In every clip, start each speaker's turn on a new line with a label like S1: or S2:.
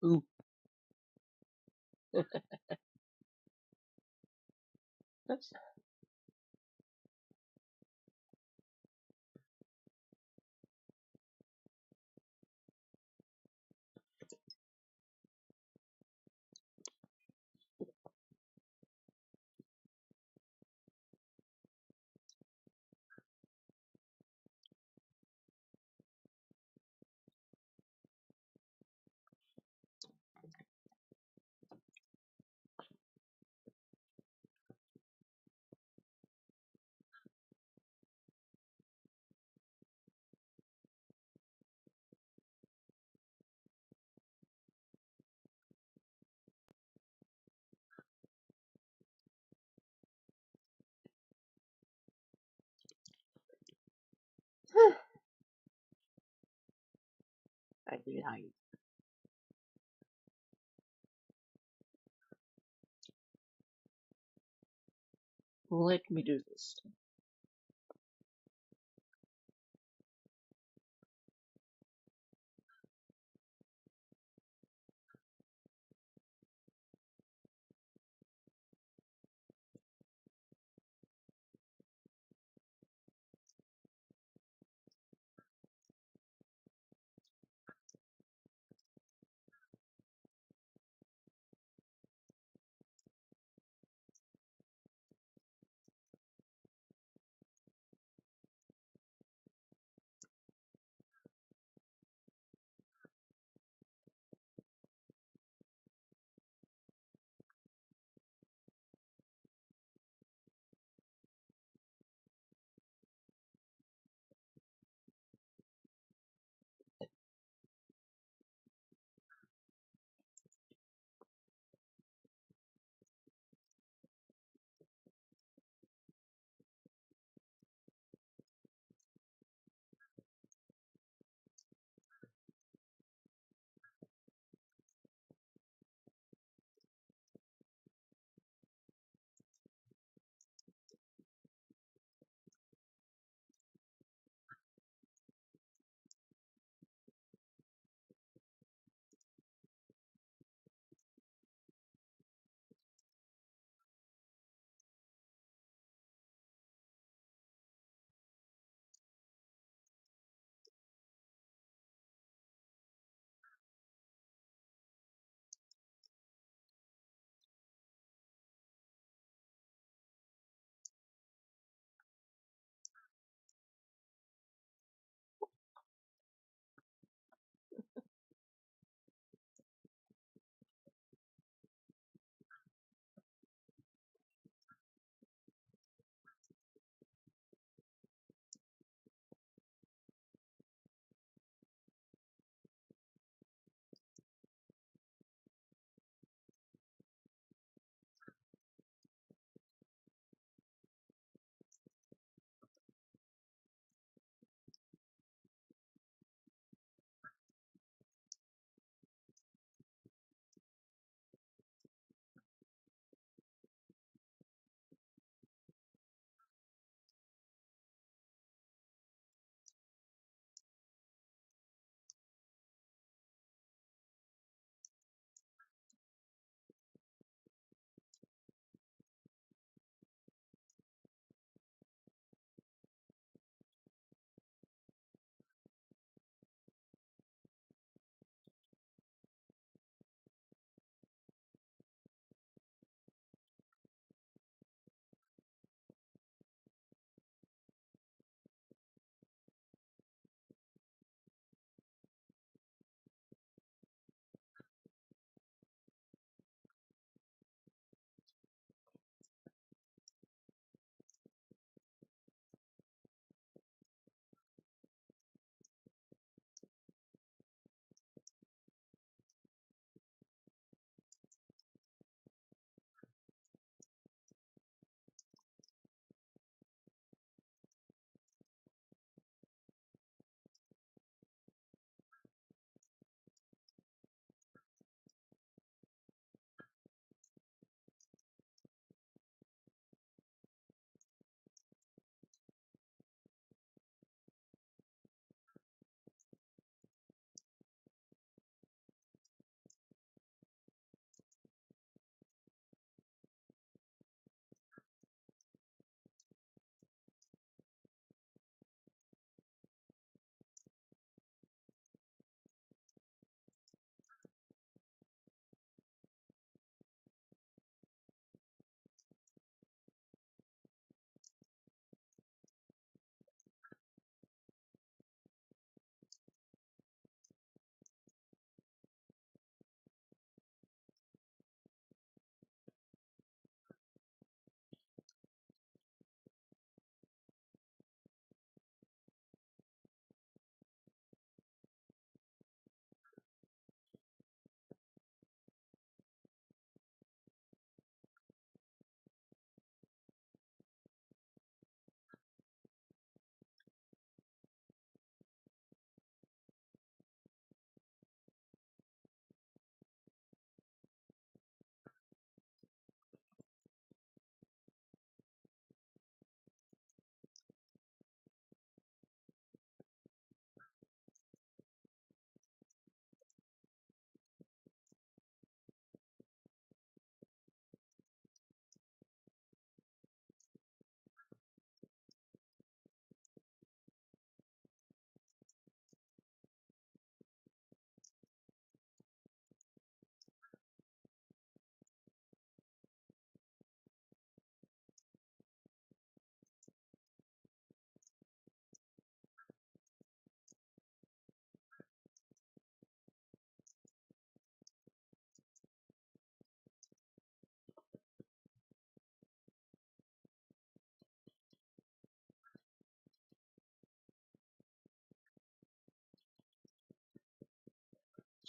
S1: Ooh, that's I do hide. Let me do this.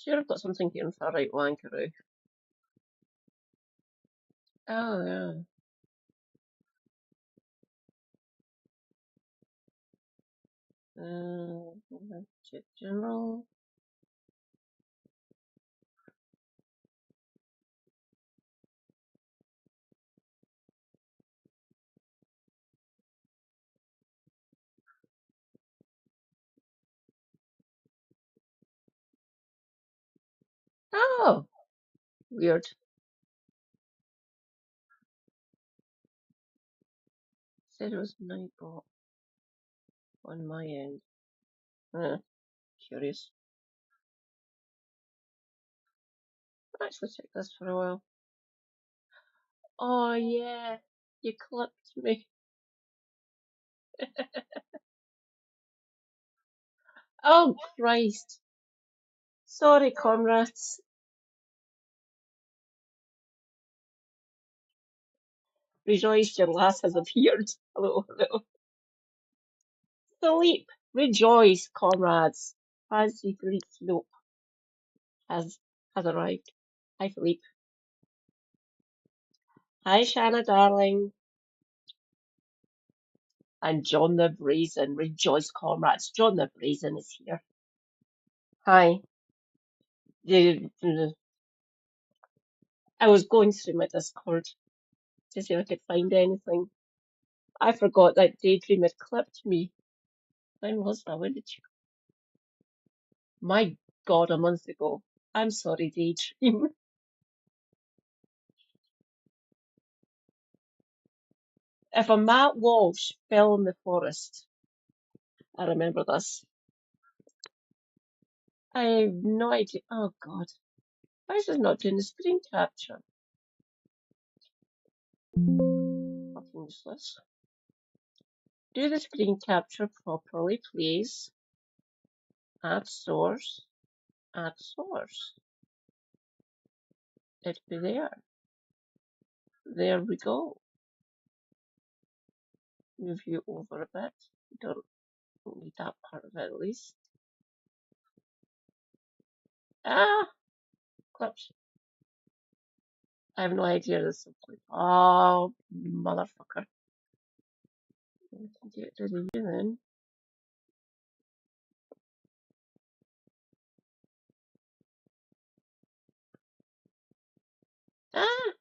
S1: Sure, I've got something here in far right Wankaroo. Oh, yeah. Check general. Oh, weird. Said it was Nightbot on my end. Curious. I've actually checked this for a while. Oh, yeah. You clipped me. Oh, Christ. Sorry, comrades. Rejoice, your lass has appeared. Hello, hello. Philippe, rejoice, comrades. Has Philippe? Nope, has arrived. Hi, Philippe. Hi, Shanna, darling. And John the Brazen. Rejoice, comrades. John the Brazen is here. Hi. I was going through my Discord to see if I could find anything. I forgot that Daydream had clipped me. When was that? When did you? My God, a month ago. I'm sorry, Daydream. If a Matt Walsh fell in the forest, I remember this. I have no idea. Oh God, why is it not doing the screen capture? Fucking useless. Do the screen capture properly, please. Add source. Add source. It'd be there. There we go. Move you over a bit. Don't need that part of it at least. Ah, clips. I have no idea this is. Oh, motherfucker. We can get to the then. Ah,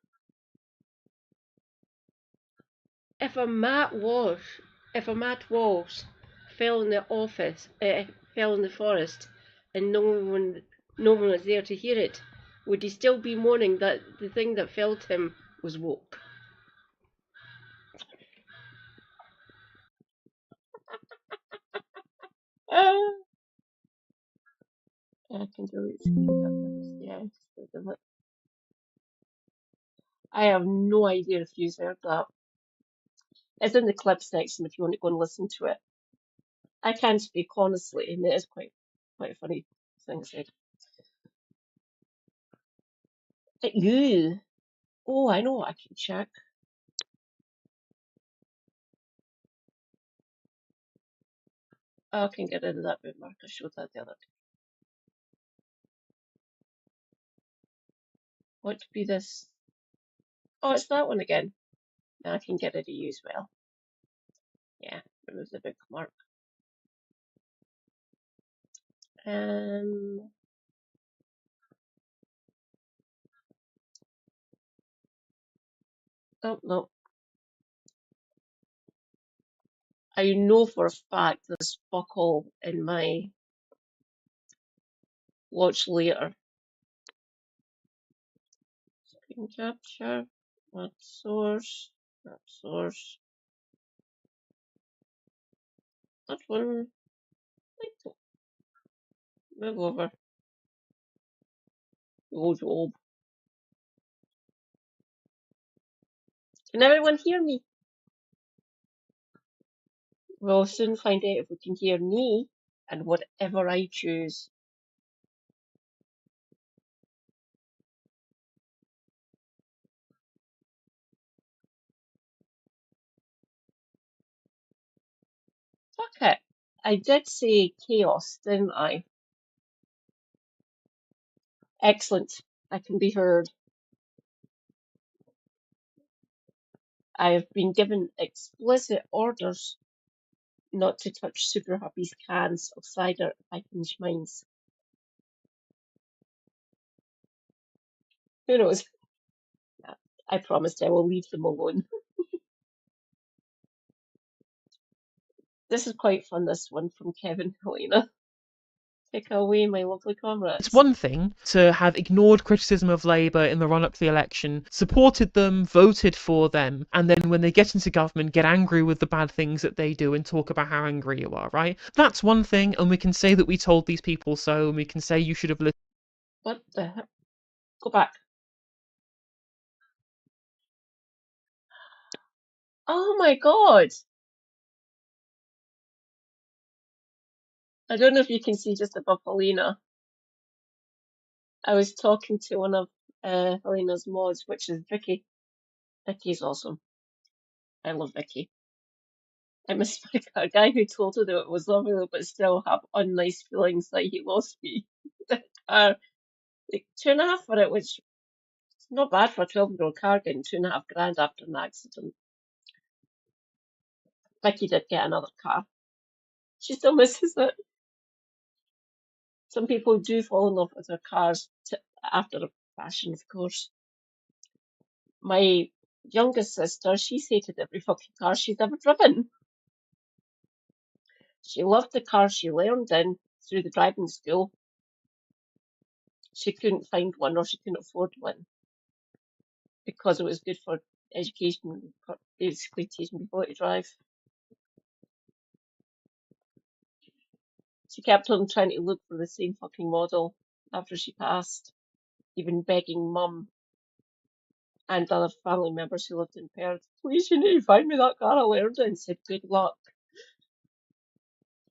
S1: if a Matt Walsh, if a Matt Walsh fell in the fell in the forest, and no one was there to hear it, would he still be mourning that the thing that felled him was woke? Ah, I can delete screen captures. Yeah, just delete. I have no idea if you heard that. It's in the clip section if you want to go and listen to it. I can't speak honestly, and it is quite a funny thing said. You? Oh, I know. I can check. I can get rid of that bookmark. I showed that the other day. What to be this? Oh, it's that one again. Now I can get rid of you as well. Yeah, remove the bookmark. Oh no. I know for a fact there's fuck all in my watch later. Screen capture. That source. That source. That one. Move over. Go job. Can everyone hear me? We'll soon find out if we can hear me and whatever I choose. Fuck it. I did say chaos, didn't I? Excellent. I can be heard. I have been given explicit orders not to touch Super Happy's cans of cider if I finish mines. Who knows? I promised I will leave them alone. This is quite fun, this one from Kevin Helena. Take away, my lovely comrades.
S2: It's one thing to have ignored criticism of Labour in the run-up to the election, supported them, voted for them, and then when they get into government, get angry with the bad things that they do and talk about how angry you are, right? That's one thing, and we can say that we told these people so, and we can say you should have listened.
S1: What the heck? Go back. Oh my god! I don't know if you can see just above Helena. I was talking to one of Helena's mods, which is Vicky. Vicky's awesome. I love Vicky. I miss a guy who told her that it was lovely, but still have unnice feelings like he lost me. Like 2.5 for it, which is not bad for a 12-year-old car getting 2.5 grand after an accident. Vicky did get another car. She still misses it. Some people do fall in love with their cars after a fashion, of course. My youngest sister, she's hated every fucking car she's ever driven. She loved the car she learned in through the driving school. She couldn't find one, or she couldn't afford one, because it was good for education, basically teaching people how to drive. She kept on trying to look for the same fucking model after she passed, even begging Mum and other family members who lived in Perth, please, you need to find me that car I learned in. Said good luck.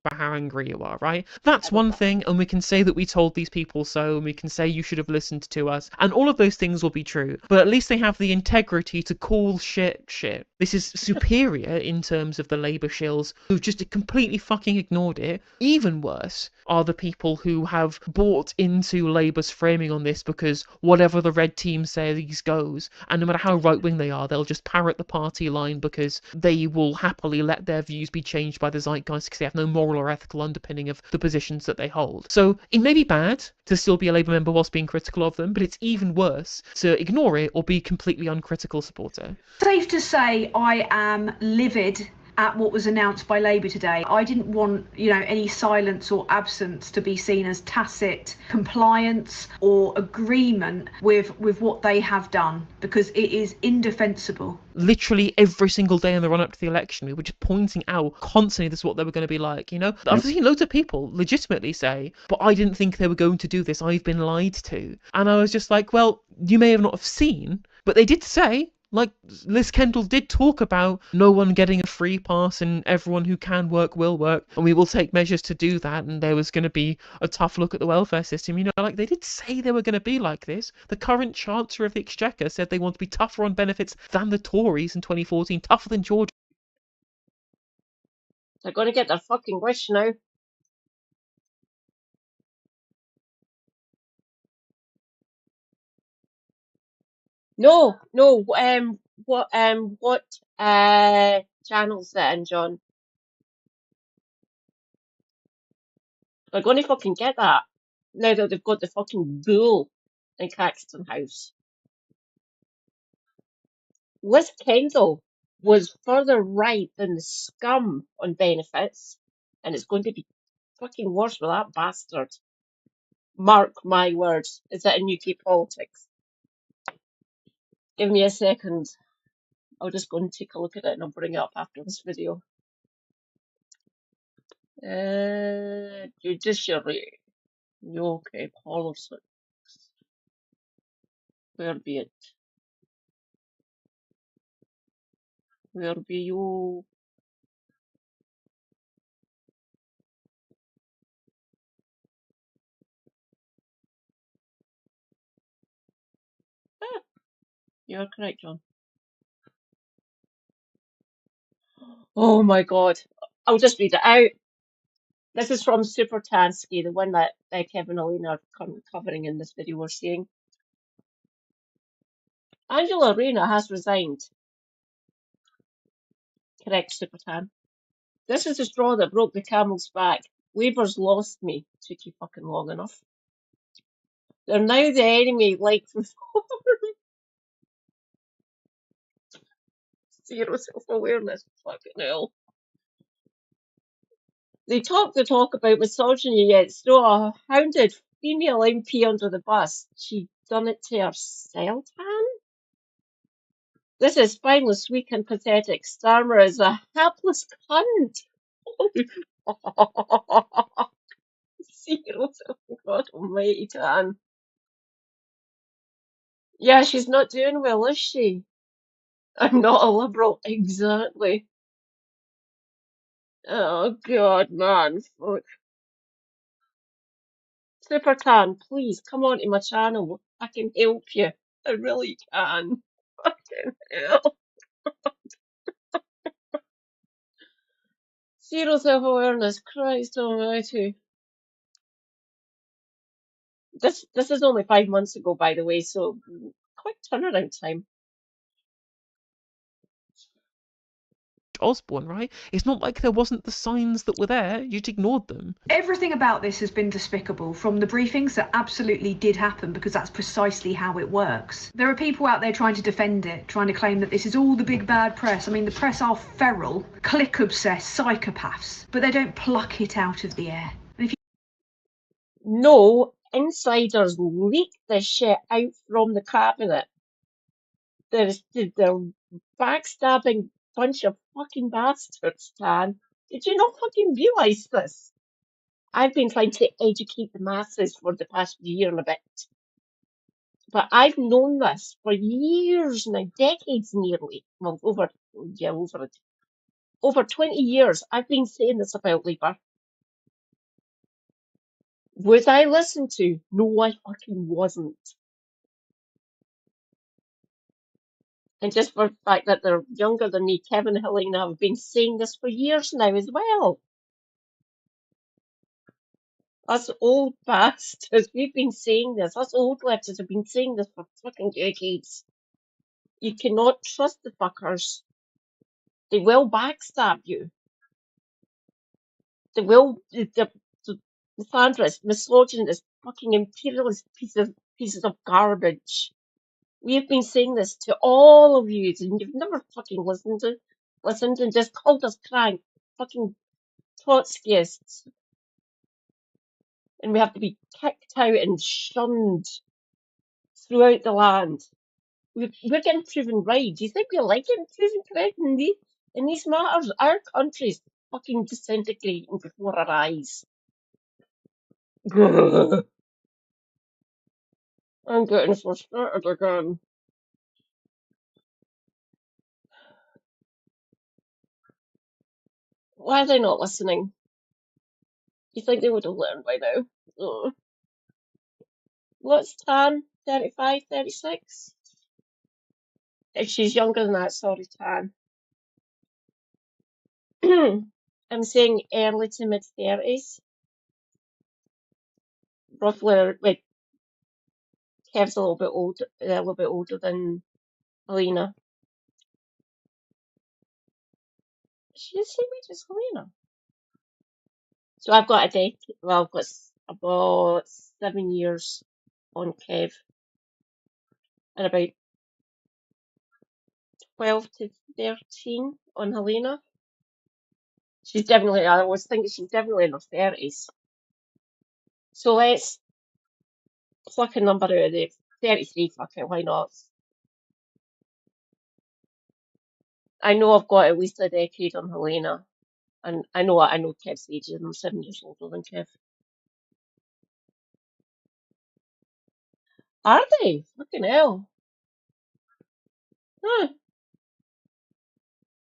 S2: About how angry you are, right? That's one thing, and we can say that we told these people so, and we can say you should have listened to us, and all of those things will be true, but at least they have the integrity to call shit shit. This is superior in terms of the Labour shills who've just completely fucking ignored it. Even worse are the people who have bought into Labour's framing on this because whatever the red team says goes, and no matter how right-wing they are, they'll just parrot the party line because they will happily let their views be changed by the zeitgeist because they have no moral or ethical underpinning of the positions that they hold. So it may be bad to still be a Labour member whilst being critical of them, but it's even worse to ignore it or be completely uncritical supporter.
S3: Safe to say I am livid at what was announced by Labour today. I didn't want, any silence or absence to be seen as tacit compliance or agreement with what they have done, because it is indefensible.
S2: Literally every single day in the run-up to the election, we were just pointing out constantly this is what they were going to be like, I've seen loads of people legitimately say, but I didn't think they were going to do this, I've been lied to. And I was just like, well, you may have not have seen, but they did say, like, Liz Kendall did talk about no one getting a free pass and everyone who can work will work, and we will take measures to do that, and there was going to be a tough look at the welfare system. Like, they did say they were going to be like this. The current Chancellor of the Exchequer said they want to be tougher on benefits than the Tories in 2014, tougher than George.
S1: They're going to get their fucking wish now. No, what channel's that in, John? They're going to fucking get that now that they've got the fucking bull in Caxton House. Liz Kendall was further right than the scum on benefits, and it's going to be fucking worse with that bastard. Mark my words. Is that in UK politics? Give me a second. I'll just go and take a look at it and I'll bring it up after this video. Judiciary. UK politics. Where be it? Where be you? Ah, you're correct, John. Oh my god. I'll just read it out. This is from Super Tansky, the one that Kevin and Alina are covering in this video we're seeing. Angela Reyna has resigned. Correct, Super Tan. This is the straw that broke the camel's back. Labour's lost me. Took you fucking long enough. They're now the enemy, like before. Zero self-awareness. Fucking hell. They talk the talk about misogyny, yet throw a hounded female MP under the bus. She done it to herself, Tan? This is spineless, weak and pathetic. Starmer is a hapless cunt. Zero God almighty, Tan. Yeah, she's not doing well, is she? I'm not a liberal. Exactly. Oh, God, man. Fuck. Super Tan, please come on to my channel. I can help you. I really can. Fucking hell. Zero self-awareness. Christ almighty. This is only 5 months ago, by the way, so quick turnaround time.
S2: Osborne, right? It's not like there wasn't the signs that were there. You'd ignored them.
S3: Everything about this has been despicable, from the briefings that absolutely did happen, because that's precisely how it works. There are people out there trying to defend it, trying to claim that this is all the big bad press. I mean, the press are feral, click-obsessed psychopaths, but they don't pluck it out of the air. And if
S1: No, insiders leaked this shit out from the cabinet. They're backstabbing bunch of fucking bastards, Tan. Did you not fucking realise this? I've been trying to educate the masses for the past year and a bit. But I've known this for years now, decades nearly. Well, over 20 years. I've been saying this about Labour. Was I listened to? No, I fucking wasn't. And just for the fact that they're younger than me, Kevin and Helena have been saying this for years now as well. Us old bastards, we've been saying this. Us old lefters have been saying this for fucking decades. You cannot trust the fuckers. They will backstab you. They will, the misandrist, misogynist, fucking imperialist pieces of garbage. We have been saying this to all of you, and you've never fucking listened and just called us crank, fucking Trotskyists. And we have to be kicked out and shunned throughout the land. We're getting proven right. Do you think we like getting proven correct in these matters? Our country's fucking disintegrating before our eyes. I'm getting frustrated again. Why are they not listening? You think they would have learned by now? Ugh. What's Tan? 35, 36? If she's younger than that, sorry, Tan. I'm saying early to mid 30s. Roughly, like, Kev's a little bit older than Alina. She's the same age as Helena. So I've got I've got about 7 years on Kev and about 12 to 13 on Helena. I was thinking she's definitely in her 30s. So let's pluck a number out of the 33, fuck it, why not? I know I've got at least a decade on Helena. And I know Kev's age, and I'm 7 years older than Kev. Are they? Fucking hell. Huh.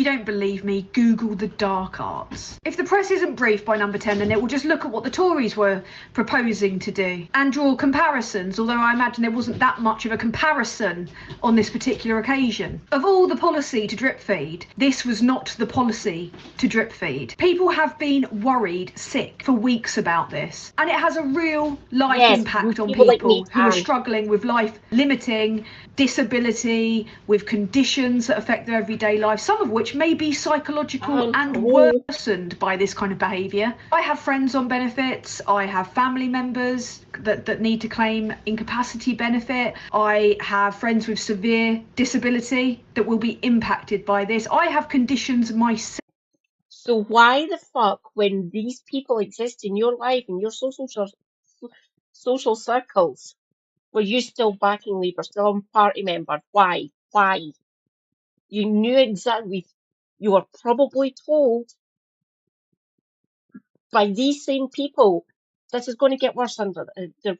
S3: you don't believe me, Google the dark arts. If the press isn't briefed by Number 10, then it will just look at what the Tories were proposing to do and draw comparisons, although I imagine there wasn't that much of a comparison on this particular occasion. Of all the policy to drip feed, this was not the policy to drip feed. People have been worried sick for weeks about this, and it has a real life impact on people
S1: like me,
S3: who are struggling with life limiting disability, with conditions that affect their everyday life, some of which may be psychological and worsened by this kind of behaviour. I have friends on benefits, I have family members that need to claim incapacity benefit, I have friends with severe disability that will be impacted by this. I have conditions myself.
S1: So why the fuck, when these people exist in your life, in your social circles, were you still backing Labour, still a party member? Why? Why? You knew exactly, you were probably told by these same people, this is going to get worse under, they're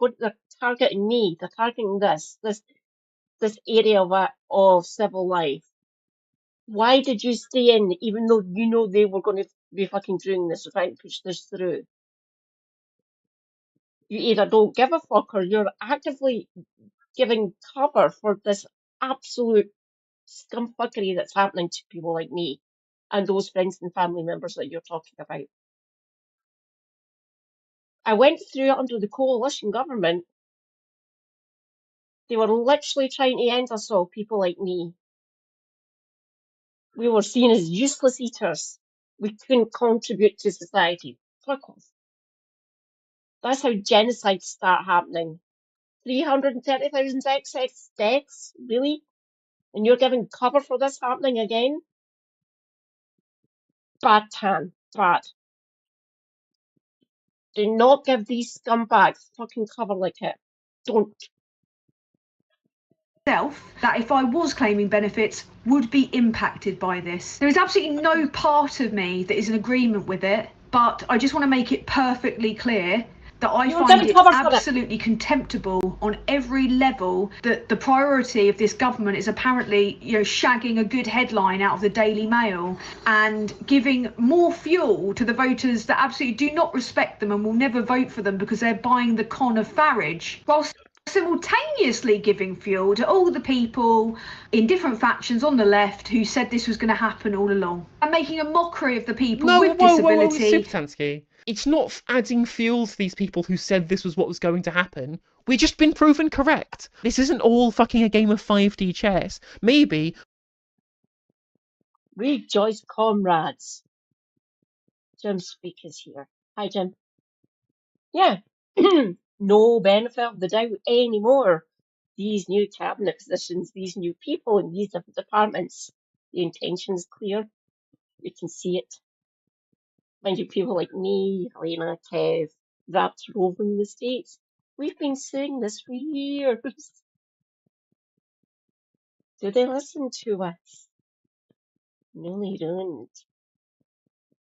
S1: targeting me, they're targeting this area of civil life. Why did you stay in, even though you know they were going to be fucking doing this, trying to push this through? You either don't give a fuck or you're actively giving cover for this absolute scumfuckery that's happening to people like me and those friends and family members that you're talking about. I went through it under the coalition government. They were literally trying to end us all, people like me. We were seen as useless eaters. We couldn't contribute to society. Fuck off. That's how genocides start happening. 330,000 excess deaths? Really? And you're giving cover for this happening again? Bad, Tan. Bad. Do not give these scumbags fucking cover like it. Don't.
S3: That if I was claiming benefits would be impacted by this. There is absolutely no part of me that is in agreement with it, but I just want to make it perfectly clear that I find it absolutely contemptible on every level that the priority of this government is apparently, shagging a good headline out of the Daily Mail and giving more fuel to the voters that absolutely do not respect them and will never vote for them because they're buying the con of Farage, whilst simultaneously giving fuel to all the people in different factions on the left who said this was going to happen all along, and making a mockery of the people with disability.
S2: Subtansky. It's not adding fuel to these people who said this was what was going to happen. We've just been proven correct. This isn't all fucking a game of 5D chess. Maybe.
S1: Rejoice, comrades. Jim Speaker's here. Hi, Jim. Yeah. No benefit of the doubt anymore. These new cabinet positions, these new people in these different departments, the intention is clear. We can see it. Mind you, people like me, Helena, Kev, Rapt roving the States, we've been saying this for years. Do they listen to us? No, they don't.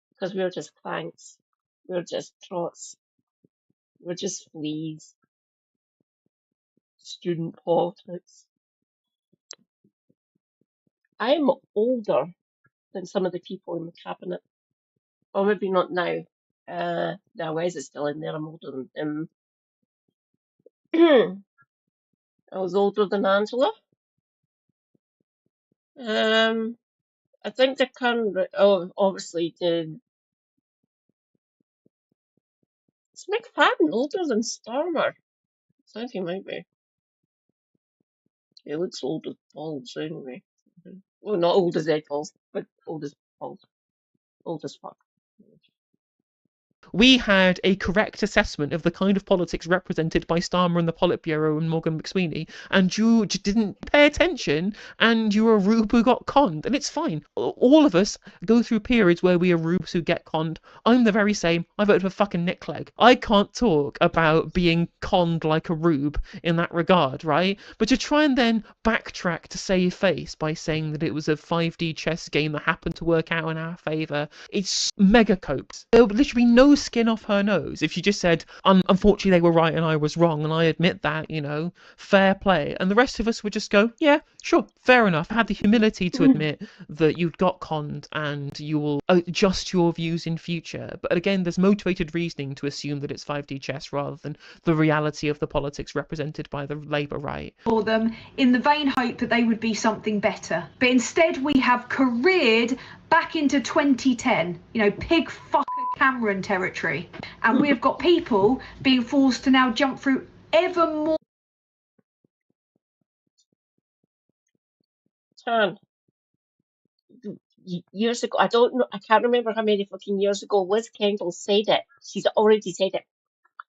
S1: Because we're just planks. We're just trots. We're just fleas. Student politics. I'm older than some of the people in the cabinet. Or maybe not now. No, Wes is still in there. I'm older than him. I was older than Angela. I think the current, obviously, is McFadden older than Starmer? I think he might be. He looks old as balls anyway. Well, not old as Eccles, but old as balls. Old as fuck.
S2: We had a correct assessment of the kind of politics represented by Starmer and the Politburo and Morgan McSweeney, and you just didn't pay attention, and you're a rube who got conned, and it's fine. All of us go through periods where we are rubes who get conned. I'm the very same. I voted for fucking Nick Clegg. I can't talk about being conned like a rube in that regard, right? But to try and then backtrack to save face by saying that it was a 5D chess game that happened to work out in our favour, it's mega coped. There would literally be no skin off her nose if she just said, unfortunately they were right and I was wrong and I admit that, fair play. And the rest of us would just go, yeah, sure, fair enough. Had the humility to admit that you'd got conned and you will adjust your views in future. But again, there's motivated reasoning to assume that it's 5D chess rather than the reality of the politics represented by the Labour right.
S3: For them in the vain hope that they would be something better. But instead we have careered back into 2010, pig fucker Cameron territory. And we have got people being forced to now jump through ever more.
S1: Tom, years ago, I can't remember how many fucking years ago, Liz Kendall said it. She's already said it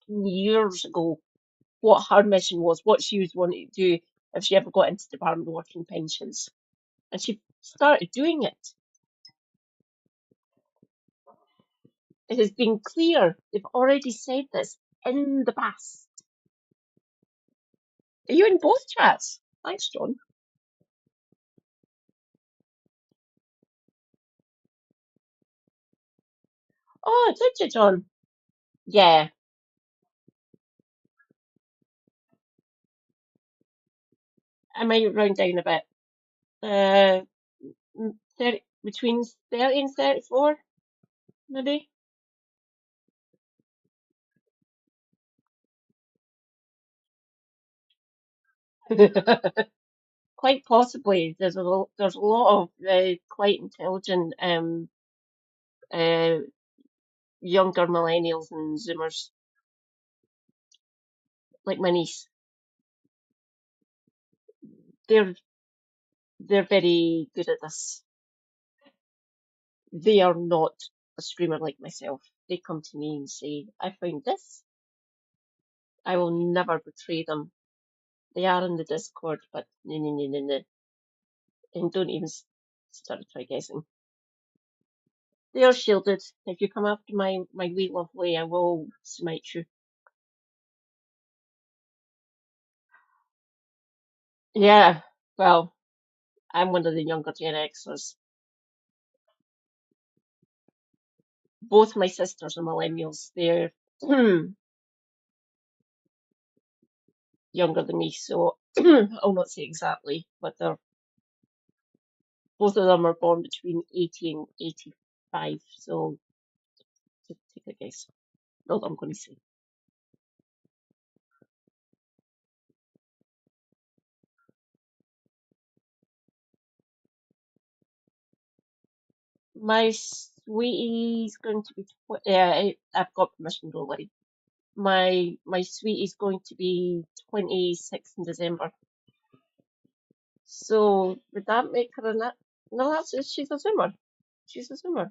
S1: years ago, what her mission was, what she was wanting to do if she ever got into the Department of Working Pensions. And she started doing it. It has been clear. They've already said this in the past. Are you in both chats? Thanks, John. Oh, did you, John? Yeah. I might round down a bit. 30, between 30 and 34, maybe. Quite possibly. There's a lot of quite intelligent younger millennials and Zoomers, like my niece. They're very good at this. They are not a streamer like myself. They come to me and say, I found this. I will never betray them. They are in the Discord, but no. And don't even start to try guessing. They are shielded. If you come after my wee lovely, I will smite you. Yeah, well, I'm one of the younger Gen Xers. Both my sisters are millennials. They're younger than me, so I'll not say exactly, but both of them are born between 80 and 85, so just take a guess. Not what I'm going to say. My sweetie's going to be, I've got permission, don't worry. My sweetie's going to be 26 in December. So would that make her no, she's a Zoomer. She's a Zoomer.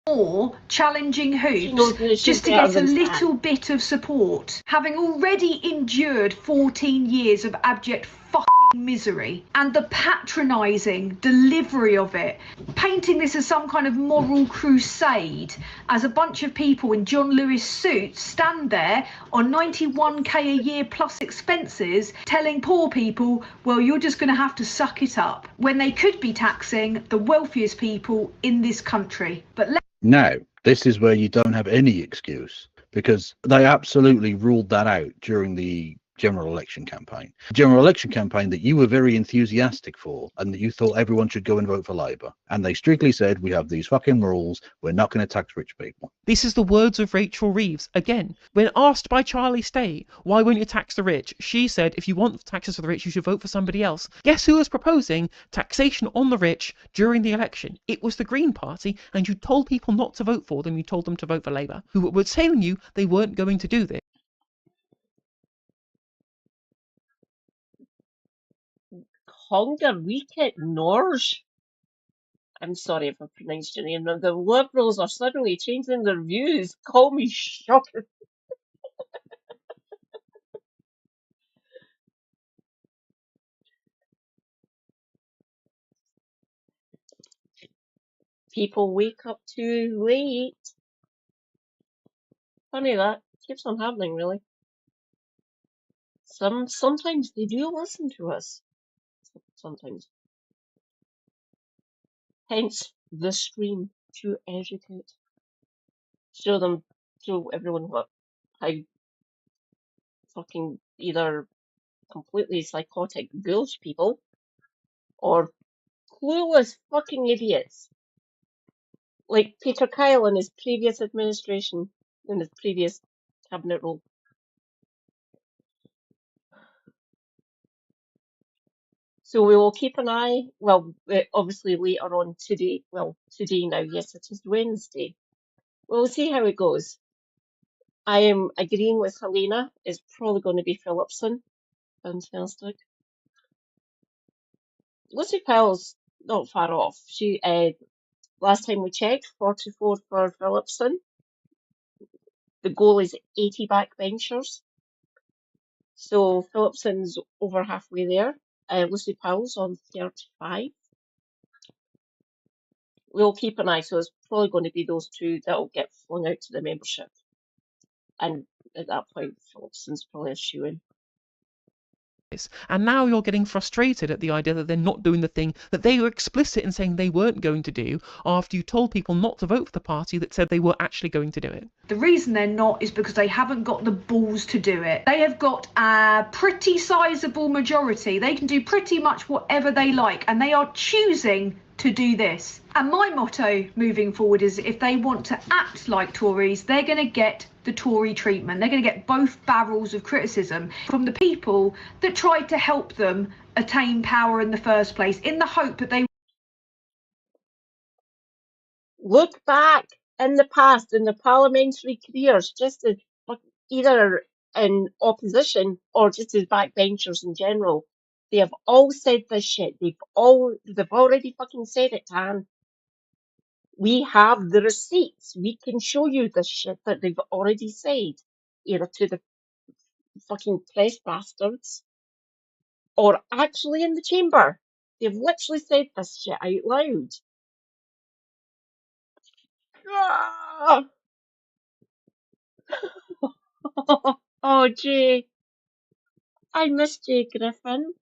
S3: More challenging hoops just to get a little bit of support, having already endured 14 years of abject fucking misery, and the patronising delivery of it, painting this as some kind of moral crusade as a bunch of people in John Lewis suits stand there on 91k a year plus expenses telling poor people, well, you're just going to have to suck it up, when they could be taxing the wealthiest people in this country. But
S4: now, this is where you don't have any excuse, because they absolutely ruled that out during the general election campaign. General election campaign that you were very enthusiastic for and that you thought everyone should go and vote for Labour. And they strictly said, we have these fucking rules, we're not going to tax rich people.
S2: This is the words of Rachel Reeves. Again, when asked by Charlie Stay, why won't you tax the rich? She said, if you want taxes for the rich, you should vote for somebody else. Guess who was proposing taxation on the rich during the election? It was the Green Party, and you told people not to vote for them. You told them to vote for Labour, who were telling you they weren't going to do this.
S1: Hongarika Norge. I'm sorry if I pronounced your name wrong. The Liberals are suddenly changing their views. Call me shocker. People wake up too late. Funny that. Keeps on happening, really. Sometimes they do listen to us. Sometimes. Hence the stream. to educate. Show everyone what how fucking either completely psychotic ghoulish people or clueless fucking idiots like Peter Kyle in his previous administration, in his previous cabinet role. So we will keep an eye, well, obviously later on today, today now, yes, it is Wednesday. We'll see how it goes. I am agreeing with Helena, it's probably going to be Phillipson. Fantastic. Lucy Powell's not far off. She, last time we checked, 44 for Phillipson. The goal is 80 backbenchers. So Phillipson's over halfway there. Lucy Powell's on 35. We'll keep an eye, so it's probably going to be those two that will get flung out to the membership. And at that point, Phillipson's probably a shoo-in.
S2: And now you're getting frustrated at the idea that they're not doing the thing that they were explicit in saying they weren't going to do after you told people not to vote for the party that said they were actually going to do it.
S3: The reason they're not is because they haven't got the balls to do it. They have got a pretty sizable majority. They can do pretty much whatever they like, and they are choosing to do this. And my motto moving forward is if they want to act like Tories, they're going to get the Tory treatment. They're going to get both barrels of criticism from the people that tried to help them attain power in the first place, in the hope that they
S1: Look back in the past, in the parliamentary careers, just as either in opposition or just as backbenchers in general. They have all said this shit. They've already fucking said it, Tan. We have the receipts. We can show you the shit that they've already said, either to the fucking press bastards or actually in the chamber. They've literally said this shit out loud. Ah! Oh, Jay. I miss Jay Griffin.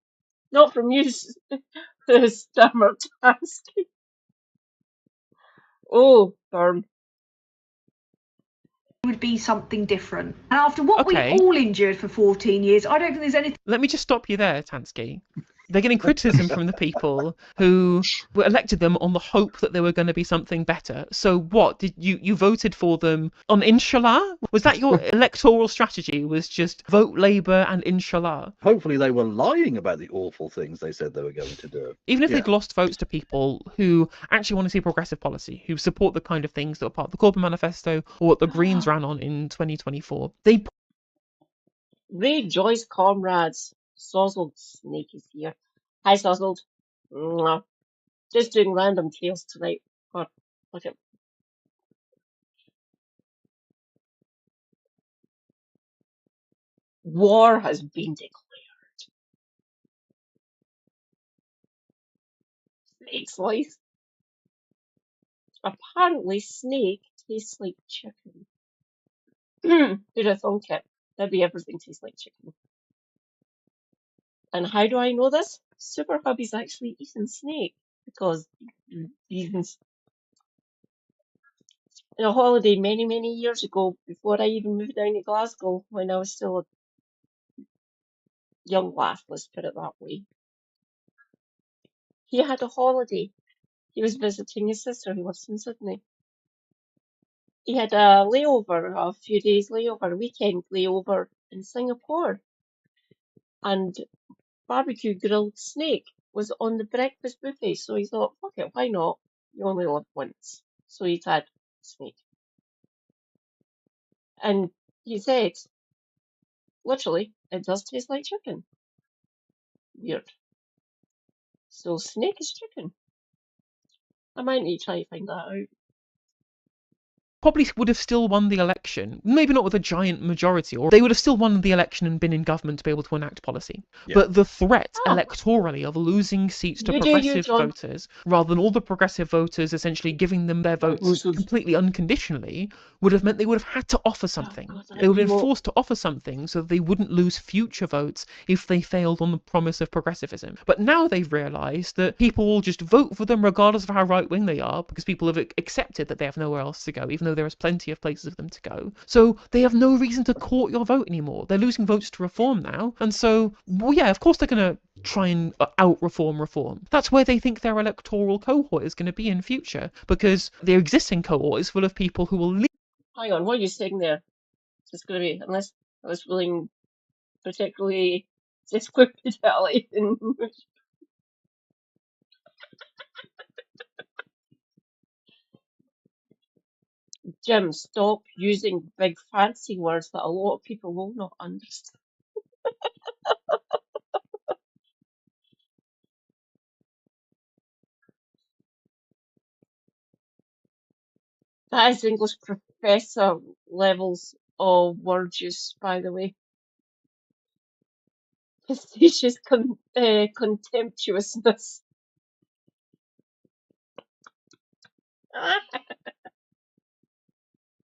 S1: Not from you, Stammer Task. Oh, burn.
S3: would be something different. And after what we
S2: Okay.
S3: all endured for 14 years, I don't think there's anything.
S2: Let me just stop you there, Tansky. They're getting criticism from the people who were elected them on the hope that there were going to be something better. So what, did you voted for them on Inshallah? Was that your electoral strategy, was just vote Labour and Inshallah?
S4: Hopefully they were lying about the awful things they said they were going to do.
S2: Even if
S4: Yeah.
S2: they'd lost votes to people who actually want to see progressive policy, who support the kind of things that were part of the Corbyn Manifesto or what the Greens ran on in 2024, they
S1: Rejoice, comrades. Sozzled Snake is here. Hi, Sozzled. Mwah. Just doing random tales tonight. God, look at. War has been declared. Snake's life. Apparently, snake tastes like chicken. Who'd have thunk it? That'd be everything tastes like chicken. And how do I know this? Super Hubby's actually eaten snake because he's on a holiday many, many years ago, before I even moved down to Glasgow, when I was still a young laugh, let's put it that way. He had a holiday. He was visiting his sister who lives in Sydney. He had a layover, a few days layover, weekend layover in Singapore. And barbecue grilled snake was on the breakfast buffet, so he thought, fuck it, why not? You only live once. So he's had snake. And he said, literally, it does taste like chicken. Weird. So snake is chicken. I might need to try to find that out.
S2: probably would have still won the election. Maybe not with a giant majority, or they would have still won the election and been in government to be able to enact policy.
S4: Yeah.
S2: But the threat
S1: Oh.
S2: electorally of losing seats to
S1: You do,
S2: progressive
S1: John.
S2: voters, rather than all the progressive voters essentially giving them their votes
S1: Losers.
S2: completely unconditionally, would have meant they would have had to offer something.
S1: God, that
S2: They would have been
S1: emo-
S2: forced to offer something so that they wouldn't lose future votes if they failed on the promise of progressivism. But now they've realised that people will just vote for them regardless of how right-wing they are, because people have accepted that they have nowhere else to go, even though there is plenty of places for them to go. So they have no reason to court your vote anymore. They're losing votes to reform now, and so, well, yeah, of course they're going to try and out-reform reform. That's where they think their electoral cohort is going to be in future, because their existing cohort is full of people who will leave.
S1: Hang on, what are you saying there? It's going to be, unless I was feeling particularly disquipidally in Jim, stop using big fancy words that a lot of people will not understand. That is English professor levels of word use, by the way. Facetious contemptuousness.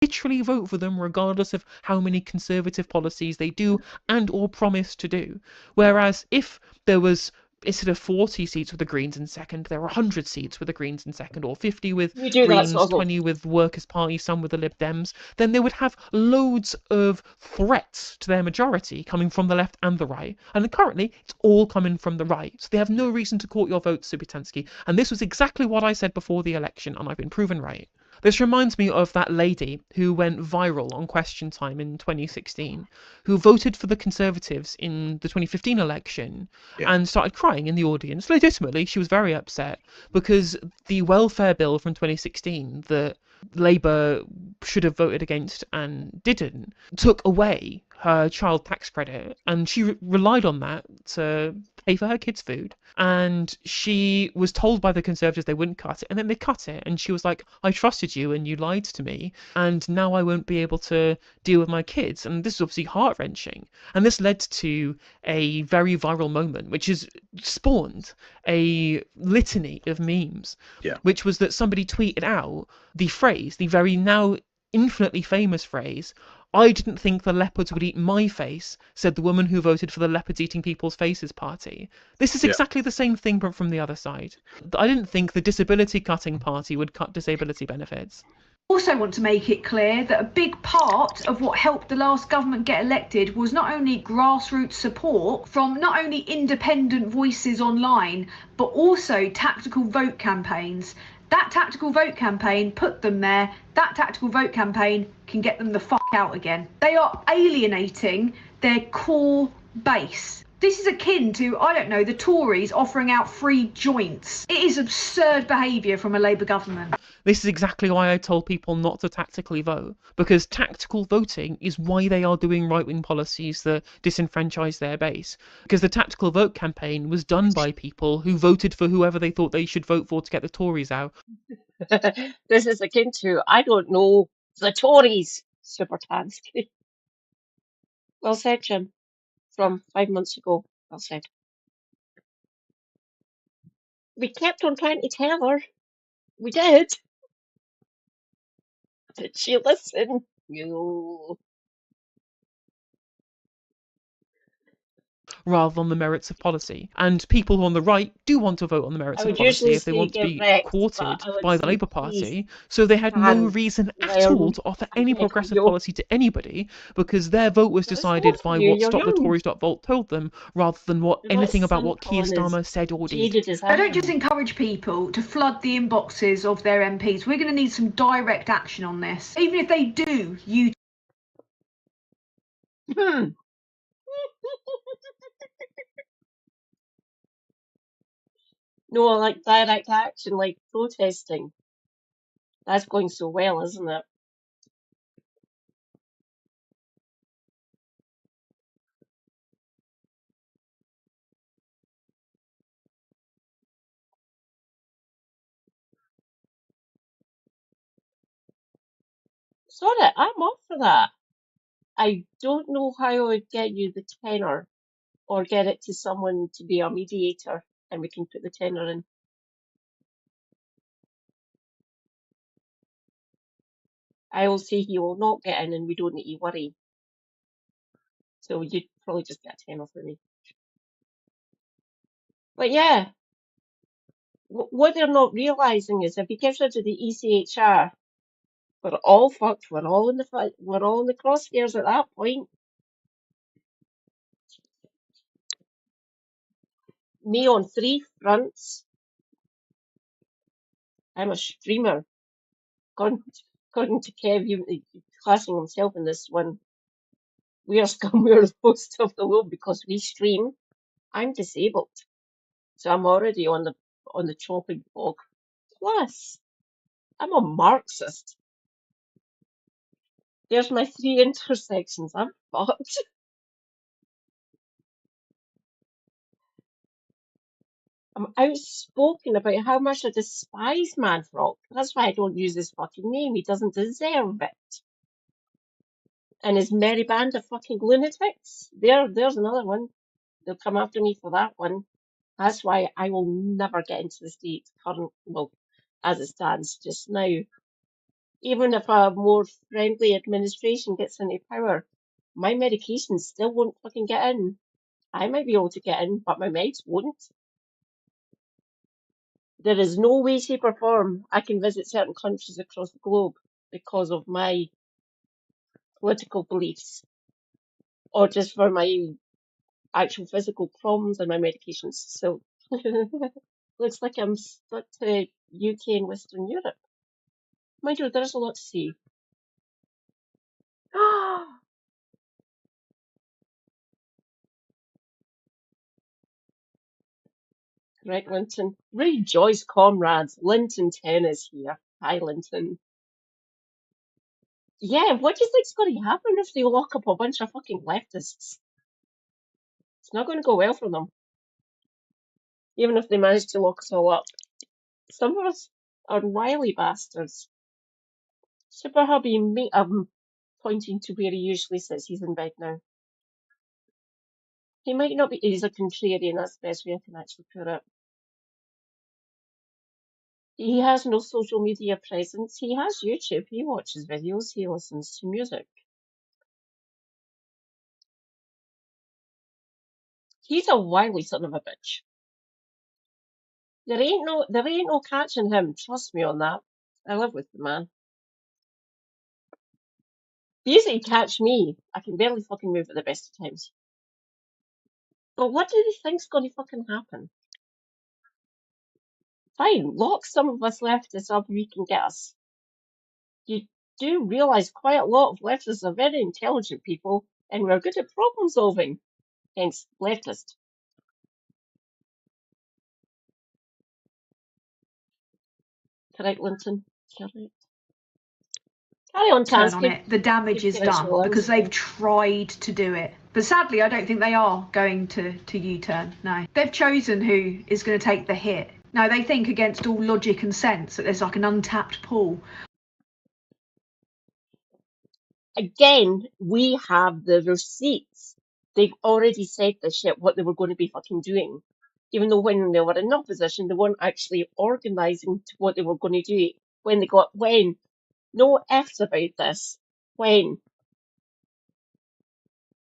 S2: Literally vote for them regardless of how many conservative policies they do and or promise to do. Whereas if there was, instead of 40 seats with the Greens in second, there were 100 seats with the Greens in second, or 50 with
S1: You do that,
S2: Greens,
S1: Sozzo.
S2: 20 with Workers' Party, some with the Lib Dems, then they would have loads of threats to their majority coming from the left and the right. And currently, it's all coming from the right. So they have no reason to court your vote, Subitansky. And this was exactly what I said before the election, and I've been proven right. This reminds me of that lady who went viral on Question Time in 2016, who voted for the Conservatives in the 2015 election and started crying in the audience. Legitimately, she was very upset because the welfare bill from 2016 that Labour should have voted against and didn't took away her child tax credit, and she relied on that to pay for her kids' food. And she was told by the Conservatives they wouldn't cut it, and then they cut it. And she was like, I trusted you and you lied to me, and now I won't be able to deal with my kids. And this is obviously heart-wrenching. And this led to a very viral moment, which has spawned a litany of memes, which was that somebody tweeted out the phrase, the very now infinitely famous phrase, I didn't think the leopards would eat my face, said the woman who voted for the Leopards Eating People's Faces party. This is exactly the same thing, but from the other side. I didn't think the disability cutting party would cut disability benefits.
S3: Also want to make it clear that a big part of what helped the last government get elected was not only grassroots support from not only independent voices online, but also tactical vote campaigns. That tactical vote campaign put them there. That tactical vote campaign can get them the fuck out again. They are alienating their core base. This is akin to, I don't know, the Tories offering out free joints. It is absurd behaviour from a Labour government.
S2: This is exactly why I told people not to tactically vote, because tactical voting is why they are doing right-wing policies that disenfranchise their base. Because the tactical vote campaign was done by people who voted for whoever they thought they should vote for to get the Tories out.
S1: This is akin to, I don't know, the Tories, Subitansky. Well said, Jim. From 5 months ago. Well said. We kept on trying to tell her. We did. Did she listen? No.
S2: Rather on the merits of policy. And people on the right do want to vote on the merits
S1: I
S2: of
S1: would
S2: policy
S1: usually
S2: if they
S1: say
S2: want to be
S1: correct,
S2: courted
S1: but I would
S2: by the
S1: say
S2: Labour
S1: please
S2: Party. So they had no
S1: can
S2: reason at
S1: learn
S2: all to offer any
S1: again.
S2: progressive
S1: No.
S2: policy to anybody, because their vote was
S1: That's
S2: decided
S1: not
S2: by
S1: you,
S2: what
S1: you're young.
S2: stopthetories.volt told them, rather than what
S1: You're not
S2: anything about
S1: some
S2: what Keir
S1: calling us
S2: Starmer said or did.
S1: jaded as
S3: I
S1: I
S3: don't just
S1: am.
S3: encourage people to flood the inboxes of their MPs. We're going to need some direct action on this. Even if they do, you
S1: No, like direct action, like protesting. That's going so well, isn't it? Sorry, I'm off for that. I don't know how I would get you the tenner or get it to someone to be a mediator and we can put the tenner in. I will say he will not get in and we don't need to worry. So you'd probably just get a tenner for me. But yeah, what they're not realising is if he gets rid of the ECHR, we're all fucked. We're all in the crosshairs at that point. Me on 3 fronts. I'm a streamer. According to Kev, classing himself in this one, we are scum, we're the host of the world because we stream. I'm disabled, so I'm already on the chopping block. Plus, I'm a Marxist. There's my 3 intersections. I'm fucked. I'm outspoken about how much I despise Madrock. That's why I don't use his fucking name. He doesn't deserve it. And his merry band of fucking lunatics. There's another one. They'll come after me for that one. That's why I will never get into the state as it stands just now. Even if a more friendly administration gets into power, my medications still won't fucking get in. I might be able to get in, but my meds won't. There is no way, shape or form I can visit certain countries across the globe because of my political beliefs or just for my actual physical problems and my medications. So looks like I'm stuck to UK and Western Europe. Mind you, there's a lot to see. Right, Linton. Rejoice, comrades. Linton 10 is here. Hi, Linton. Yeah, what do you think's going to happen if they lock up a bunch of fucking leftists? It's not going to go well for them. Even if they manage to lock us all up. Some of us are wily bastards. Super Hubby, pointing to where he usually sits. He's in bed now. He might not be. He's a contrarian. That's the best way I can actually put it. He has no social media presence. He has YouTube. He watches videos. He listens to music. He's a wily son of a bitch. There ain't no catching him. Trust me on that. I live with the man. Easy to catch me. I can barely fucking move at the best of times. But what do they think's going to fucking happen? Fine, lock some of us leftists up if you can get us. You do realise quite a lot of leftists are very intelligent people, and we're good at problem solving. Hence, leftist. Correct, Linton. Correct. Carry on,
S3: Turn
S1: Taz.
S3: on it. The damage is done because they've tried to do it. But sadly, I don't think they are going to U-turn. No. They've chosen who is going to take the hit. No, they think against all logic and sense that there's like an untapped pool.
S1: Again, we have the receipts. They've already said this shit, what they were going to be fucking doing. Even though when they were in opposition, they weren't actually organising to what they were going to do. No ifs about this. When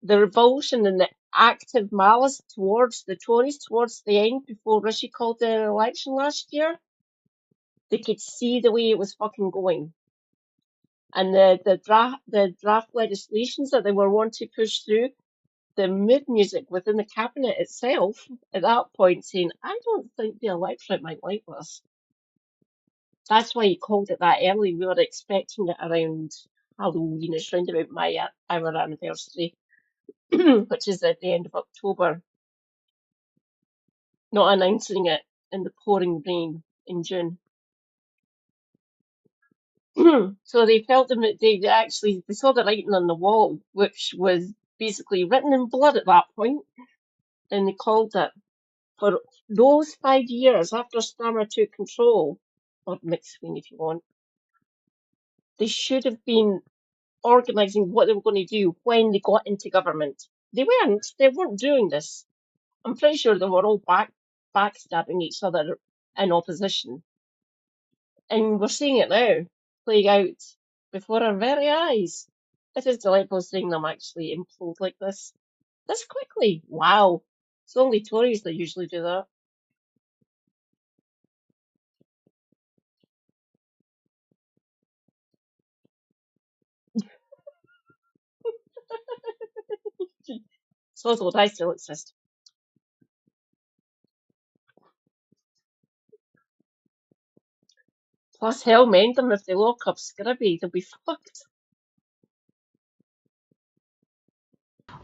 S1: the revulsion and the active malice towards the Tories towards the end before Rishi called the election last year, they could see the way it was fucking going. And the draft legislations that they were wanting to push through, the mood music within the cabinet itself at that point saying, I don't think the electorate might like this. That's why he called it that early. We were expecting it around Halloween. It's round about our anniversary, which is at the end of October. Not announcing it in the pouring rain in June. So they felt they saw the writing on the wall, which was basically written in blood at that point, and they called it. For those 5 years after Starmer took control, or McSween if you want, they should have been organising what they were going to do when they got into government. They weren't doing this. I'm pretty sure they were all backstabbing each other in opposition. And we're seeing it now, playing out before our very eyes. It is delightful seeing them actually implode like this quickly. Wow. It's only Tories that usually do that. So would I still exist. Plus, hell mend them if they lock up Scrubby, they'll be fucked.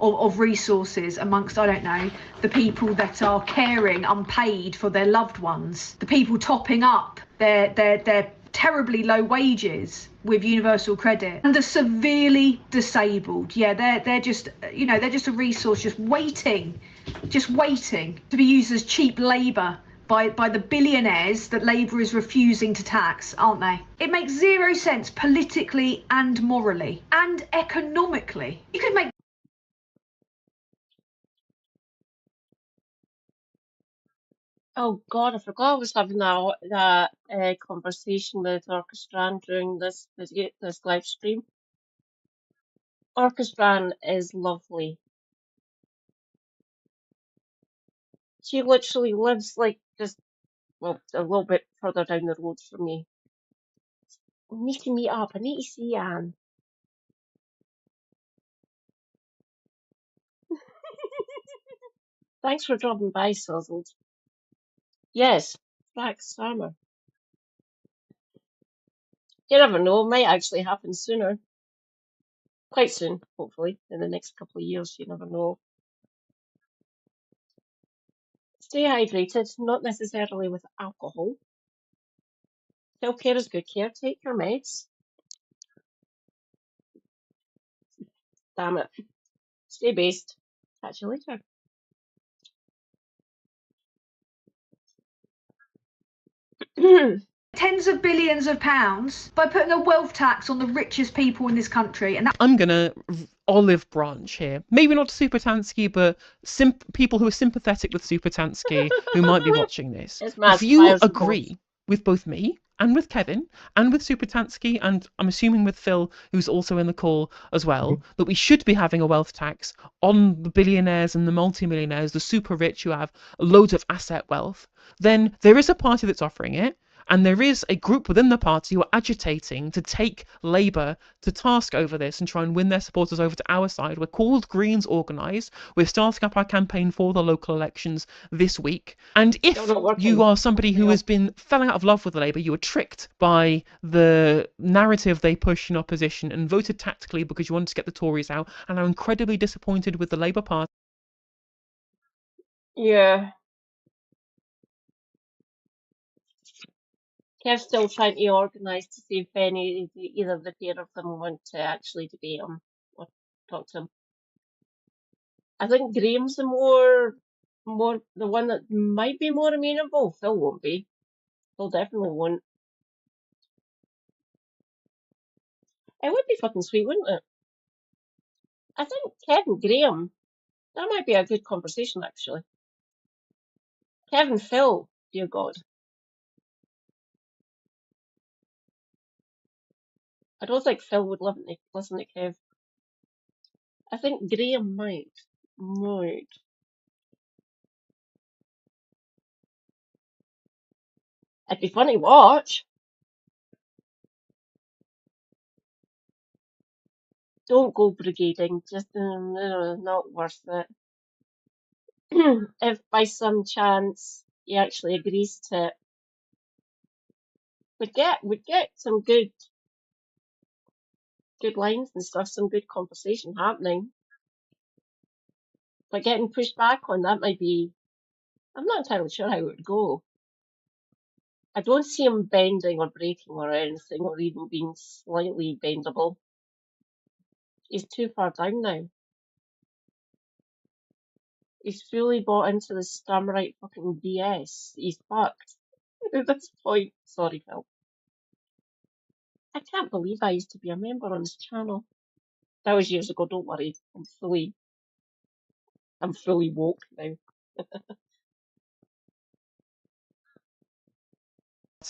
S3: Of resources amongst, I don't know, the people that are caring unpaid for their loved ones, the people topping up their terribly low wages with universal credit, and the severely disabled. Yeah, they're just, you know, they're just a resource just waiting to be used as cheap labour by the billionaires that Labour is refusing to tax, aren't they? It makes zero sense politically and morally and economically. You could make
S1: Oh God, I forgot I was having that conversation with Orchestran during this live stream. Orchestran is lovely. She literally lives like just, well, a little bit further down the road from me. We need to meet up. I need to see Anne. Thanks for dropping by, Sizzled. Yes, Frax Farmer. You never know, it might actually happen sooner. Quite soon, hopefully, in the next couple of years, you never know. Stay hydrated, not necessarily with alcohol. Self-care is good care. Take your meds. Damn it. Stay based. Catch you later.
S3: tens of billions of pounds by putting a wealth tax on the richest people in this country, and
S2: I'm gonna olive branch here. Maybe not Supertansky, but people who are sympathetic with Supertansky who might be watching this.
S1: It's mass
S2: If you
S1: fires and
S2: agree with both me and with Kevin and with Supertansky, and I'm assuming with Phil, who's also in the call as well, that we should be having a wealth tax on the billionaires and the multimillionaires, the super rich who have loads of asset wealth, then there is a party that's offering it. And there is a group within the party who are agitating to take Labour to task over this and try and win their supporters over to our side. We're called Greens Organised. We're starting up our campaign for the local elections this week. And if you are somebody who has been falling out of love with Labour, you were tricked by the narrative they push in opposition and voted tactically because you wanted to get the Tories out and are incredibly disappointed with the Labour Party.
S1: Yeah. Kev's still trying to organise to see if either of the pair of them want to actually debate him or talk to him. I think Graham's the the one that might be more amenable. Phil won't be. Phil definitely won't. It would be fucking sweet, wouldn't it? I think Kevin Graham, that might be a good conversation actually. Kevin Phil, dear God. I don't think Phil would listen to Kev. I think Graham might. Might. It'd be funny to watch. Don't go brigading. Just not worth it. If by some chance he actually agrees to it, we'd get some good lines and stuff, some good conversation happening. But getting pushed back on that might be. I'm not entirely sure how it would go. I don't see him bending or breaking or anything, or even being slightly bendable. He's too far down now. He's fully bought into the Sturmright fucking BS. He's fucked. At this point. Sorry, Phil. I can't believe I used to be a member on this channel. That was years ago, don't worry. I'm fully woke now.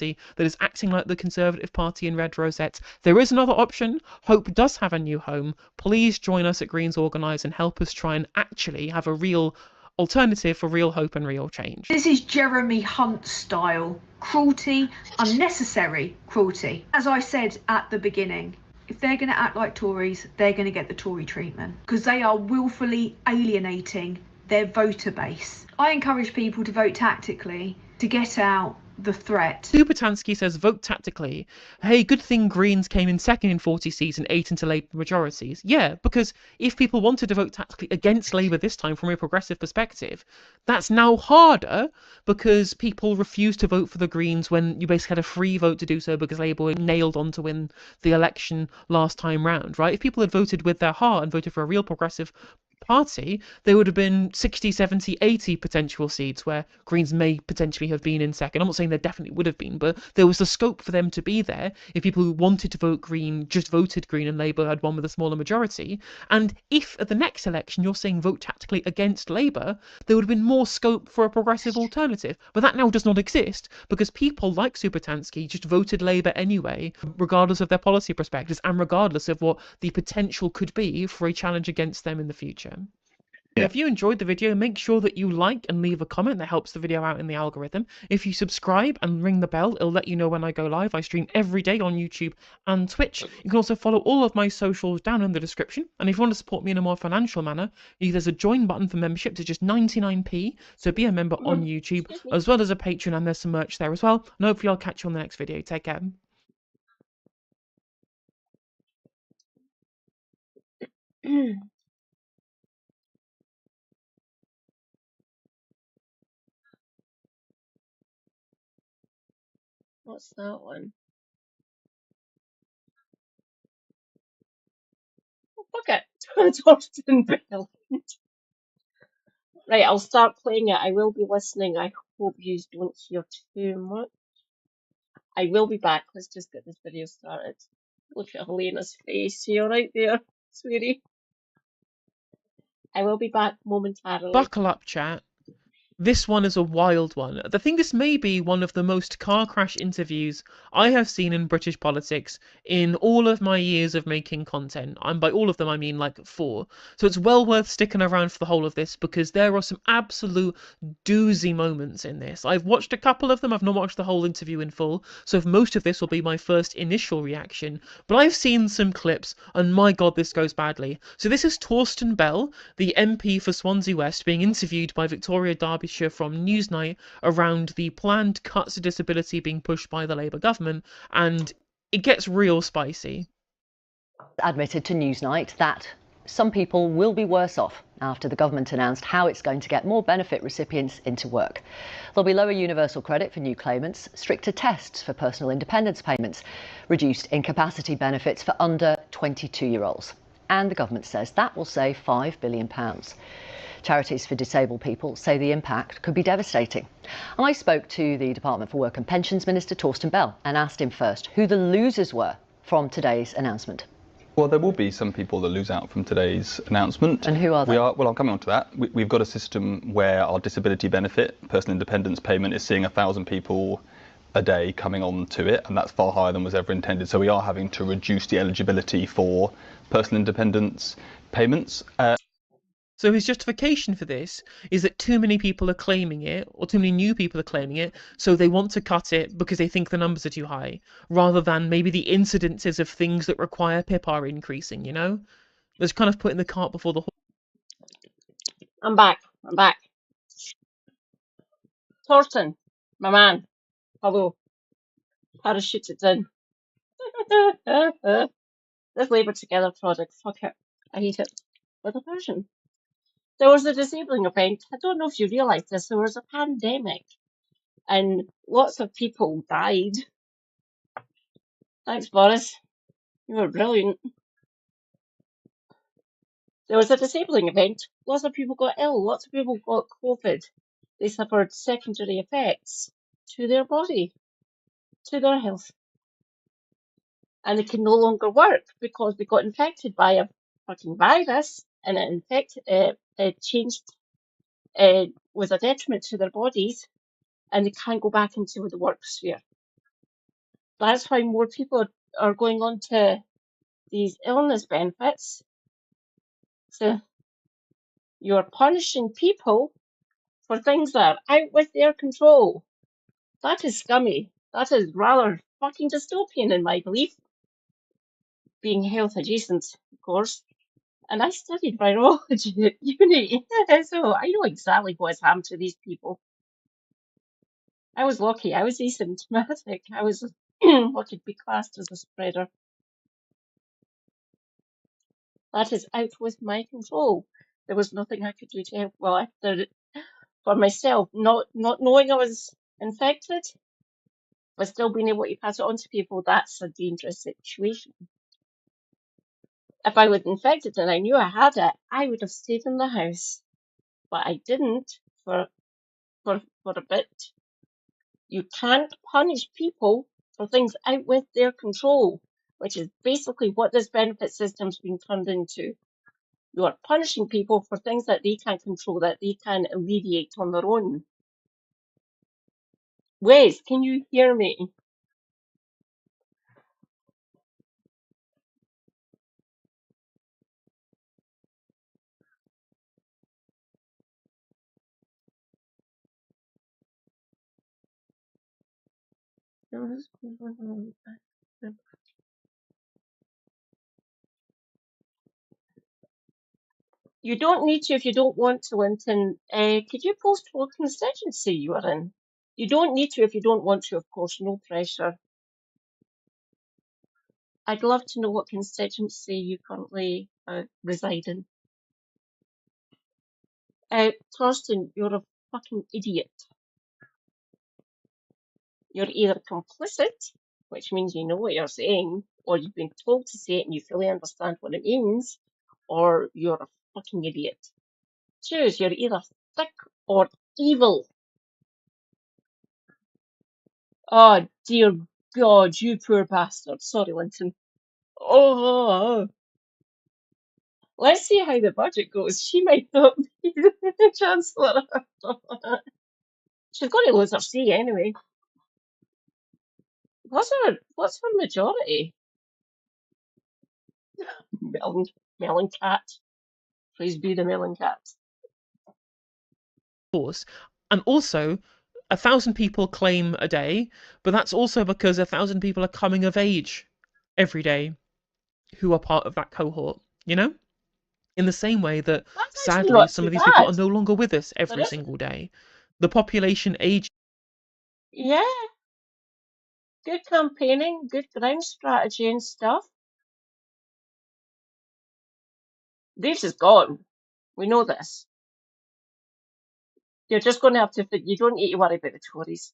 S2: That is acting like the Conservative Party in red rosettes. There is another option. Hope does have a new home. Please join us at Greens Organise and help us try and actually have a real alternative for real hope and real change.
S3: This is Jeremy Hunt style cruelty, unnecessary cruelty. As I said at the beginning, if they're going to act like Tories, they're going to get the Tory treatment because they are willfully alienating their voter base. I encourage people to vote tactically to get out the threat.
S2: Subatansky says vote tactically. Hey, good thing Greens came in second in 40 seats and 8 into Labour majorities. Yeah, because if people wanted to vote tactically against Labour this time from a progressive perspective, that's now harder because people refused to vote for the Greens when you basically had a free vote to do so because Labour were nailed on to win the election last time round, right? If people had voted with their heart and voted for a real progressive party, there would have been 60, 70, 80 potential seats where Greens may potentially have been in second. I'm not saying there definitely would have been, but there was the scope for them to be there if people who wanted to vote Green just voted Green and Labour had won with a smaller majority. And if at the next election you're saying vote tactically against Labour, there would have been more scope for a progressive alternative. But that now does not exist because people like Subatansky just voted Labour anyway, regardless of their policy perspectives and regardless of what the potential could be for a challenge against them in the future.
S4: Yeah.
S2: If you enjoyed the video, make sure that you like and leave a comment. That helps the video out in the algorithm. If you subscribe and ring the bell, it'll let you know when I go live. I stream every day on YouTube and Twitch. You can also follow all of my socials down in the description. And if you want to support me in a more financial manner, there's a join button for membership to just 99p. So be a member on YouTube, as well as a Patreon, and there's some merch there as well. And hopefully I'll catch you on the next video. Take care.
S1: What's that one? Oh, fuck it. Torsten Bell. Right, I'll start playing it. I will be listening. I hope you don't hear too much. I will be back. Let's just get this video started. Look at Helena's face. You right there, sweetie? I will be back momentarily.
S2: Buckle up, chat. This one is a wild one. I think this may be one of the most car crash interviews I have seen in British politics in all of my years of making content. And by all of them, I mean like 4. So it's well worth sticking around for the whole of this because there are some absolute doozy moments in this. I've watched a couple of them. I've not watched the whole interview in full. So most of this will be my first initial reaction. But I've seen some clips and my God, this goes badly. So this is Torsten Bell, the MP for Swansea West, being interviewed by Victoria Derbyshire from Newsnight around the planned cuts to disability being pushed by the Labour government, and it gets real spicy.
S5: Admitted to Newsnight that some people will be worse off after the government announced how it's going to get more benefit recipients into work. There'll be lower universal credit for new claimants, stricter tests for personal independence payments, reduced incapacity benefits for under 22-year-olds. And the government says that will save £5 billion. Charities for disabled people say the impact could be devastating. And I spoke to the Department for Work and Pensions Minister Torsten Bell and asked him first who the losers were from today's announcement.
S6: Well, there will be some people that lose out from today's announcement.
S5: And who are they?
S6: Well, I'm coming on to that. We've got a system where our disability benefit, personal independence payment, is seeing 1,000 people a day coming on to it, and that's far higher than was ever intended. So we are having to reduce the eligibility for personal independence payments.
S2: So his justification for this is that too many people are claiming it, or too many new people are claiming it, so they want to cut it because they think the numbers are too high, rather than maybe the incidences of things that require PIP are increasing, you know? There's kind of putting the cart before the horse.
S1: I'm back. Torsten, my man. Hello. Parachute it in. This Labour Together project, fuck it. I hate it. With a passion. There was a disabling event. I don't know if you realise this. There was a pandemic and lots of people died. Thanks, Boris. You were brilliant. There was a disabling event. Lots of people got ill. Lots of people got COVID. They suffered secondary effects to their body, to their health. And they can no longer work because they got infected by fucking virus and it infected, it changed, was a detriment to their bodies, and they can't go back into the work sphere. That's why more people are going on to these illness benefits. So you're punishing people for things that are out with their control. That is scummy. That is rather fucking dystopian in my belief. Being health adjacent, of course. And I studied virology at uni, so I know exactly what's happened to these people. I was lucky. I was asymptomatic. I was what could be classed as a spreader. That is out with my control. There was nothing I could do to help. Well, for myself, not knowing I was infected, but still being able to pass it on to people, that's a dangerous situation. If I was infected and I knew I had it, I would have stayed in the house. But I didn't for a bit. You can't punish people for things out with their control, which is basically what this benefit system's been turned into. You are punishing people for things that they can't control, that they can alleviate on their own. Wes, can you hear me? You don't need to if you don't want to, Linton. Could you post what constituency you are in? You don't need to if you don't want to, of course, no pressure. I'd love to know what constituency you currently reside in. Torsten, you're a fucking idiot. You're either complicit, which means you know what you're saying, or you've been told to say it and you fully understand what it means, or you're a fucking idiot. Choose, you're either thick or evil. Oh, dear God, you poor bastard. Sorry, Linton. Oh, let's see how the budget goes. She might not be the Chancellor. She's got to lose her seat anyway. What's her majority? Melon cat. Please be the melon cat.
S2: Course. And also, 1,000 people claim a day, but that's also because 1,000 people are coming of age every day who are part of that cohort, you know? In the same way that,
S1: That's actually
S2: sadly,
S1: not
S2: some
S1: too
S2: of these people
S1: bad.
S2: are no longer with us every
S1: There is-
S2: single day. The population ages.
S1: Yeah. Good campaigning, good ground strategy and stuff. This is gone. We know this. You're just going to have to. You don't need to worry about the Tories.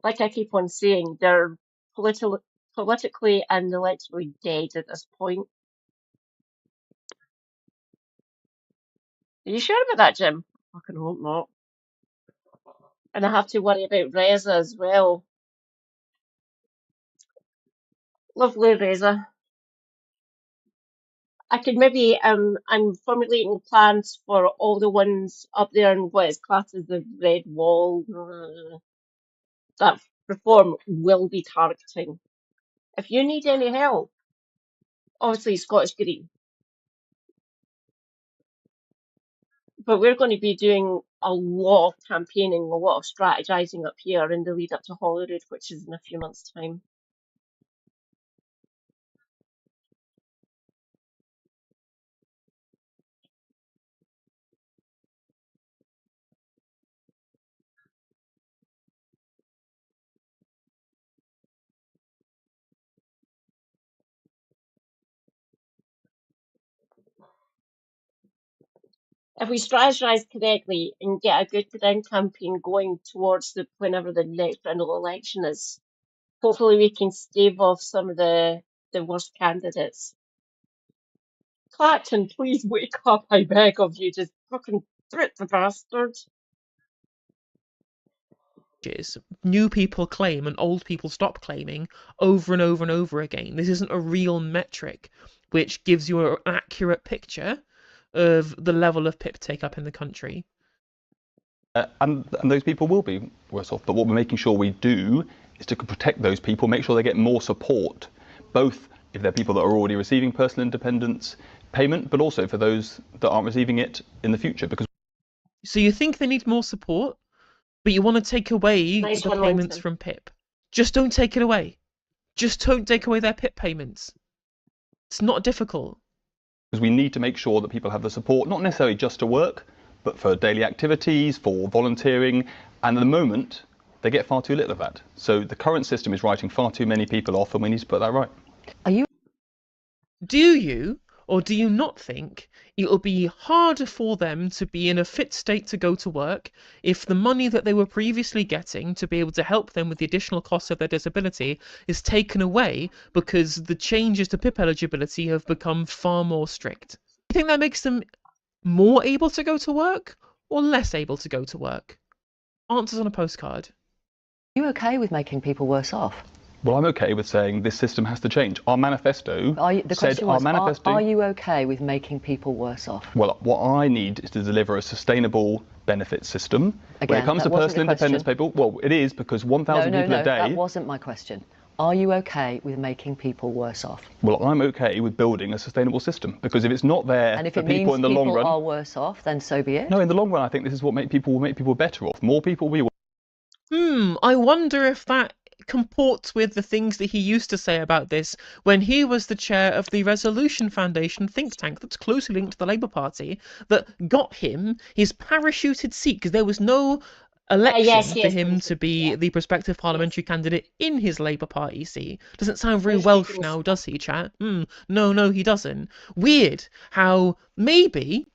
S1: Like I keep on saying, they're politically and electorally dead at this point. Are you sure about that, Jim? I can hope not. And I have to worry about Reza as well. Lovely Reza. I could maybe I'm formulating plans for all the ones up there in what is classed as the Red Wall that reform will be targeting. If you need any help, obviously Scottish Green, but we're going to be doing a lot of campaigning, a lot of strategizing up here in the lead up to Holyrood, which is in a few months' time. If we strategize correctly and get a good ground campaign going towards whenever the next general election is, hopefully we can stave off some of the worst candidates. Clacton, please wake up, I beg of you. Just fucking throat the bastard.
S2: new people claim and old people stop claiming over and over and over again. This isn't a real metric which gives you an accurate picture of the level of PIP take up in the country.
S6: And those people will be worse off. But what we're making sure we do is to protect those people, make sure they get more support, both if they're people that are already receiving personal independence payment, but also for those that aren't receiving it in the future. Because
S2: So you think they need more support, but you want to take away
S1: Nice
S2: the
S1: one,
S2: payments
S1: Winston.
S2: from PIP. Just don't take it away. Just don't take away their PIP payments. It's not difficult.
S6: we need to make sure that people have the support, not necessarily just to work, but for daily activities, for volunteering. And at the moment, they get far too little of that. So the current system is writing far too many people off, and we need to put that right.
S2: Do you, or do you not think it'll be harder for them to be in a fit state to go to work if the money that they were previously getting to be able to help them with the additional costs of their disability is taken away because the changes to PIP eligibility have become far more strict? Do you think that makes them more able to go to work or less able to go to work? Answers on a postcard.
S5: Are you okay with making people worse off?
S6: Well, I'm okay with saying this system has to change. Our manifesto
S5: The
S6: said
S5: question
S6: our
S5: was,
S6: manifesto.
S5: are you okay with making people worse off?
S6: Well, what I need is to deliver a sustainable benefit system. When
S5: Again,
S6: it comes
S5: that
S6: to
S5: wasn't
S6: personal
S5: the
S6: independence
S5: question.
S6: people, well, it is because 1,000 people a day.
S5: That wasn't my question. Are you okay with making people worse off?
S6: Well, I'm okay with building a sustainable system because if it's not there
S5: And if
S6: for
S5: it
S6: people
S5: means
S6: in the long run,
S5: are worse off, then so be it.
S6: no, in the long run, I think this is what will make people better off. More people will be.
S2: I wonder if that comports with the things that he used to say about this when he was the chair of the Resolution Foundation think tank that's closely linked to the Labour Party that got him his parachuted seat because there was no election
S1: yes,
S2: for him
S1: yes,
S2: to be
S1: yeah.
S2: the prospective parliamentary candidate in his Labour Party seat. Doesn't sound very
S1: Nice
S2: Welsh
S1: people.
S2: now, does he, chat? No, he doesn't. Weird how maybe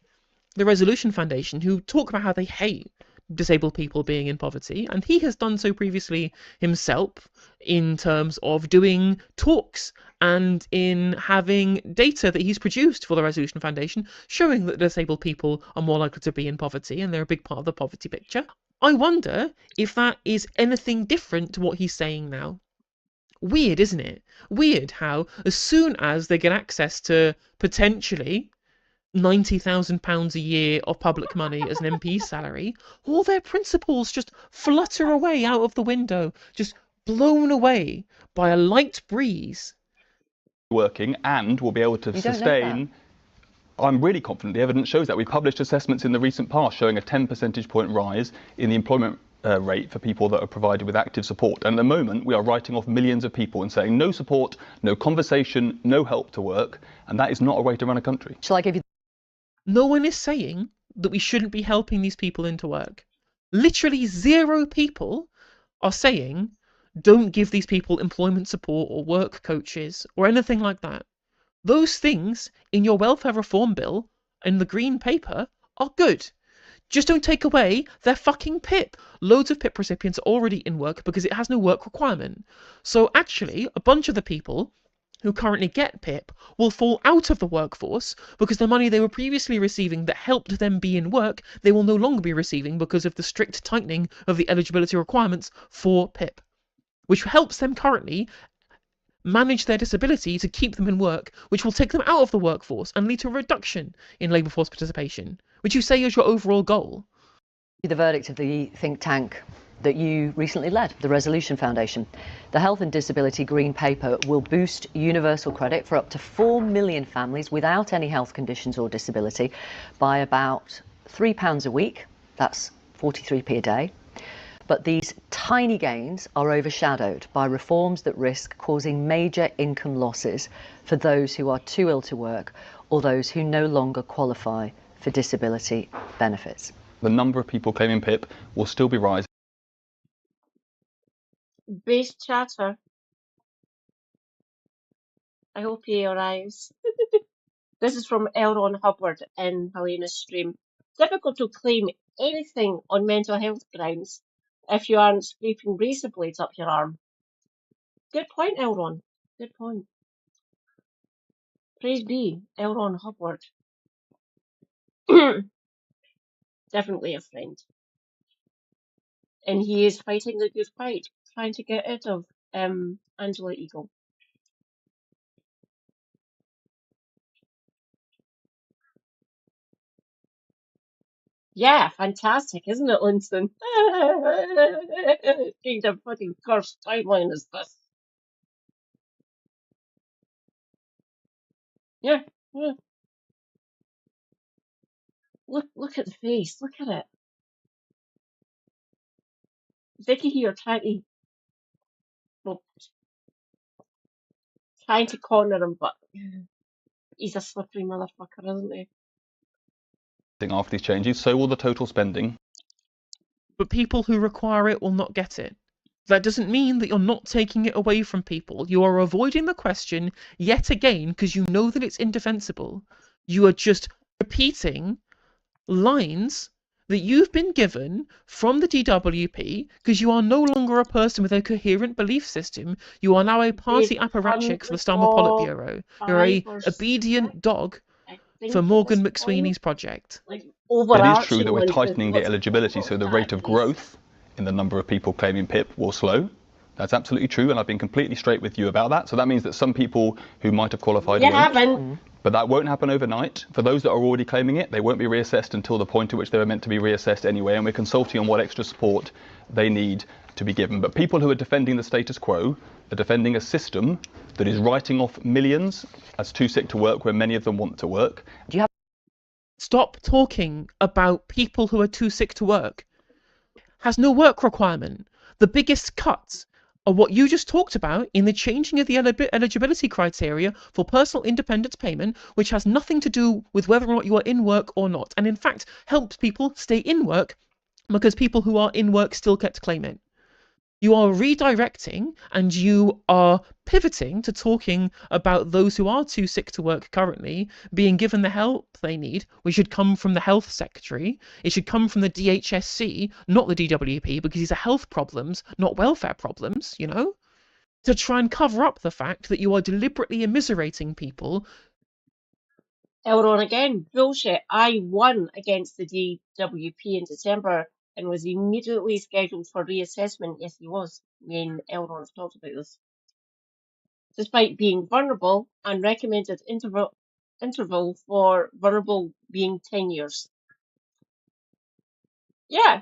S2: the Resolution Foundation, who talk about how they hate disabled people being in poverty, and he has done so previously himself in terms of doing talks and in having data that he's produced for the Resolution Foundation showing that disabled people are more likely to be in poverty and they're a big part of the poverty picture. I wonder if that is anything different to what he's saying now. Weird, isn't it? Weird how as soon as they get access to potentially £90,000 a year of public money as an MP's salary, all their principles just flutter away out of the window, just blown away by a light breeze.
S6: Working and will be able to
S5: You don't know
S6: sustain. I'm really confident the evidence shows that. We published assessments in the recent past showing a 10 percentage point rise in the employment rate for people that are provided with active support. And at the moment, we are writing off millions of people and saying no support, no conversation, no help to work. And that is not a way to run a country.
S5: Shall I give you...
S2: No one is saying that we shouldn't be helping these people into work. Literally 0 people are saying don't give these people employment support or work coaches or anything like that. Those things in your welfare reform bill and the green paper are good. Just don't take away their fucking PIP. Loads of PIP recipients are already in work because it has no work requirement. So actually, a bunch of the people who currently get PIP will fall out of the workforce because the money they were previously receiving that helped them be in work, they will no longer be receiving because of the strict tightening of the eligibility requirements for PIP, which helps them currently manage their disability to keep them in work, which will take them out of the workforce and lead to a reduction in labour force participation, which you say is your overall goal.
S5: The verdict of the think tank that you recently led, the Resolution Foundation. The Health and Disability Green Paper will boost universal credit for up to 4 million families without any health conditions or disability by about £3 a week. That's 43p a day. But these tiny gains are overshadowed by reforms that risk causing major income losses for those who are too ill to work or those who no longer qualify for disability benefits.
S6: The number of people claiming PIP will still be rising.
S1: Base chatter. I hope he arrives. This is from Elron Hubbard in Helena's stream. Difficult to claim anything on mental health grounds if you aren't scraping razor blades up your arm. Good point, Elron. Good point. Praise be, Elron Hubbard. Definitely a friend. And he is fighting the good fight, trying to get rid of Angela Eagle. Yeah, fantastic, isn't it, Winston? Kind of fucking cursed timeline is this? Yeah, yeah. Look at the face. Look at it. Vicky here well, trying to corner him, but he's a slippery motherfucker, isn't he?
S6: After these changes, so will the total spending.
S2: But people who require it will not get it. That doesn't mean that you're not taking it away from people. You are avoiding the question yet again because you know that it's indefensible. You are just repeating lines that you've been given from the DWP because you are no longer a person with a coherent belief system. You are now a party apparatchik for the Starmer Politburo. You're a obedient dog for Morgan McSweeney's project.
S6: It is true that we're tightening the eligibility, so the rate of growth in the number of people claiming PIP will slow. That's absolutely true, and I've been completely straight with you about that. So that means that some people who might have qualified won't. But that won't happen overnight. For those that are already claiming it, they won't be reassessed until the point at which they were meant to be reassessed anyway, and we're consulting on what extra support they need to be given. But people who are defending the status quo are defending a system that is writing off millions as too sick to work when many of them want to work.
S2: Stop talking about people who are too sick to work. Has no work requirement. The biggest cuts are what you just talked about in the changing of the eligibility criteria for personal independence payment, which has nothing to do with whether or not you are in work or not, and in fact helps people stay in work because people who are in work still get to claim it. You are redirecting and you are pivoting to talking about those who are too sick to work currently being given the help they need, which should come from the health secretary. It should come from the DHSC, not the DWP, because these are health problems, not welfare problems, you know? To try and cover up the fact that you are deliberately immiserating people.
S1: Elron again, bullshit. I won against the DWP in December and was immediately scheduled for reassessment. Yes, he was. Me and Elron talked about this. Despite being vulnerable and recommended interval for vulnerable being 10 years. Yeah.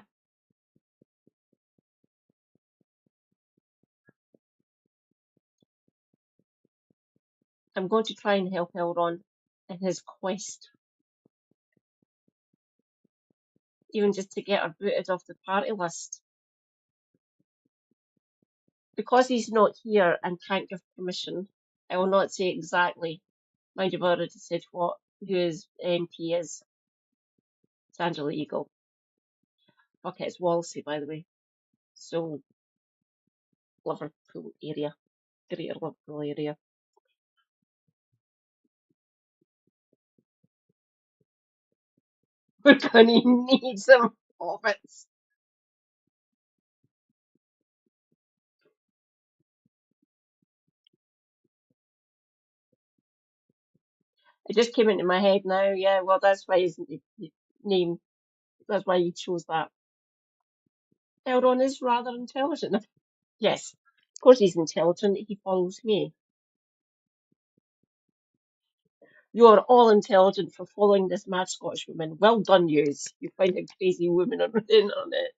S1: I'm going to try and help Elron in his quest. Even just to get her booted off the party list. Because he's not here and can't give permission, I will not say exactly. Mind you, I've already said who his MP is. It's Angela Eagle. Okay, it's Wallasey, by the way. So, Liverpool area. Greater Liverpool area. We're gonna need some profits. It just came into my head now, yeah, well that's why his name, that's why you chose that. Elron is rather intelligent. Yes, of course he's intelligent, he follows me. You are all intelligent for following this mad Scottish woman. Well done, yous. You find a crazy woman on the internet.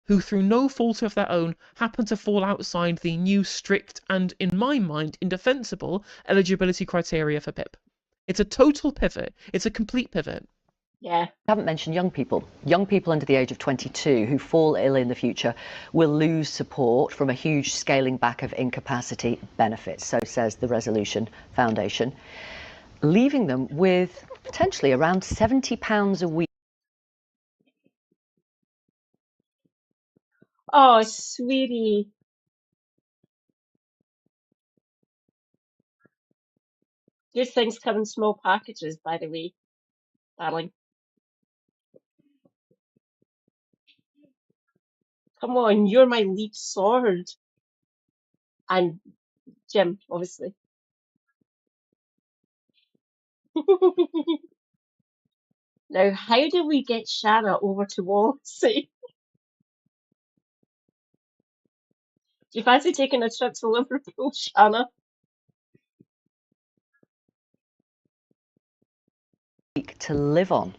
S2: Who, through no fault of their own, happen to fall outside the new strict and, in my mind, indefensible eligibility criteria for PIP. It's a total pivot. It's a complete pivot.
S1: Yeah.
S5: I haven't mentioned young people. Young people under the age of 22 who fall ill in the future will lose support from a huge scaling back of incapacity benefits, so says the Resolution Foundation, leaving them with potentially around £70 a week.
S1: Oh, sweetie. Good things come in small packages, by the way, darling. Come on, you're my lead sword. And Jim, obviously. Now, how do we get Shanna over to Wallasey? Do you fancy taking a trip to Liverpool, Shanna?
S5: To live on.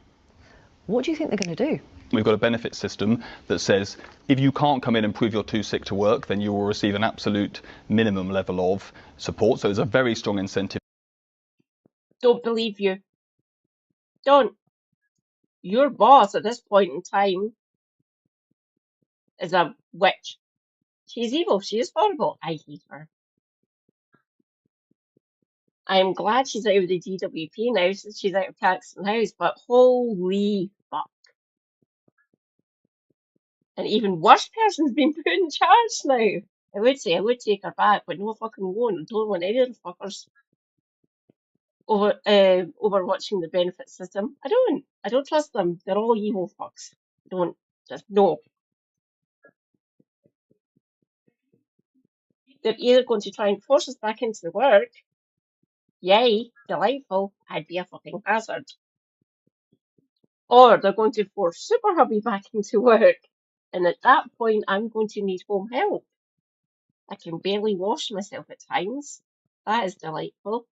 S5: What do you think they're going to do?
S6: We've got a benefit system that says if you can't come in and prove you're too sick to work, then you will receive an absolute minimum level of support. So there's a very strong incentive.
S1: Don't believe you. Don't. Your boss at this point in time is a witch. She's evil. She is horrible. I hate her. I'm glad she's out of the DWP now since she's out of Caxton House, but holy fuck. An even worse person's been put in charge now. I would say I would take her back, but no fucking won't. I don't want any of the fuckers overwatching the benefit system. I don't trust them. They're all evil fucks. Don't just no. They're either going to try and force us back into the work. Yay, delightful. I'd be a fucking hazard. Or they're going to force Super Hubby back into work. And at that point, I'm going to need home help. I can barely wash myself at times. That is delightful.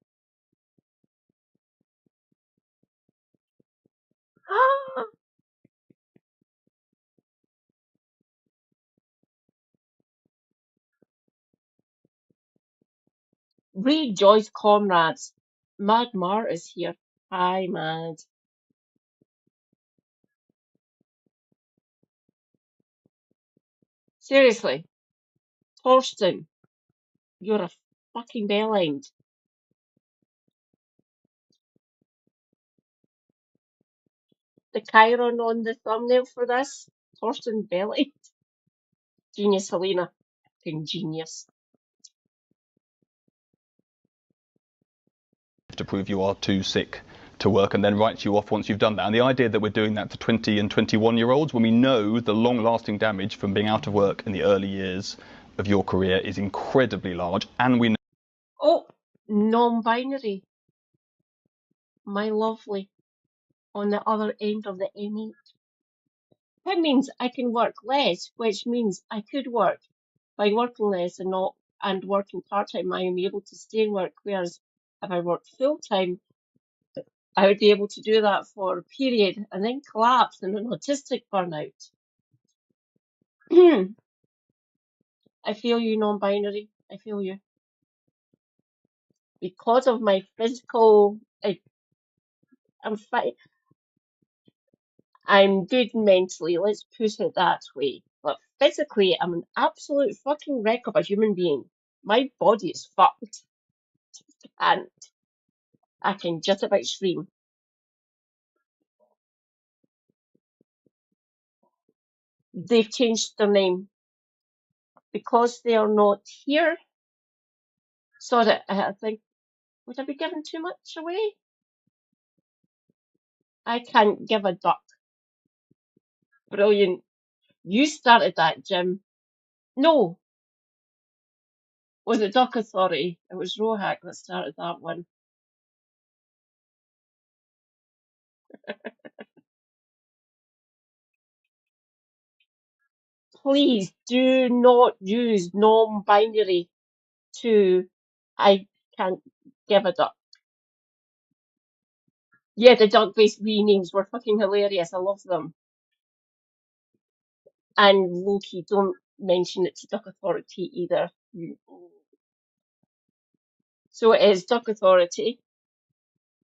S1: Rejoice, comrades. Mad Mar is here. Hi, Mad. Seriously, Torsten, you're a fucking bellend. The Chiron on the thumbnail for this, Torsten Bellend. Genius, Helena. Fucking genius.
S6: To prove you are too sick to work and then write you off once you've done that. And the idea that we're doing that to 20 and 21-year-olds when we know the long-lasting damage from being out of work in the early years of your career is incredibly large, and we know...
S1: Oh, non-binary. My lovely. On the other end of the M8. That means I can work less, which means I could work. By working less and working part-time, I am able to stay in work, whereas if I worked full-time, I would be able to do that for a period and then collapse in an autistic burnout. I feel you, non-binary. I feel you. Because of my physical, I'm fine. I'm good mentally, let's put it that way. But physically, I'm an absolute fucking wreck of a human being. My body is fucked. And I can just about scream. They've changed their name. Because they are not here. Sorry, I think, would I be giving too much away? I can't give a duck. Brilliant. You started that, Jim. No. Was it Duck Authority? It was Rohack that started that one. Please do not use non-binary to I can't give a duck. Yeah, the duck-based renames were fucking hilarious. I love them. And Loki, don't mention it to Duck Authority either. So it is Duck Authority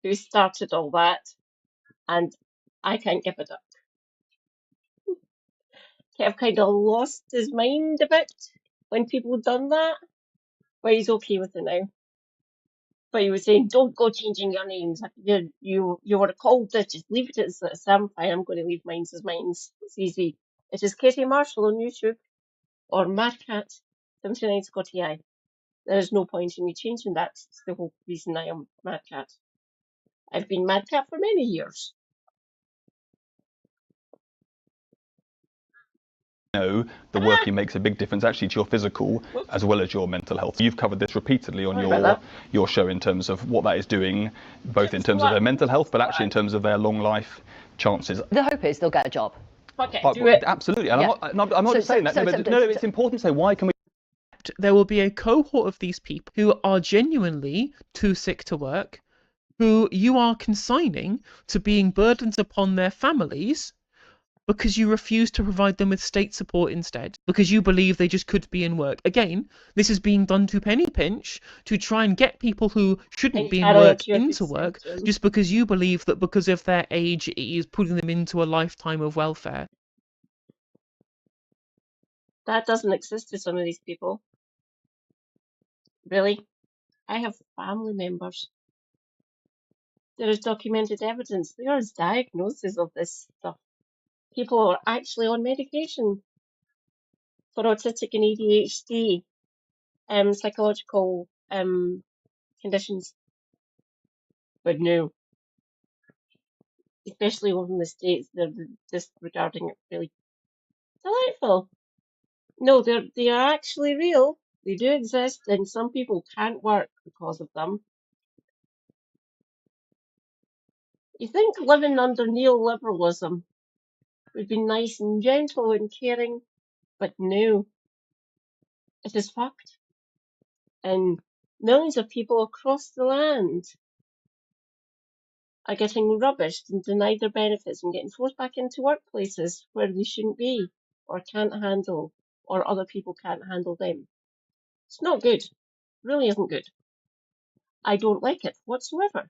S1: who started all that, and I can't give a duck. Kev kind of lost his mind a bit when people done that, but he's okay with it now. But he was saying, don't go changing your names. You were called this, just leave it as this. I'm fine, I'm going to leave mine as mines. It's easy. It is Katie Marshall on YouTube or Madcat79 Scotty I. There is no point in me changing that. It's the whole reason I am Madcat. I've been Madcat for many years.
S6: know the working makes a big difference actually to your physical as well as your mental health. You've covered this repeatedly on your show in terms of what that is doing, both in terms of their mental health, but actually in terms of their long life chances.
S5: The hope is they'll get a job.
S1: Okay, do it.
S6: Absolutely, and
S5: Yeah.
S6: I'm not just saying that. No, it's important to say why can we.
S2: There will be a cohort of these people who are genuinely too sick to work, who you are consigning to being burdens upon their families because you refuse to provide them with state support instead, because you believe they just could be in work. Again, this is being done to penny pinch to try and get people who shouldn't be in work into work, just because you believe that because of their age it is putting them into a lifetime of welfare.
S1: That doesn't exist to some of these people. Really? I have family members. There is documented evidence. There is diagnoses of this stuff. People are actually on medication for autistic and ADHD, psychological conditions. But no, especially over in the States, they're disregarding it really. Delightful. No, they are actually real. They do exist, and some people can't work because of them. You think living under neoliberalism would be nice and gentle and caring, but no, it is fucked. And millions of people across the land are getting rubbished and denied their benefits and getting forced back into workplaces where they shouldn't be or can't handle, or other people can't handle them. It's not good. It really isn't good. I don't like it whatsoever.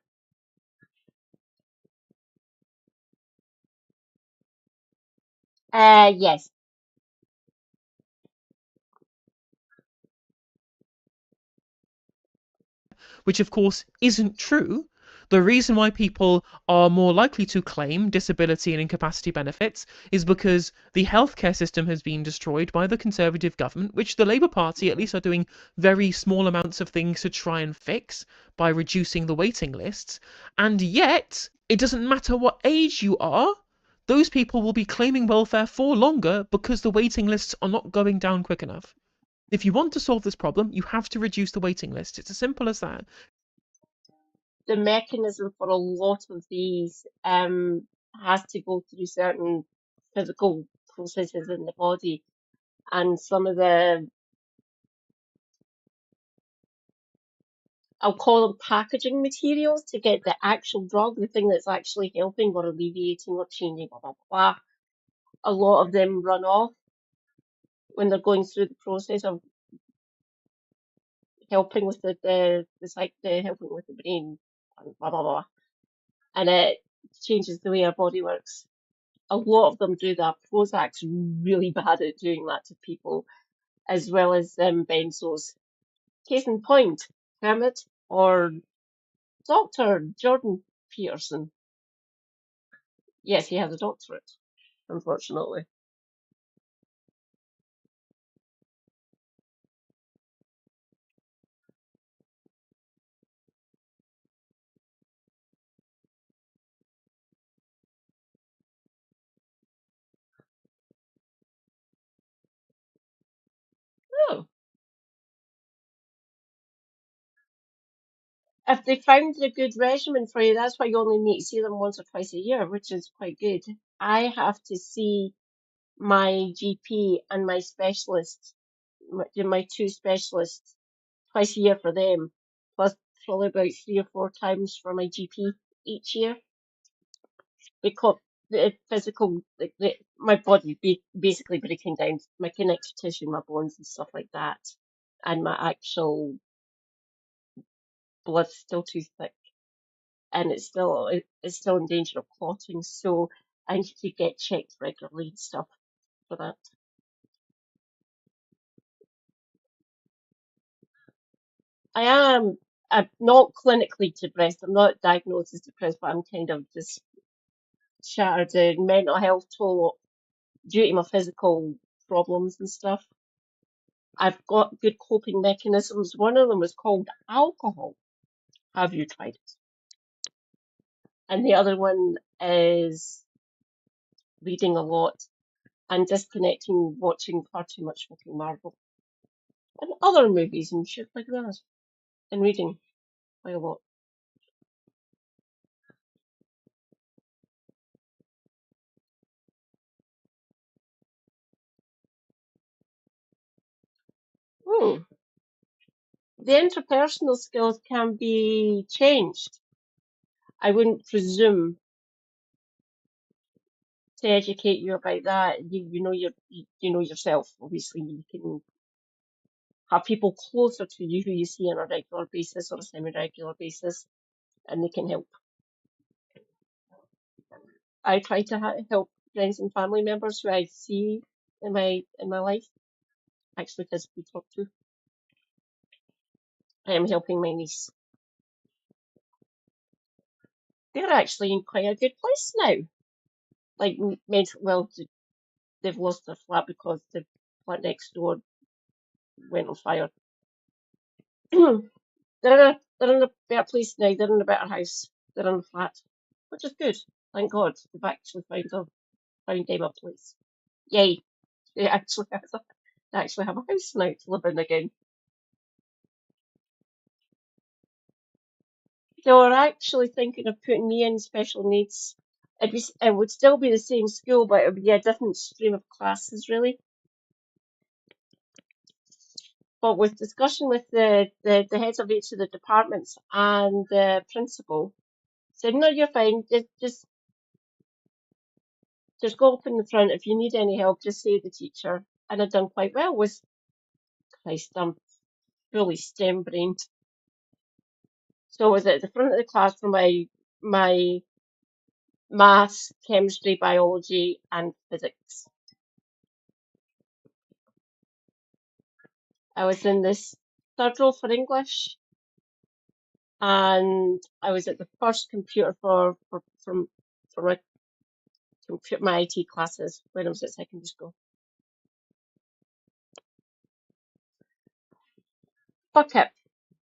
S1: Yes.
S2: Which of course isn't true. The reason why people are more likely to claim disability and incapacity benefits is because the healthcare system has been destroyed by the Conservative government, which the Labour Party at least are doing very small amounts of things to try and fix by reducing the waiting lists. And yet, it doesn't matter what age you are, those people will be claiming welfare for longer because the waiting lists are not going down quick enough. If you want to solve this problem, you have to reduce the waiting list. It's as simple as that.
S1: The mechanism for a lot of these has to go through certain physical processes in the body, and some of the, I'll call them packaging materials to get the actual drug, the thing that's actually helping or alleviating or changing, blah, blah, blah. A lot of them run off when they're going through the process of helping with the helping with the brain, blah, blah, blah. And it changes the way our body works. A lot of them do that. Prozac's really bad at doing that to people, as well as benzos. Case in point, Kermit or Dr. Jordan Peterson. Yes, he has a doctorate, unfortunately. Oh. If they found a good regimen for you, that's why you only need to see them once or twice a year, which is quite good. I have to see my GP and my specialist, my two specialists, twice a year for them, plus probably about 3 or 4 times for my GP each year. Because the physical, my body basically breaking down, my connective tissue, my bones and stuff like that, and my actual blood's still too thick, and it's still in danger of clotting. So I need to get checked regularly and stuff for that. I'm not clinically depressed. I'm not diagnosed as depressed, but I'm kind of just shattered in mental health toll due to my physical problems and stuff. I've got good coping mechanisms. One of them is called alcohol. Have you tried it? And the other one is reading a lot and disconnecting, watching far too much fucking Marvel and other movies and shit like that, and reading quite a lot. The interpersonal skills can be changed. I wouldn't presume to educate you about that. You know you know yourself. Obviously, you can have people closer to you who you see on a regular basis or a semi-regular basis, and they can help. I try to help friends and family members who I see in my life. Actually, physically talk to. I am helping my niece. They're actually in quite a good place now. Like well, they've lost their flat because the flat next door went on fire. They're in a better place now. They're in a better house. They're in a flat, which is good. Thank God they've actually found them a place. Yay! They actually have a house now to live in again. They were actually thinking of putting me in special needs. It would still be the same school, but it would be a different stream of classes, really. But with discussion with the heads of each of the departments and the principal, said, no, you're fine. Just go up in the front. If you need any help, just say the teacher. And I've done quite well with Christ, I'm fully STEM brained. So I was at the front of the class for my maths, chemistry, biology, and physics. I was in this third row for English, and I was at the first computer for my IT classes when I was at secondary school. Fuck it.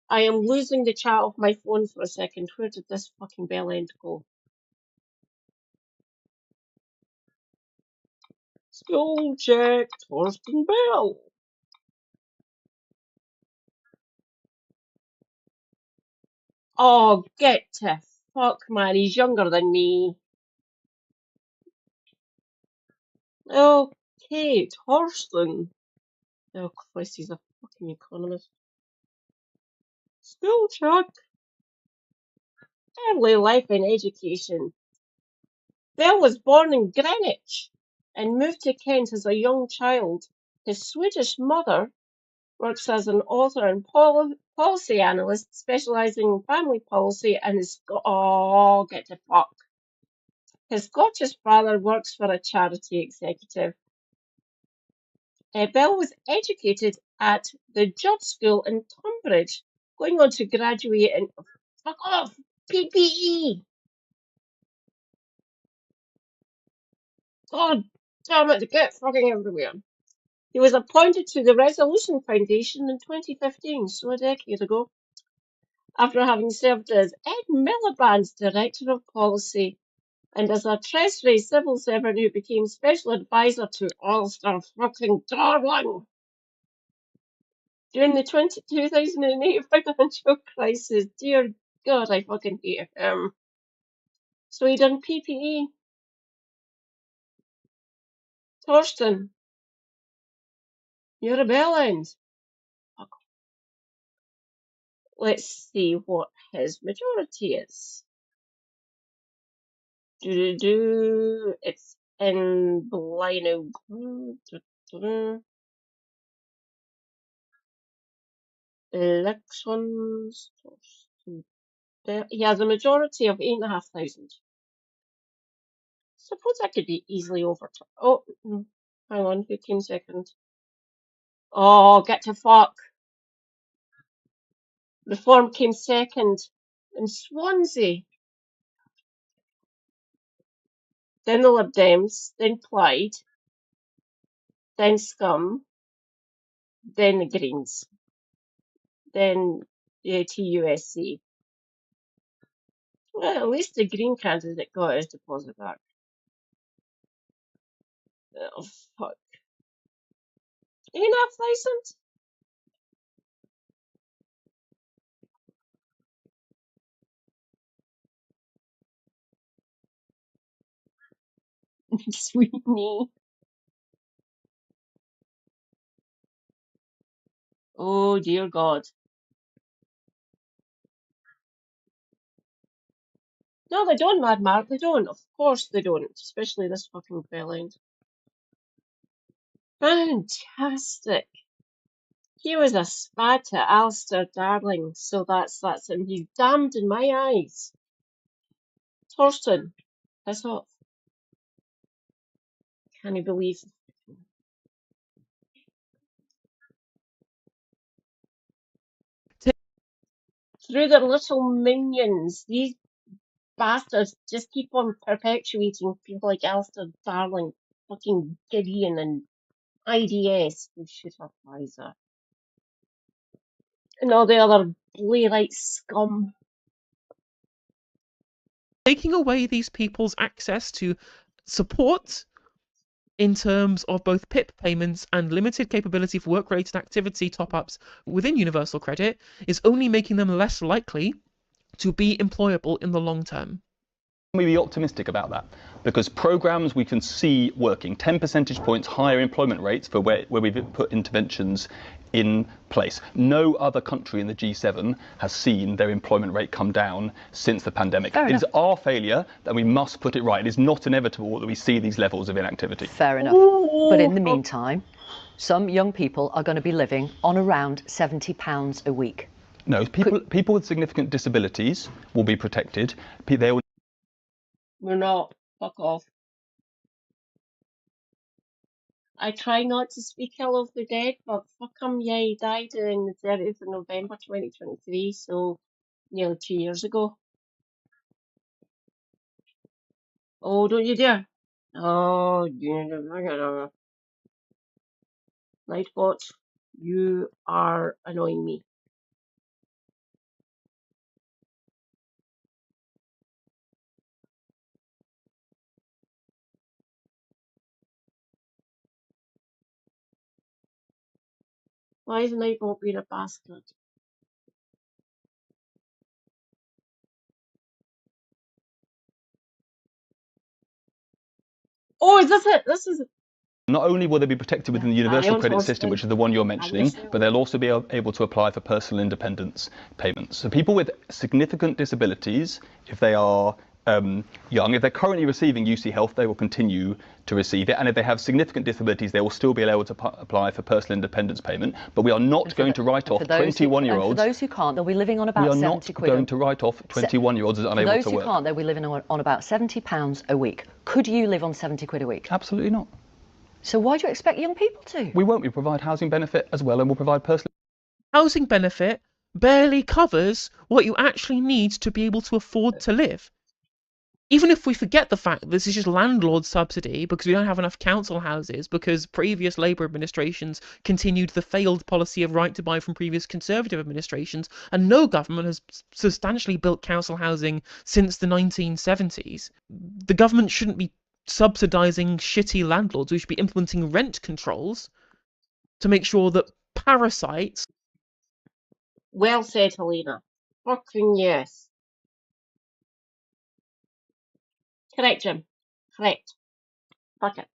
S1: I am losing the chat off my phone for a second. Where did this fucking bell end go? School check, Torsten Bell. Oh, get to fuck, man. He's younger than me. Okay, Torsten. Oh, Christ, he's a fucking economist. School check. Early life and education. Bell was born in Greenwich and moved to Kent as a young child. His Swedish mother works as an author and policy analyst, specialising in family policy, and get the fuck. His Scottish father works for a charity executive. Bell was educated at the Judd School in Tunbridge, going on to graduate in fuck off PPE. God damn it, get fucking everywhere. He was appointed to the Resolution Foundation in 2015, so a decade ago, after having served as Ed Miliband's Director of Policy and as a Treasury civil servant who became Special Advisor to Ulster fucking Darling. During the 2008 financial crisis, dear God, I fucking hate him. So he done PPE. Torsten, you're a bellend. Let's see what his majority is. It's in Blino. Elections. He has a majority of 8,500. Suppose that could be easily overturned. Oh, hang on, who came second? Oh, get to fuck. Reform came second in Swansea. Then the Lib Dems, then Plaid, then Scum, then the Greens, then the TUSC. Well, at least the Green candidate got his deposit back. Oh, fuck. 8,500? Sweet me. Oh dear God. No, they don't, Mad Mark. They don't. Of course they don't. Especially this fucking bellend. Fantastic. He was a spat at Alistair Darling, so that's him. He's damned in my eyes. Torsten, piss off. Can you believe? Through their little minions, these bastards just keep on perpetuating people like Alistair Darling, fucking Gideon and IDS, who should have Pfizer, and all the other Blairite scum.
S2: Taking away these people's access to support in terms of both PIP payments and limited capability for work-related activity top-ups within Universal Credit is only making them less likely to be employable in the long term.
S6: Can we be optimistic about that? Because programs we can see working, 10 percentage points higher employment rates for where we've put interventions in place. No other country in the G7 has seen their employment rate come down since the pandemic.
S5: Fair
S6: It is
S5: enough.
S6: our failure that we must put it right. It is not inevitable that we see these levels of inactivity.
S5: Fair enough. But in the meantime, some young people are going to be living on around £70 a week.
S6: No, people with significant disabilities will be protected. They will
S1: We're not. Fuck off. I try not to speak ill of the dead, but fuck him, yeah, he died on the 30th of November 2023, so nearly 2 years ago. Oh, don't you dare. Oh, yeah. Nightbot, you are annoying me. Why is Nightbot being a bastard? Oh, is this it? This is it.
S6: not only will they be protected within the universal credit system, which is the one you're mentioning,
S1: listening.
S6: but they'll also be able to apply for personal independence payments. So people with significant disabilities, if they are young, if they're currently receiving UC Health, they will continue to receive it. And if they have significant disabilities, they will still be able to apply for personal independence payment. But we are not going to write off 21-year-olds.
S5: For those who can't, they'll be living on about
S6: we are
S5: 70
S6: not
S5: quid.
S6: going to write off 21-year-olds as unable to work.
S5: For those who can't, they'll be living on about £70 a week. Could you live on 70 quid a week?
S6: Absolutely not.
S5: So why do you expect young people to?
S6: We won't. We provide housing benefit as well, and we'll provide personal.
S2: Housing benefit barely covers what you actually need to be able to afford to live. Even if we forget the fact that this is just landlord subsidy because we don't have enough council houses, because previous Labour administrations continued the failed policy of right to buy from previous Conservative administrations, and no government has substantially built council housing since the 1970s. The government shouldn't be subsidising shitty landlords. We should be implementing rent controls to make sure that parasites...
S1: Well said, Helena. Fucking yes. Correct, Jim. Correct. Fuck it.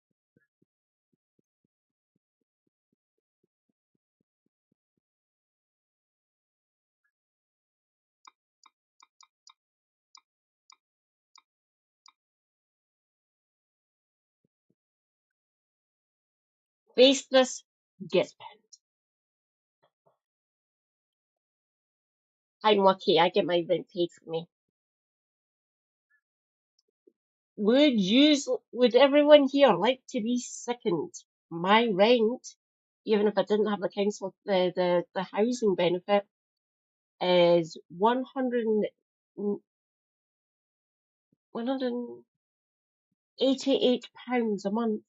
S1: Faceless gets pinned. I'm lucky. I get my rent paid for me. Would everyone here like to be sickened? My rent, even if I didn't have the council, the housing benefit, is £188 a month,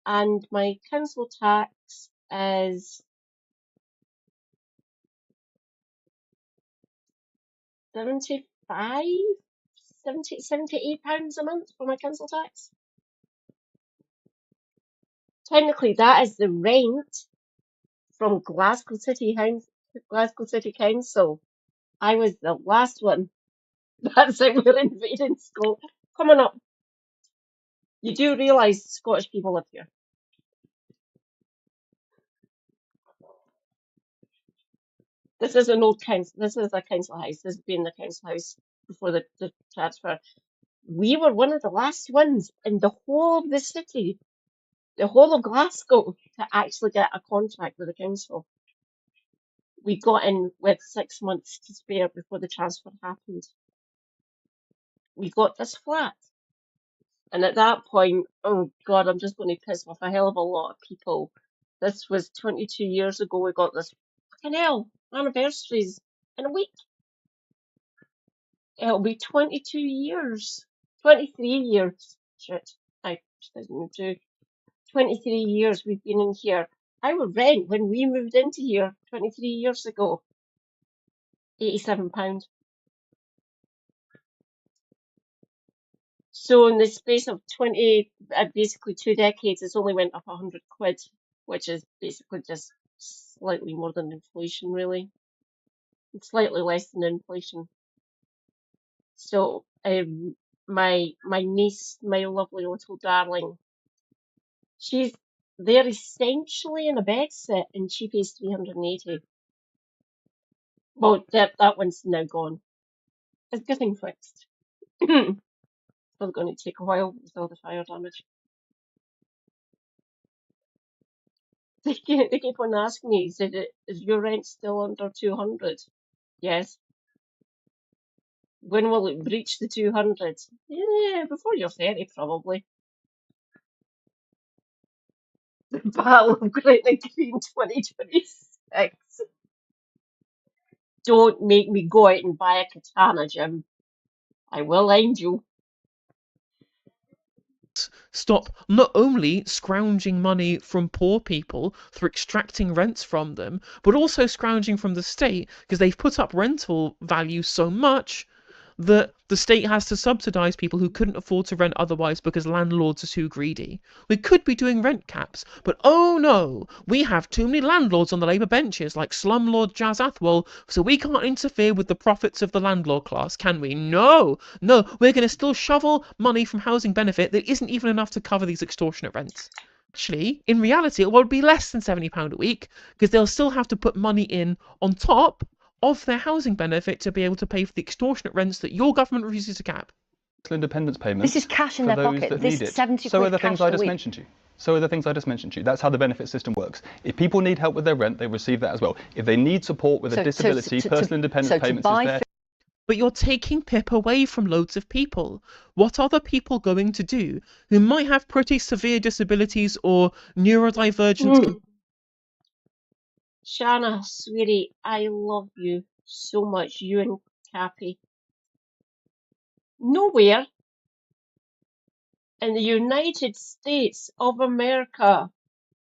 S1: and my council tax is £78 a month for my council tax. Technically, that is the rent from Glasgow City Council. I was the last one. That's it. We're invading Scotland. Come on up. You do realise Scottish people live here. This is an old council. This is a council house. This has been the council house before the transfer. We were one of the last ones in the whole of the city, the whole of Glasgow, to actually get a contract with the council. We got in with 6 months to spare before the transfer happened. We got this flat. And at that point, oh God, I'm just going to piss off a hell of a lot of people. This was 22 years ago. We got this. Fucking hell, anniversaries in a week. It'll be 22 years. 23 years. Shit. I 2002. 23 years we've been in here. Our rent when we moved into here 23 years ago, £87. So in the space of basically 2 decades, it's only went up £100, which is basically just slightly more than inflation, really. It's slightly less than inflation. So my niece, my lovely little darling, they're essentially in a bed set, and she pays 380. Well, that one's now gone. It's getting fixed. It's going to take a while with all the fire damage. They keep on asking me, is your rent still under 200? Yes. When will it breach the 200? Yeah, before you're 30, probably. The Battle of Gretna Green 2026. Don't make me go out and buy a katana, Jim. I will end you.
S2: Stop not only scrounging money from poor people through extracting rents from them, but also scrounging from the state because they've put up rental value so much that the state has to subsidise people who couldn't afford to rent otherwise because landlords are too greedy. We could be doing rent caps, but oh no, we have too many landlords on the Labour benches like slumlord Jazz Athwell, so we can't interfere with the profits of the landlord class, can we? No, we're going to still shovel money from housing benefit that isn't even enough to cover these extortionate rents. Actually, in reality, it will be less than £70 a week because they'll still have to put money in on top of their housing benefit to be able to pay for the extortionate rents that your government refuses to cap.
S6: Independence payments.
S5: This is cash in
S6: for
S5: their
S6: those
S5: pocket.
S6: that
S5: This
S6: need it.
S5: 70
S6: So are
S5: quid
S6: the things
S5: cash
S6: I
S5: a
S6: just
S5: week.
S6: mentioned to you. So are the things I just mentioned to you. That's how the benefit system works. If people need help with their rent, they receive that as well. If they need support with a disability, personal independence payments is there.
S2: But you're taking PIP away from loads of people. What are the people going to do who might have pretty severe disabilities or neurodivergent?
S1: Shanna, sweetie, I love you so much, you and Cappy. Nowhere in the United States of America,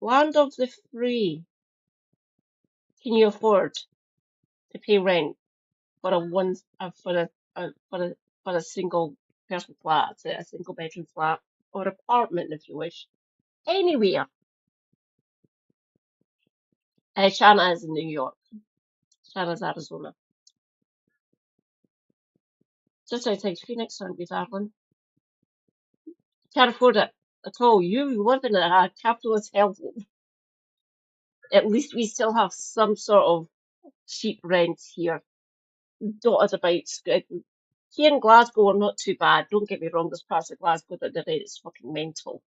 S1: land of the free, can you afford to pay rent for a single person flat, a single bedroom flat, or apartment if you wish, anywhere. Shanna is in New York. Shanna's Arizona. Just outside Phoenix, aren't you, darling? Can't afford it at all. You live in a capitalist hellhole. At least we still have some sort of cheap rent here. Dotted about. Here in Glasgow are not too bad. Don't get me wrong, there's parts of Glasgow that the rent is fucking mental.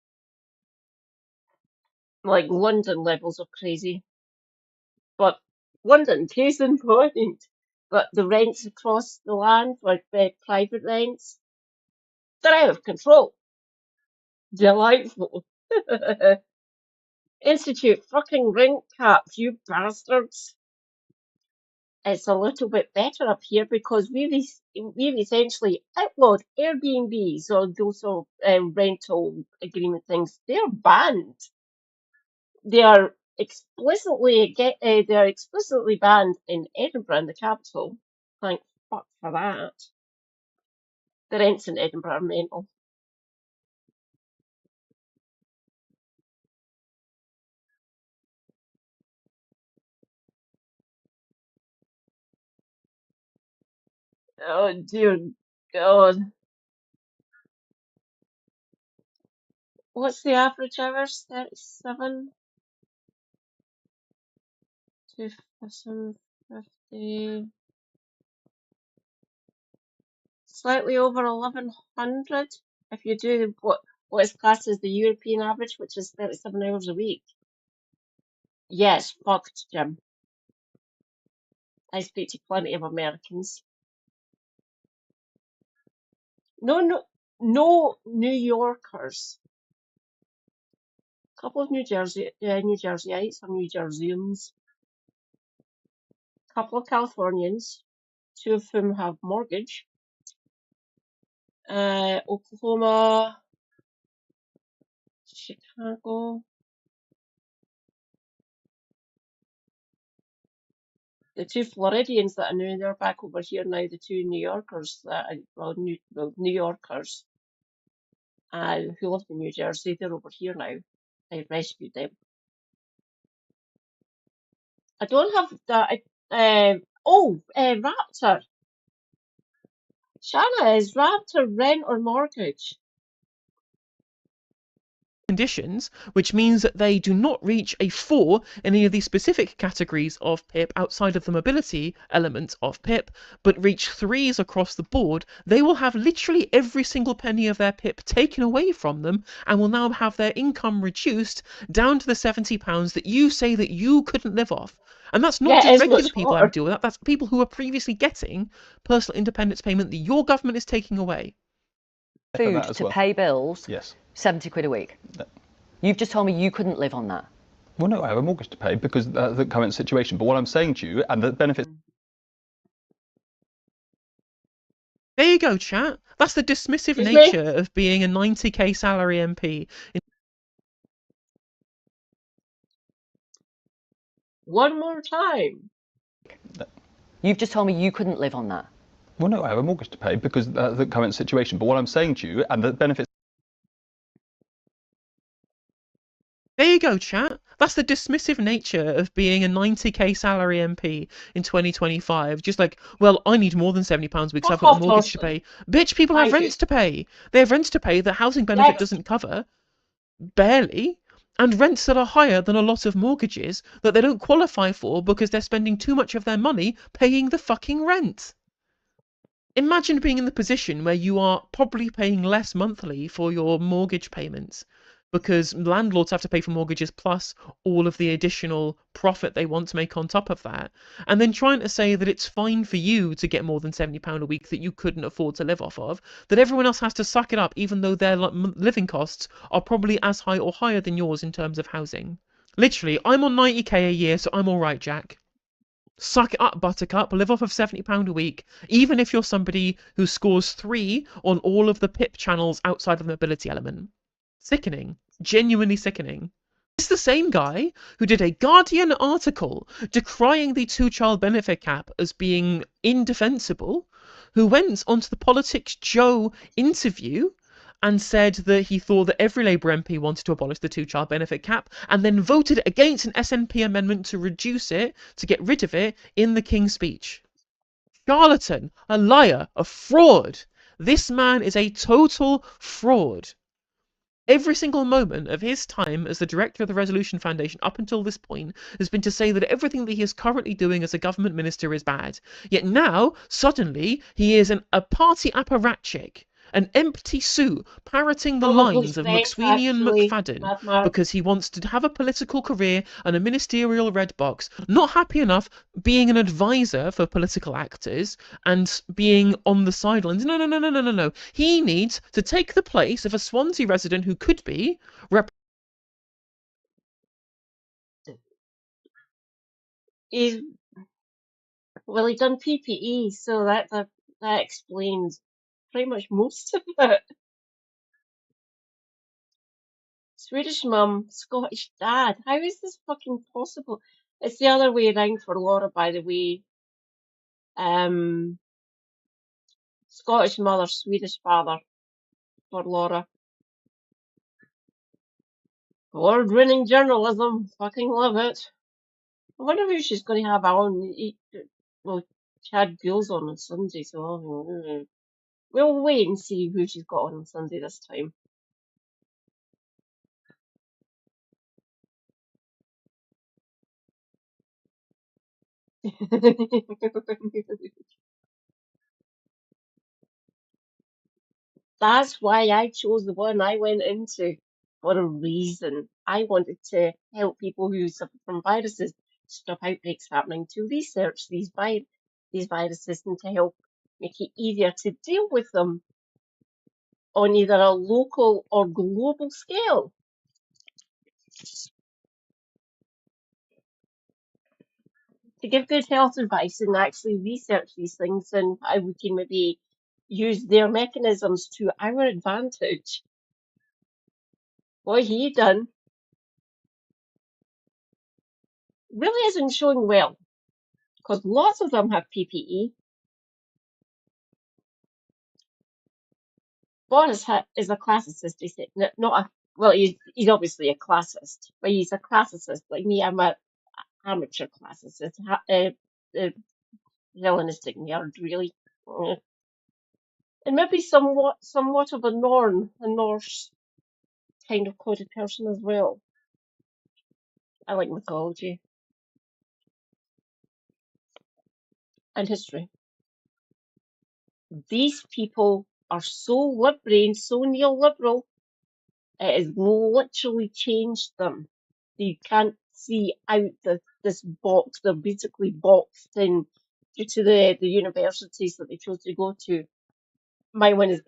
S1: Like London levels of crazy. But London, case in point. But the rents across the land, like private rents, they're out of control. Delightful. Institute fucking rent caps, you bastards. It's a little bit better up here because we've essentially outlawed Airbnbs or those sort of rental agreement things. They're banned. They are explicitly banned in Edinburgh, in the capital. Thank fuck for that. The rents in Edinburgh are mental. Oh dear God. What's the average hours? 37 to 7. 50, slightly over 1100 if you do what is classed as the European average, which is 37 hours a week. Yes, fucked, Jim. I speak to plenty of Americans. No New Yorkers. A couple of New Jerseyites or New Jerseyans. A couple of Californians, 2 of whom have mortgage. Oklahoma, Chicago. The 2 Floridians that I knew, they're back over here now. The 2 New Yorkers New Yorkers who lived in New Jersey, they're over here now. I rescued them. I don't have that. Raptor. Shanna, is Raptor rent or mortgage?
S2: Conditions, which means that they do not reach a 4 in any of these specific categories of PIP outside of the mobility element of PIP, but reach 3s across the board, they will have literally every single penny of their PIP taken away from them and will now have their income reduced down to the £70 that you say that you couldn't live off. And that's not just regular people having to deal with that, that's people who are previously getting personal independence payment that your government is taking away.
S5: Food to pay bills,
S6: yes.
S5: 70 quid a week. You've just told me you couldn't live on that.
S6: Well, no, I have a mortgage to pay because of the current situation. But what I'm saying to you, and the benefits...
S2: There you go, chat. That's the dismissive nature of being a 90k salary MP.
S1: One more time.
S5: You've just told me you couldn't live on that.
S6: Well, no, I have a mortgage to pay because of the current situation. But what I'm saying to you, and the benefits...
S2: There you go, chat. That's the dismissive nature of being a 90k salary MP in 2025. Just like, well, I need more than £70 a week because I've got a mortgage to pay. Bitch, people have rents to pay. They have rents to pay that housing benefit doesn't cover. Barely. And rents that are higher than a lot of mortgages that they don't qualify for because they're spending too much of their money paying the fucking rent. Imagine being in the position where you are probably paying less monthly for your mortgage payments because landlords have to pay for mortgages plus all of the additional profit they want to make on top of that, and then trying to say that it's fine for you to get more than £70 a week that you couldn't afford to live off of, that everyone else has to suck it up even though their living costs are probably as high or higher than yours in terms of housing. Literally, I'm on 90k a year, so I'm alright, Jack. Suck it up, Buttercup. Live off of £70 a week, even if you're somebody who scores 3 on all of the PIP channels outside of the mobility element. Sickening. Genuinely sickening. It's the same guy who did a Guardian article decrying the 2-child benefit cap as being indefensible, who went onto the Politics Joe interview and said that he thought that every Labour MP wanted to abolish the 2-child benefit cap, and then voted against an SNP amendment to reduce it, to get rid of it, in the King's Speech. Charlatan, a liar, a fraud. This man is a total fraud. Every single moment of his time as the director of the Resolution Foundation up until this point has been to say that everything that he is currently doing as a government minister is bad. Yet now, suddenly, he is a party apparatchik, an empty suit, parroting the lines of McSweeney and McFadden because he wants to have a political career and a ministerial red box, not happy enough being an advisor for political actors and being on the sidelines. No. He needs to take the place of a Swansea resident who could be
S1: He's done PPE, so that explains pretty much most of it. Swedish mum, Scottish dad. How is this fucking possible? It's the other way around for Laura, by the way. Scottish mother, Swedish father for Laura. Award-winning journalism. Fucking love it. I wonder who she's going to have on. Well, she had Gills on Sunday, so we'll wait and see who she's got on Sunday this time. That's why I chose the one I went into for a reason. I wanted to help people who suffer from viruses stop outbreaks happening, to research these viruses and to help make it easier to deal with them on either a local or global scale. To give good health advice and actually research these things and how we can maybe use their mechanisms to our advantage. What he done really isn't showing well, because lots of them have PPE. Boris is a classicist, he said. Not a, well, he's obviously a classist, but he's a classicist. Like me, I'm a amateur classicist, Hellenistic nerd, really. And maybe somewhat of a Norse kind of coded person as well. I like mythology and history. These people are so left-brained, so neoliberal, it has literally changed them. You can't see out this box. They're basically boxed in due to the universities that they chose to go to. My one is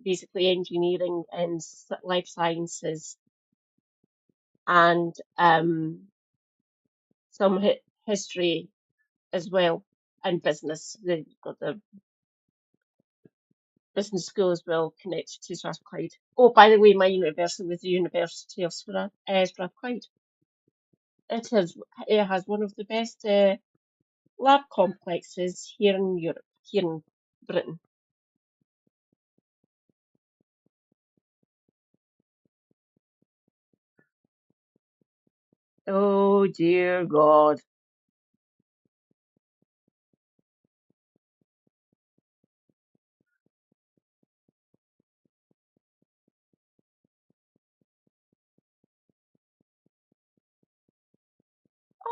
S1: basically engineering and life sciences and some history as well, and business. They've got the business school as well, connected to Strathclyde. Oh, by the way, my university was the University of Strathclyde. It has one of the best lab complexes here in Europe, here in Britain. Oh dear God.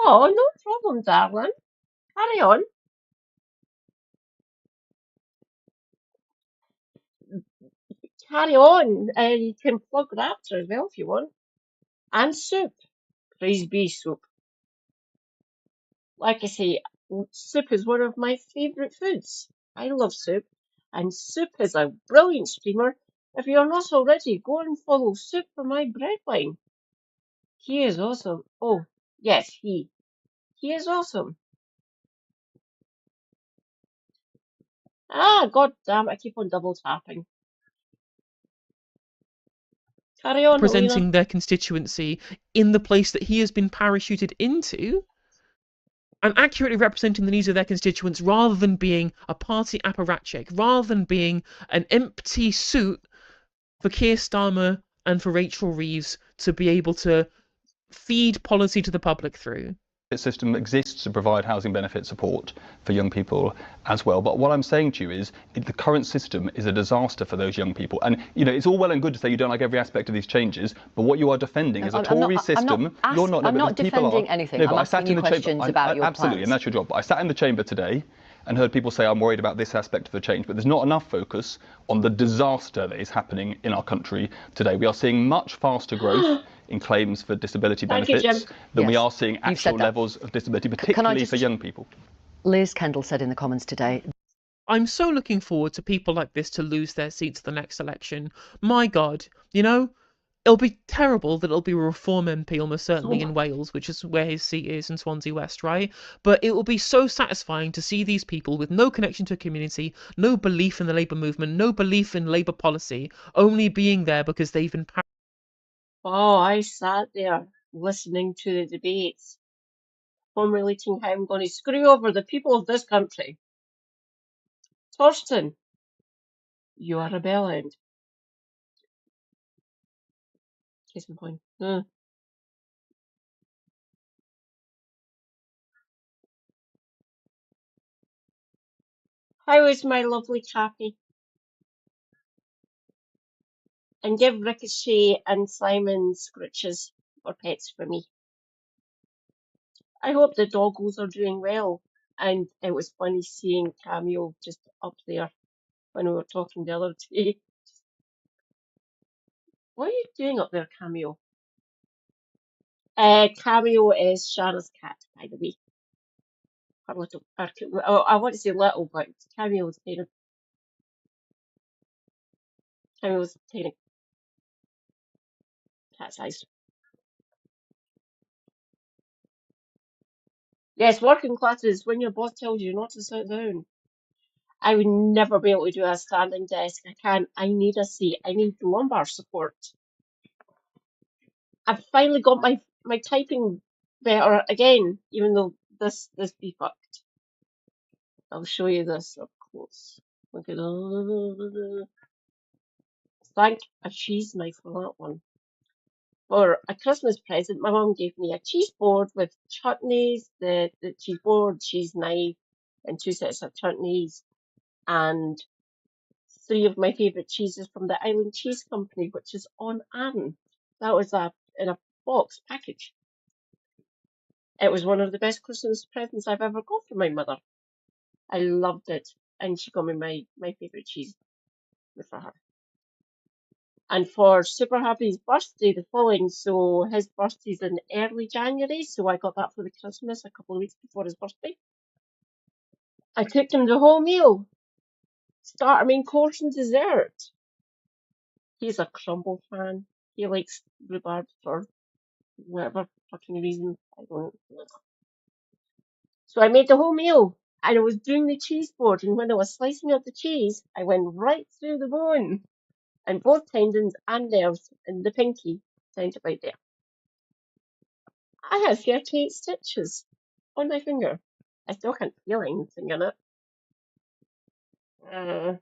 S1: Oh, no problem, darling. Carry on. Carry on. You can plug Raptor as well if you want. And soup. Praise be soup. Like I say, soup is one of my favourite foods. I love soup. And soup is a brilliant streamer. If you're not already, go and follow Soup for my breadline. He is awesome. Oh, yes, he. He is awesome. Ah, god damn, I keep on double tapping. Carry on, Alina.
S2: Representing their constituency in the place that he has been parachuted into, and accurately representing the needs of their constituents rather than being a party apparatchik, rather than being an empty suit for Keir Starmer and for Rachel Reeves to be able to feed policy to the public through.
S6: System exists to provide housing benefit support for young people as well. But what I'm saying to you is the current system is a disaster for those young people. And, you know, it's all well and good to say you don't like every aspect of these changes, but what you are defending is a Tory system.
S5: I'm not defending anything. I'm asking you questions about your
S6: absolutely,
S5: plans.
S6: And that's your job. But I sat in the chamber today and heard people say, I'm worried about this aspect of the change, but there's not enough focus on the disaster that is happening in our country today. We are seeing much faster growth in claims for disability benefits than we are seeing actual levels of disability, particularly for young people.
S5: Liz Kendall said in the comments today,
S2: I'm so looking forward to people like this to lose their seats at the next election. My God, you know, it'll be terrible that it'll be a Reform MP almost certainly in Wales, which is where his seat is in Swansea West, right? But it will be so satisfying to see these people with no connection to a community, no belief in the Labour movement, no belief in Labour policy, only being there because they've been...
S1: Oh, I sat there listening to the debates, formulating how I'm going to screw over the people of this country. Torsten, you are a bellend. Case in point. How is my lovely Chappie? And give Ricochet and Simon scritches for pets for me. I hope the doggos are doing well. And it was funny seeing Cameo just up there when we were talking the other day. What are you doing up there, Cameo? Cameo is Shannon's cat, by the way. Her little, I want to say little, but Cameo's tiny cat size. Yes, working classes, when your boss tells you not to sit down. I would never be able to do a standing desk. I need a seat. I need lumbar support. I've finally got my typing better again, even though this be fucked. I'll show you this up close. Look at thank a cheese knife for that one. For a Christmas present, my mum gave me a cheese board with chutneys, the cheese board, cheese knife, and 2 sets of chutneys, and 3 of my favourite cheeses from the Island Cheese Company, which is on Arran. That was in a box package. It was one of the best Christmas presents I've ever got from my mother. I loved it, and she got me my favourite cheese for her. And for Super Happy's birthday, the following, so his birthday's in early January, so I got that for the Christmas a couple of weeks before his birthday. I cooked him the whole meal. Starter, main course, and dessert. He's a crumble fan. He likes rhubarb for whatever fucking reason. I don't know. So I made the whole meal, and I was doing the cheese board, and when I was slicing up the cheese, I went right through the bone, and both tendons and nerves in the pinky down to about there. I had 38 stitches on my finger. I still can't feel anything in it. It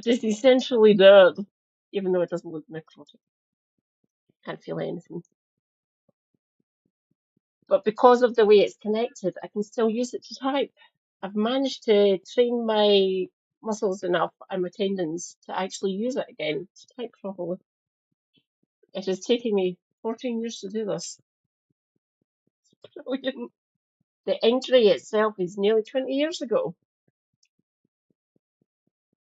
S1: is essentially dead, even though it doesn't look necrotic. Can't feel anything. But because of the way it's connected, I can still use it to type. I've managed to train my muscles enough and my tendons to actually use it again to type properly. It has taken me 14 years to do this. It's brilliant. The injury itself is nearly 20 years ago.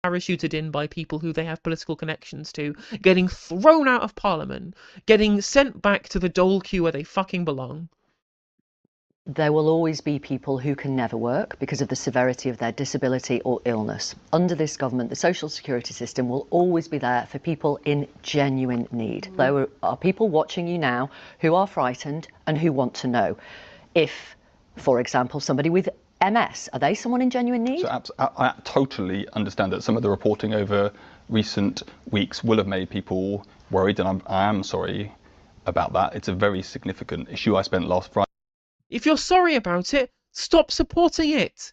S2: Parachuted in by people who they have political connections to, getting thrown out of Parliament, getting sent back to the dole queue where they fucking belong.
S5: There will always be people who can never work because of the severity of their disability or illness. Under this government, the social security system will always be there for people in genuine need. There are people watching you now who are frightened and who want to know if, for example, somebody with MS, are they someone in genuine need?
S6: So I totally understand that some of the reporting over recent weeks will have made people worried, and I am sorry about that. It's a very significant issue. I spent last Friday.
S2: If you're sorry about it, stop supporting it.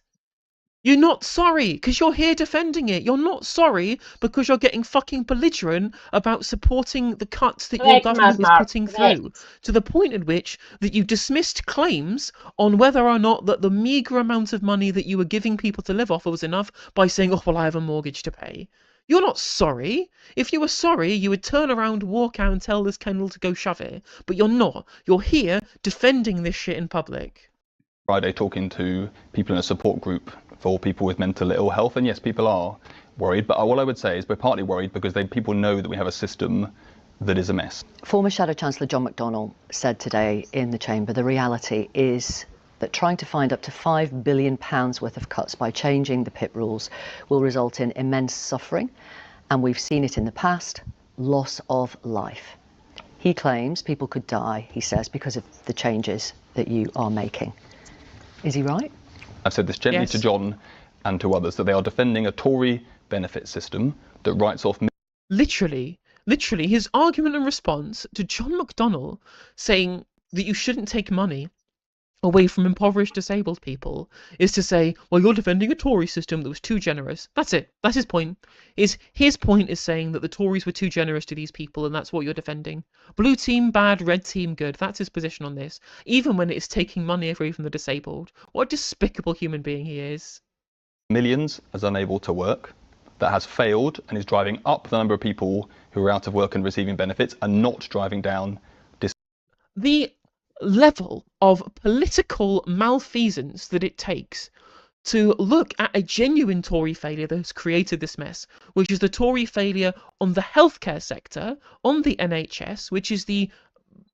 S2: You're not sorry because you're here defending it. You're not sorry because you're getting fucking belligerent about supporting the cuts that your government is putting through, to the point at which that you dismissed claims on whether or not that the meagre amount of money that you were giving people to live off was enough by saying, oh, well, I have a mortgage to pay. You're not sorry. If you were sorry, you would turn around, walk out and tell this Kendall to go shove it. But you're not. You're here defending this shit in public.
S6: Friday talking to people in a support group for people with mental ill health, and yes, people are worried, but what I would say is we're partly worried because people know that we have a system that is a mess.
S5: Former Shadow Chancellor John McDonnell said today in the Chamber the reality is that trying to find up to £5 billion worth of cuts by changing the PIP rules will result in immense suffering, and we've seen it in the past, loss of life. He claims people could die, he says, because of the changes that you are making. Is he right?
S6: I've said this gently to John and to others, that they are defending a Tory benefit system that writes off...
S2: Literally, his argument and response to John McDonnell saying that you shouldn't take money away from impoverished disabled people is to say, well, you're defending a Tory system that was too generous. That's it. That's his point. His point is saying that the Tories were too generous to these people, and that's what you're defending. Blue team bad, red team good. That's his position on this, even when it is taking money away from the disabled. What a despicable human being he is.
S6: Millions as unable to work, that has failed and is driving up the number of people who are out of work and receiving benefits and not driving down.
S2: level of political malfeasance that it takes to look at a genuine Tory failure that has created this mess, which is the Tory failure on the healthcare sector, on the NHS, which is the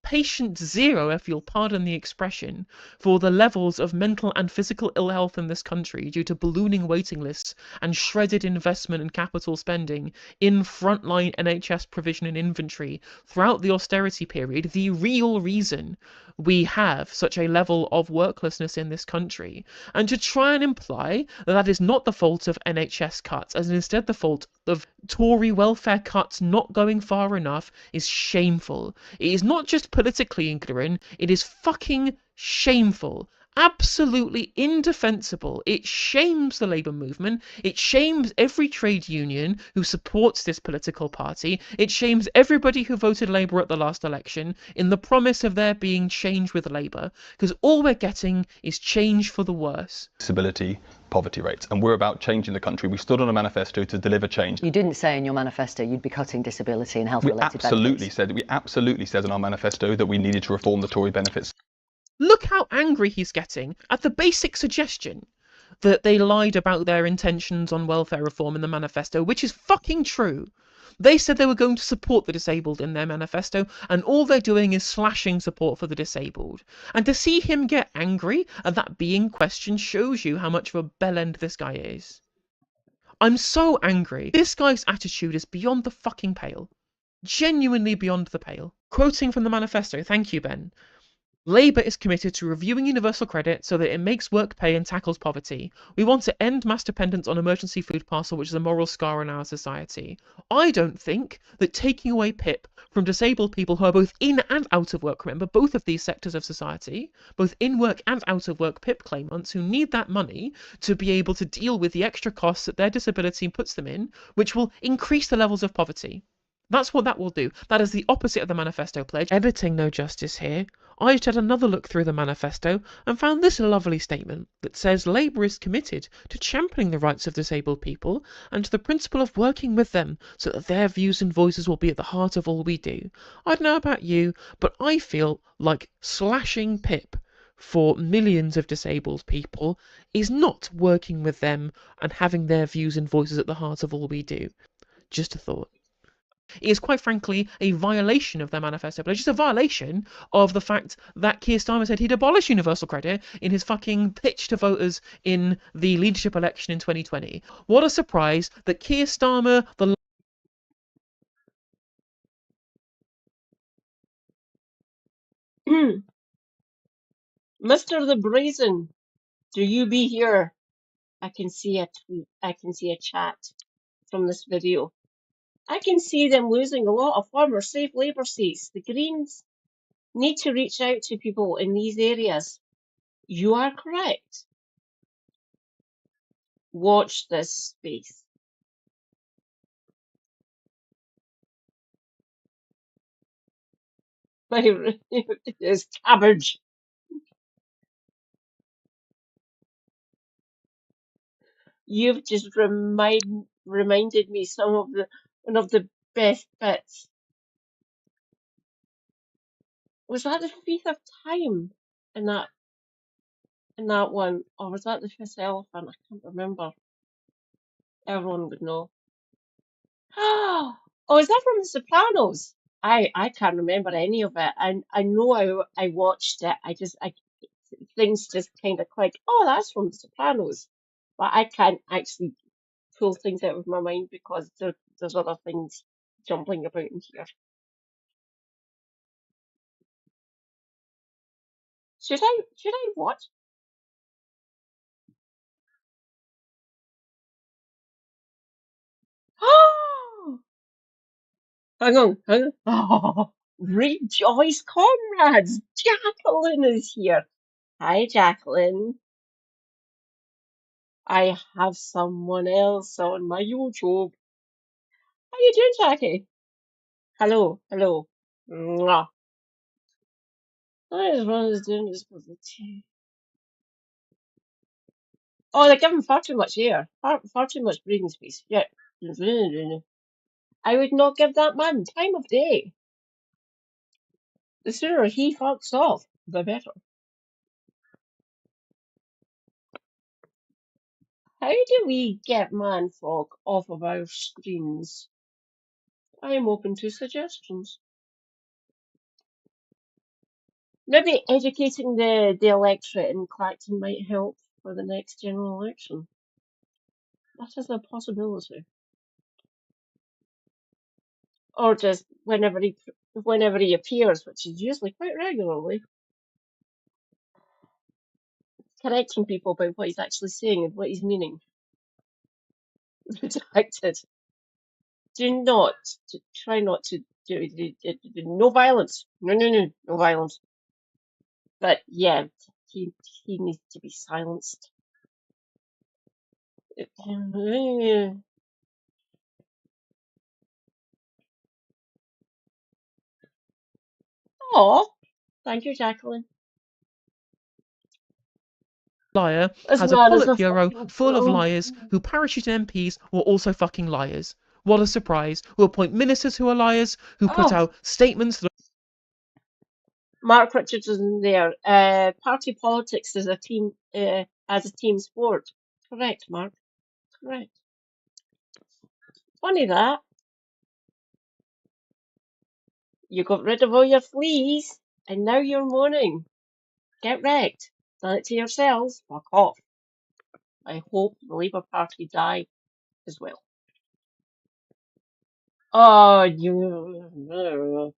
S2: patient zero, if you'll pardon the expression, for the levels of mental and physical ill health in this country due to ballooning waiting lists and shredded investment and capital spending in frontline NHS provision and inventory throughout the austerity period, the real reason we have such a level of worklessness in this country. And to try and imply that that is not the fault of NHS cuts, as instead the fault of Tory welfare cuts not going far enough, is shameful. It is not just politically ignorant, it is fucking shameful. Absolutely indefensible. It shames the Labour movement. It shames every trade union who supports this political party. It shames everybody who voted Labour at the last election in the promise of there being change with Labour, because all we're getting is change for the worse.
S6: Disability, poverty rates, and we're about changing the country. We stood on a manifesto to deliver change.
S5: You didn't say in your manifesto you'd be cutting disability and health-related benefits.
S6: We absolutely said in our manifesto that we needed to reform the Tory benefits.
S2: Look how angry he's getting at the basic suggestion that they lied about their intentions on welfare reform in the manifesto, which is fucking true. They said they were going to support the disabled in their manifesto, and all they're doing is slashing support for the disabled. And to see him get angry at that being questioned shows you how much of a bellend this guy is. I'm so angry. This guy's attitude is beyond the fucking pale. Genuinely beyond the pale. Quoting from the manifesto, thank you, Ben. Labour is committed to reviewing universal credit so that it makes work pay and tackles poverty. We want to end mass dependence on emergency food parcel, which is a moral scar in our society. I don't think that taking away PIP from disabled people who are both in and out of work, remember both of these sectors of society, both in work and out of work PIP claimants who need that money to be able to deal with the extra costs that their disability puts them in, which will increase the levels of poverty. That's what that will do. That is the opposite of the manifesto pledge. Editing no justice here. I just had another look through the manifesto and found this lovely statement that says Labour is committed to championing the rights of disabled people and to the principle of working with them so that their views and voices will be at the heart of all we do. I don't know about you, but I feel like slashing PIP for millions of disabled people is not working with them and having their views and voices at the heart of all we do. Just a thought. It is quite frankly a violation of their manifesto pledge. It's a violation of the fact that Keir Starmer said he'd abolish universal credit in his fucking pitch to voters in the leadership election in 2020. What a surprise that Keir Starmer, the
S1: Mr. the Brazen, do you be here? I can see a tweet. I can see a chat from this video. I can see them losing a lot of former safe Labour seats. The Greens need to reach out to people in these areas. You are correct. Watch this space. It's cabbage. You've just reminded me one of the best bits. Was that the Feast of Time in that one, or was that the Fifth Elephant? I can't remember. Everyone would know. Oh, is that from The Sopranos? I can't remember any of it. I know I watched it. Things just kind of click. Oh, that's from The Sopranos, but I can't actually pull things out of my mind because there's other things jumping about in here. Should I watch? Oh, hang on. Oh, rejoice, comrades! Jacqueline is here. Hi, Jacqueline. I have someone else on my YouTube. How you doing, Jackie? Hello. Mwah. Everyone's doing this for the tea. Oh, they're giving far too much air. Far too much breathing space. Yeah. I would not give that man time of day. The sooner he fucks off, the better. How do we get Manfrog off of our screens? I am open to suggestions. Maybe educating the electorate in Clacton might help for the next general election. That is a possibility. Or just whenever he appears, which is usually quite regularly, correcting people about what he's actually saying and what he's meaning. Redacted. Try not to no violence. No violence. But yeah, he needs to be silenced. Oh, thank you, Jacqueline.
S2: Liar
S1: This
S2: has a
S1: man is a
S2: Politburo
S1: fucking
S2: full of
S1: fool.
S2: liars who parachute MPs who are also fucking liars. What a surprise. Who appoint ministers who are liars, who put
S1: Oh,
S2: out statements that
S1: Mark Richardson there. Party politics is a team as a team sport. Correct, Mark. Correct. Funny that. You got rid of all your fleas, and now you're moaning. Get wrecked. Done it to yourselves. Fuck off. I hope the Labour Party die as well. Oh, you.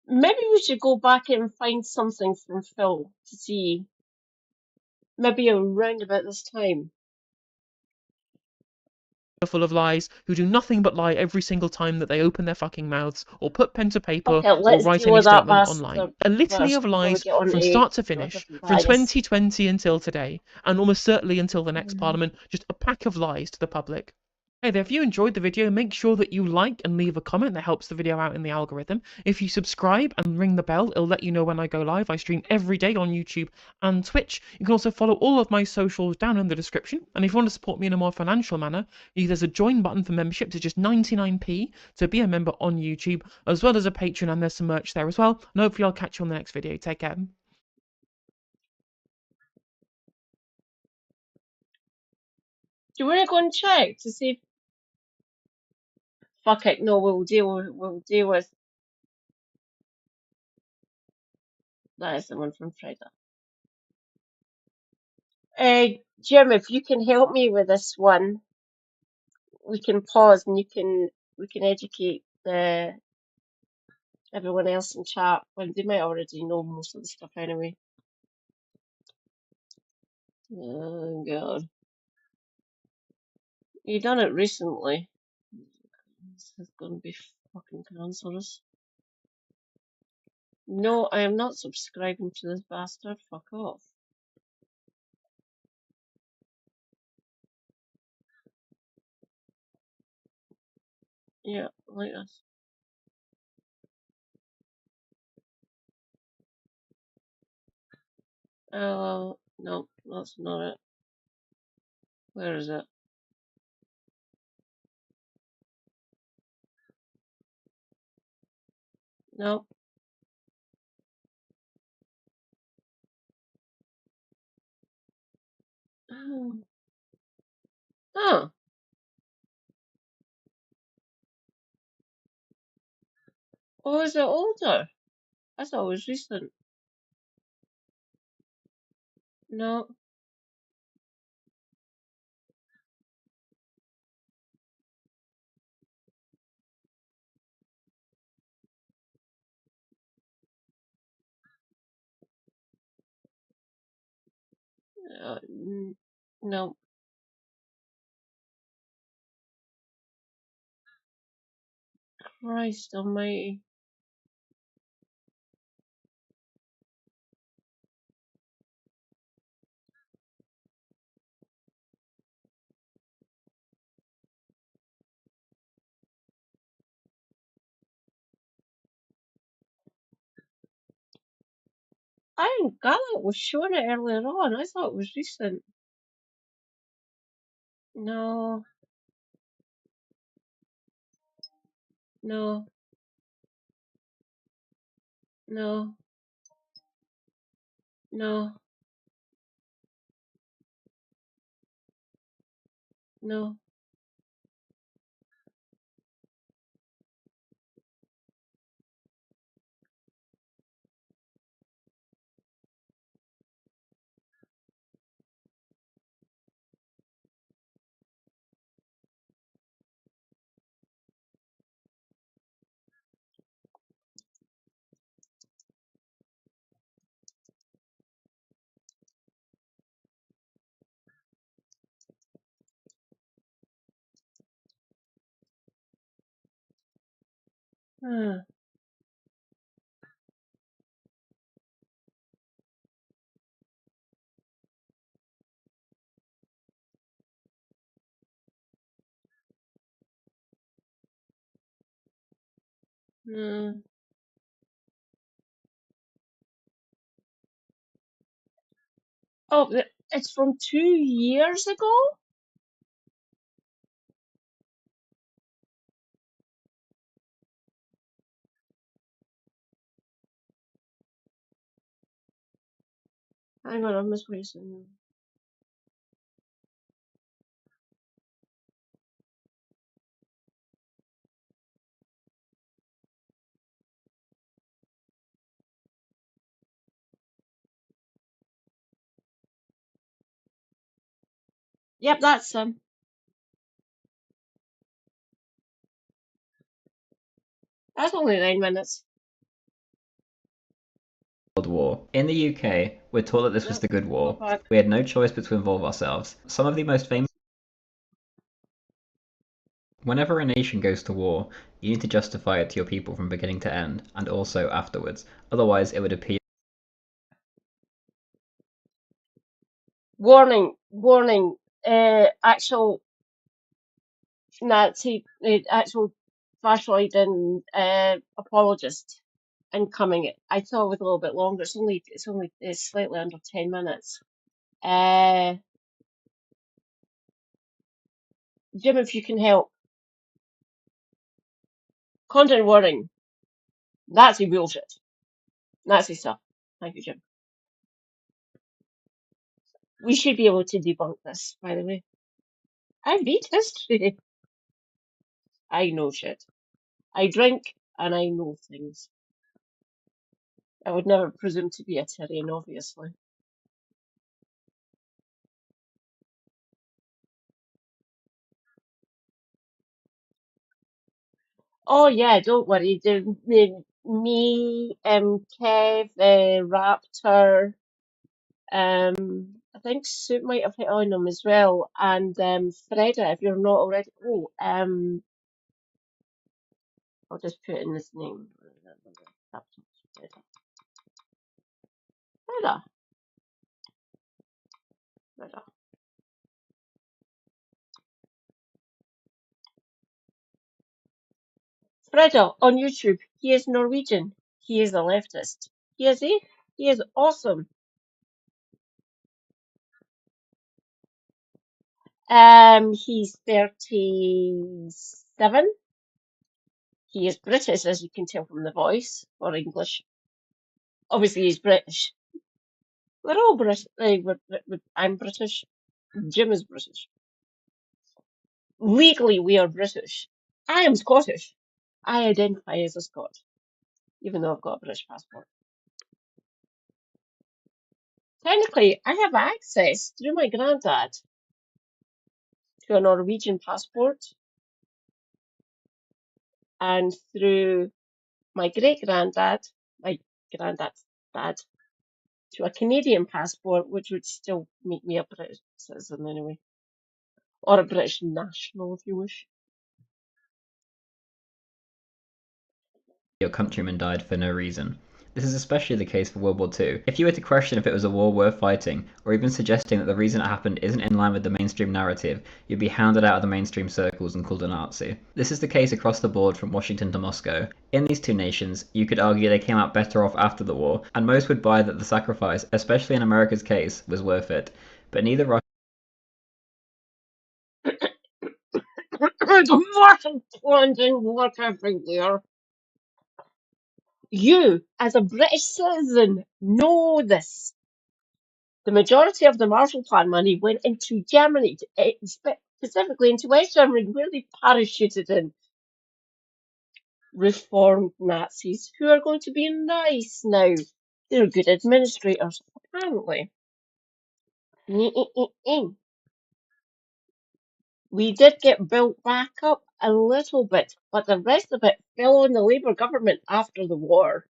S1: Maybe we should go back and find something from Phil to see. Maybe around about this time.
S2: are full of lies, who do nothing but lie every single time that they open their fucking mouths, or put pen to paper,
S1: Okay,
S2: or
S1: let's
S2: write
S1: deal
S2: any
S1: with that
S2: statement online.
S1: bastard
S2: A litany
S1: first
S2: of
S1: before we
S2: lies
S1: get on
S2: from
S1: to
S2: start to
S1: the
S2: finish,
S1: different
S2: from
S1: bias.
S2: 2020 until today, and almost certainly until the next parliament, just a pack of lies to the public. Hey there, if you enjoyed the video, make sure that you like and leave a comment. That helps the video out in the algorithm. If you subscribe and ring the bell, it'll let you know when I go live. I stream every day on YouTube and Twitch. You can also follow all of my socials down in the description. And if you want to support me in a more financial manner, there's a join button for membership to just 99p to be a member on YouTube, as well as a Patreon, and there's some merch there as well. And hopefully I'll catch you on the next video. Take care.
S1: Do you want to go and check to see if... Fuck it, no, we'll deal with... That is the one from Friday. Jim, if you can help me with this one, we can pause and we can educate everyone else in chat. Well, they might already know most of the stuff anyway. Oh god. You done it recently. This is gonna be fucking cancerous. No, I am not subscribing to this bastard. Fuck off. Yeah, like this. No, that's not it. Where is it? No. Oh. Oh, is it older? I thought it was recent. No. No. Christ almighty. Iron Gallop was showing it earlier on. I thought it was recent. No. No. No. No. No. Hmm. Hmm. Oh, it's from 2 years ago? Hang on, I'm misplacing. Yep, that's him. That's only 9 minutes.
S7: World War. In the UK, we're taught that this was
S1: Nope,
S7: the good war.
S1: not back.
S7: We had no choice but to involve ourselves. Some of the most famous. Whenever a nation goes to war, you need to justify it to your people from beginning to end, and also afterwards. Otherwise, it would appear.
S1: Warning, warning. Actual Nazi, actual fascist and apologist incoming. I thought it was a little bit longer. It's slightly under 10 minutes. Jim, if you can help. Content warning. Nazi bullshit. Nazi stuff. Thank you, Jim. We should be able to debunk this, by the way. I read history. I know shit. I drink and I know things. I would never presume to be a Tyrian, obviously. Oh yeah, don't worry. Me, Kev, Raptor, I think Soup might have hit on him as well, and Freda, if you're not already. Oh, I'll just put in this name. Freda, Freda. Freda on YouTube. He is Norwegian. He is a leftist. He is He is awesome. He's 37. He is British, as you can tell from the voice, or English. Obviously, he's British. We're all British. I'm British. Jim is British. Legally, we are British. I am Scottish. I identify as a Scot, even though I've got a British passport. Technically, I have access through my granddad to a Norwegian passport and through my great granddad, my granddad's dad, to a Canadian passport, which would still make me a British citizen anyway, or a British national, if you wish.
S7: Your countrymen died for no reason. This is especially the case for World War II. If you were to question if it was a war worth fighting, or even suggesting that the reason it happened isn't in line with the mainstream narrative, you'd be hounded out of the mainstream circles and called a Nazi. This is the case across the board from Washington to Moscow. In these two nations, you could argue they came out better off after the war, and most would buy that the sacrifice, especially in America's case, was worth it. But neither Russia.
S1: The Martian didn't work everywhere. You, as a British citizen, know this. The majority of the Marshall Plan money went into Germany, specifically into West Germany, where they parachuted in reformed Nazis who are going to be nice now. They're good administrators, apparently. We did get built back up a little bit, but the rest of it fell on the Labour government after the war.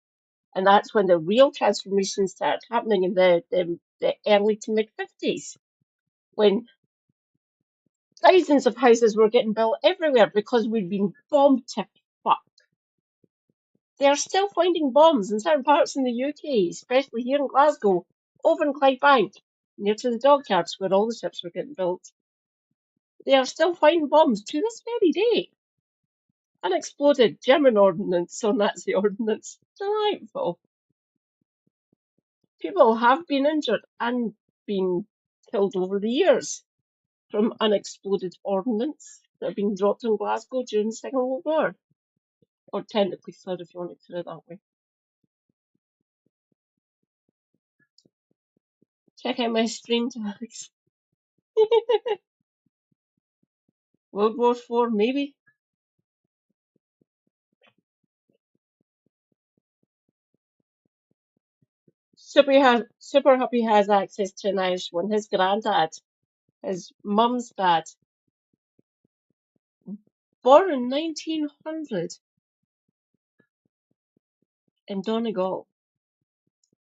S1: And that's when the real transformation started happening in the early to mid 50s, when thousands of houses were getting built everywhere because we'd been bombed to fuck. They are still finding bombs in certain parts in the UK, especially here in Glasgow, over in Clydebank, near to the dockyards where all the ships were getting built. They are still finding bombs to this very day. Unexploded German ordnance or Nazi ordnance. Delightful. People have been injured and been killed over the years from unexploded ordnance that have been dropped in Glasgow during the Second World War. Or technically third, if you want to put it that way. Check out my stream, Alex. World War IV, maybe? Super Happy has access to an Irish one. His granddad, his mum's dad, born in 1900 in Donegal.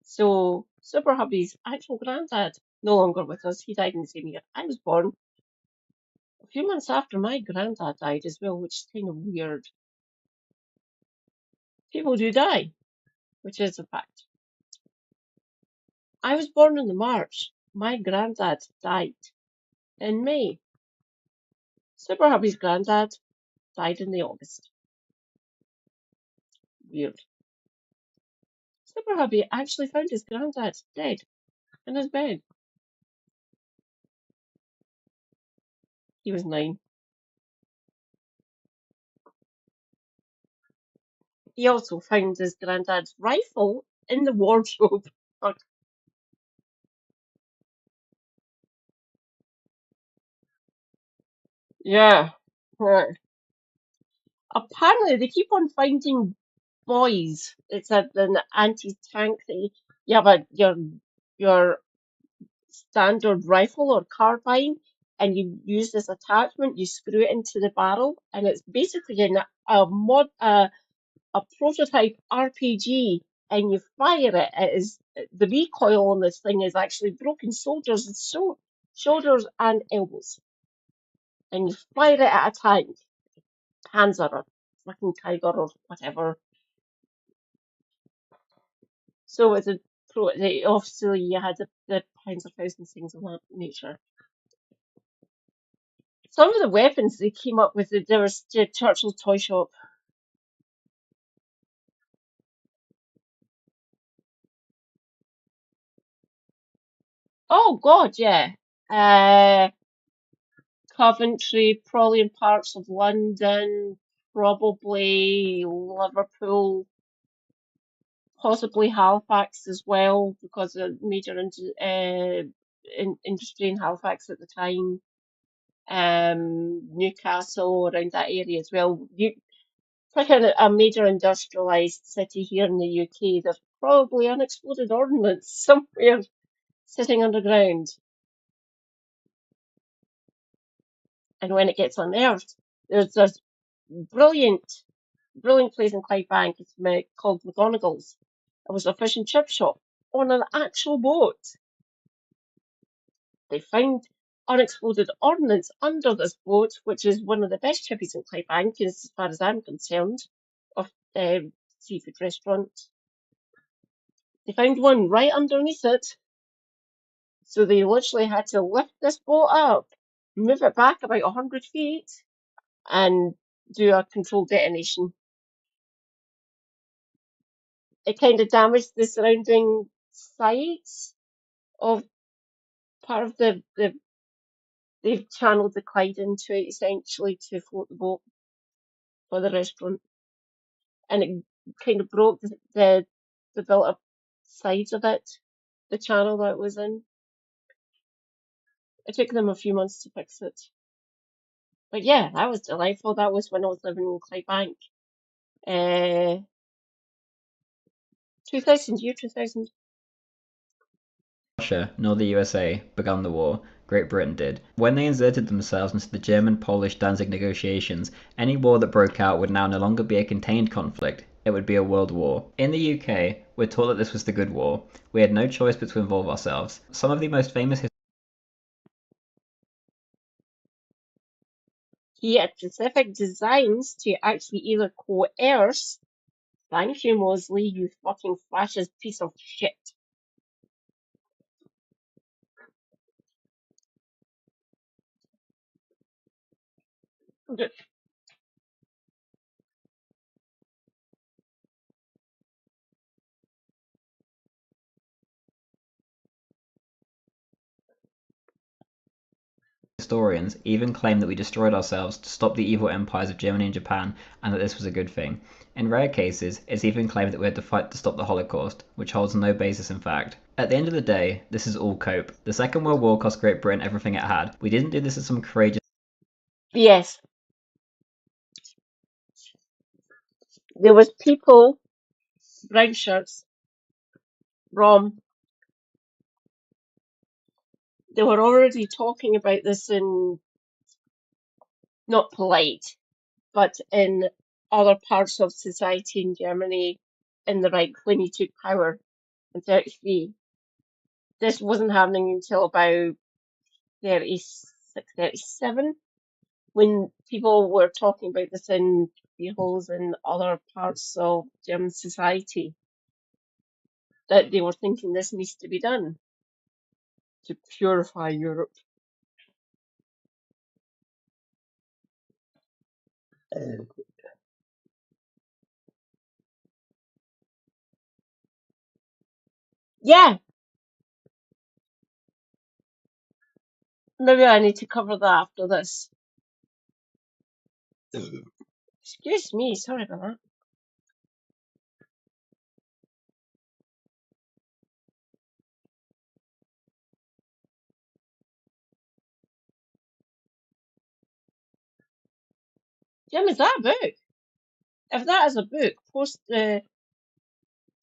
S1: So Super Hubby's actual granddad, no longer with us. He died in the same year. I was born a few months after my granddad died as well, which is kind of weird. People do die, which is a fact. I was born in the March. My granddad died in May. Super Hubby's granddad died in the August. Weird. Super Hubby actually found his granddad dead in his bed. He was 9. He also found his granddad's rifle in the wardrobe. Yeah. Apparently, they keep on finding boys. It's an anti-tank that you have your standard rifle or carbine, and you use this attachment. You screw it into the barrel, and it's basically a prototype RPG, and you fire it. It is the recoil on this thing is actually broken shoulders and elbows, and you fire it at a tank, Panzer or fucking Tiger or whatever. So it's obviously you had the Panzerfaust and things of that nature. Some of the weapons they came up with, there was the Churchill Toy Shop. Oh God, yeah. Coventry, probably in parts of London, probably Liverpool, possibly Halifax as well, because of major industry in Halifax at the time. Newcastle, around that area as well. It's like a major industrialised city here in the UK. There's probably unexploded ordnance somewhere sitting underground. And when it gets unearthed, there's this brilliant place in Clydebank. It's called McGonagall's. It was a fish and chip shop on an actual boat. They found unexploded ordnance under this boat, which is one of the best chippies in Clydebank, as far as I'm concerned, of seafood restaurants. They found one right underneath it. So they literally had to lift this boat up, move it back about 100 feet, and do a controlled detonation. It kind of damaged the surrounding sides of part of they've channeled the Clyde into it essentially to float the boat for the restaurant. And it kind of broke the built up sides of it, the channel that it was in. It took them a few months to fix it. But yeah, that was delightful. That was when I was living in Clydebank. 2000, year 2000.
S7: Russia nor the USA began the war, Great Britain did. When they inserted themselves into the German-Polish Danzig negotiations, any war that broke out would now no longer be a contained conflict, it would be a world war. In the UK, we're taught that this was the good war. We had no choice but to involve ourselves. Some of the most famous
S1: He had specific designs to actually either coerce, thank you, Mosley, you fucking fascist piece of shit.
S7: historians even claim that we destroyed ourselves to stop the evil empires of Germany and Japan, and that this was a good thing. In rare cases, it's even claimed that we had to fight to stop the Holocaust, which holds no basis in fact. At the end of the day, this is all cope. The Second World War cost Great Britain everything it had. We didn't do this as some courageous...
S1: Yes. There was people, brown shirts, Rom, they were already talking about this in, not polite, but in other parts of society in Germany in the right when he took power in 33. This wasn't happening until about 36, 37, when people were talking about this in holes in other parts of German society, that they were thinking this needs to be done to purify Europe. Yeah, maybe I need to cover that after this. Excuse me, sorry about that. Jim, is that a book? If that is a book, post it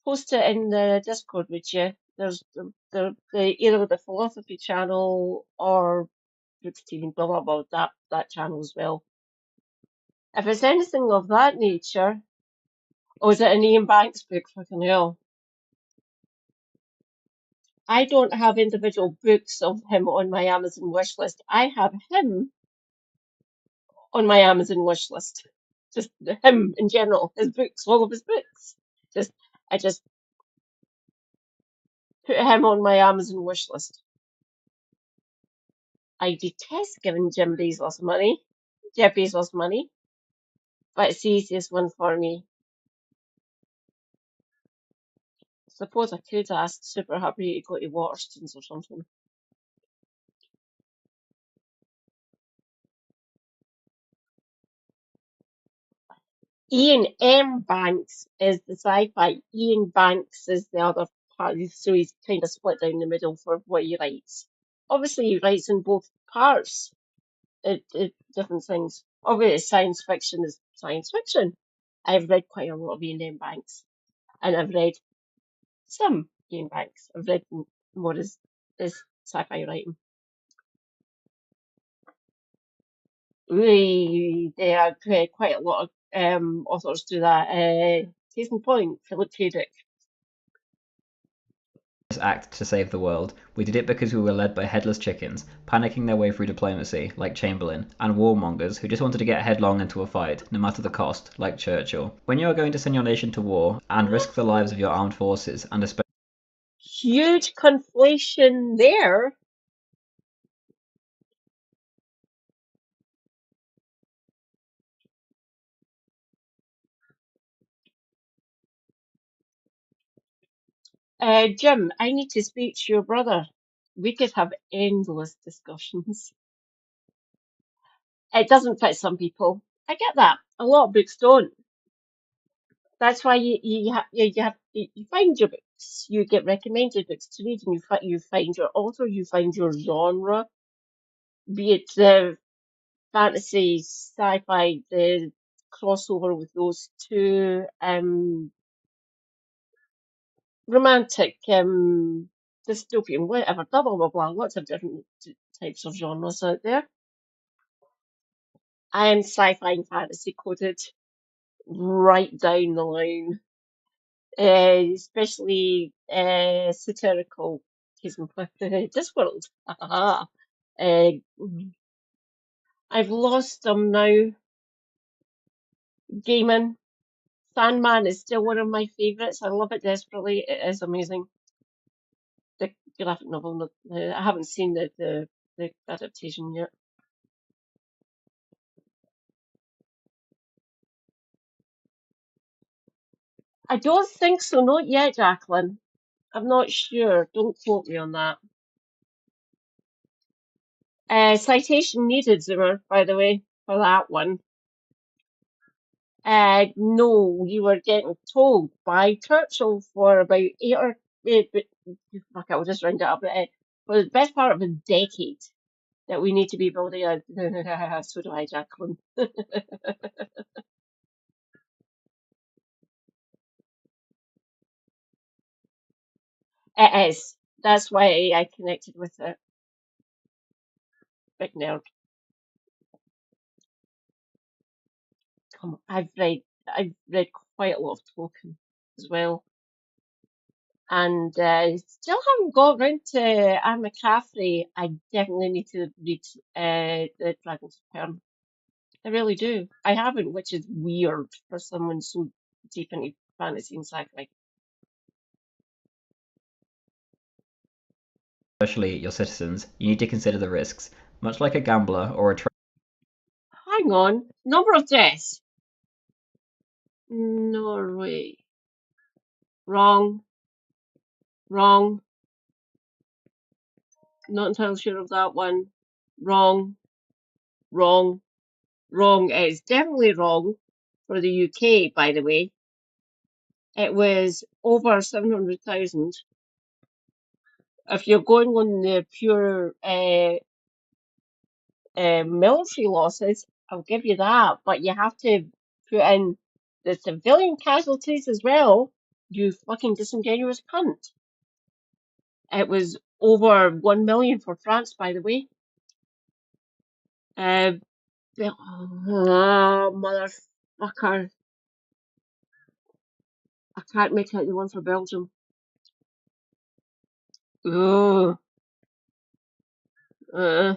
S1: in the Discord, would you? There's the either the philosophy channel or books TV, blah blah blah, that channel as well. If it's anything of that nature, or is it an Ian Banks book? Fucking hell. I don't have individual books of him on my Amazon wish list. I have him on my Amazon wish list. Just him in general, his books, all of his books. I just put him on my Amazon wish list. I detest giving Jeff Bezos money, but it's the easiest one for me. Suppose I could ask Super Happy to go to Waterstones or something. Ian M. Banks is the sci-fi. Ian Banks is the other part. So he's kind of split down the middle for what he writes. Obviously, he writes in both parts. Different things. Obviously, science fiction is science fiction. I've read quite a lot of Ian M. Banks, and I've read some Ian Banks. I've read more his sci-fi writing. They are quite a lot of authors do that. Case in point, Philip K. Dick.
S7: act to save the world. We did it because we were led by headless chickens, panicking their way through diplomacy, like Chamberlain, and warmongers who just wanted to get headlong into a fight, no matter the cost, like Churchill. When you are going to send your nation to war, and risk the lives of your armed forces, and especially...
S1: Huge conflation there. Jim, I need to speak to your brother. We could have endless discussions. It doesn't fit some people. I get that. A lot of books don't. That's why you find your books, you get recommended books to read, and you find your author, you find your genre, be it fantasy, sci-fi, the crossover with those two, romantic, dystopian, whatever, blah blah blah blah. Lots of different types of genres out there. I am sci-fi and fantasy coded right down the line. Especially satirical Kism Discworld. uh, I've lost them now. Gaming. Sandman is still one of my favourites. I love it desperately. It is amazing. The graphic novel. I haven't seen the adaptation yet. I don't think so. Not yet, Jacqueline. I'm not sure. Don't quote me on that. Citation needed, Zimmer, by the way, for that one. No, you were getting told by Churchill for about fuck, I'll just round it up. For the best part of a decade that we need to be building a. So do I, Jacqueline. It is. That's why I connected with it. Big nerd. Come on, I've read quite a lot of Tolkien as well. And still haven't got round to Anne McCaffrey. I definitely need to read The Dragon's Return. I really do. I haven't, which is weird for someone so deep into fantasy and sci-fi.
S7: Especially your citizens, you need to consider the risks. Much like a gambler or a
S1: Hang on. Number of deaths. Norway. Wrong. Wrong. Not entirely sure of that one. Wrong. Wrong. Wrong. It's definitely wrong for the UK, by the way. It was over 700,000. If you're going on the pure military losses, I'll give you that, but you have to put in the civilian casualties as well, you fucking disingenuous cunt. It was over 1 million for France, by the way. Motherfucker. I can't make out the one for Belgium. Ugh. Uh.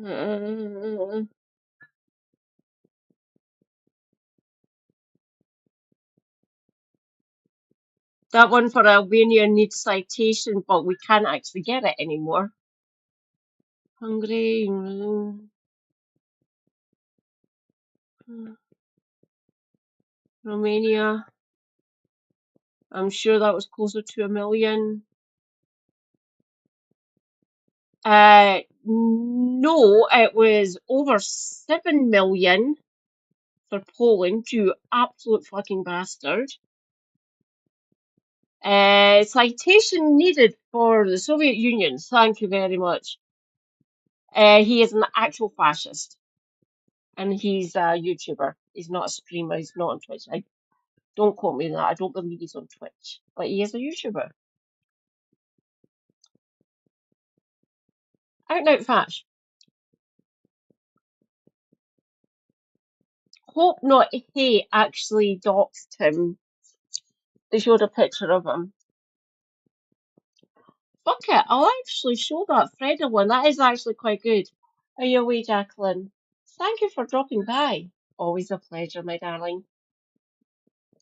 S1: Uh. That one for Albania needs citation, but we can't actually get it anymore. Hungary. Romania. I'm sure that was closer to 1 million. No, it was over 7 million for Poland, you absolute fucking bastard. Citation needed for the Soviet Union. Thank you very much. He is an actual fascist. And he's a YouTuber. He's not a streamer. He's not on Twitch. Don't quote me on that. I don't believe he's on Twitch. But he is a YouTuber. Out and out fash. Hope not. Hey, actually doxed him. They showed a picture of him. Fuck it, I'll actually show that Freda one. That is actually quite good. Are you away, Jacqueline? Thank you for dropping by. Always a pleasure, my darling.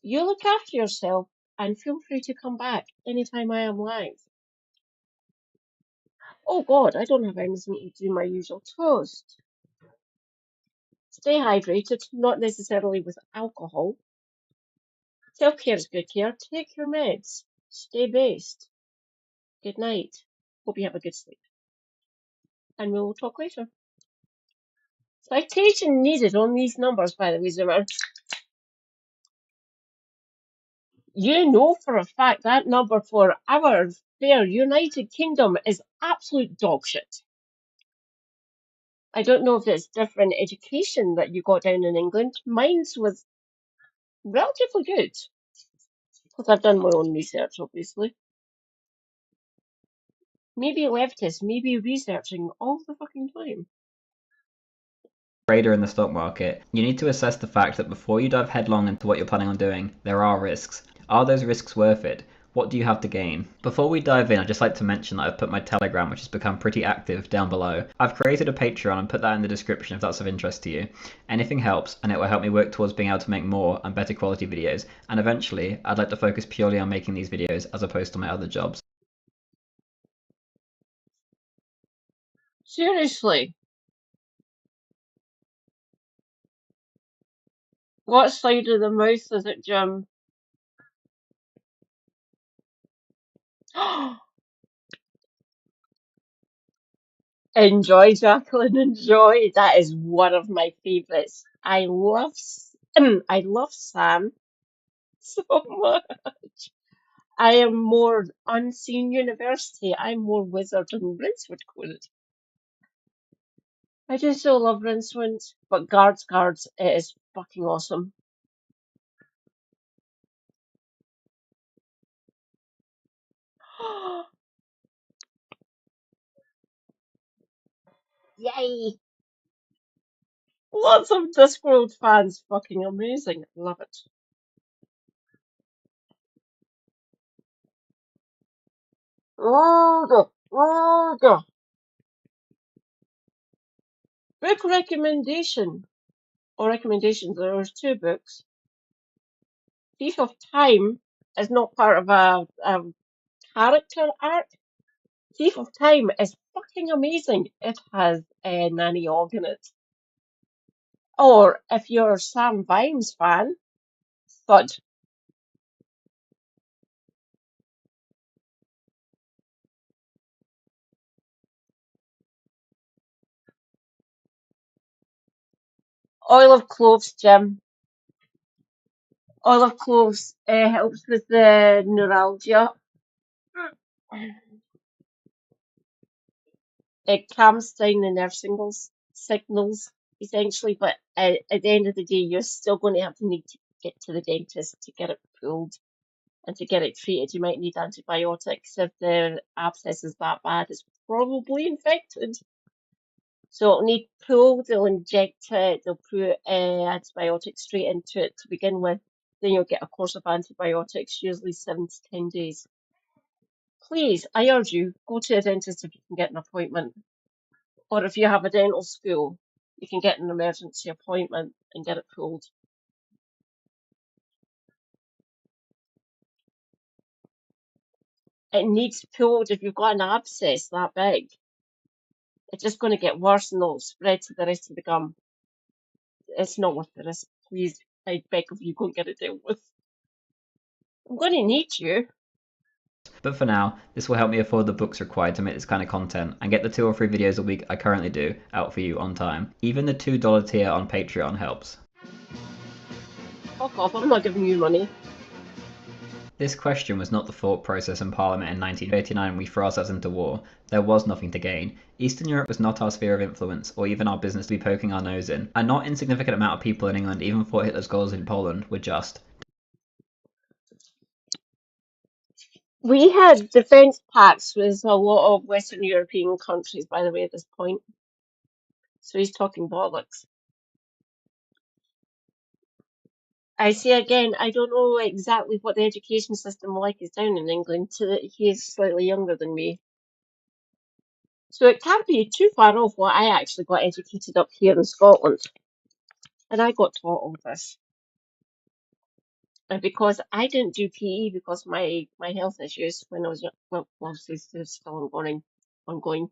S1: You look after yourself and feel free to come back anytime I am live. Oh god, I don't have anything to do my usual toast. Stay hydrated, not necessarily with alcohol. Self-care is good care. Take your meds. Stay based. Good night. Hope you have a good sleep. And we'll talk later. Citation needed on these numbers, by the way, Zimmer. You know for a fact that number for our fair United Kingdom is absolute dog shit. I don't know if it's different education that you got down in England. Mine's was relatively good. Because I've done my own research, obviously. Maybe leftist, maybe researching all the fucking time.
S7: Trader in the stock market, you need to assess the fact that before you dive headlong into what you're planning on doing, there are risks. Are those risks worth it? What do you have to gain? Before we dive in, I'd just like to mention that I've put my Telegram, which has become pretty active, down below. I've created a Patreon and put that in the description if that's of interest to you. Anything helps, and it will help me work towards being able to make more and better quality videos, and eventually, I'd like to focus purely on making these videos as opposed to my other jobs.
S1: Seriously. What side of the mouth is it, Jim? Enjoy, Jacqueline, enjoy. That is one of my favourites. I love I love Sam so much. I am more Unseen University. I'm more Wizard and Rincewood coded. I just so love Rincewood, but Guards, it is fucking awesome. Yay! Lots of Discworld fans, fucking amazing. Love it. Book recommendation or recommendations. There's two books. Thief of Time is not part of a character arc. Thief of Time is fucking amazing. It has Nanny Ogg in it. Or if you're a Sam Vimes fan, Thud. Oil of cloves, Jim. Oil of cloves helps with the neuralgia. It calms down the nerve signals essentially, but at the end of the day, you're still going to have to need to get to the dentist to get it pulled and to get it treated. You might need antibiotics if the abscess is that bad. It's probably infected. So it'll need pulled, they'll inject it, they'll put antibiotics straight into it to begin with. Then you'll get a course of antibiotics, usually 7 to 10 days. Please, I urge you, go to a dentist if you can get an appointment. Or if you have a dental school, you can get an emergency appointment and get it pulled. It needs pulled if you've got an abscess that big. It's just going to get worse and it'll spread to the rest of the gum. It's not worth the risk. Please, I beg of you, go and get it dealt with. I'm going to need you.
S7: But for now, this will help me afford the books required to make this kind of content and get the 2 or 3 videos a week I currently do out for you on time. Even the $2 tier on Patreon helps.
S1: Fuck off, I'm not giving you money.
S7: This question was not the thought process in Parliament in 1939 when we threw ourselves into war. There was nothing to gain. Eastern Europe was not our sphere of influence, or even our business to be poking our nose in. A not insignificant amount of people in England even thought Hitler's goals in Poland were just.
S1: We had defence pacts with a lot of Western European countries, by the way, at this point. So he's talking bollocks. I say again, I don't know exactly what the education system like is down in England. He is slightly younger than me. So it can't be too far off what I actually got educated up here in Scotland. And I got taught all this. And because I didn't do PE because my health issues when I was young, well, obviously they're still ongoing.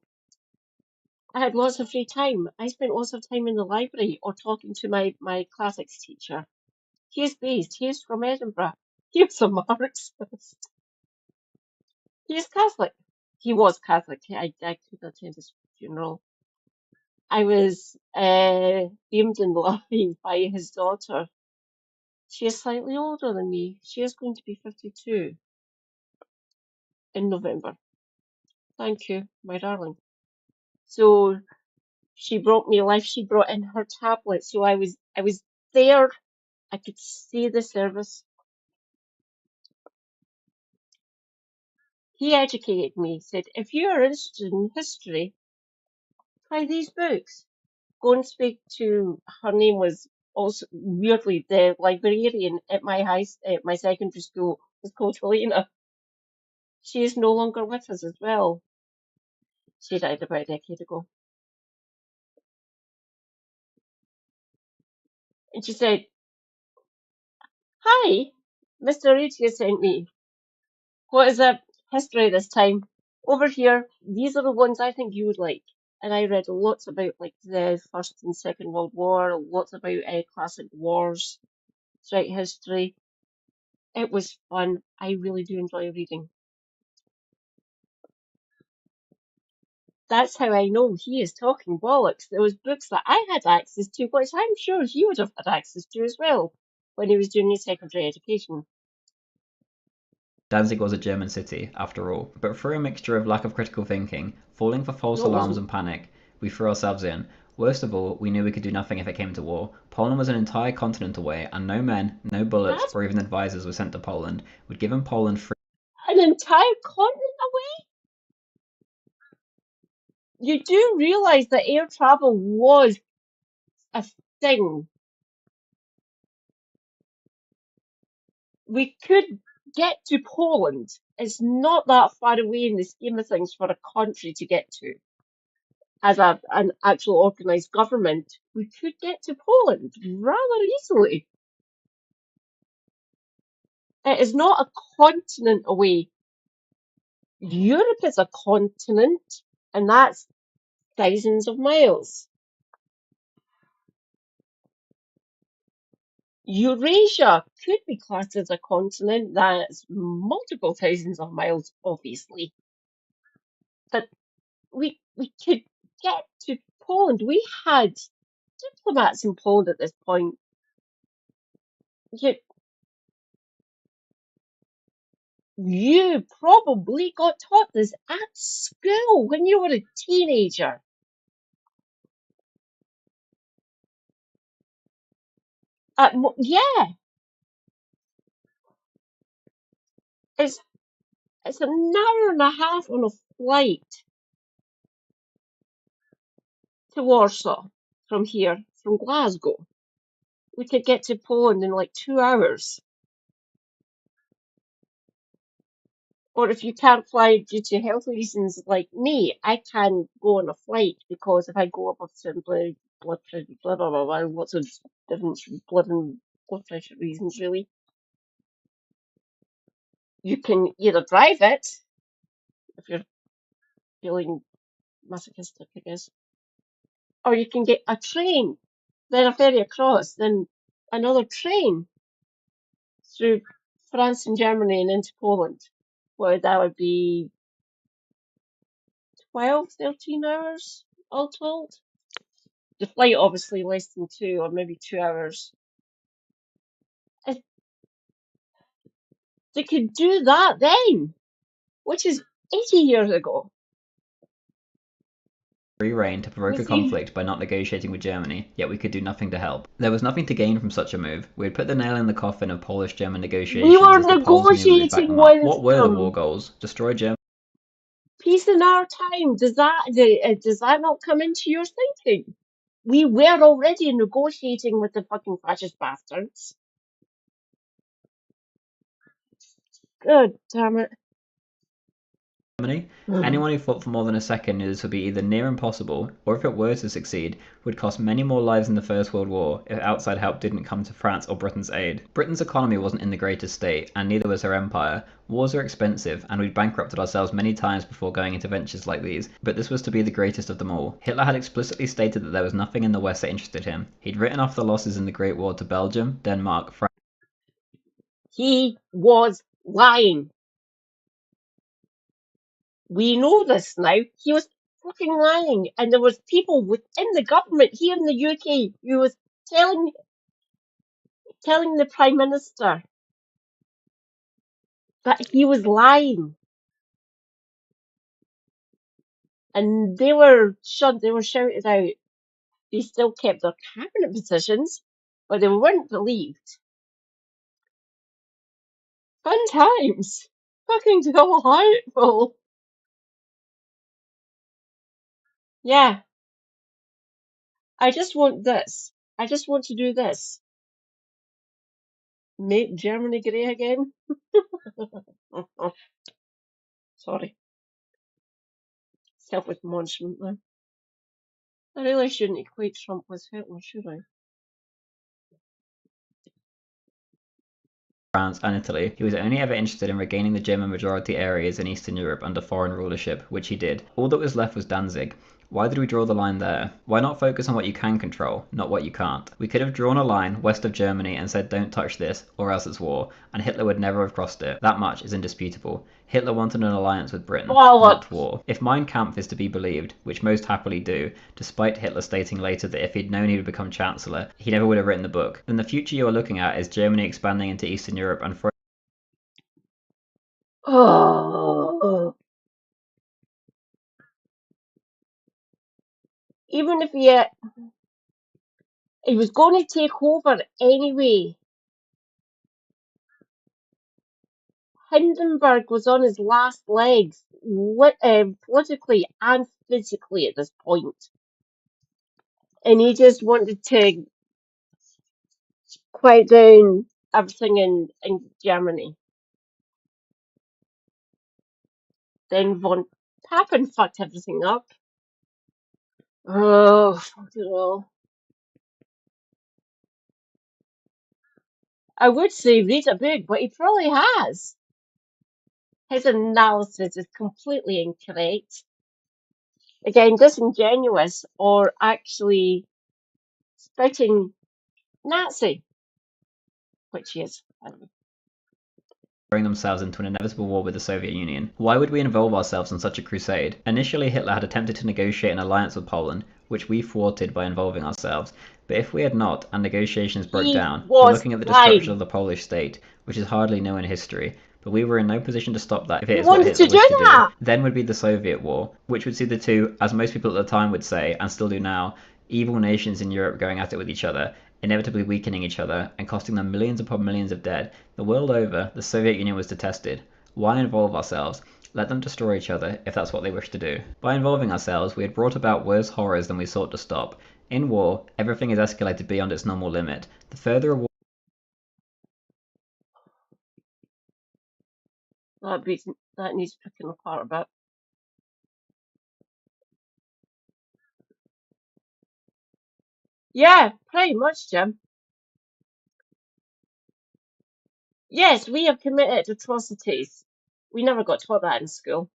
S1: I had lots of free time. I spent lots of time in the library or talking to my classics teacher. He's from Edinburgh. He was a Marxist. He's Catholic. He was Catholic. I couldn't attend his funeral. I was beamed in love by his daughter. She is slightly older than me. She is going to be 52 in November. Thank you, my darling. So she brought me life. She brought in her tablet. So I was there. I could see the service. He educated me, said, if you are interested in history, try these books. Go and speak to, her name was also, weirdly, the librarian at my secondary school was called Helena. She is no longer with us as well. She died about a decade ago. And she said, hi, Mr. Rutia sent me. What is a history this time? Over here, these are the ones I think you would like. And I read lots about like the First and Second World War, lots about classic wars throughout history. It was fun. I really do enjoy reading. That's how I know he is talking bollocks. There was books that I had access to, which I'm sure he would have had access to as well when he was doing his secondary education.
S7: Danzig was a German city, after all, but through a mixture of lack of critical thinking, falling for false
S1: No, it
S7: alarms
S1: wasn't.
S7: and panic, we threw ourselves in. Worst of all, we knew we could do nothing if it came to war. Poland was an entire continent away, and no men, no bullets,
S1: That's
S7: or even advisors were sent to Poland. We'd given Poland free
S1: an entire continent away? You do realise that air travel was a thing. We could get to Poland. It's not that far away in the scheme of things for a country to get to. As an actual organised government, we could get to Poland rather easily. It is not a continent away. Europe is a continent, and that's thousands of miles. Eurasia could be classed as a continent that's multiple thousands of miles, obviously. But we could get to Poland. We had diplomats in Poland at this point. You probably got taught this at school when you were a teenager. Yeah, it's an hour and a half on a flight to Warsaw from here, from Glasgow. We could get to Poland in like 2 hours. Or if you can't fly due to health reasons like me, I can go on a flight because if I go above certain blood pressure, blah, blah, blah, blah, lots of different blood and blood pressure reasons, really. You can either drive it, if you're feeling masochistic, I guess, or you can get a train, then a ferry across, then another train through France and Germany and into Poland. Well, that would be 12, 13 hours all told. The flight obviously less than 2 or maybe 2 hours. They could do that then, which is 80 years ago.
S7: free rein to provoke a conflict by not negotiating with Germany, yet we could do nothing to help. There was nothing to gain from such a move. We had put the nail in the coffin of Polish-German negotiations.
S1: We were
S7: as the Poles knew we would back
S1: negotiating
S7: them up.
S1: with
S7: What were the
S1: them.
S7: war goals? Destroy Germany?
S1: Peace in our time. Does that not come into your thinking? We were already negotiating with the fucking fascist bastards. God damn it.
S7: Anyone who fought for more than a second knew this would be either near impossible, or if it were to succeed, would cost many more lives in the First World War if outside help didn't come to France or Britain's aid. Britain's economy wasn't in the greatest state, and neither was her empire. Wars are expensive, and we'd bankrupted ourselves many times before going into ventures like these, but this was to be the greatest of them all. Hitler had explicitly stated that there was nothing in the West that interested him. He'd written off the losses in the Great War to Belgium, Denmark, France.
S1: He was lying. We know this now. He was fucking lying. And there was people within the government here in the UK who was telling the Prime Minister that he was lying. And they were shouted out. They still kept their cabinet positions, but they weren't believed. Fun times. Fucking delightful. Yeah, I just want this. I just want to do this. Make Germany great again. Sorry. Self-admonishment there. I really shouldn't equate Trump with Hitler, should I?
S7: France and Italy, he was only ever interested in regaining the German majority areas in Eastern Europe under foreign rulership, which he did. All that was left was Danzig. Why did we draw the line there? Why not focus on what you can control, not what you can't? We could have drawn a line west of Germany and said don't touch this, or else it's war, and Hitler would never have crossed it. That much is indisputable. Hitler wanted an alliance with Britain, not war. If Mein Kampf is to be believed, which most happily do, despite Hitler stating later that if he'd known he would become Chancellor, he never would have written the book, then the future you are looking at is Germany expanding into Eastern Europe and
S1: Oh. Even if he was going to take over anyway. Hindenburg was on his last legs, politically and physically at this point. And he just wanted to quiet down everything in Germany. Then von Papen fucked everything up. Oh, fuck it all. I would say read a book, but he probably has. His analysis is completely incorrect. Again, disingenuous or actually spitting Nazi, which he is.
S7: throwing themselves into an inevitable war with the Soviet Union. Why would we involve ourselves in such a crusade? Initially, Hitler had attempted to negotiate an alliance with Poland, which we thwarted by involving ourselves. But if we had not, and negotiations broke down, we're looking at the destruction of the Polish state, which is hardly known in history. But we were in no position to stop that if it is what Hitler wished to do. Then would be the Soviet War, which would see the two, as most people at the time would say, and still do now, evil nations in Europe going at it with each other, inevitably weakening each other and costing them millions upon millions of dead. The world over, the Soviet Union was detested. Why involve ourselves? Let them destroy each other if that's what they wish to do. By involving ourselves, we had brought about worse horrors than we sought to stop. In war, everything is escalated beyond its normal limit. The further a war
S1: that needs picking apart a bit. Yeah, pretty much, Jim. Yes, we have committed atrocities. We never got taught that in school.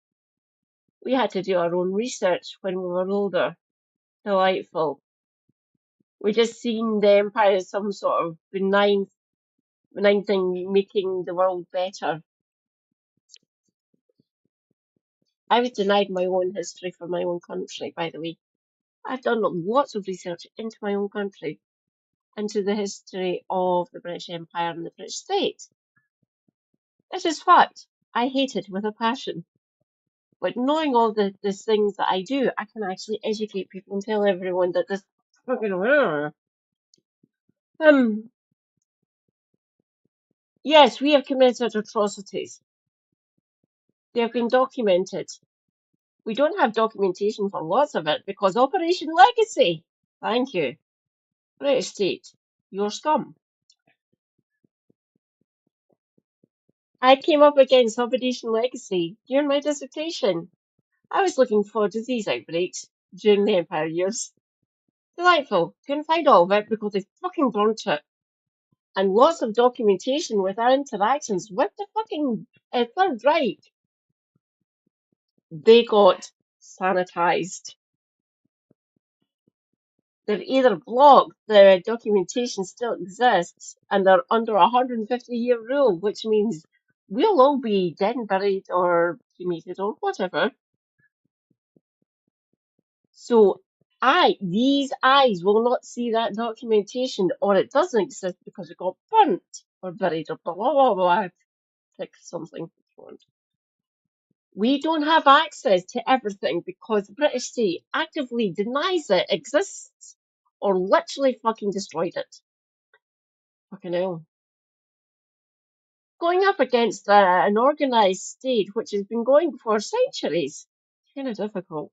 S1: We had to do our own research when we were older. Delightful. We just seen the empire as some sort of benign thing making the world better. I was denied my own history for my own country, by the way. I've done lots of research into my own country, into the history of the British Empire and the British state. This is fact. I hate it with a passion. But knowing all the things that I do, I can actually educate people and tell everyone that this fucking yes, we have committed atrocities. They have been documented. We don't have documentation for lots of it because Operation Legacy. Thank you. British state, your scum. I came up against Operation Legacy during my dissertation. I was looking for disease outbreaks during the Empire years. Delightful. Couldn't find all of it because they fucking burnt it. And lots of documentation with our interactions with the fucking Third Reich. They got sanitized. They've either blocked the documentation still exists and they're under a 150-year rule, which means we'll all be dead and buried or cremated or whatever. So these eyes will not see that documentation, or it doesn't exist because it got burnt or buried or blah blah blah blah. Pick something. We don't have access to everything because the British state actively denies it exists or literally fucking destroyed it. Fucking hell. Going up against an organised state which has been going for centuries, kind of difficult.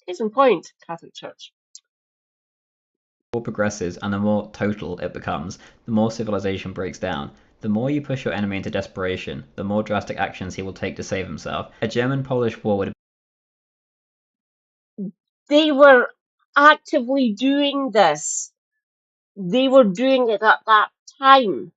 S1: Case in point, Catholic Church.
S7: War progresses and the more total it becomes, the more civilization breaks down. The more you push your enemy into desperation, the more drastic actions he will take to save himself. A German-Polish war would have...
S1: They were actively doing this. They were doing it at that time.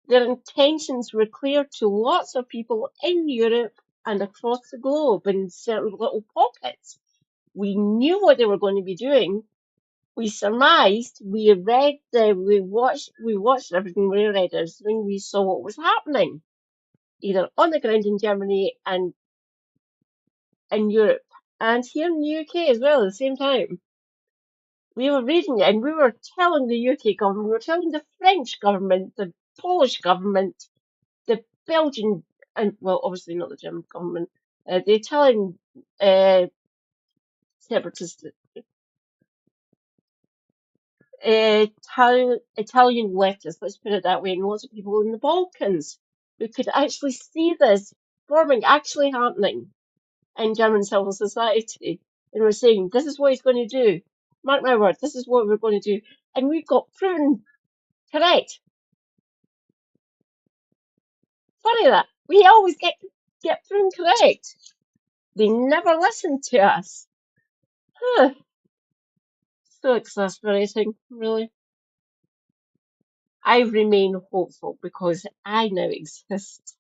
S1: Their intentions were clear to lots of people in Europe and across the globe in certain little pockets. We knew what they were going to be doing. We surmised, we read, we watched everything, we read everything, we saw what was happening, either on the ground in Germany and in Europe, and here in the UK as well at the same time. We were reading it and we were telling the UK government, we were telling the French government, the Polish government, the Belgian, and well, obviously not the German government, the Italian separatist, Italian leftists, let's put it that way, and lots of people in the Balkans who could actually see this forming actually happening in German civil society. And we're saying, this is what he's going to do. Mark my word, this is what we're going to do. And we got proven correct. Funny that. We always get proven correct. They never listen to us. Huh. So exasperating, really. I remain hopeful because I now exist.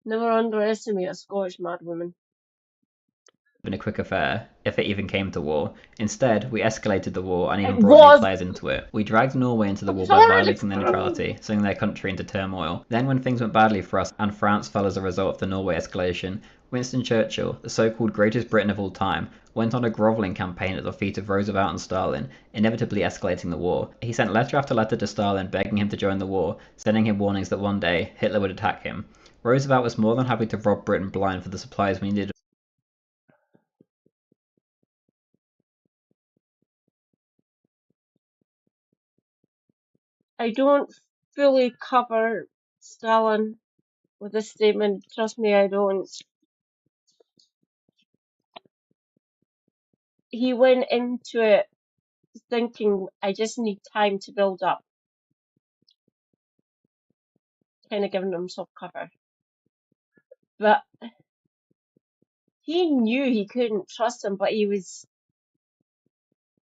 S1: Never underestimate a Scottish madwoman.
S7: been a quick affair, if it even came to war. Instead, we escalated the war and even
S1: It
S7: brought new
S1: was
S7: players into it. We dragged Norway into the war by violating their neutrality, sending their country into turmoil. Then when things went badly for us and France fell as a result of the Norway escalation, Winston Churchill, the so-called greatest Briton of all time, went on a grovelling campaign at the feet of Roosevelt and Stalin, inevitably escalating the war. He sent letter after letter to Stalin begging him to join the war, sending him warnings that one day Hitler would attack him. Roosevelt was more than happy to rob Britain blind for the supplies we needed.
S1: I don't fully cover Stalin with this statement. Trust me, I don't. He went into it thinking, I just need time to build up. Kind of giving himself cover. But he knew he couldn't trust him, but he was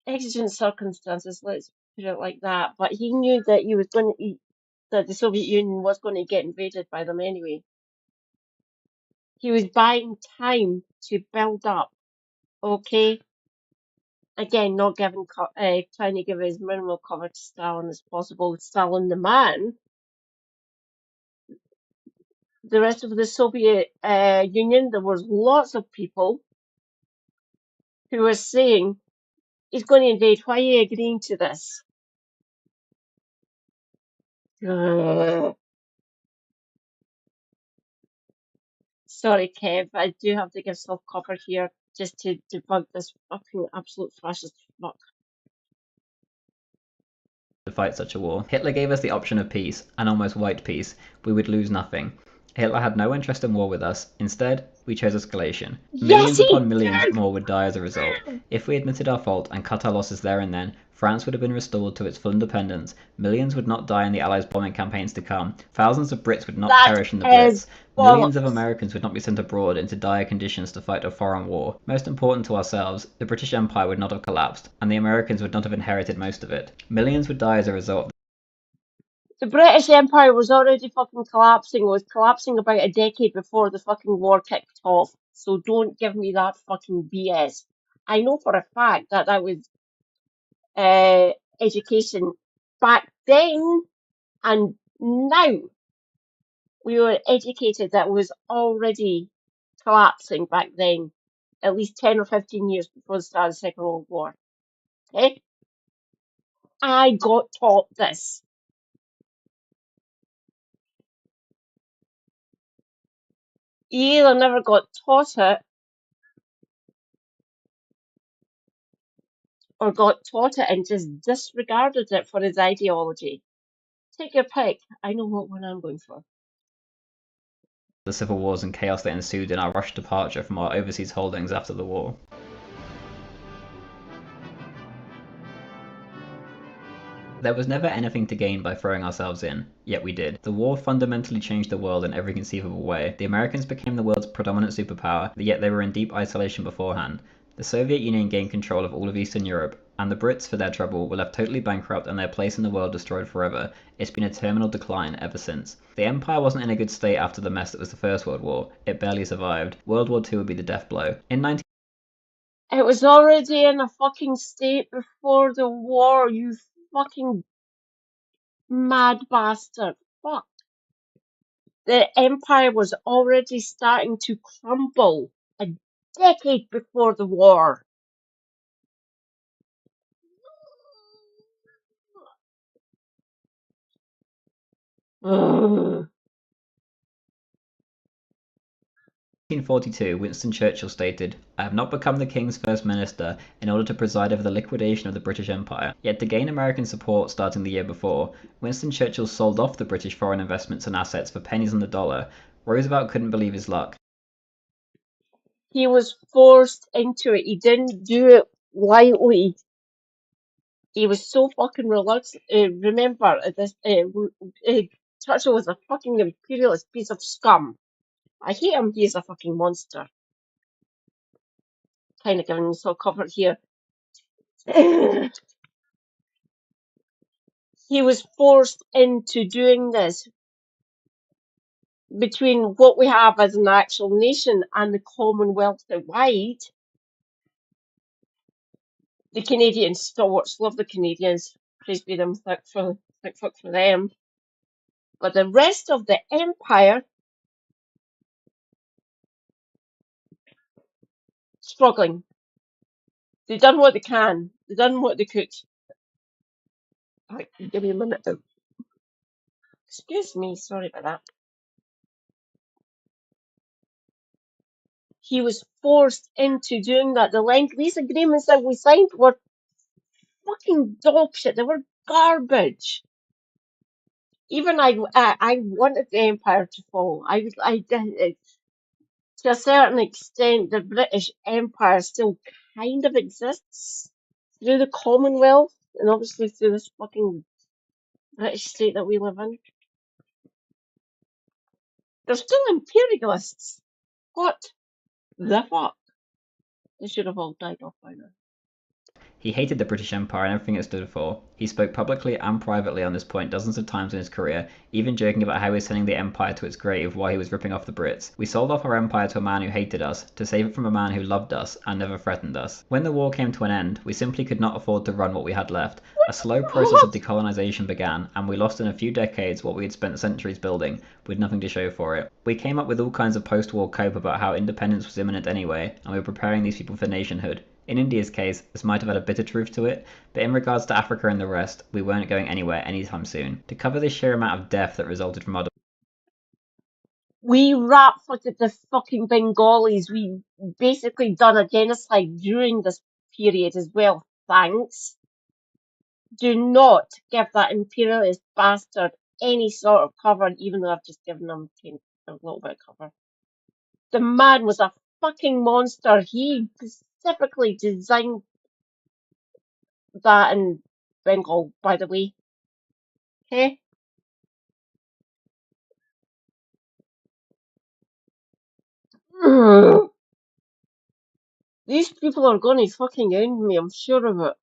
S1: exigent circumstances, let's put it like that. But he knew that he was going to, that the Soviet Union was going to get invaded by them anyway. He was buying time to build up. Okay? Again, not giving, trying to give as minimal cover to Stalin as possible. Stalin the man. The rest of the Soviet Union, there was lots of people who were saying, he's going to invade, why are you agreeing to this? Sorry, Kev, I do have to give self cover here just to debug this fucking absolute fascist fuck.
S7: To fight such a war. Hitler gave us the option of peace, an almost white peace. We would lose nothing. Hitler had no interest in war with us. Instead, we chose escalation. Millions upon millions more would die as a result. If we admitted our fault and cut our losses there and then, France would have been restored to its full independence. Millions would not die in the Allies' bombing campaigns to come. Thousands of Brits would not perish in the Blitz. Millions of Americans would not be sent abroad into dire conditions to fight a foreign war. Most important to ourselves, the British Empire would not have collapsed, and the Americans would not have inherited most of it. Millions would die as a result.
S1: The British Empire was already fucking collapsing. It was collapsing about a decade before the fucking war kicked off. So don't give me that fucking BS. I know for a fact that that was education back then and now. We were educated that was already collapsing back then, at least 10 or 15 years before the start of the Second World War. Okay? I got taught this. You either never got taught it or got taught it and just disregarded it for his ideology. Take your pick. I know what one I'm going for.
S7: The civil wars and chaos that ensued in our rushed departure from our overseas holdings after the war. There was never anything to gain by throwing ourselves in, yet we did. The war fundamentally changed the world in every conceivable way. The Americans became the world's predominant superpower, yet they were in deep isolation beforehand. The Soviet Union gained control of all of Eastern Europe, and the Brits, for their trouble, were left totally bankrupt and their place in the world destroyed forever. It's been a terminal decline ever since. The empire wasn't in a good state after the mess that was the First World War. It barely survived. World War II would be the death blow. In
S1: It was already in a fucking state before the war, you fucking mad bastard. Fuck. The empire was already starting to crumble a decade before the war. Ugh.
S7: 1942, Winston Churchill stated, "I have not become the King's First Minister in order to preside over the liquidation of the British Empire." Yet to gain American support starting the year before, Winston Churchill sold off the British foreign investments and assets for pennies on the dollar. Roosevelt couldn't believe his luck.
S1: He was forced into it. He didn't do it lightly. He was so fucking reluctant. Remember, Churchill was a fucking imperialist piece of scum. I hate him. He's a fucking monster. Kind of giving himself cover here. He was forced into doing this between what we have as an actual nation and the Commonwealth wide. The Canadian stalwarts love the Canadians. Praise be them, thank fuck for them. But the rest of the empire struggling. They've done what they can. They've done what they could. Right, give me a minute. Excuse me, sorry about that. He was forced into doing that. These agreements that we signed were fucking dog shit. They were garbage. Even I wanted the empire to fall. To a certain extent, the British Empire still kind of exists through the Commonwealth and obviously through this fucking British state that we live in. They're still imperialists. What the fuck? They should have all died off by now.
S7: He hated the British Empire and everything it stood for. He spoke publicly and privately on this point dozens of times in his career, even joking about how he was sending the empire to its grave while he was ripping off the Brits. We sold off our empire to a man who hated us, to save it from a man who loved us and never threatened us. When the war came to an end, we simply could not afford to run what we had left. A slow process of decolonisation began, and we lost in a few decades what we had spent centuries building, with nothing to show for it. We came up with all kinds of post-war cope about how independence was imminent anyway, and we were preparing these people for nationhood. In India's case, this might have had a bit of truth to it, but in regards to Africa and the rest, we weren't going anywhere anytime soon. To cover the sheer amount of death that resulted from our
S1: We rat-footed the fucking Bengalis. We basically done a genocide during this period as well, thanks. Do not give that imperialist bastard any sort of cover, even though I've just given him a little bit of cover. The man was a fucking monster. He specifically designed that in Bengal, by the way. Okay? These people are going to fucking end me, I'm sure of it.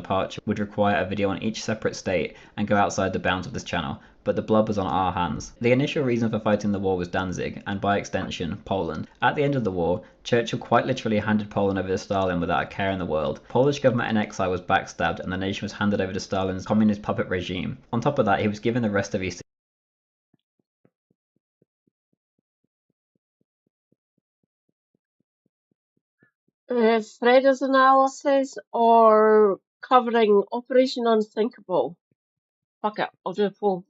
S7: departure would require a video on each separate state and go outside the bounds of this channel, but the blood was on our hands. The initial reason for fighting the war was Danzig, and by extension, Poland. At the end of the war, Churchill quite literally handed Poland over to Stalin without a care in the world. Polish government in exile was backstabbed, and the nation was handed over to Stalin's communist puppet regime. On top of that, he was given the rest of East.
S1: Freda's analysis or covering Operation Unthinkable? Fuck it, I'll do a poll.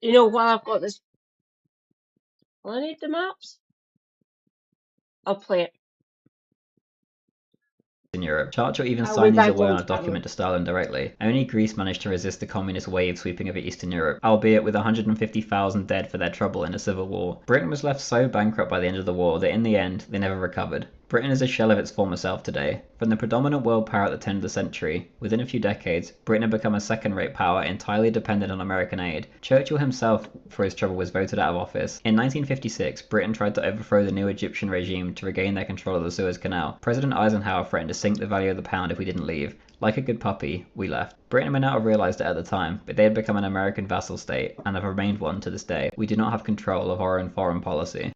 S1: You know, while I've got this, will I need the maps? I'll play it.
S7: In Europe. Churchill even
S1: I'll
S7: signed these
S1: revive
S7: away on a
S1: ones, by the way.
S7: document to Stalin directly. Only Greece managed to resist the communist wave sweeping over Eastern Europe, albeit with 150,000 dead for their trouble in a civil war. Britain was left so bankrupt by the end of the war that in the end, they never recovered. Britain is a shell of its former self today. From the predominant world power at the turn of the century, within a few decades, Britain had become a second-rate power entirely dependent on American aid. Churchill himself, for his trouble, was voted out of office. In 1956, Britain tried to overthrow the new Egyptian regime to regain their control of the Suez Canal. President Eisenhower threatened to sink the value of the pound if we didn't leave. Like a good puppy, we left. Britain may not have realised it at the time, but they had become an American vassal state, and have remained one to this day. We do not have control of our own foreign policy.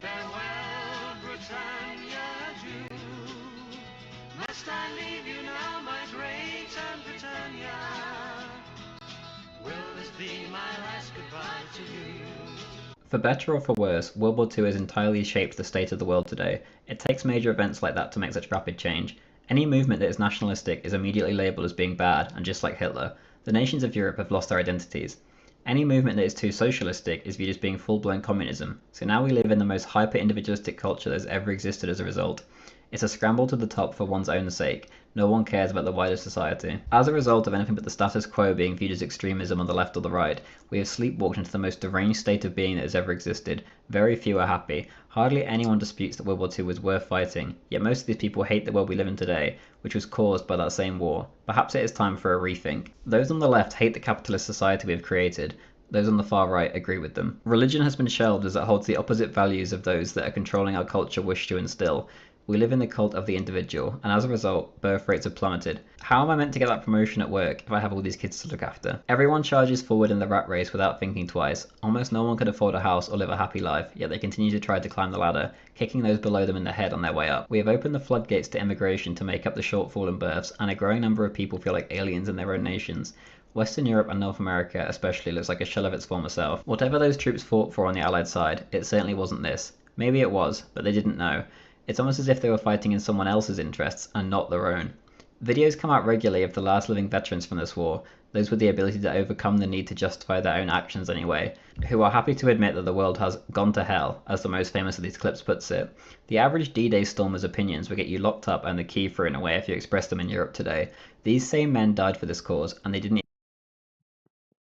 S7: For better or for worse, World War II has entirely shaped the state of the world today. It takes major events like that to make such rapid change. Any movement that is nationalistic is immediately labelled as being bad, and just like Hitler, the nations of Europe have lost their identities. Any movement that is too socialistic is viewed as being full-blown communism, so now we live in the most hyper-individualistic culture that has ever existed as a result. It's a scramble to the top for one's own sake. No one cares about the wider society. As a result of anything but the status quo being viewed as extremism on the left or the right, we have sleepwalked into the most deranged state of being that has ever existed. Very few are happy. Hardly anyone disputes that World War II was worth fighting, yet most of these people hate the world we live in today, which was caused by that same war. Perhaps it is time for a rethink. Those on the left hate the capitalist society we have created. Those on the far right agree with them. Religion has been shelved as it holds the opposite values of those that are controlling our culture wish to instill. We live in the cult of the individual, and as a result, birth rates have plummeted. How am I meant to get that promotion at work if I have all these kids to look after? Everyone charges forward in the rat race without thinking twice. Almost no one can afford a house or live a happy life, yet they continue to try to climb the ladder, kicking those below them in the head on their way up. We have opened the floodgates to immigration to make up the shortfall in births, and a growing number of people feel like aliens in their own nations. Western Europe and North America especially looks like a shell of its former self. Whatever those troops fought for on the Allied side, it certainly wasn't this. Maybe it was, but they didn't know. It's almost as if they were fighting in someone else's interests and not their own. Videos come out regularly of the last living veterans from this war, those with the ability to overcome the need to justify their own actions anyway, who are happy to admit that the world has gone to hell, as the most famous of these clips puts it. The average D-Day stormer's opinions will get you locked up and the key thrown away if you express them in Europe today. These same men died for this cause, and they didn't.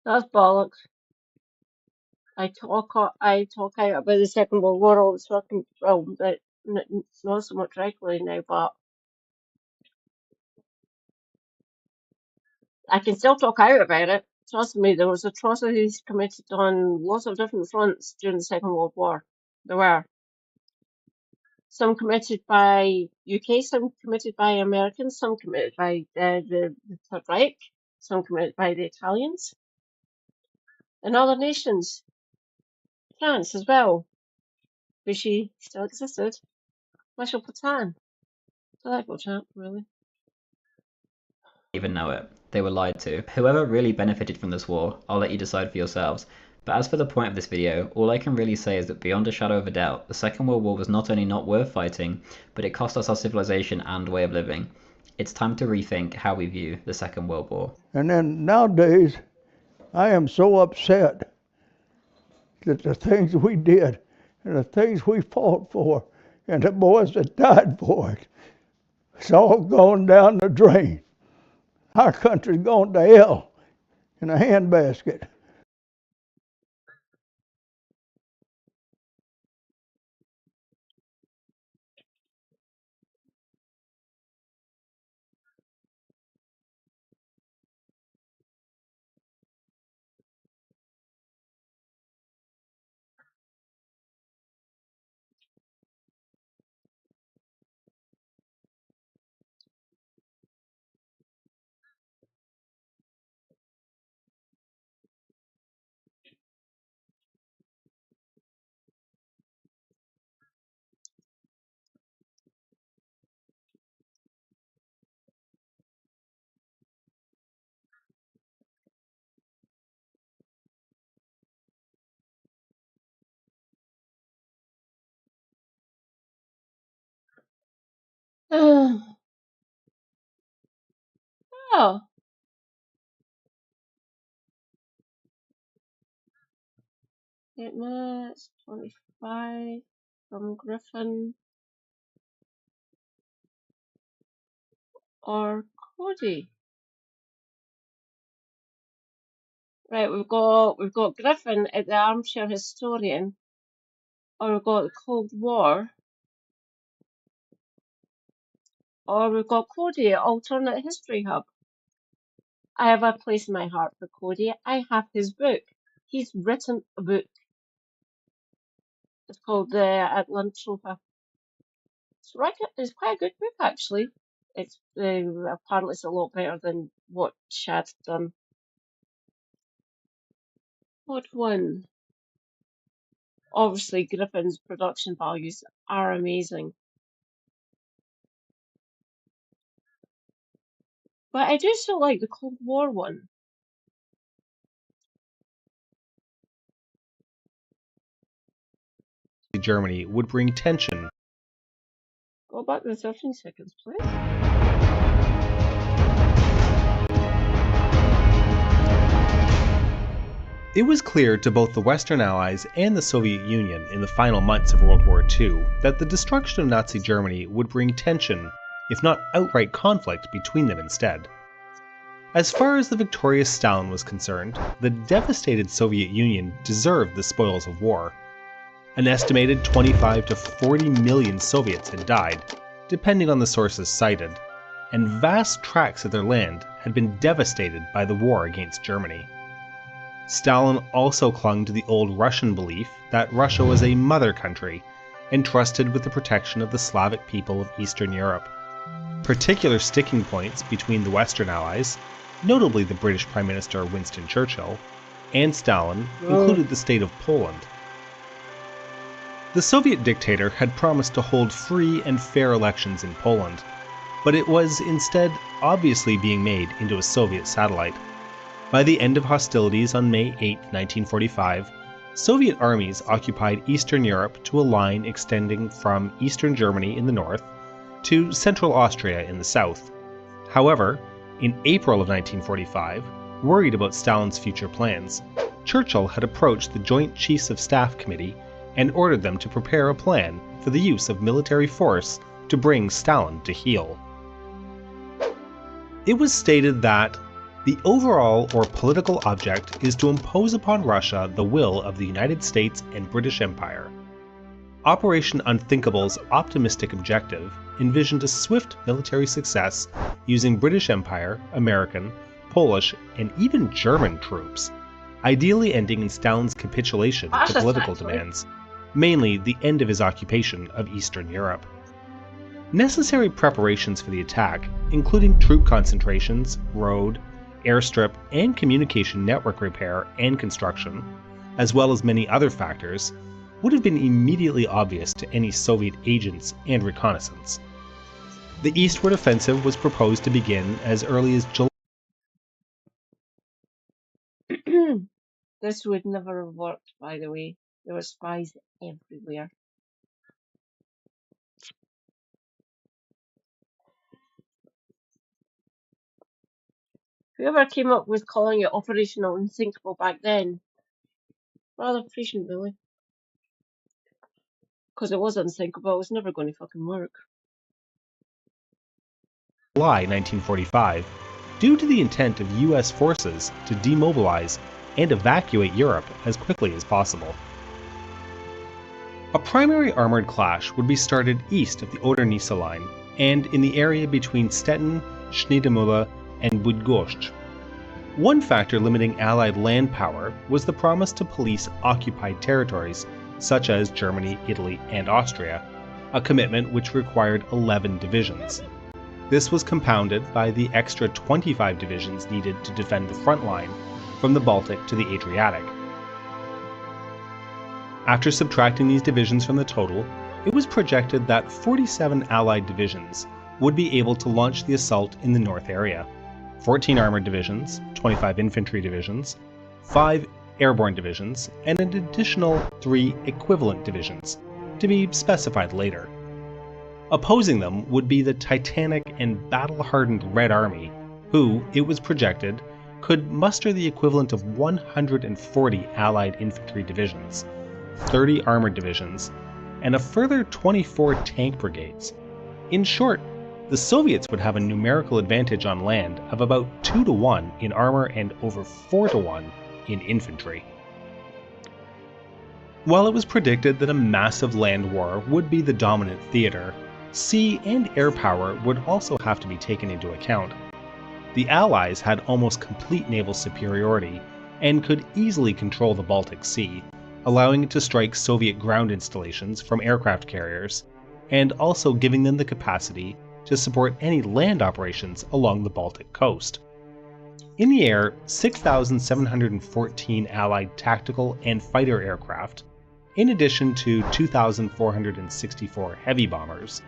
S1: That's bollocks. I talk out about the Second World War all the fucking film, but not so much regularly now, but I can still talk out about it. Trust me, there was atrocities committed on lots of different fronts during the Second World War. There were. some committed by UK, some committed by Americans, some committed by the Third Reich, some committed by the Italians, and other nations. France as well, but she still existed. Michel Pétain. Delightful chap, really.
S7: Even know it. They were lied to. Whoever really benefited from this war, I'll let you decide for yourselves. But as for the point of this video, all I can really say is that beyond a shadow of a doubt, the Second World War was not only not worth fighting, but it cost us our civilization and way of living. It's time to rethink how we view the Second World War.
S8: And then nowadays, I am so upset that the things we did and the things we fought for and the boys that died for it, it's all gone down the drain. Our country's gone to hell in a handbasket.
S1: Oh, 8 minutes, 25 from Griffin or Cody. Right, we've got Griffin at the Armchair Historian, or we've got the Cold War, or we've got Cody at Alternate History Hub. I have a place in my heart for Cody. I have his book. He's written a book. It's called the Atlantropa. It's quite a good book, actually. It's apparently it's a lot better than what Shad's done. What one? Obviously, Griffin's production values are amazing. But I do still like the Cold War one.
S9: Germany would bring tension.
S1: Go back to the 13 seconds, please.
S9: It was clear to both the Western Allies and the Soviet Union in the final months of World War II that the destruction of Nazi Germany would bring tension, if not outright conflict, between them instead. As far as the victorious Stalin was concerned, the devastated Soviet Union deserved the spoils of war. An estimated 25 to 40 million Soviets had died, depending on the sources cited, and vast tracts of their land had been devastated by the war against Germany. Stalin also clung to the old Russian belief that Russia was a mother country, entrusted with the protection of the Slavic people of Eastern Europe. Particular sticking points between the Western Allies, notably the British Prime Minister Winston Churchill, and Stalin, included the state of Poland. The Soviet dictator had promised to hold free and fair elections in Poland, but it was instead obviously being made into a Soviet satellite. By the end of hostilities on May 8, 1945, Soviet armies occupied Eastern Europe to a line extending from Eastern Germany in the north to Central Austria in the south. However, in April of 1945, worried about Stalin's future plans, Churchill had approached the Joint Chiefs of Staff Committee and ordered them to prepare a plan for the use of military force to bring Stalin to heel. It was stated that the overall or political object is to impose upon Russia the will of the United States and British Empire. Operation Unthinkable's optimistic objective envisioned a swift military success using British Empire, American, Polish, and even German troops, ideally ending in Stalin's capitulation to political demands. mainly the end of his occupation of Eastern Europe. Necessary preparations for the attack, including troop concentrations, road, airstrip, and communication network repair and construction, as well as many other factors, would have been immediately obvious to any Soviet agents and reconnaissance. The eastward offensive was proposed to begin as early as July.
S1: This would never have worked, by the way. There were spies everywhere. Whoever came up with calling it Operational Unsinkable back then, rather prescient, really. Because it was unsinkable, it was never going to fucking work.
S9: July 1945, due to the intent of US forces to demobilize and evacuate Europe as quickly as possible. A primary armored clash would be started east of the Oder-Neisse line and in the area between Stettin, Schneidemühle, and Bydgoszcz. One factor limiting Allied land power was the promise to police occupied territories such as Germany, Italy, and Austria, a commitment which required 11 divisions. This was compounded by the extra 25 divisions needed to defend the front line from the Baltic to the Adriatic. After subtracting these divisions from the total, it was projected that 47 Allied divisions would be able to launch the assault in the north area. 14 armored divisions, 25 infantry divisions, 5 airborne divisions, and an additional 3 equivalent divisions, to be specified later. Opposing them would be the titanic and battle-hardened Red Army, who, it was projected, could muster the equivalent of 140 Allied infantry divisions, 30 armored divisions, and a further 24 tank brigades. In short, the Soviets would have a numerical advantage on land of about 2-to-1 in armor and over 4-to-1 in infantry. While it was predicted that a massive land war would be the dominant theater, sea and air power would also have to be taken into account. The Allies had almost complete naval superiority and could easily control the Baltic Sea, allowing it to strike Soviet ground installations from aircraft carriers, and also giving them the capacity to support any land operations along the Baltic coast. In the air, 6,714 Allied tactical and fighter aircraft, in addition to 2,464 heavy bombers,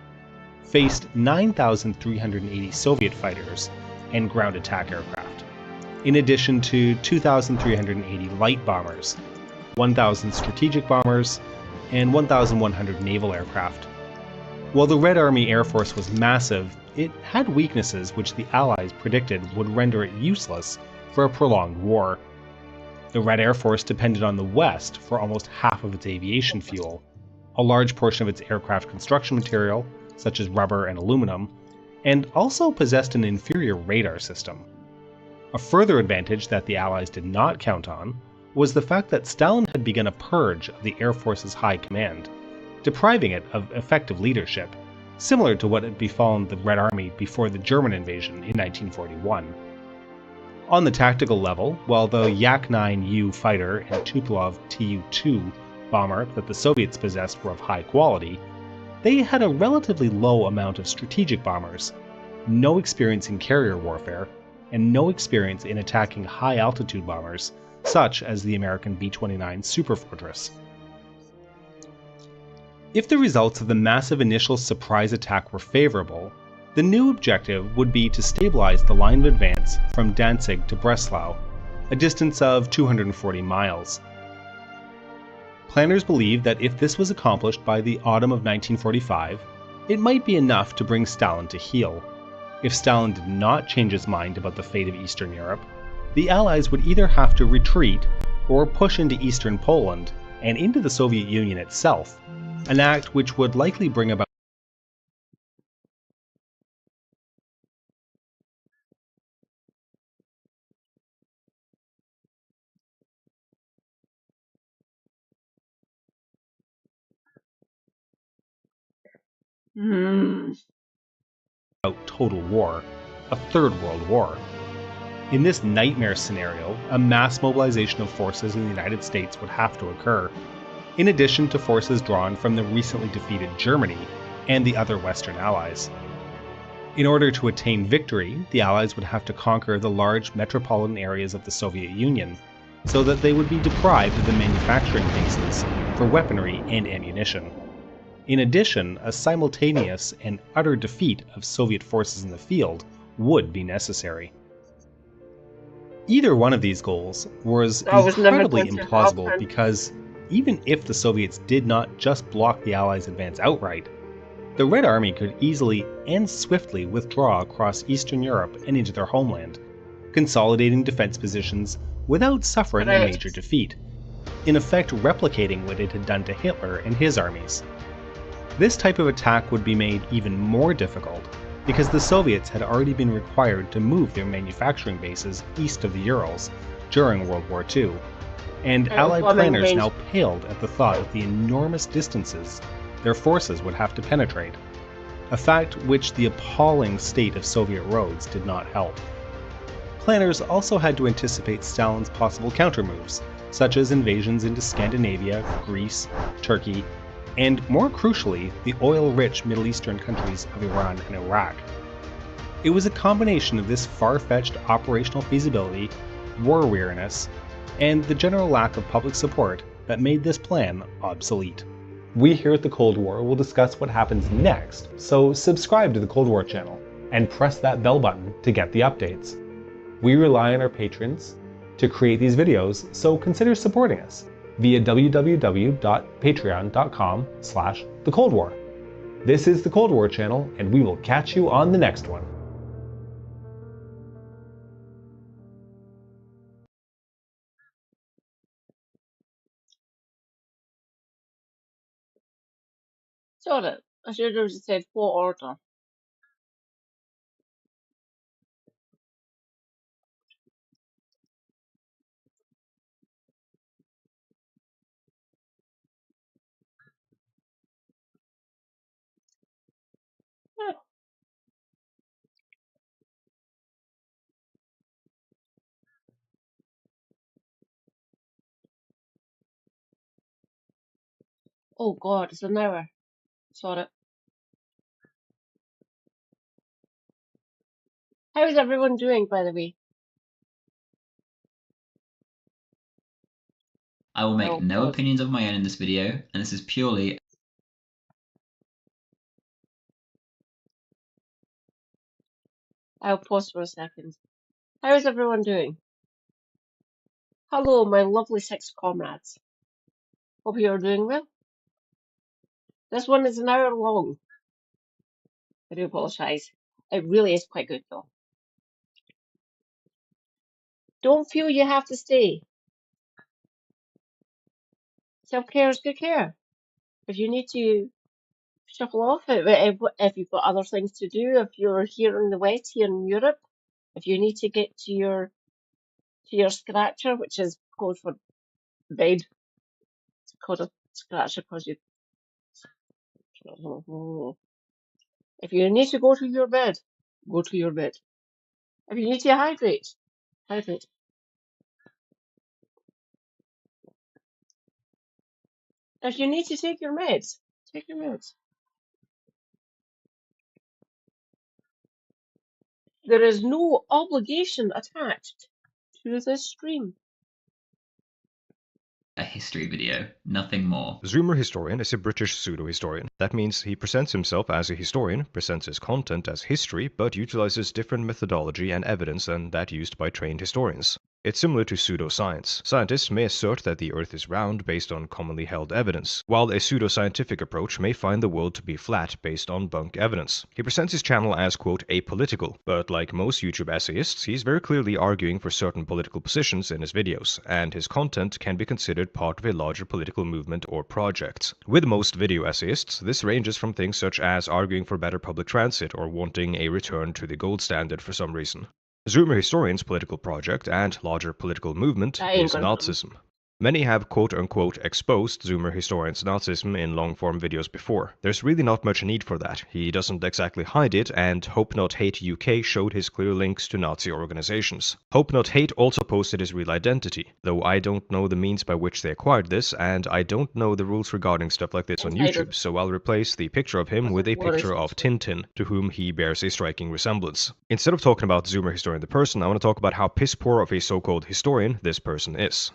S9: faced 9,380 Soviet fighters and ground attack aircraft, in addition to 2,380 light bombers, 1,000 strategic bombers, and 1,100 naval aircraft. While the Red Army Air Force was massive, it had weaknesses which the Allies predicted would render it useless for a prolonged war. The Red Air Force depended on the West for almost half of its aviation fuel, a large portion of its aircraft construction material, such as rubber and aluminum, and also possessed an inferior radar system. A further advantage that the Allies did not count on was the fact that Stalin had begun a purge of the Air Force's high command, depriving it of effective leadership, similar to what had befallen the Red Army before the German invasion in 1941. On the tactical level, while the Yak-9U fighter and Tupolev Tu-2 bomber that the Soviets possessed were of high quality, they had a relatively low amount of strategic bombers, no experience in carrier warfare, and no experience in attacking high-altitude bombers, such as the American B-29 Superfortress. If the results of the massive initial surprise attack were favorable, the new objective would be to stabilize the line of advance from Danzig to Breslau, a distance of 240 miles. Planners believed that if this was accomplished by the autumn of 1945, it might be enough to bring Stalin to heel. If Stalin did not change his mind about the fate of Eastern Europe, the Allies would either have to retreat or push into eastern Poland and into the Soviet Union itself, an act which would likely bring about total war, a third world war. In this nightmare scenario, a mass mobilization of forces in the United States would have to occur. in addition to forces drawn from the recently defeated Germany and the other Western Allies. In order to attain victory, the Allies would have to conquer the large metropolitan areas of the Soviet Union, so that they would be deprived of the manufacturing bases for weaponry and ammunition. In addition, a simultaneous and utter defeat of Soviet forces in the field would be necessary. Either one of these goals was incredibly implausible because even if the Soviets did not just block the Allies' advance outright, the Red Army could easily and swiftly withdraw across Eastern Europe and into their homeland, consolidating defense positions without suffering a major defeat, in effect replicating what it had done to Hitler and his armies. This type of attack would be made even more difficult because the Soviets had already been required to move their manufacturing bases east of the Urals during World War II, and Allied planners now paled at the thought of the enormous distances their forces would have to penetrate, a fact which the appalling state of Soviet roads did not help. Planners also had to anticipate Stalin's possible countermoves, such as invasions into Scandinavia, Greece, Turkey, and more crucially, the oil-rich Middle Eastern countries of Iran and Iraq. It was a combination of this far-fetched operational feasibility, war weariness, and the general lack of public support that made this plan obsolete. We here at the Cold War will discuss what happens next, so subscribe to the Cold War channel and press that bell button to get the updates. We rely on our patrons to create these videos, so consider supporting us via www.patreon.com/thecoldwar. This is the Cold War channel, and we will catch you on the next one.
S1: Sorry, I should have said what order. Oh God, it's an hour. Sorry. How is everyone doing, by the way?
S7: I will make
S1: Oh,
S7: no
S1: God.
S7: opinions of my own in this video, and this is purely
S1: I'll pause for a second. How is everyone doing? Hello, my lovely 6 comrades. Hope you are doing well. This one is an hour long. I do apologise. It really is quite good, though. Don't feel you have to stay. Self-care is good care. If you need to shuffle off, if you've got other things to do, if you're here in the West, here in Europe, if you need to get to your scratcher, which is code for bed, it's called a scratcher because you. If you need to go to your bed, go to your bed. If you need to hydrate, hydrate. If you need to take your meds, take your meds. There is no obligation attached to this stream.
S7: a history video, nothing more.
S10: Zoomer Historian is a British pseudo-historian. That means he presents himself as a historian, presents his content as history, but utilizes different methodology and evidence than that used by trained historians. It's similar to pseudoscience. Scientists may assert that the Earth is round based on commonly held evidence, while a pseudoscientific approach may find the world to be flat based on bunk evidence. He presents his channel as, quote, apolitical, but like most YouTube essayists, he's very clearly arguing for certain political positions in his videos, and his content can be considered part of a larger political movement or project. With most video essayists, this ranges from things such as arguing for better public transit or wanting a return to the gold standard for some reason. Zoomer Historian's political project and larger political movement is Nazism. Many have quote-unquote exposed Zoomer historian's Nazism in long-form videos before. There's really not much need for that. He doesn't exactly hide it, and Hope Not Hate UK showed his clear links to Nazi organizations. Hope Not Hate also posted his real identity, though I don't know the means by which they acquired this, and I don't know the rules regarding stuff like this on YouTube, so I'll replace the picture of him with a picture of Tintin, to whom he bears a striking resemblance. Instead of talking about Zoomer historian the person, I want to talk about how piss-poor of a so-called historian this person is.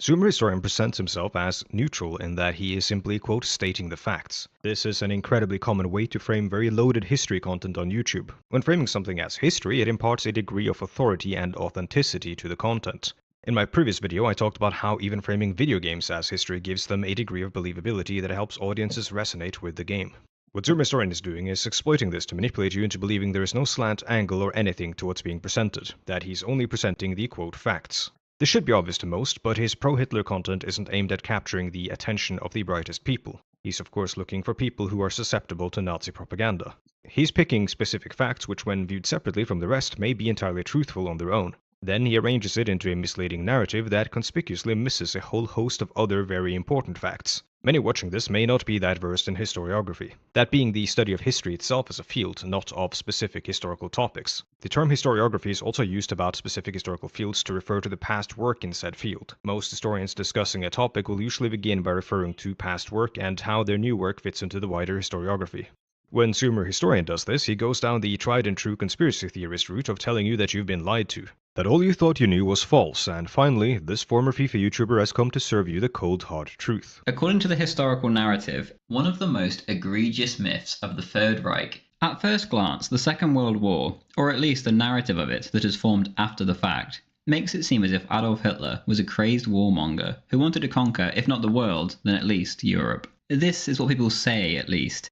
S10: Zoomer historian presents himself as neutral in that he is simply, quote, stating the facts. This is an incredibly common way to frame very loaded history content on YouTube. When framing something as history, it imparts a degree of authority and authenticity to the content. In my previous video, I talked about how even framing video games as history gives them a degree of believability that helps audiences resonate with the game. What Zoomer historian is doing is exploiting this to manipulate you into believing there is no slant, angle, or anything to what's being presented, that he's only presenting the, quote, facts. This should be obvious to most, but his pro-Hitler content isn't aimed at capturing the attention of the brightest people. He's of course looking for people who are susceptible to Nazi propaganda. He's picking specific facts which, when viewed separately from the rest, may be entirely truthful on their own. Then he arranges it into a misleading narrative that conspicuously misses a whole host of other very important facts. Many watching this may not be that versed in historiography, that being the study of history itself as a field, not of specific historical topics. The term historiography is also used about specific historical fields to refer to the past work in said field. Most historians discussing a topic will usually begin by referring to past work and how their new work fits into the wider historiography. When Zoomer historian does this, he goes down the tried and true conspiracy theorist route of telling you that you've been lied to, that all you thought you knew was false, and finally, this former FIFA YouTuber has come to serve you the cold hard truth.
S7: According to the historical narrative, one of the most egregious myths of the Third Reich. At first glance, the Second World War, or at least the narrative of it that is formed after the fact, makes it seem as if Adolf Hitler was a crazed warmonger who wanted to conquer, if not the world, then at least Europe. This is what people say, at least.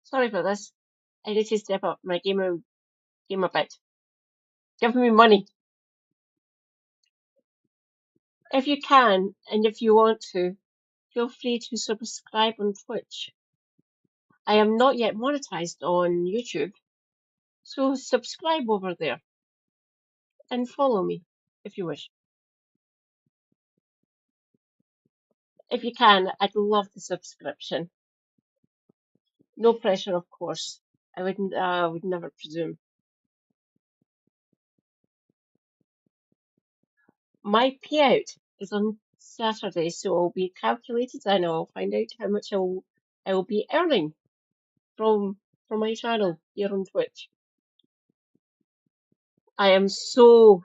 S1: Sorry for this. I need to step up my game a bit. Give me money. If you can, and if you want to, feel free to subscribe on Twitch. I am not yet monetized on YouTube, so subscribe over there and follow me if you wish. If you can, I'd love the subscription. No pressure, of course. I would never presume. My payout is on Saturday, so it'll be calculated and I'll find out how much I will be earning from my channel here on Twitch. I am so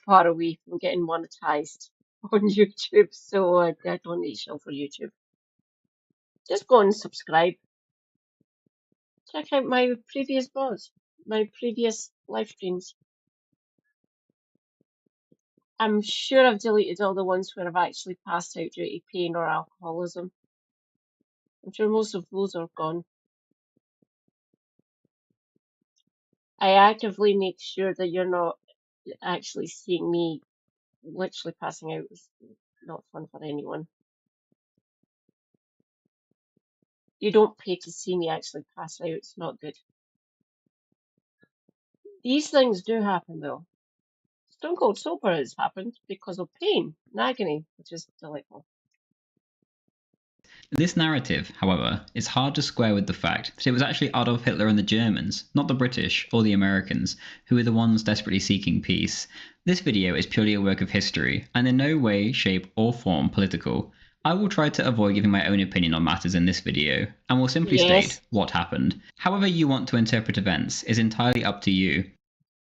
S1: far away from getting monetized on YouTube, so I don't need shell for YouTube. Just go and subscribe. Check out my previous VODs, my previous live streams. I'm sure I've deleted all the ones where I've actually passed out due to pain or alcoholism. I'm sure most of those are gone. I actively make sure that you're not actually seeing me literally passing out. It's not fun for anyone. You don't pay to see me actually pass out. It's not good. These things do happen though. Stone Cold Sober has happened because of pain and agony, which is delightful.
S7: This narrative, however, is hard to square with the fact that it was actually Adolf Hitler and the Germans, not the British or the Americans, who were the ones desperately seeking peace. This video is purely a work of history, and in no way, shape, or form political. I will try to avoid giving my own opinion on matters in this video, and will simply state what happened. However you want to interpret events is entirely up to you.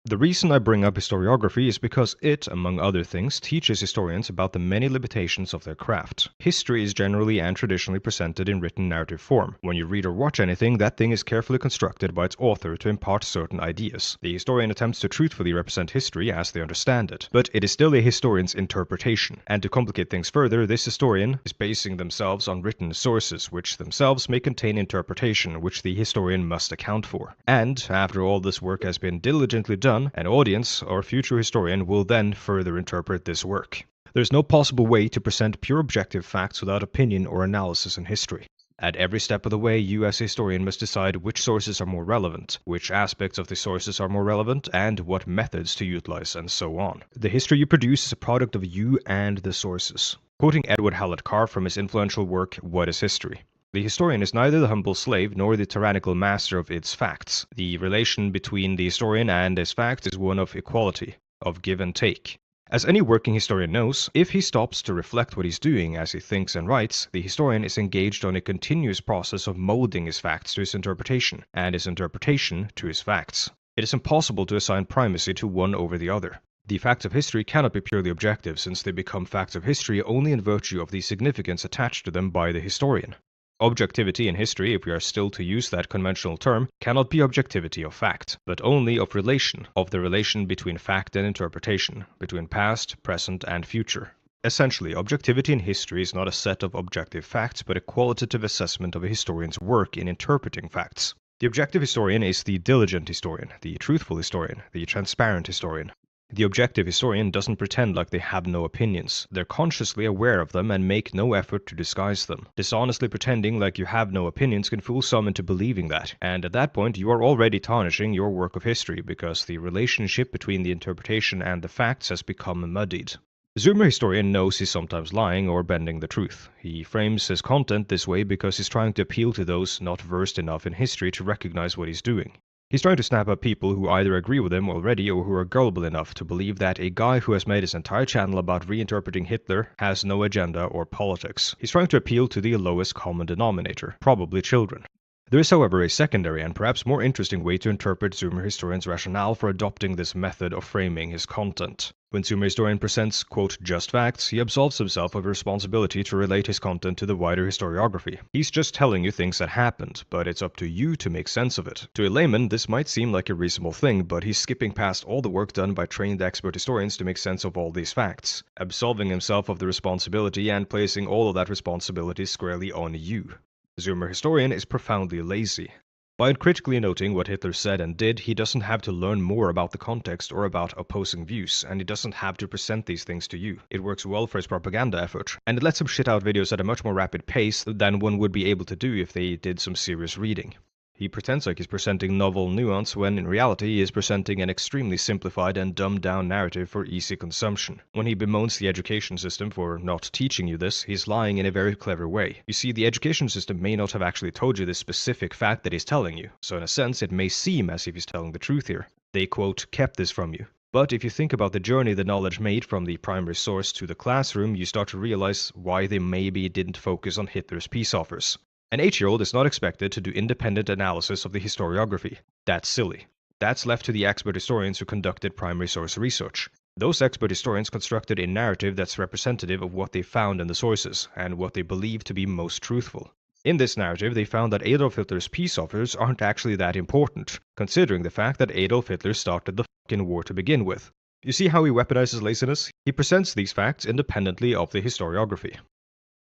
S10: The reason I bring up historiography is because it, among other things, teaches historians about the many limitations of their craft. History is generally and traditionally presented in written narrative form. When you read or watch anything, that thing is carefully constructed by its author to impart certain ideas. The historian attempts to truthfully represent history as they understand it, but it is still a historian's interpretation. And to complicate things further, this historian is basing themselves on written sources, which themselves may contain interpretation, which the historian must account for. And, after all this work has been diligently done, an audience or future historian will then further interpret this work. There's no possible way to present pure objective facts without opinion or analysis in history. At every step of the way, you as a historian must decide which sources are more relevant, which aspects of the sources are more relevant, and what methods to utilize, and so on. The history you produce is a product of you and the sources. Quoting Edward Hallett Carr from his influential work, What is History? The historian is neither the humble slave nor the tyrannical master of its facts. The relation between the historian and his facts is one of equality, of give and take. As any working historian knows, if he stops to reflect what he's doing as he thinks and writes, the historian is engaged on a continuous process of molding his facts to his interpretation, and his interpretation to his facts. It is impossible to assign primacy to one over the other. The facts of history cannot be purely objective, since they become facts of history only in virtue of the significance attached to them by the historian. Objectivity in history, if we are still to use that conventional term, cannot be objectivity of fact, but only of relation, of the relation between fact and interpretation, between past, present, and future. Essentially, objectivity in history is not a set of objective facts, but a qualitative assessment of a historian's work in interpreting facts. The objective historian is the diligent historian, the truthful historian, the transparent historian. The objective historian doesn't pretend like they have no opinions. They're consciously aware of them and make no effort to disguise them. Dishonestly pretending like you have no opinions can fool some into believing that, and at that point you are already tarnishing your work of history because the relationship between the interpretation and the facts has become muddied. The Zoomer historian knows he's sometimes lying or bending the truth. He frames his content this way because he's trying to appeal to those not versed enough in history to recognize what he's doing. He's trying to snap up people who either agree with him already or who are gullible enough to believe that a guy who has made his entire channel about reinterpreting Hitler has no agenda or politics. He's trying to appeal to the lowest common denominator, probably children. There is, however, a secondary and perhaps more interesting way to interpret Zoomer historian's rationale for adopting this method of framing his content. When Zoomer historian presents, quote, just facts, he absolves himself of a responsibility to relate his content to the wider historiography. He's just telling you things that happened, but it's up to you to make sense of it. To a layman, this might seem like a reasonable thing, but he's skipping past all the work done by trained expert historians to make sense of all these facts, absolving himself of the responsibility and placing all of that responsibility squarely on you. The Zoomer historian is profoundly lazy. By uncritically noting what Hitler said and did, he doesn't have to learn more about the context or about opposing views, and he doesn't have to present these things to you. It works well for his propaganda effort, and it lets him shit out videos at a much more rapid pace than one would be able to do if they did some serious reading. He pretends like he's presenting novel nuance when in reality he is presenting an extremely simplified and dumbed down narrative for easy consumption. When he bemoans the education system for not teaching you this, he's lying in a very clever way. You see, the education system may not have actually told you this specific fact that he's telling you, so in a sense it may seem as if he's telling the truth here. They, quote, kept this from you. But if you think about the journey the knowledge made from the primary source to the classroom, you start to realize why they maybe didn't focus on Hitler's peace offers. An 8-year-old is not expected to do independent analysis of the historiography. That's silly. That's left to the expert historians who conducted primary source research. Those expert historians constructed a narrative that's representative of what they found in the sources, and what they believe to be most truthful. In this narrative, they found that Adolf Hitler's peace offers aren't actually that important, considering the fact that Adolf Hitler started the fucking war to begin with. You see how he weaponizes laziness? He presents these facts independently of the historiography.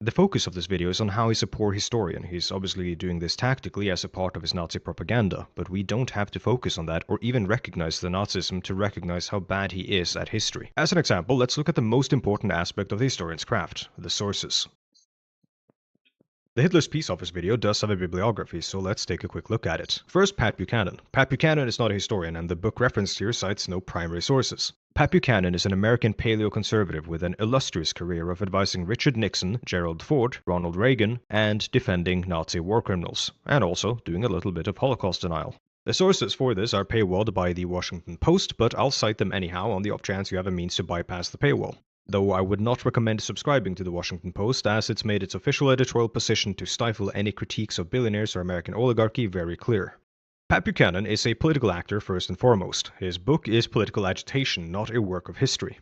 S10: The focus of this video is on how he's a poor historian. He's obviously doing this tactically as a part of his Nazi propaganda, but we don't have to focus on that or even recognize the Nazism to recognize how bad he is at history. As an example, let's look at the most important aspect of the historian's craft, the sources. The Hitler's Peace Offers video does have a bibliography, so let's take a quick look at it. First, Pat Buchanan. Pat Buchanan is not a historian, and the book referenced here cites no primary sources. Pat Buchanan is an American paleoconservative with an illustrious career of advising Richard Nixon, Gerald Ford, Ronald Reagan, and defending Nazi war criminals, and also doing a little bit of Holocaust denial. The sources for this are paywalled by the Washington Post, but I'll cite them anyhow on the off chance you have a means to bypass the paywall. Though I would not recommend subscribing to the Washington Post, as it's made its official editorial position to stifle any critiques of billionaires or American oligarchy very clear. Pat Buchanan is a political actor first and foremost. His book is political agitation, not a work of history.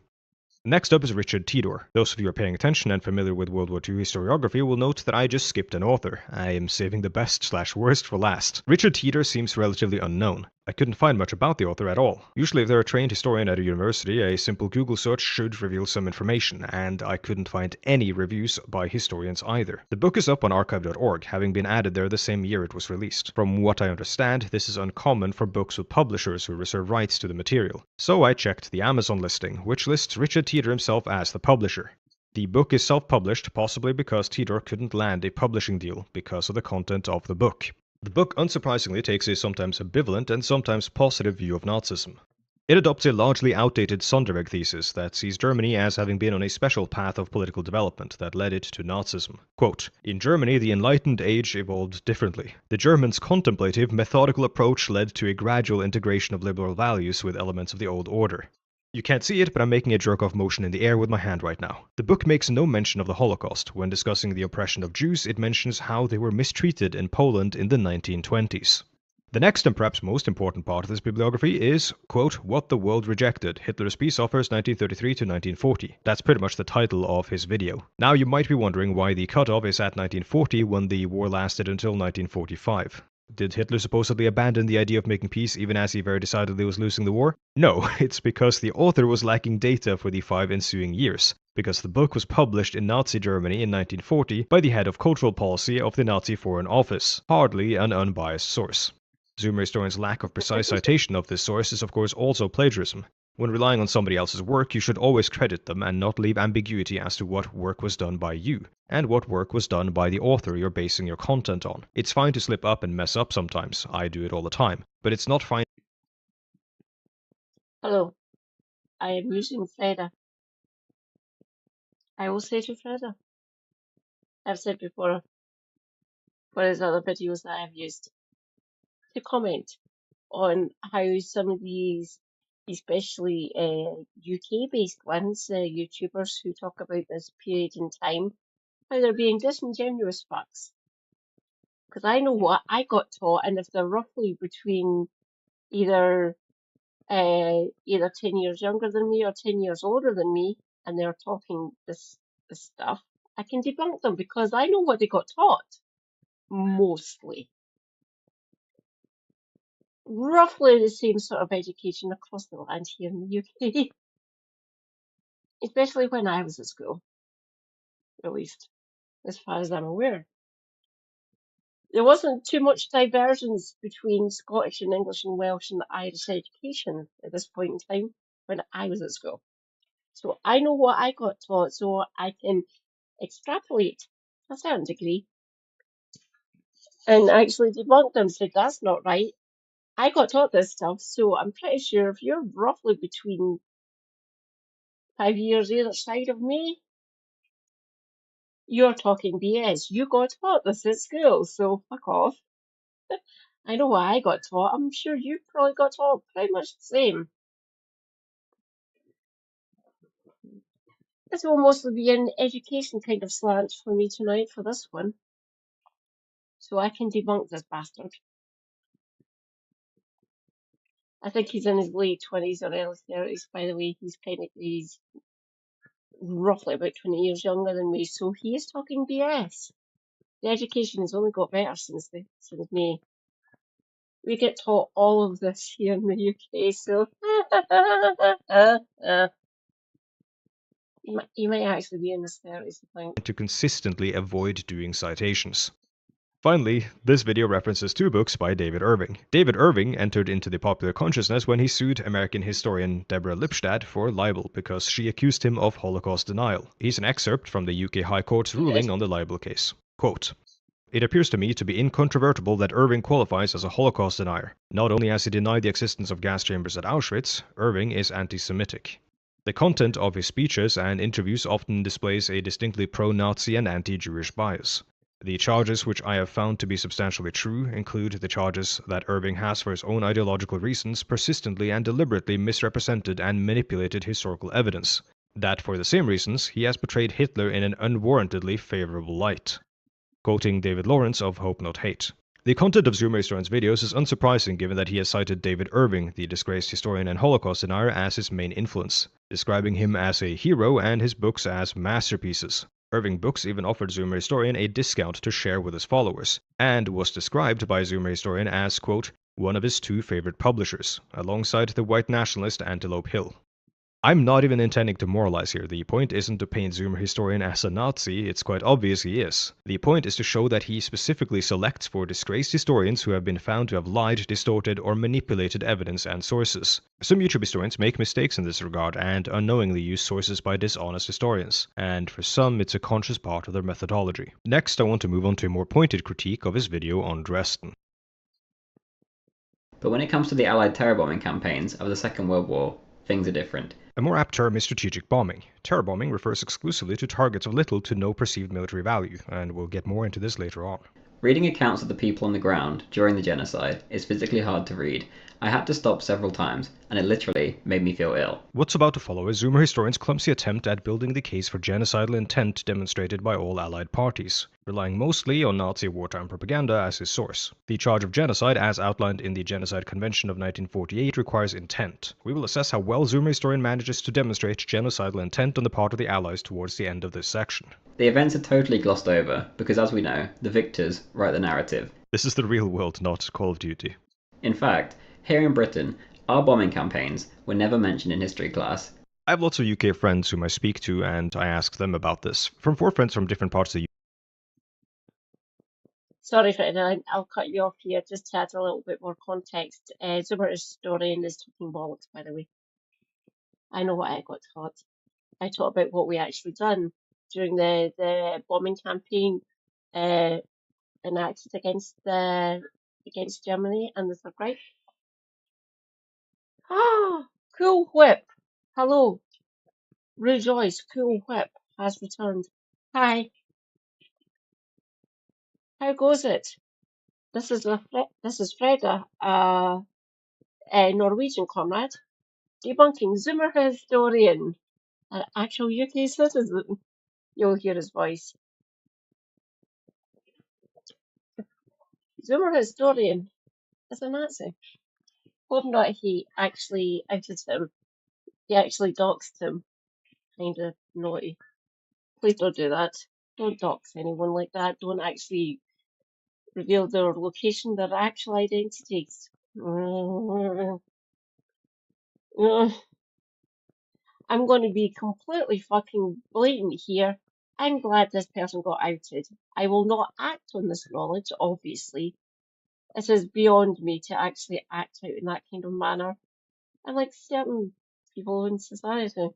S10: Next up is Richard Tidor. Those of you who are paying attention and familiar with World War II historiography will note that I just skipped an author. I am saving the best/worst for last. Richard Tidor seems relatively unknown. I couldn't find much about the author at all. Usually if they're a trained historian at a university, a simple Google search should reveal some information, and I couldn't find any reviews by historians either. The book is up on archive.org, having been added there the same year it was released. From what I understand, this is uncommon for books with publishers who reserve rights to the material. So I checked the Amazon listing, which lists Richard Tidor himself as the publisher. The book is self-published, possibly because Tidor couldn't land a publishing deal because of the content of the book. The book unsurprisingly takes a sometimes ambivalent and sometimes positive view of Nazism. It adopts a largely outdated Sonderweg thesis that sees Germany as having been on a special path of political development that led it to Nazism. Quote, "In Germany, the Enlightened Age evolved differently. The Germans' contemplative, methodical approach led to a gradual integration of liberal values with elements of the old order." You can't see it, but I'm making a jerk-off motion in the air with my hand right now. The book makes no mention of the Holocaust. When discussing the oppression of Jews, it mentions how they were mistreated in Poland in the 1920s. The next and perhaps most important part of this bibliography is, quote, "What the World Rejected, Hitler's Peace Offers 1933 to 1940. That's pretty much the title of his video. Now you might be wondering why the cutoff is at 1940 when the war lasted until 1945. Did Hitler supposedly abandon the idea of making peace even as he very decidedly was losing the war? No, it's because the author was lacking data for the 5 ensuing years, because the book was published in Nazi Germany in 1940 by the head of cultural policy of the Nazi Foreign Office, hardly an unbiased source. Zoomer historians' lack of precise citation of this source is of course also plagiarism. When relying on somebody else's work, you should always credit them and not leave ambiguity as to what work was done by you, and what work was done by the author you're basing your content on. It's fine to slip up and mess up sometimes, I do it all the time, but it's not fine.
S1: Hello, I am using Freda. I will say to Freda, I've said before, for his other videos that I've used, to comment on how some of these, especially UK-based ones, YouTubers who talk about this period in time, how they're being disingenuous fucks. Because I know what I got taught, and if they're roughly between either 10 years younger than me or 10 years older than me, and they're talking this stuff, I can debunk them because I know what they got taught. Mostly. Roughly the same sort of education across the land here in the UK. Especially when I was at school, at least, as far as I'm aware. There wasn't too much divergence between Scottish and English and Welsh and Irish education at this point in time when I was at school. So I know what I got taught, so I can extrapolate to a certain degree and actually debunk them, say that's not right. I got taught this stuff, so I'm pretty sure if you're roughly between 5 years either side of me, you're talking BS. You got taught this at school, so fuck off. I know what I got taught. I'm sure you probably got taught pretty much the same. This will mostly be an education kind of slant for me tonight for this one. So I can debunk this bastard. I think he's in his late 20s or early 30s, by the way. He's roughly about 20 years younger than me, so he is talking BS. The education has only got better since me. We get taught all of this here in the UK, so he might actually be in his 30s, I think.
S10: To consistently avoid doing citations. Finally, this video references 2 books by David Irving. David Irving entered into the popular consciousness when he sued American historian Deborah Lipstadt for libel because she accused him of Holocaust denial. Here's an excerpt from the UK High Court's ruling on the libel case. Quote, "It appears to me to be incontrovertible that Irving qualifies as a Holocaust denier. Not only has he denied the existence of gas chambers at Auschwitz, Irving is anti-Semitic. The content of his speeches and interviews often displays a distinctly pro-Nazi and anti-Jewish bias. The charges which I have found to be substantially true include the charges that Irving has for his own ideological reasons persistently and deliberately misrepresented and manipulated historical evidence, that for the same reasons he has portrayed Hitler in an unwarrantedly favorable light." Quoting David Lawrence of Hope Not Hate. The content of Zoomer Historian's videos is unsurprising given that he has cited David Irving, the disgraced historian and Holocaust denier, as his main influence, describing him as a hero and his books as masterpieces. Irving Books even offered Zoomer Historian a discount to share with his followers, and was described by Zoomer Historian as, quote, one of his 2 favorite publishers, alongside the white nationalist Antelope Hill. I'm not even intending to moralize here. The point isn't to paint Zoomer Historian as a Nazi, it's quite obvious he is. The point is to show that he specifically selects for disgraced historians who have been found to have lied, distorted, or manipulated evidence and sources. Some YouTube historians make mistakes in this regard and unknowingly use sources by dishonest historians, and for some it's a conscious part of their methodology. Next, I want to move on to a more pointed critique of his video on Dresden.
S7: But when it comes to the Allied terror bombing campaigns of the Second World War, things are different.
S10: A more apt term is strategic bombing. Terror bombing refers exclusively to targets of little to no perceived military value, and we'll get more into this later on.
S7: Reading accounts of the people on the ground during the genocide is physically hard to read. I had to stop several times, and it literally made me feel ill.
S10: What's about to follow is Zoomer historians' clumsy attempt at building the case for genocidal intent demonstrated by all Allied parties, relying mostly on Nazi wartime propaganda as his source. The charge of genocide, as outlined in the Genocide Convention of 1948, requires intent. We will assess how well Zoomer historian manages to demonstrate genocidal intent on the part of the Allies towards the end of this section.
S7: The events are totally glossed over, because as we know, the victors write the narrative.
S10: This is the real world, not Call of Duty.
S7: In fact, here in Britain, our bombing campaigns were never mentioned in history class.
S10: I have lots of UK friends whom I speak to, and I ask them about this. From 4 friends from different parts of the
S1: Sorry, Fred, I'll cut you off here just to add a little bit more context. Zoomer historian is talking bollocks, by the way. I know what I got taught. I taught about what we actually done during the bombing campaign enacted against Germany and the Third Reich. Ah, Cool Whip. Hello. Rejoice, Cool Whip has returned. Hi. How goes it? This is Freda, a Norwegian comrade, debunking Zoomer historian, an actual UK citizen. You'll hear his voice. Zoomer historian is a Nazi. Hope not he actually outed him. He actually doxed him. Kind of naughty. Please don't do that. Don't dox anyone like that. Don't actually reveal their location, their actual identities. I'm going to be completely fucking blatant here. I'm glad this person got outed. I will not act on this knowledge, obviously. It is beyond me to actually act out in that kind of manner. I like certain people in society.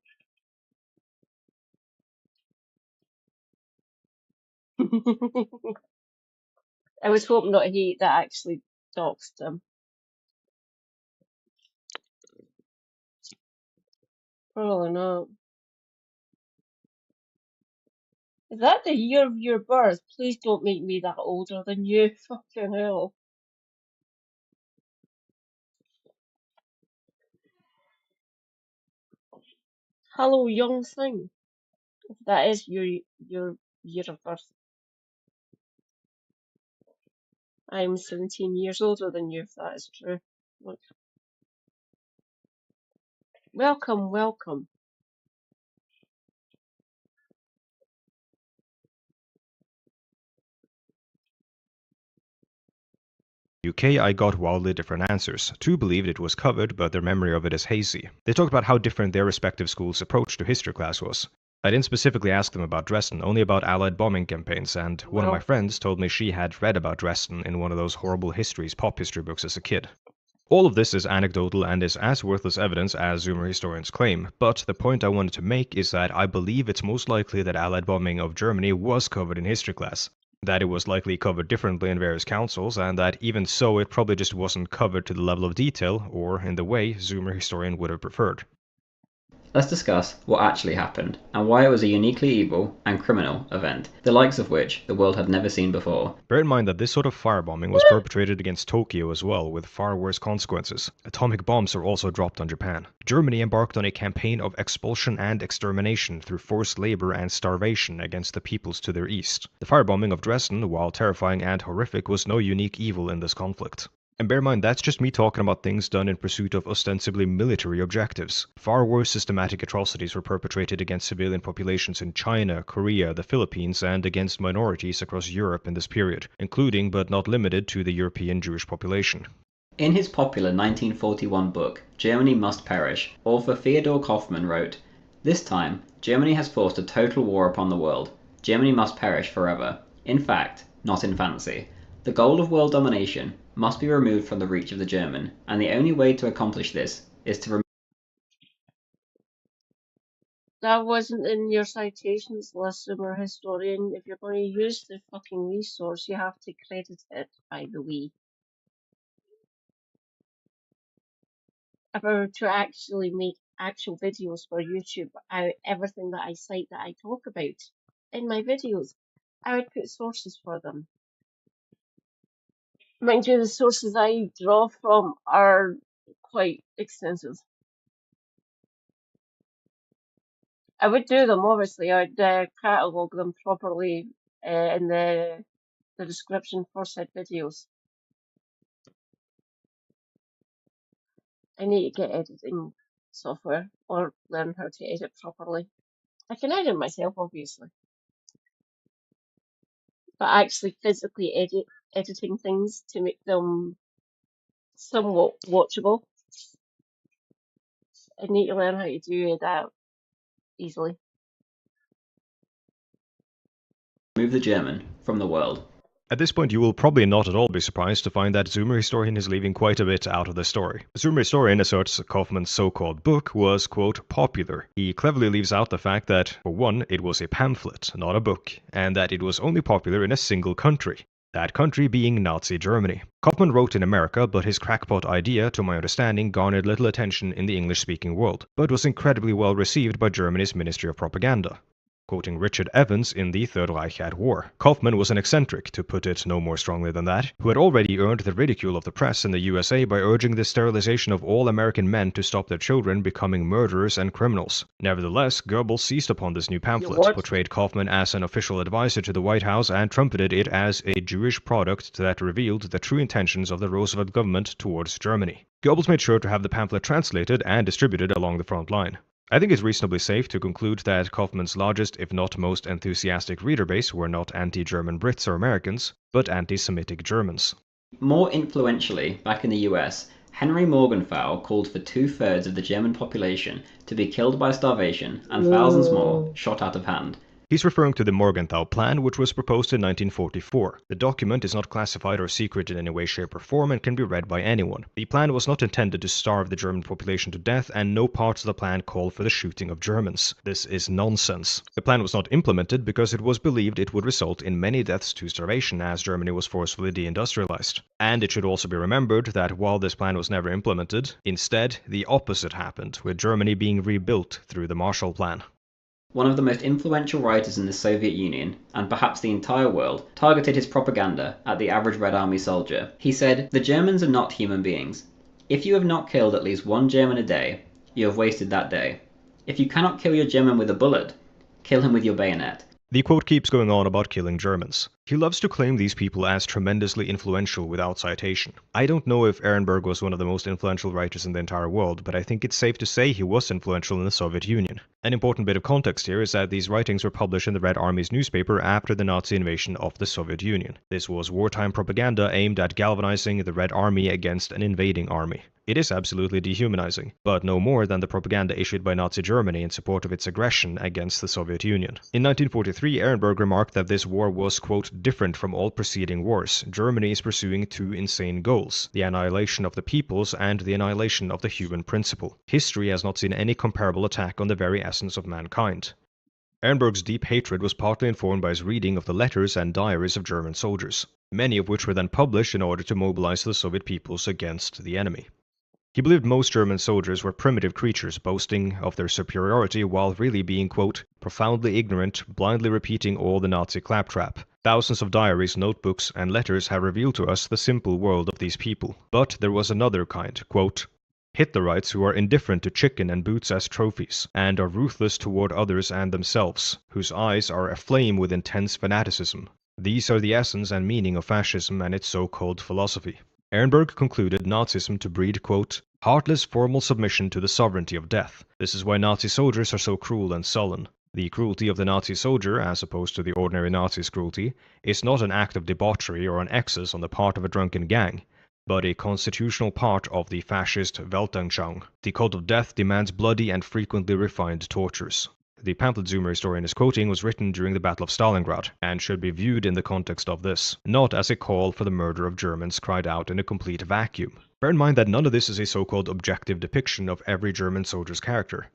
S1: I was hoping not he that actually doxed him. Probably not. Is that the year of your birth? Please don't make me that older than you. Fucking hell. Hello, young thing. If that is your year of birth. I'm 17 years older than you, if that is true. Look. Welcome, welcome.
S10: UK, I got wildly different answers. 2 believed it was covered, but their memory of it is hazy. They talked about how different their respective schools' approach to history class was. I didn't specifically ask them about Dresden, only about Allied bombing campaigns, and one of my friends told me she had read about Dresden in one of those horrible pop history books as a kid. All of this is anecdotal and is as worthless evidence as Zoomer historians claim, but the point I wanted to make is that I believe it's most likely that Allied bombing of Germany was covered in history class, that it was likely covered differently in various councils, and that even so it probably just wasn't covered to the level of detail, or in the way Zoomer historian would have preferred.
S7: Let's discuss what actually happened, and why it was a uniquely evil and criminal event, the likes of which the world had never seen before.
S10: Bear in mind that this sort of firebombing was perpetrated against Tokyo as well, with far worse consequences. Atomic bombs are also dropped on Japan. Germany embarked on a campaign of expulsion and extermination through forced labor and starvation against the peoples to their east. The firebombing of Dresden, while terrifying and horrific, was no unique evil in this conflict. And bear in mind, that's just me talking about things done in pursuit of ostensibly military objectives. Far worse systematic atrocities were perpetrated against civilian populations in China, Korea, the Philippines, and against minorities across Europe in this period, including but not limited to the European Jewish population.
S7: In his popular 1941 book, Germany Must Perish, author Theodor Kaufmann wrote, "This time, Germany has forced a total war upon the world. Germany must perish forever. In fact, not in fancy. The goal of world domination must be removed from the reach of the German, and the only way to accomplish this is to remove..."
S1: That wasn't in your citations list, Zoomer Historian. If you're going to use the fucking resource, you have to credit it, by the way. If I were to actually make actual videos for YouTube out everything that I cite that I talk about in my videos, I would put sources for them. Mind you, the sources I draw from are quite extensive. I would do them, obviously. I would catalogue them properly in the description for said videos. I need to get editing software or learn how to edit properly. I can edit myself, obviously, but actually physically editing things to make them somewhat watchable, I need to learn how to do that easily.
S7: remove the German from the world.
S10: At this point, you will probably not at all be surprised to find that Zoomer Historian is leaving quite a bit out of the story. Zoomer Historian asserts Kaufmann's so-called book was, quote, popular. He cleverly leaves out the fact that, for one, it was a pamphlet, not a book, and that it was only popular in a single country. That country being Nazi Germany. Kaufmann wrote in America, but his crackpot idea, to my understanding, garnered little attention in the English-speaking world, but was incredibly well received by Germany's Ministry of Propaganda. Quoting Richard Evans in The Third Reich at War, Kaufmann was an eccentric, to put it no more strongly than that, who had already earned the ridicule of the press in the USA by urging the sterilization of all American men to stop their children becoming murderers and criminals. Nevertheless, Goebbels seized upon this new pamphlet, portrayed Kaufmann as an official advisor to the White House, and trumpeted it as a Jewish product that revealed the true intentions of the Roosevelt government towards Germany. Goebbels made sure to have the pamphlet translated and distributed along the front line. I think it's reasonably safe to conclude that Kaufmann's largest, if not most enthusiastic reader base were not anti-German Brits or Americans, but anti-Semitic Germans.
S7: More influentially, back in the US, Henry Morgenthau called for 2/3 of the German population to be killed by starvation and thousands more shot out of hand.
S10: He's referring to the Morgenthau Plan, which was proposed in 1944. The document is not classified or secret in any way, shape, or form and can be read by anyone. The plan was not intended to starve the German population to death, and no parts of the plan call for the shooting of Germans. This is nonsense. The plan was not implemented because it was believed it would result in many deaths to starvation as Germany was forcefully deindustrialized. And it should also be remembered that while this plan was never implemented, instead, the opposite happened, with Germany being rebuilt through the Marshall Plan.
S7: One of the most influential writers in the Soviet Union, and perhaps the entire world, targeted his propaganda at the average Red Army soldier. He said, "The Germans are not human beings. If you have not killed at least one German a day, you have wasted that day. If you cannot kill your German with a bullet, kill him with your bayonet."
S10: The quote keeps going on about killing Germans. He loves to claim these people as tremendously influential without citation. I don't know if Ehrenberg was one of the most influential writers in the entire world, but I think it's safe to say he was influential in the Soviet Union. An important bit of context here is that these writings were published in the Red Army's newspaper after the Nazi invasion of the Soviet Union. This was wartime propaganda aimed at galvanizing the Red Army against an invading army. It is absolutely dehumanizing, but no more than the propaganda issued by Nazi Germany in support of its aggression against the Soviet Union. In 1943, Ehrenberg remarked that this war was, quote, different from all preceding wars. Germany is pursuing two insane goals: the annihilation of the peoples and the annihilation of the human principle. History has not seen any comparable attack on the very essence of mankind. Ehrenberg's deep hatred was partly informed by his reading of the letters and diaries of German soldiers, many of which were then published in order to mobilize the Soviet peoples against the enemy. He believed most German soldiers were primitive creatures boasting of their superiority while really being, quote, profoundly ignorant, blindly repeating all the Nazi claptrap. Thousands of diaries, notebooks, and letters have revealed to us the simple world of these people. But there was another kind, quote, Hitlerites who are indifferent to chicken and boots as trophies, and are ruthless toward others and themselves, whose eyes are aflame with intense fanaticism. These are the essence and meaning of fascism and its so-called philosophy. Ehrenberg concluded Nazism to breed, quote, heartless formal submission to the sovereignty of death. This is why Nazi soldiers are so cruel and sullen. The cruelty of the Nazi soldier, as opposed to the ordinary Nazi's cruelty, is not an act of debauchery or an excess on the part of a drunken gang. but a constitutional part of the fascist Weltanschauung. The cult of death demands bloody and frequently refined tortures. The pamphlet Zoomer historian is quoting was written during the Battle of Stalingrad, and should be viewed in the context of this, not as a call for the murder of Germans cried out in a complete vacuum. Bear in mind that none of this is a so-called objective depiction of every German soldier's character.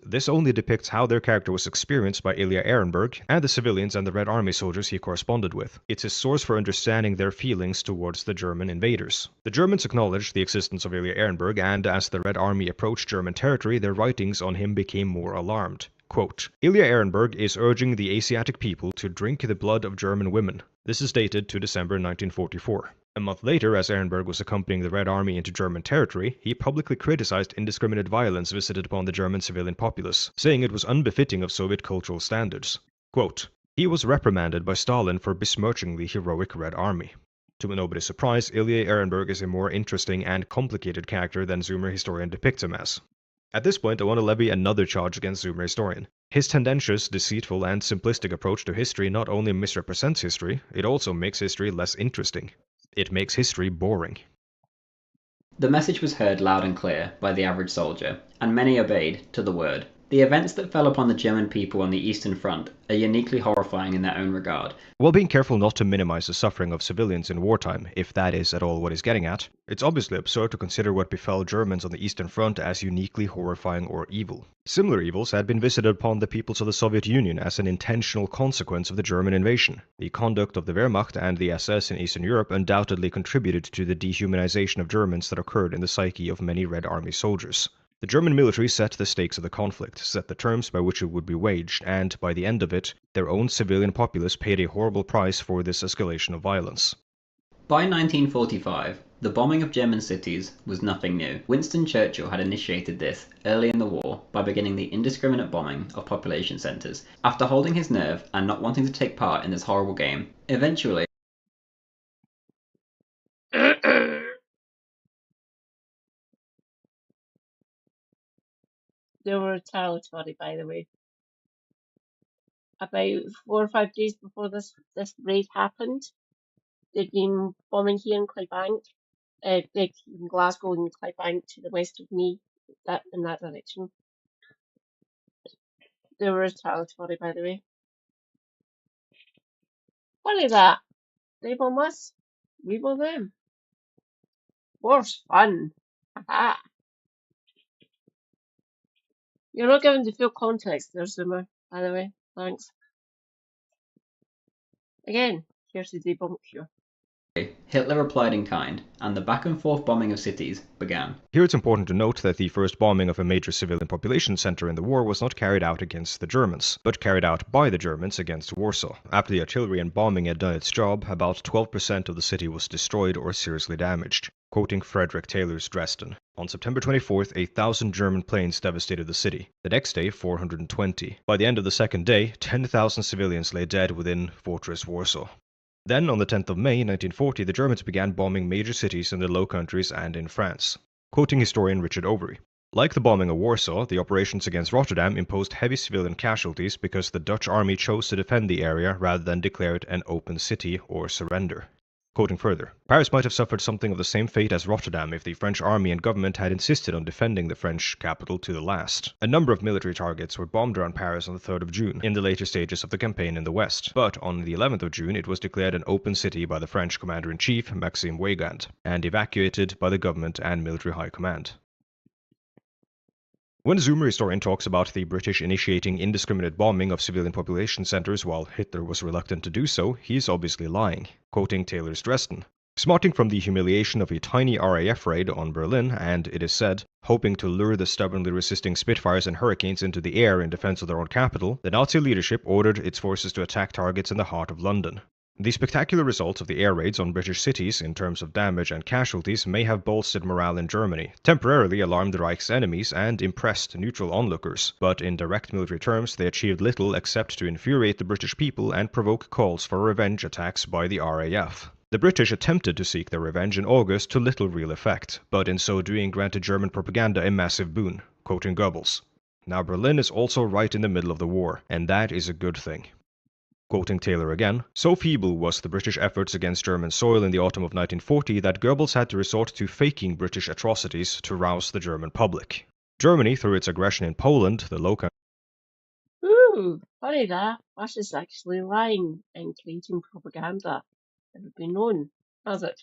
S10: This only depicts how their character was experienced by Ilya Ehrenberg and the civilians and the Red Army soldiers he corresponded with. It's a source for understanding their feelings towards the German invaders. The Germans acknowledged the existence of Ilya Ehrenberg, and as the Red Army approached German territory, their writings on him became more alarmed. Quote, Ilya Ehrenberg is urging the Asiatic people to drink the blood of German women. This is dated to December 1944. A month later, as Ehrenberg was accompanying the Red Army into German territory, he publicly criticized indiscriminate violence visited upon the German civilian populace, saying it was unbefitting of Soviet cultural standards. Quote, he was reprimanded by Stalin for besmirching the heroic Red Army. To nobody's surprise, Ilya Ehrenberg is a more interesting and complicated character than Zoomer historian depicts him as. At this point, I want to levy another charge against Zoomer historian. His tendentious, deceitful, and simplistic approach to history not only misrepresents history, it also makes history less interesting. It makes history boring.
S7: The message was heard loud and clear by the average soldier, and many obeyed to the word. The events that fell upon the German people on the Eastern Front are uniquely horrifying in their own regard.
S10: While being careful not to minimize the suffering of civilians in wartime, if that is at all what he's getting at, it's obviously absurd to consider what befell Germans on the Eastern Front as uniquely horrifying or evil. Similar evils had been visited upon the peoples of the Soviet Union as an intentional consequence of the German invasion. The conduct of the Wehrmacht and the SS in Eastern Europe undoubtedly contributed to the dehumanization of Germans that occurred in the psyche of many Red Army soldiers. The German military set the stakes of the conflict, set the terms by which it would be waged, and by the end of it, their own civilian populace paid a horrible price for this escalation of violence.
S7: By 1945, the bombing of German cities was nothing new. Winston Churchill had initiated this early in the war by beginning the indiscriminate bombing of population centres. After holding his nerve and not wanting to take part in this horrible game, eventually
S1: They were retaliatory, by the way. About 4 or 5 days before this raid happened, they'd been bombing here in Clydebank, in Glasgow and Clydebank to the west of me, in that direction. They were retaliatory, by the way. Funny that. They bomb us, we bomb them. War's fun. Haha. You're not given the full context there, Zoomer, by the way. Thanks. Again, here's the debunk you.
S7: Hitler replied in kind, and the back-and-forth bombing of cities began.
S10: Here it's important to note that the first bombing of a major civilian population center in the war was not carried out against the Germans, but carried out by the Germans against Warsaw. After the artillery and bombing had done its job, about 12% of the city was destroyed or seriously damaged. Quoting Frederick Taylor's Dresden, on September 24th, 1,000 German planes devastated the city. The next day, 420. By the end of the second day, 10,000 civilians lay dead within Fortress Warsaw. Then, on the 10th of May 1940, the Germans began bombing major cities in the Low Countries and in France. Quoting historian Richard Overy, like the bombing of Warsaw, the operations against Rotterdam imposed heavy civilian casualties because the Dutch army chose to defend the area rather than declare it an open city or surrender. Quoting further, Paris might have suffered something of the same fate as Rotterdam if the French army and government had insisted on defending the French capital to the last. A number of military targets were bombed around Paris on the 3rd of June, in the later stages of the campaign in the west, but on the 11th of June it was declared an open city by the French commander-in-chief, Maxime Weygand, and evacuated by the government and military high command. When a Zoomer historian talks about the British initiating indiscriminate bombing of civilian population centers while Hitler was reluctant to do so, he is obviously lying. Quoting Taylor's Dresden, smarting from the humiliation of a tiny RAF raid on Berlin and, it is said, hoping to lure the stubbornly resisting Spitfires and Hurricanes into the air in defense of their own capital, the Nazi leadership ordered its forces to attack targets in the heart of London. The spectacular results of the air raids on British cities in terms of damage and casualties may have bolstered morale in Germany, temporarily alarmed the Reich's enemies, and impressed neutral onlookers, but in direct military terms they achieved little except to infuriate the British people and provoke calls for revenge attacks by the RAF. The British attempted to seek their revenge in August to little real effect, but in so doing granted German propaganda a massive boon, quoting Goebbels. Now Berlin is also right in the middle of the war, and that is a good thing. Quoting Taylor again, "So feeble was the British efforts against German soil in the autumn of 1940 that Goebbels had to resort to faking British atrocities to rouse the German public. Germany, through its aggression in Poland, the Low Countries,
S1: Ooh, funny that. That's just actually lying and creating propaganda. Never been known, has it?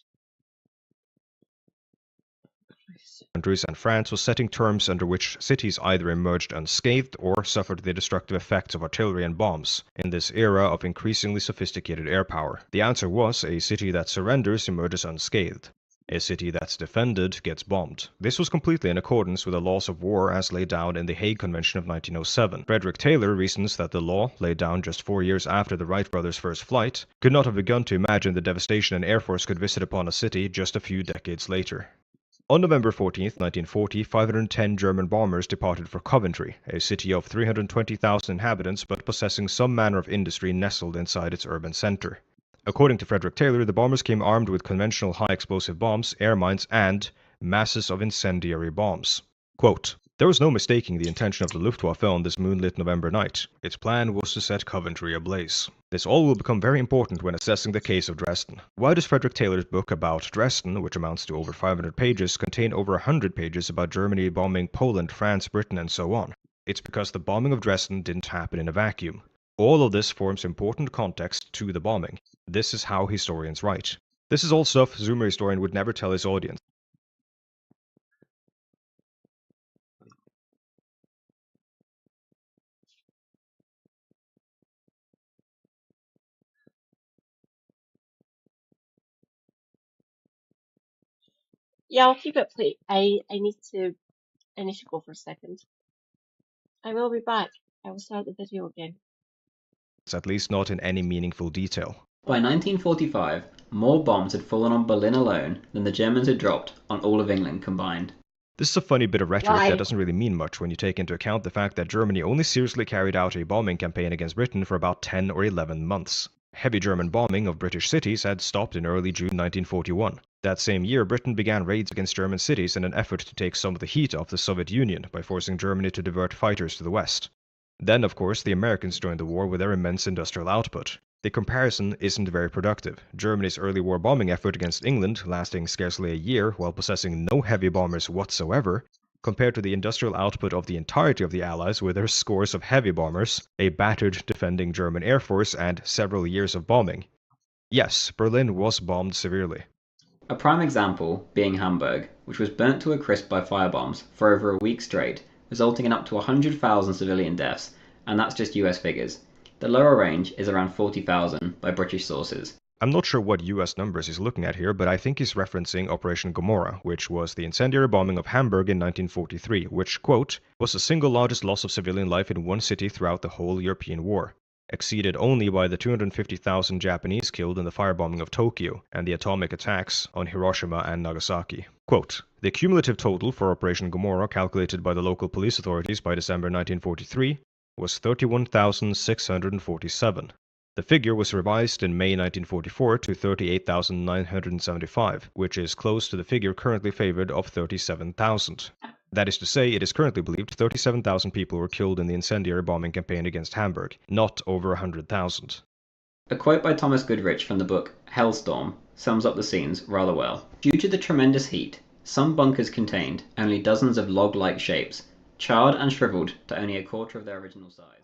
S10: and France was setting terms under which cities either emerged unscathed or suffered the destructive effects of artillery and bombs in this era of increasingly sophisticated air power. The answer was a city that surrenders emerges unscathed. A city that's defended gets bombed. This was completely in accordance with the laws of war as laid down in the Hague Convention of 1907. Frederick Taylor reasons that the law, laid down just 4 years after the Wright brothers' first flight, could not have begun to imagine the devastation an air force could visit upon a city just a few decades later. On November 14, 1940, 510 German bombers departed for Coventry, a city of 320,000 inhabitants but possessing some manner of industry nestled inside its urban center. According to Frederick Taylor, the bombers came armed with conventional high-explosive bombs, air mines, and masses of incendiary bombs. Quote, "There was no mistaking the intention of the Luftwaffe on this moonlit November night. Its plan was to set Coventry ablaze. This all will become very important when assessing the case of Dresden. Why does Frederick Taylor's book about Dresden, which amounts to over 500 pages, contain over 100 pages about Germany bombing Poland, France, Britain, and so on? It's because the bombing of Dresden didn't happen in a vacuum. All of this forms important context to the bombing. This is how historians write. This is all stuff Zoomer historian would never tell his audience.
S1: Yeah, I'll keep it play. I need to go for a second. I will be back. I will start the video again.
S10: At least not in any meaningful detail.
S7: By 1945, more bombs had fallen on Berlin alone than the Germans had dropped on all of England combined.
S10: This is a funny bit of rhetoric
S1: Why?
S10: that doesn't really mean much when you take into account the fact that Germany only seriously carried out a bombing campaign against Britain for about 10 or 11 months. Heavy German bombing of British cities had stopped in early June 1941. That same year, Britain began raids against German cities in an effort to take some of the heat off the Soviet Union by forcing Germany to divert fighters to the west. Then, of course, the Americans joined the war with their immense industrial output. The comparison isn't very productive. Germany's early war bombing effort against England, lasting scarcely a year while possessing no heavy bombers whatsoever, compared to the industrial output of the entirety of the Allies with their scores of heavy bombers, a battered defending German air force, and several years of bombing. Yes, Berlin was bombed severely.
S7: A prime example being Hamburg, which was burnt to a crisp by firebombs for over a week straight, resulting in up to 100,000 civilian deaths, and that's just US figures. The lower range is around 40,000 by British sources.
S10: I'm not sure what US numbers he's looking at here, but I think he's referencing Operation Gomorrah, which was the incendiary bombing of Hamburg in 1943, which, quote, was the single largest loss of civilian life in one city throughout the whole European war, exceeded only by the 250,000 Japanese killed in the firebombing of Tokyo and the atomic attacks on Hiroshima and Nagasaki. Quote, the cumulative total for Operation Gomorrah calculated by the local police authorities by December 1943 was 31,647. The figure was revised in May 1944 to 38,975, which is close to the figure currently favored of 37,000. That is to say, it is currently believed 37,000 people were killed in the incendiary bombing campaign against Hamburg, not over 100,000.
S7: A quote by Thomas Goodrich from the book Hellstorm sums up the scenes rather well. Due to the tremendous heat, some bunkers contained only dozens of log-like shapes, charred and shriveled to only a quarter of their original size.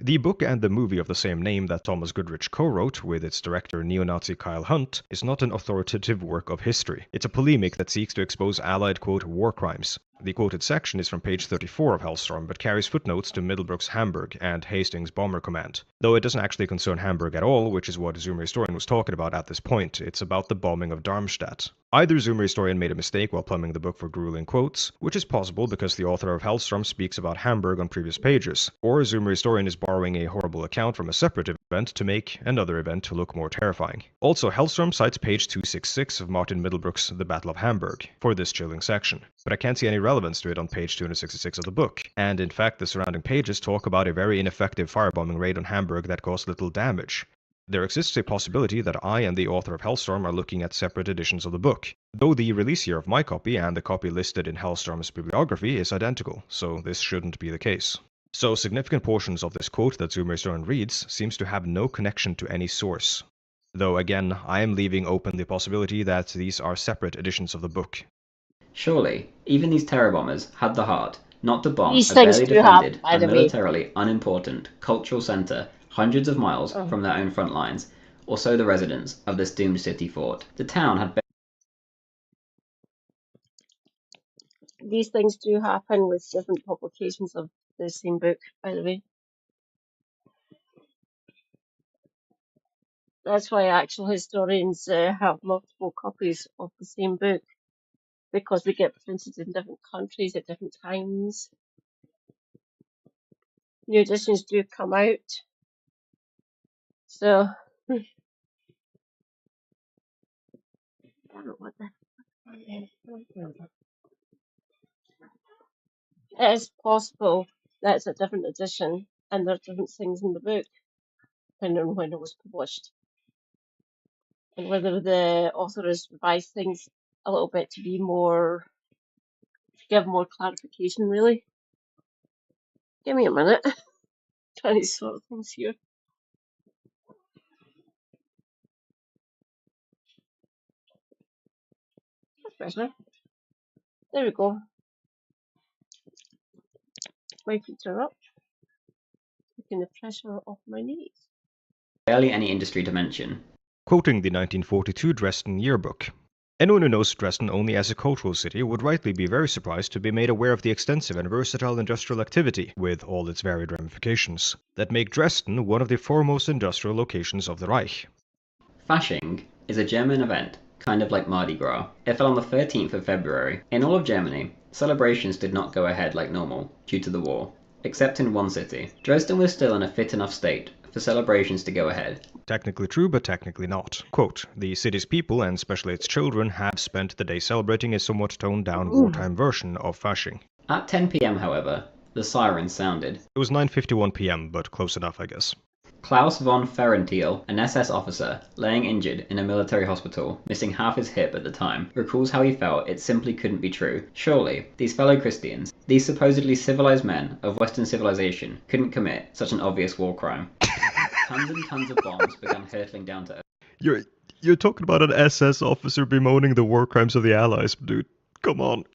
S10: The book and the movie of the same name that Thomas Goodrich co-wrote with its director neo-Nazi Kyle Hunt is not an authoritative work of history. It's a polemic that seeks to expose Allied, quote, war crimes. The quoted section is from page 34 of Hellstorm, but carries footnotes to Middlebrook's Hamburg and Hastings' Bomber Command. Though it doesn't actually concern Hamburg at all, which is what Zoomer Historian was talking about at this point, it's about the bombing of Darmstadt. Either Zoomer Historian made a mistake while plumbing the book for grueling quotes, which is possible because the author of Hellstorm speaks about Hamburg on previous pages, or Zoomer Historian is borrowing a horrible account from a separate event to make another event look more terrifying. Also, Hellstorm cites page 266 of Martin Middlebrook's The Battle of Hamburg for this chilling section, but I can't see any relevance to it on page 266 of the book, and in fact the surrounding pages talk about a very ineffective firebombing raid on Hamburg that caused little damage. There exists a possibility that I and the author of Hellstorm are looking at separate editions of the book, though the release year of my copy and the copy listed in Hellstorm's bibliography is identical, so this shouldn't be the case. So significant portions of this quote that Zoomer reads seems to have no connection to any source. Though again, I am leaving open the possibility that these are separate editions of the book.
S7: Surely, even these terror bombers had the heart not to bomb
S1: These
S7: a
S1: things
S7: barely
S1: do happen,
S7: defended
S1: by
S7: and
S1: the way.
S7: militarily unimportant cultural centre hundreds of miles from their own front lines, or so the residents of this doomed city thought. The town had
S1: These things do happen with different publications of the same book, by the way. That's why actual historians have multiple copies of the same book, because they get printed in different countries at different times. New editions do come out. So, I don't know what the... It is possible that it's a different edition and there are different things in the book, depending on when it was published. And whether the author has revised things a little bit to be more, to give more clarification, really. Give me a minute. Trying to sort things here. That's better. There we go. My feet are up. Taking the pressure off my knees.
S7: barely any industry to mention.
S10: Quoting the 1942 Dresden yearbook, anyone who knows Dresden only as a cultural city would rightly be very surprised to be made aware of the extensive and versatile industrial activity, with all its varied ramifications, that make Dresden one of the foremost industrial locations of the Reich.
S7: Fasching is a German event, kind of like Mardi Gras. It fell on the 13th of February. In all of Germany, celebrations did not go ahead like normal, due to the war, except in one city. Dresden was still in a fit enough state for celebrations to go ahead.
S10: Technically true, but technically not. Quote, the city's people, and especially its children, have spent the day celebrating a somewhat toned-down wartime version of Fasching.
S7: At 10 p.m., however, the sirens sounded.
S10: It was 9:51 p.m., but close enough, I guess.
S7: Klaus von Ferentiel, an SS officer, laying injured in a military hospital, missing half his hip at the time, recalls how he felt it simply couldn't be true. Surely, these fellow Christians, these supposedly civilized men of Western civilization, couldn't commit such an obvious war crime. Tons and tons of bombs began hurtling down to Earth.
S10: You're talking about an SS officer bemoaning the war crimes of the Allies, dude. Come on.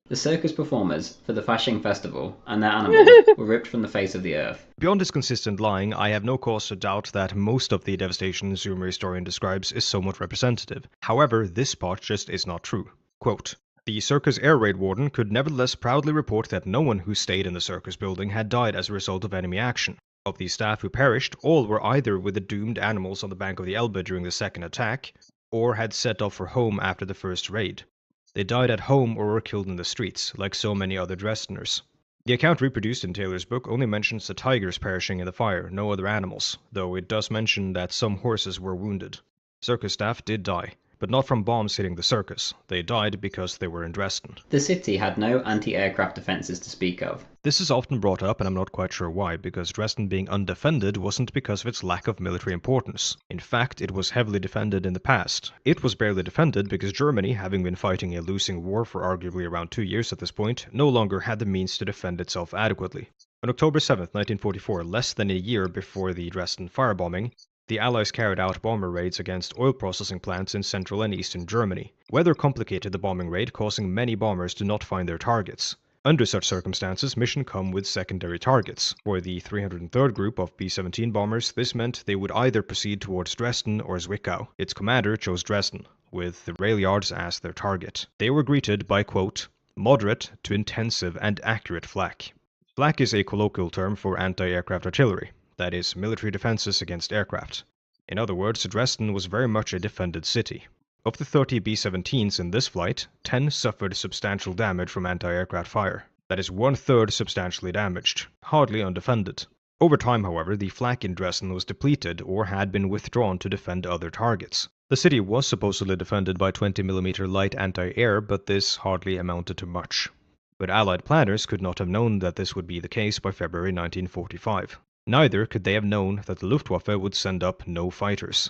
S7: The circus performers for the Fasching festival and their animals were ripped from the face of the earth.
S10: Beyond his consistent lying, I have no cause to doubt that most of the devastation Zoomer historian describes is somewhat representative. However, this part just is not true. Quote, the circus air raid warden could nevertheless proudly report that no one who stayed in the circus building had died as a result of enemy action. Of the staff who perished, all were either with the doomed animals on the bank of the Elbe during the second attack, or had set off for home after the first raid. They died at home or were killed in the streets, like so many other Dresdeners. The account reproduced in Taylor's book only mentions the tigers perishing in the fire, no other animals, though it does mention that some horses were wounded. Circus staff did die, but not from bombs hitting the circus. They died because they were in Dresden.
S7: The city had no anti-aircraft defences to speak of.
S10: This is often brought up, and I'm not quite sure why, because Dresden being undefended wasn't because of its lack of military importance. In fact, it was heavily defended in the past. It was barely defended because Germany, having been fighting a losing war for arguably around 2 years at this point, no longer had the means to defend itself adequately. On October 7, 1944, less than a year before the Dresden firebombing, the Allies carried out bomber raids against oil processing plants in central and eastern Germany. Weather complicated the bombing raid, causing many bombers to not find their targets. Under such circumstances, mission come with secondary targets. For the 303rd Group of B-17 bombers, this meant they would either proceed towards Dresden or Zwickau. Its commander chose Dresden, with the rail yards as their target. They were greeted by, quote, moderate to intensive and accurate flak. Flak is a colloquial term for anti-aircraft artillery. That is, military defenses against aircraft. In other words, Dresden was very much a defended city. Of the 30 B-17s in this flight, 10 suffered substantial damage from anti-aircraft fire. That is 1/3 substantially damaged, hardly undefended. Over time, however, the flak in Dresden was depleted or had been withdrawn to defend other targets. The city was supposedly defended by 20mm light anti-air, but this hardly amounted to much. But Allied planners could not have known that this would be the case by February 1945. Neither could they have known that the Luftwaffe would send up no fighters.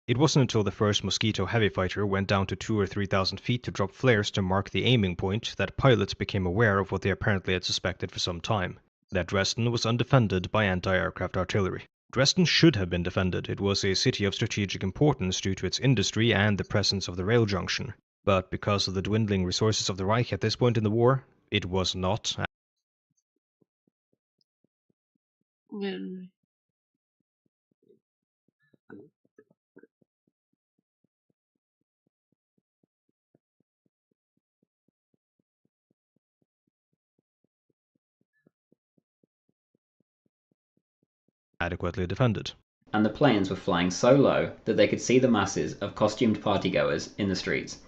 S10: It wasn't until the first Mosquito heavy fighter went down to 2,000 or 3,000 feet to drop flares to mark the aiming point that pilots became aware of what they apparently had suspected for some time. that Dresden was undefended by anti-aircraft artillery. Dresden should have been defended. It was a city of strategic importance due to its industry and the presence of the rail junction. But because of the dwindling resources of the Reich at this point in the war, it was not. Adequately defended.
S7: And the planes were flying so low that they could see the masses of costumed partygoers in the streets.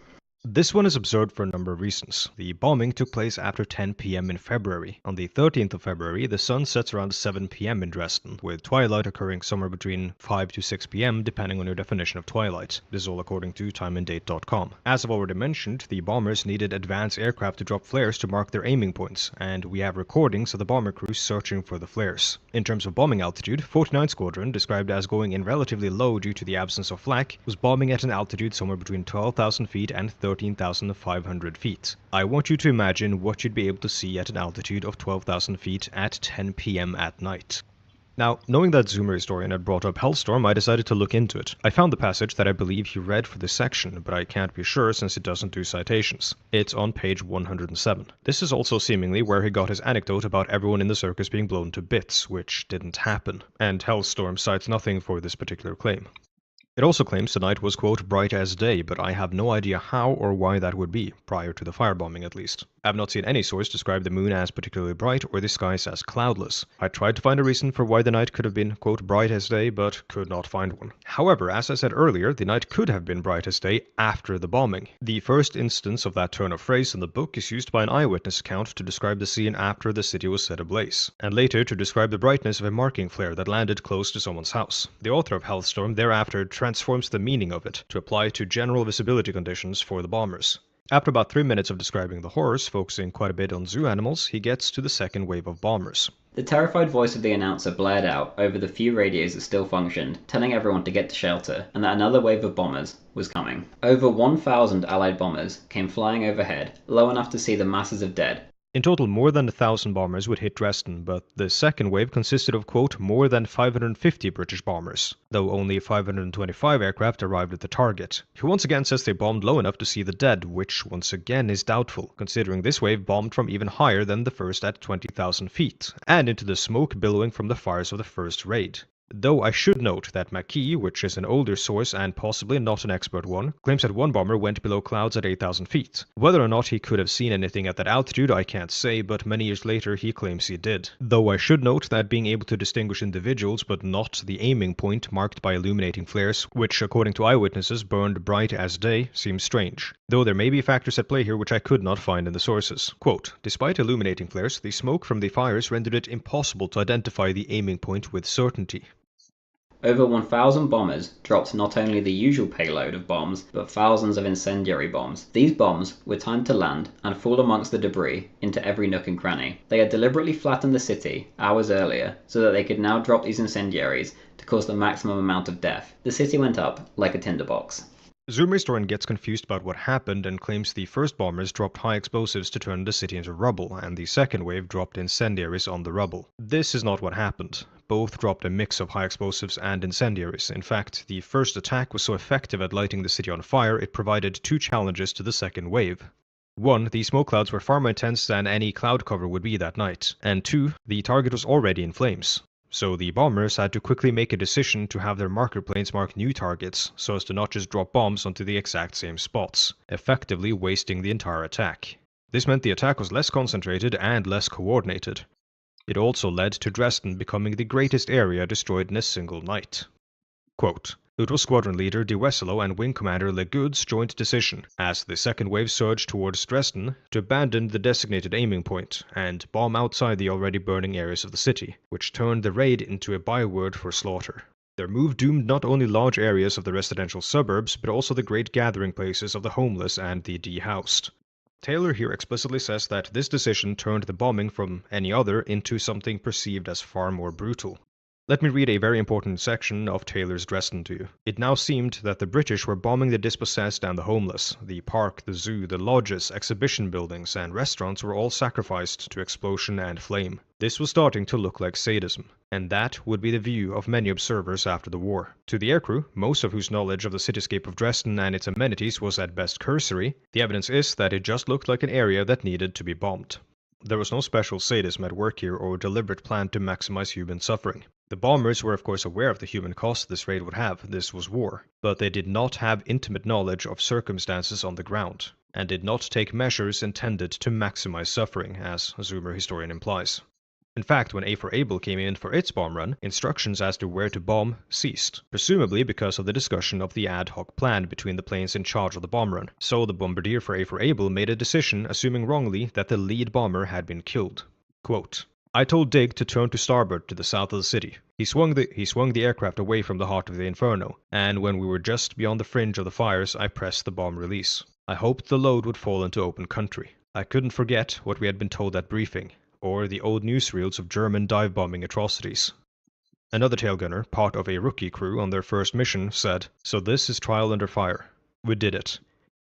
S10: This one is absurd for a number of reasons. The bombing took place after 10 p.m. in February. On the 13th of February, the sun sets around 7 p.m. in Dresden, with twilight occurring somewhere between 5 to 6 p.m. depending on your definition of twilight. This is all according to timeanddate.com. As I've already mentioned, the bombers needed advanced aircraft to drop flares to mark their aiming points, and we have recordings of the bomber crews searching for the flares. In terms of bombing altitude, 49th Squadron, described as going in relatively low due to the absence of flak, was bombing at an altitude somewhere between 12,000 feet and 13,500 feet. I want you to imagine what you'd be able to see at an altitude of 12,000 feet at 10 p.m. at night. Now, knowing that Zoomer Historian had brought up Hellstorm, I decided to look into it. I found the passage that I believe he read for this section, but I can't be sure since it doesn't do citations. It's on page 107. This is also seemingly where he got his anecdote about everyone in the circus being blown to bits, which didn't happen, and Hellstorm cites nothing for this particular claim. It also claims the night was, quote, bright as day, but I have no idea how or why that would be, prior to the firebombing at least. I have not seen any source describe the moon as particularly bright or the skies as cloudless. I tried to find a reason for why the night could have been, quote, bright as day, but could not find one. However, as I said earlier, the night could have been bright as day after the bombing. The first instance of that turn of phrase in the book is used by an eyewitness account to describe the scene after the city was set ablaze, and later to describe the brightness of a marking flare that landed close to someone's house. The author of Hellstorm thereafter transforms the meaning of it to apply to general visibility conditions for the bombers. After about 3 minutes of describing the horrors, focusing quite a bit on zoo animals, he gets to the second wave of bombers.
S7: The terrified voice of the announcer blared out over the few radios that still functioned, telling everyone to get to shelter, and that another wave of bombers was coming. Over 1,000 Allied bombers came flying overhead, low enough to see the masses of dead.
S10: In total, more than 1,000 bombers would hit Dresden, but the second wave consisted of, quote, more than 550 British bombers, though only 525 aircraft arrived at the target. He once again says they bombed low enough to see the dead, which once again is doubtful, considering this wave bombed from even higher than the first at 20,000 feet, and into the smoke billowing from the fires of the first raid. Though I should note that Mackey, which is an older source and possibly not an expert one, claims that one bomber went below clouds at 8,000 feet. Whether or not he could have seen anything at that altitude I can't say, but many years later he claims he did. Though I should note that being able to distinguish individuals but not the aiming point marked by illuminating flares, which according to eyewitnesses burned bright as day, seems strange. Though there may be factors at play here which I could not find in the sources. Quote, despite illuminating flares, the smoke from the fires rendered it impossible to identify the aiming point with certainty.
S7: Over 1,000 bombers dropped not only the usual payload of bombs, but thousands of incendiary bombs. These bombs were timed to land and fall amongst the debris into every nook and cranny. They had deliberately flattened the city hours earlier so that they could now drop these incendiaries to cause the maximum amount of death. The city went up like a tinderbox.
S10: Zoomer Historian gets confused about what happened and claims the first bombers dropped high explosives to turn the city into rubble, and the second wave dropped incendiaries on the rubble. This is not what happened. Both dropped a mix of high explosives and incendiaries. In fact, the first attack was so effective at lighting the city on fire, it provided two challenges to the second wave. One, the smoke clouds were far more intense than any cloud cover would be that night, and two, the target was already in flames. So the bombers had to quickly make a decision to have their marker planes mark new targets, so as to not just drop bombs onto the exact same spots, effectively wasting the entire attack. This meant the attack was less concentrated and less coordinated. It also led to Dresden becoming the greatest area destroyed in a single night. Quote, it was squadron leader de Wesselo and wing commander Legoud's joint decision, as the second wave surged towards Dresden, to abandon the designated aiming point and bomb outside the already burning areas of the city, which turned the raid into a byword for slaughter. Their move doomed not only large areas of the residential suburbs, but also the great gathering places of the homeless and the dehoused. Taylor here explicitly says that this decision turned the bombing from any other into something perceived as far more brutal. Let me read a very important section of Taylor's Dresden to you. It now seemed that the British were bombing the dispossessed and the homeless. The park, the zoo, the lodges, exhibition buildings, and restaurants were all sacrificed to explosion and flame. This was starting to look like sadism, and that would be the view of many observers after the war. To the aircrew, most of whose knowledge of the cityscape of Dresden and its amenities was at best cursory, the evidence is that it just looked like an area that needed to be bombed. There was no special sadism at work here or deliberate plan to maximize human suffering. The bombers were of course aware of the human cost this raid would have, this was war, but they did not have intimate knowledge of circumstances on the ground, and did not take measures intended to maximize suffering, as Zoomer historian implies. In fact, when A for Able came in for its bomb run, instructions as to where to bomb ceased, presumably because of the discussion of the ad hoc plan between the planes in charge of the bomb run. So the bombardier for A for Able made a decision, assuming wrongly that the lead bomber had been killed. Quote, I told Dig to turn to starboard to the south of the city. He swung the aircraft away from the heart of the inferno, and when we were just beyond the fringe of the fires, I pressed the bomb release. I hoped the load would fall into open country. I couldn't forget what we had been told at briefing, or the old newsreels of German dive-bombing atrocities. Another tail gunner, part of a rookie crew on their first mission, said, So this is trial under fire. We did it.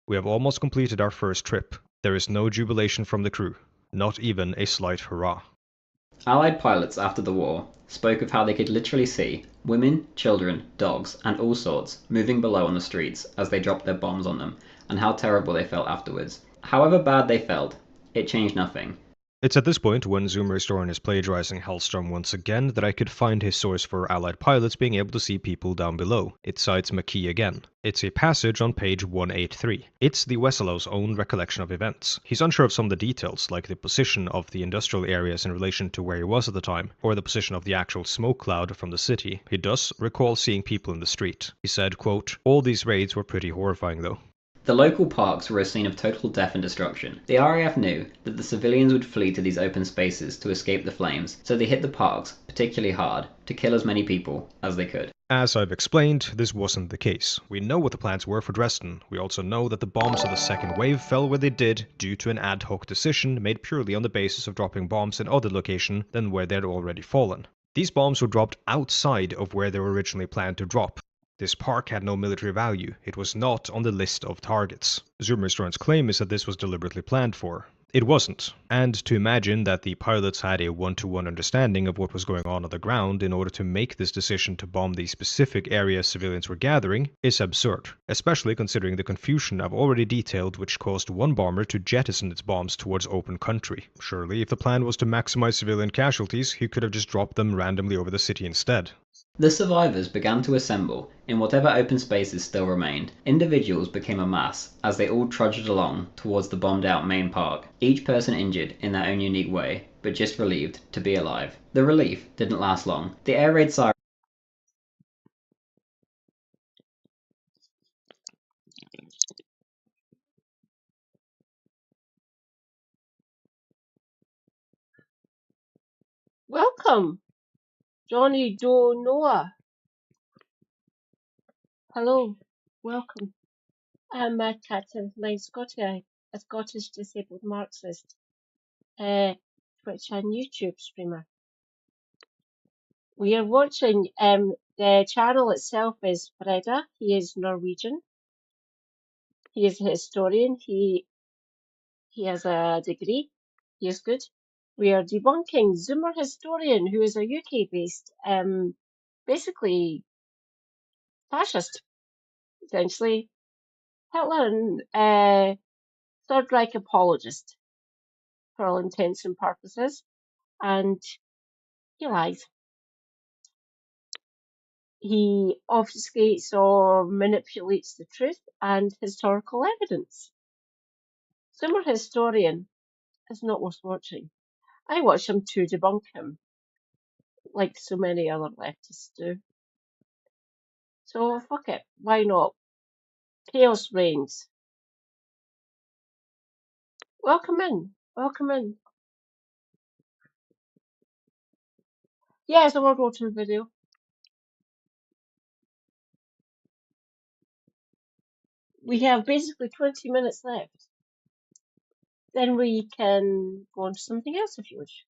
S10: We have almost completed our first trip. There is no jubilation from the crew, not even a slight hurrah.
S7: Allied pilots after the war spoke of how they could literally see women, children, dogs, and all sorts moving below on the streets as they dropped their bombs on them, and how terrible they felt afterwards. However bad they felt, it changed nothing.
S10: It's at this point, when Zoomer historian is plagiarizing Hellstrom once again, that I could find his source for Allied pilots being able to see people down below. It cites McKee again. It's a passage on page 183. It's the Wesselow's own recollection of events. He's unsure of some of the details, like the position of the industrial areas in relation to where he was at the time, or the position of the actual smoke cloud from the city. He does recall seeing people in the street. He said, quote, All these raids were pretty horrifying though.
S7: The local parks were a scene of total death and destruction. The RAF knew that the civilians would flee to these open spaces to escape the flames, so they hit the parks particularly hard to kill as many people as they could.
S10: As I've explained, this wasn't the case. We know what the plans were for Dresden. We also know that the bombs of the second wave fell where they did due to an ad hoc decision made purely on the basis of dropping bombs in other location than where they had already fallen. These bombs were dropped outside of where they were originally planned to drop. This park had no military value. It was not on the list of targets. Zoomer's claim is that this was deliberately planned for. It wasn't. And to imagine that the pilots had a one-to-one understanding of what was going on the ground in order to make this decision to bomb the specific area civilians were gathering is absurd, especially considering the confusion I've already detailed which caused one bomber to jettison its bombs towards open country. Surely, if the plan was to maximize civilian casualties, he could have just dropped them randomly over the city instead.
S7: The survivors began to assemble in whatever open spaces still remained. Individuals became a mass as they all trudged along towards the bombed out main park, each person injured in their own unique way, but just relieved to be alive. The relief didn't last long. The air raid siren
S1: Welcome, Johnny Doe Noah. Hello, welcome. I'm Captain Line Scotty, a Scottish disabled Marxist, Twitch and YouTube streamer. We are watching, the channel itself is Freda. He is Norwegian. He is a historian. He has a degree. He is good. We are debunking Zoomer Historian, who is a UK-based, basically fascist, essentially. Hitler and Third Reich apologist, for all intents and purposes. And he lies. He obfuscates or manipulates the truth and historical evidence. Zoomer Historian is not worth watching. I watch him to debunk him, like so many other leftists do. So fuck it, why not? Chaos reigns. Welcome in, welcome in. Yeah, it's a World War II video. We have basically 20 minutes left. Then we can go on to something else if you wish.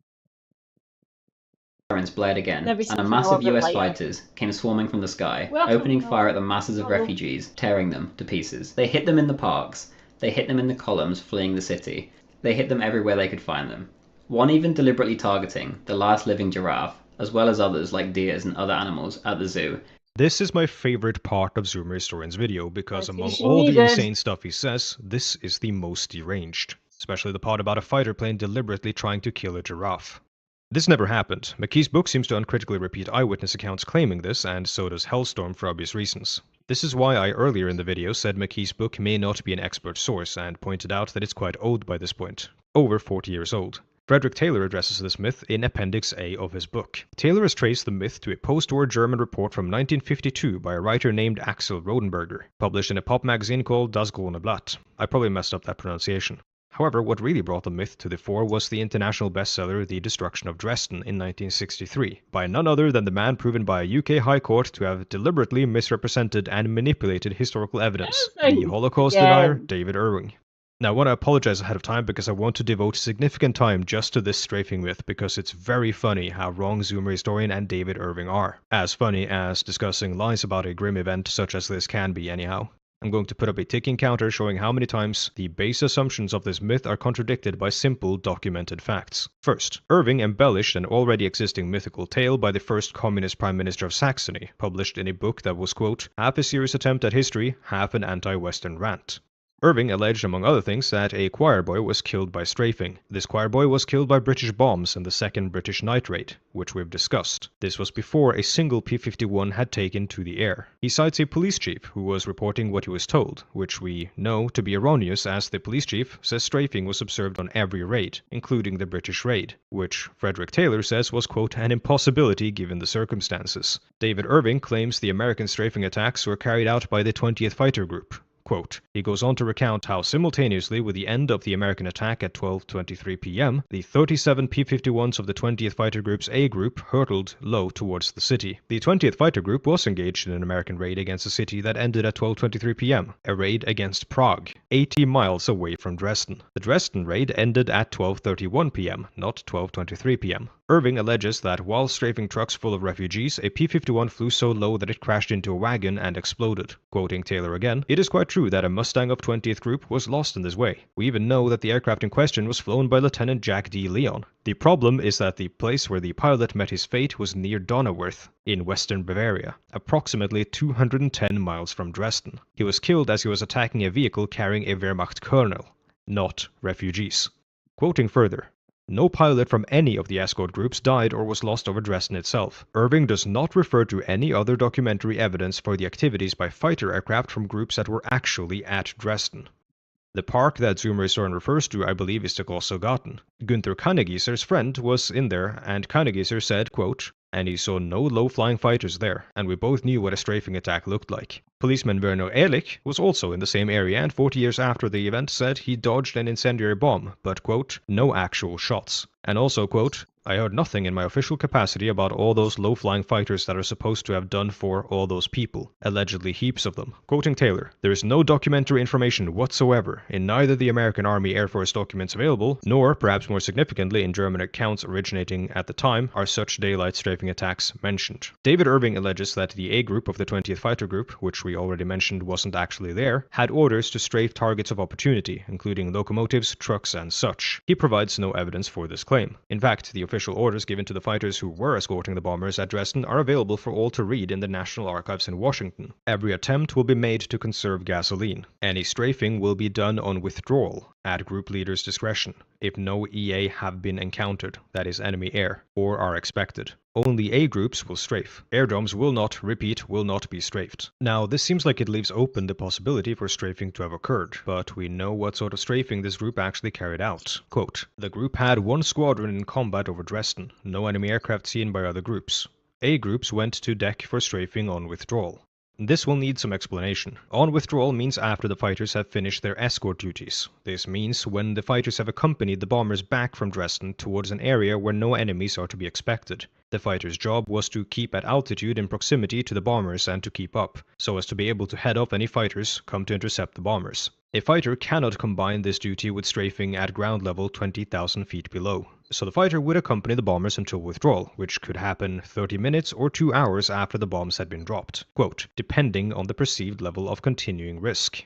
S7: Sirens blared again,
S1: Never
S7: and
S1: seen
S7: a
S1: a
S7: mass of
S1: Northern
S7: US
S1: Light.
S7: fighters came swarming from the sky,
S1: Welcome
S7: opening
S1: home.
S7: fire at the masses of
S1: Hello.
S7: refugees, tearing them to pieces. They hit them in the parks, they hit them in the columns fleeing the city, they hit them everywhere they could find them. One even deliberately targeting the last living giraffe, as well as others like deers and other animals at the zoo.
S10: This is my favorite part of Zoomer Historian's video because among
S1: Attention
S10: all the
S1: needed.
S10: insane stuff he says, this is the most deranged. Especially the part about a fighter plane deliberately trying to kill a giraffe. This never happened. McKee's book seems to uncritically repeat eyewitness accounts claiming this, and so does Hellstorm for obvious reasons. This is why I earlier in the video said McKee's book may not be an expert source, and pointed out that it's quite old by this point. Over 40 years old. Frederick Taylor addresses this myth in Appendix A of his book. Taylor has traced the myth to a post-war German report from 1952 by a writer named Axel Rodenberger, published in a pop magazine called Das Grüne Blatt. I probably messed up that pronunciation. However, what really brought the myth to the fore was the international bestseller The Destruction of Dresden in 1963, by none other than the man proven by a UK High Court to have deliberately misrepresented and manipulated historical evidence, the Holocaust denier David Irving. Now, I want to apologize ahead of time because I want to devote significant time just to this strafing myth because it's very funny how wrong Zoomer historian and David Irving are. As funny as discussing lies about a grim event such as this can be anyhow. I'm going to put up a ticking counter showing how many times the base assumptions of this myth are contradicted by simple documented facts. First, Irving embellished an already existing mythical tale by the first communist prime minister of Saxony, published in a book that was, quote, half a serious attempt at history, half an anti-Western rant. Irving alleged, among other things, that a choir boy was killed by strafing. This choir boy was killed by British bombs in the second British night raid, which we've discussed. This was before a single P-51 had taken to the air. He cites a police chief who was reporting what he was told, which we know to be erroneous as the police chief says strafing was observed on every raid, including the British raid, which Frederick Taylor says was, quote, an impossibility given the circumstances. David Irving claims the American strafing attacks were carried out by the 20th Fighter Group. Quote, he goes on to recount how simultaneously with the end of the American attack at 12:23 p.m., the 37 P-51s of the 20th Fighter Group's A Group hurtled low towards the city. The 20th Fighter Group was engaged in an American raid against the city that ended at 12:23 p.m., a raid against Prague, 80 miles away from Dresden. The Dresden raid ended at 12:31 p.m., not 12:23 p.m. Irving alleges that while strafing trucks full of refugees, a P-51 flew so low that it crashed into a wagon and exploded. Quoting Taylor again, it is quite true that a Mustang of 20th Group was lost in this way. We even know that the aircraft in question was flown by Lieutenant Jack D. Leon. The problem is that the place where the pilot met his fate was near Donauwörth, in western Bavaria, approximately 210 miles from Dresden. He was killed as he was attacking a vehicle carrying a Wehrmacht colonel, not refugees. Quoting further, no pilot from any of the escort groups died or was lost over Dresden itself. Irving does not refer to any other documentary evidence for the activities by fighter aircraft from groups that were actually at Dresden. The park that Zoomer historian refers to, I believe, is the Grossergarten. Günther Kannegieser's friend was in there, and Kannegieser said, quote, and he saw no low-flying fighters there, and we both knew what a strafing attack looked like. Policeman Werner Ehrlich was also in the same area and 40 years after the event said he dodged an incendiary bomb, but, quote, no actual shots. And also, quote, I heard nothing in my official capacity about all those low-flying fighters that are supposed to have done for all those people, allegedly heaps of them. Quoting Taylor, there is no documentary information whatsoever in neither the American Army Air Force documents available, nor, perhaps more significantly in German accounts originating at the time, are such daylight strafing attacks mentioned. David Irving alleges that the A Group of the 20th Fighter Group, which we already mentioned wasn't actually there, had orders to strafe targets of opportunity, including locomotives, trucks, and such. He provides no evidence for this claim. In fact, the official orders given to the fighters who were escorting the bombers at Dresden are available for all to read in the National Archives in Washington. Every attempt will be made to conserve gasoline. Any strafing will be done on withdrawal, at group leaders' discretion, if no EA have been encountered, that is enemy air, or are expected. Only A groups will strafe. Airdromes will not be strafed. Now, this seems like it leaves open the possibility for strafing to have occurred, but we know what sort of strafing this group actually carried out. Quote, the group had one squadron in combat over Dresden, no enemy aircraft seen by other groups. A groups went to deck for strafing on withdrawal. This will need some explanation. On withdrawal means after the fighters have finished their escort duties. This means when the fighters have accompanied the bombers back from Dresden towards an area where no enemies are to be expected. The fighters' job was to keep at altitude in proximity to the bombers and to keep up, so as to be able to head off any fighters come to intercept the bombers. A fighter cannot combine this duty with strafing at ground level 20,000 feet below. So the fighter would accompany the bombers until withdrawal, which could happen 30 minutes or 2 hours after the bombs had been dropped, quote, depending on the perceived level of continuing risk.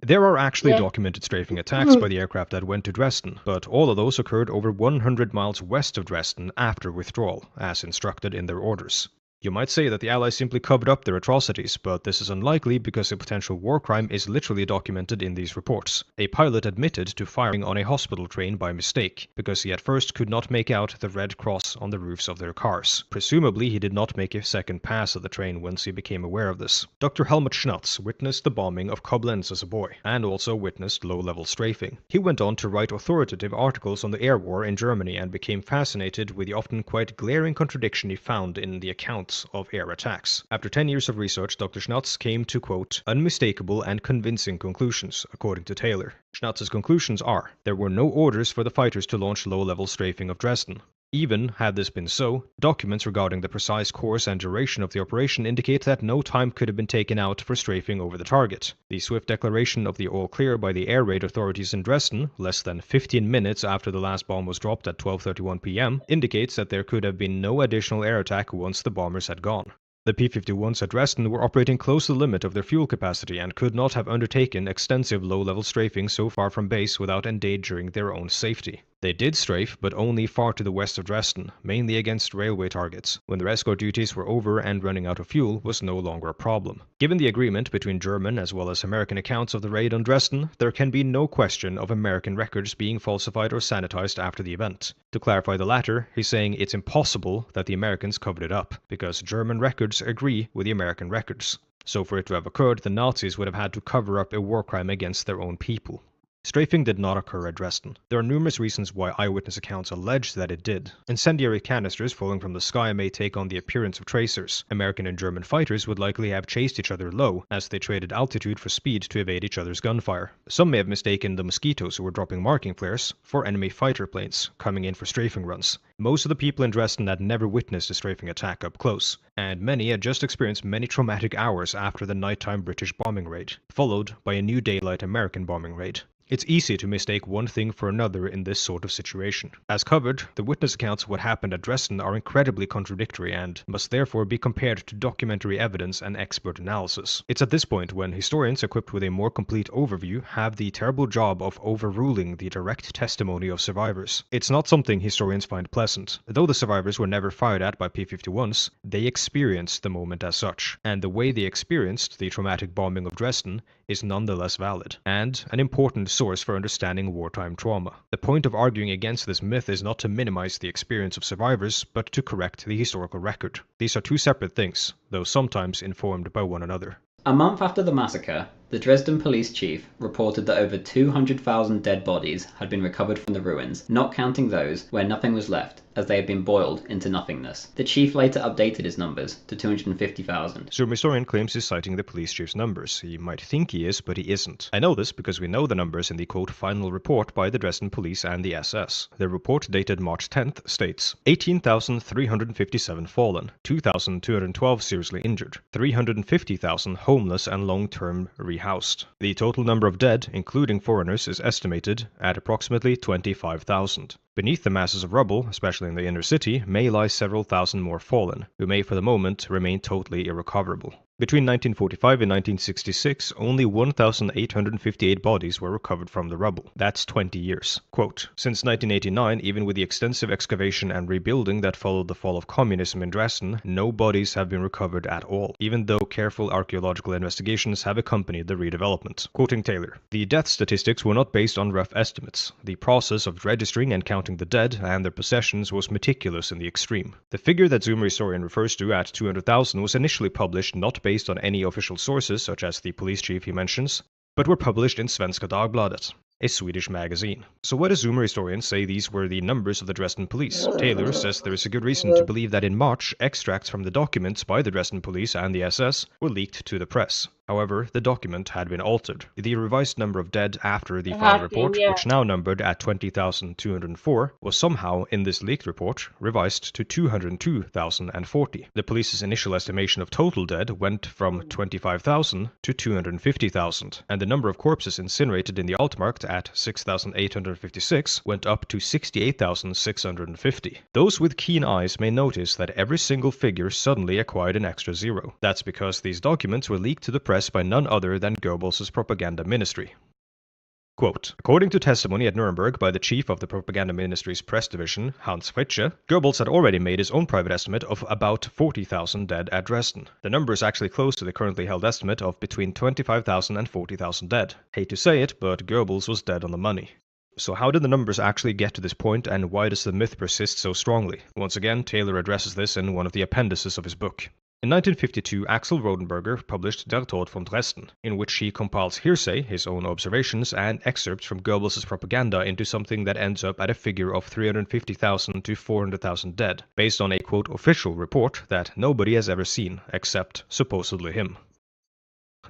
S10: There are actually documented strafing attacks by the aircraft that went to Dresden, but all of those occurred over 100 miles west of Dresden after withdrawal, as instructed in their orders. You might say that the Allies simply covered up their atrocities, but this is unlikely because a potential war crime is literally documented in these reports. A pilot admitted to firing on a hospital train by mistake, because he at first could not make out the red cross on the roofs of their cars. Presumably he did not make a second pass at the train once he became aware of this. Dr. Helmut Schnatz witnessed the bombing of Koblenz as a boy, and also witnessed low-level strafing. He went on to write authoritative articles on the air war in Germany and became fascinated with the often quite glaring contradiction he found in the accounts of air attacks. After 10 years of research, Dr. Schnatz came to, quote, unmistakable and convincing conclusions, according to Taylor. Schnatz's conclusions are, there were no orders for the fighters to launch low-level strafing of Dresden. Even had this been so, documents regarding the precise course and duration of the operation indicate that no time could have been taken out for strafing over the target. The swift declaration of the all clear by the air raid authorities in Dresden, less than 15 minutes after the last bomb was dropped at 12:31 p.m., indicates that there could have been no additional air attack once the bombers had gone. The P-51s at Dresden were operating close to the limit of their fuel capacity and could not have undertaken extensive low-level strafing so far from base without endangering their own safety. They did strafe, but only far to the west of Dresden, mainly against railway targets, when their escort duties were over and running out of fuel was no longer a problem. Given the agreement between German as well as American accounts of the raid on Dresden, there can be no question of American records being falsified or sanitized after the event. To clarify the latter, he's saying it's impossible that the Americans covered it up, because German records agree with the American records. So for it to have occurred, the Nazis would have had to cover up a war crime against their own people. Strafing did not occur at Dresden. There are numerous reasons why eyewitness accounts allege that it did. Incendiary canisters falling from the sky may take on the appearance of tracers. American and German fighters would likely have chased each other low, as they traded altitude for speed to evade each other's gunfire. Some may have mistaken the mosquitoes who were dropping marking flares for enemy fighter planes, coming in for strafing runs. Most of the people in Dresden had never witnessed a strafing attack up close, and many had just experienced many traumatic hours after the nighttime British bombing raid, followed by a new daylight American bombing raid. It's easy to mistake one thing for another in this sort of situation. As covered, the witness accounts of what happened at Dresden are incredibly contradictory and must therefore be compared to documentary evidence and expert analysis. It's at this point when historians equipped with a more complete overview have the terrible job of overruling the direct testimony of survivors. It's not something historians find pleasant. Though the survivors were never fired at by P-51s, they experienced the moment as such, and the way they experienced the traumatic bombing of Dresden is nonetheless valid, and an important source for understanding wartime trauma. The point of arguing against this myth is not to minimize the experience of survivors, but to correct the historical record. These are two separate things, though sometimes informed by one another.
S7: A month after the massacre, the Dresden police chief reported that over 200,000 dead bodies had been recovered from the ruins, not counting those where nothing was left, as they had been boiled into nothingness. The chief later updated his numbers to 250,000.
S10: Zoom historian claims he's citing the police chief's numbers. He might think he is, but he isn't. I know this because we know the numbers in the quote final report by the Dresden police and the SS. The report dated March 10th states 18,357 fallen, 2,212 seriously injured, 350,000 homeless and long-term rehoused. The total number of dead, including foreigners, is estimated at approximately 25,000. Beneath the masses of rubble, especially in the inner city, may lie several thousand more fallen, who may for the moment remain totally irrecoverable. Between 1945 and 1966, only 1,858 bodies were recovered from the rubble. That's 20 years. Quote, since 1989, even with the extensive excavation and rebuilding that followed the fall of communism in Dresden, no bodies have been recovered at all, even though careful archaeological investigations have accompanied the redevelopment. Quoting Taylor, the death statistics were not based on rough estimates. The process of registering and counting the dead and their possessions was meticulous in the extreme. The figure that Zoomer historian refers to at 200,000 was initially published not based on any official sources, such as the police chief he mentions, but were published in Svenska Dagbladet, a Swedish magazine. So why does Zoomer historians say these were the numbers of the Dresden police? Taylor says there is a good reason to believe that in March, extracts from the documents by the Dresden police and the SS were leaked to the press. However, the document had been altered. The revised number of dead after the
S1: It
S10: final
S1: had been,
S10: report,
S1: yeah.
S10: which now numbered at 20,204, was somehow, in this leaked report, revised to 202,040. The police's initial estimation of total dead went from 25,000 to 250,000, and the number of corpses incinerated in the Altmark at 6,856 went up to 68,650. Those with keen eyes may notice that every single figure suddenly acquired an extra zero. That's because these documents were leaked to the press by none other than Goebbels' propaganda ministry. Quote, according to testimony at Nuremberg by the chief of the propaganda ministry's press division, Hans Fritzsche, Goebbels had already made his own private estimate of about 40,000 dead at Dresden. The number is actually close to the currently held estimate of between 25,000 and 40,000 dead. Hate to say it, but Goebbels was dead on the money. So how did the numbers actually get to this point, and why does the myth persist so strongly? Once again, Taylor addresses this in one of the appendices of his book. In 1952, Axel Rodenberger published Der Tod von Dresden, in which he compiles hearsay, his own observations, and excerpts from Goebbels' propaganda into something that ends up at a figure of 350,000 to 400,000 dead, based on a quote official report that nobody has ever seen, except supposedly him.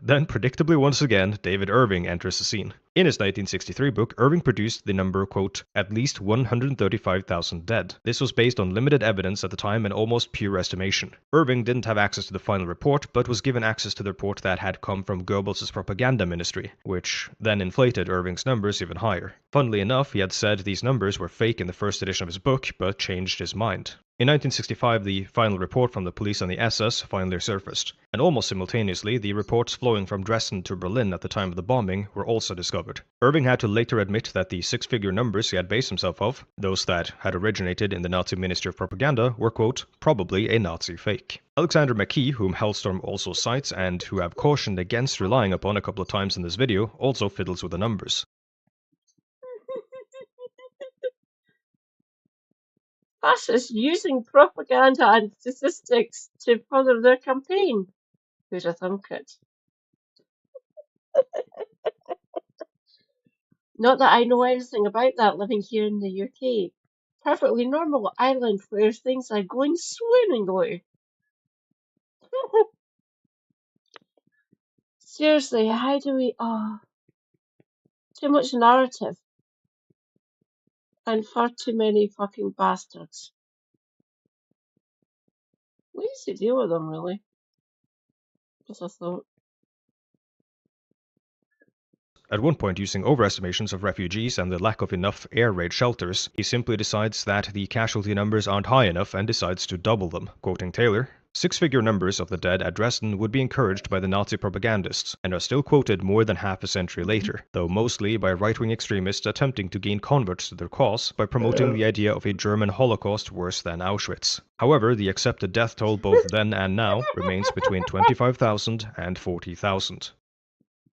S10: Then, predictably once again, David Irving enters the scene. In his 1963 book, Irving produced the number, quote, at least 135,000 dead. This was based on limited evidence at the time and almost pure estimation. Irving didn't have access to the final report, but was given access to the report that had come from Goebbels' propaganda ministry, which then inflated Irving's numbers even higher. Funnily enough, he had said these numbers were fake in the first edition of his book, but changed his mind. In 1965, the final report from the police and the SS finally surfaced, and almost simultaneously, the reports flowing from Dresden to Berlin at the time of the bombing were also discovered. Irving had to later admit that the six-figure numbers he had based himself off, those that had originated in the Nazi Ministry of Propaganda, were, quote, probably a Nazi fake. Alexander McKee, whom Hellstorm also cites and who I've cautioned against relying upon a couple of times in this video, also fiddles with the numbers.
S1: Fascists using propaganda and statistics to further their campaign. Who'd have thunk it? Not that I know anything about that living here in the UK. Perfectly normal island where things are going swimmingly. Seriously, how do we... too much narrative. And far too many fucking bastards. We used to deal with them, really. Just a thought.
S10: At one point, using overestimations of refugees and the lack of enough air raid shelters, he simply decides that the casualty numbers aren't high enough and decides to double them. Quoting Taylor, six-figure numbers of the dead at Dresden would be encouraged by the Nazi propagandists and are still quoted more than half a century later, though mostly by right-wing extremists attempting to gain converts to their cause by promoting the idea of a German Holocaust worse than Auschwitz. However, the accepted death toll both then and now remains between 25,000 and 40,000.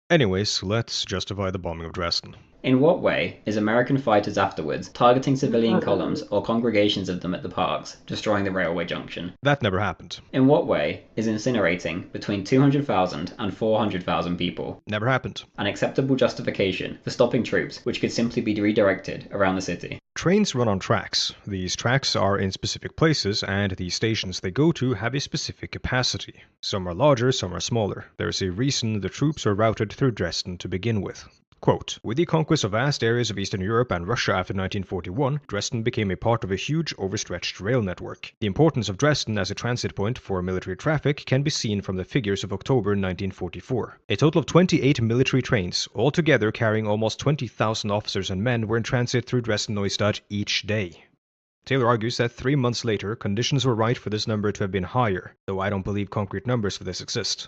S10: Anyways, let's justify the bombing of Dresden.
S7: In what way is American fighters afterwards targeting civilian columns or congregations of them at the parks, destroying the railway junction?
S10: That never happened.
S7: In what way is incinerating between 200,000 and 400,000 people?
S10: Never happened.
S7: An acceptable justification for stopping troops which could simply be redirected around the city.
S10: Trains run on tracks. These tracks are in specific places, and the stations they go to have a specific capacity. Some are larger, some are smaller. There's a reason the troops are routed through Dresden to begin with. Quote, with the conquest of vast areas of Eastern Europe and Russia after 1941, Dresden became a part of a huge, overstretched rail network. The importance of Dresden as a transit point for military traffic can be seen from the figures of October 1944. A total of 28 military trains, altogether carrying almost 20,000 officers and men, were in transit through Dresden-Neustadt each day. Taylor argues that 3 months later, conditions were right for this number to have been higher, though I don't believe concrete numbers for this exist.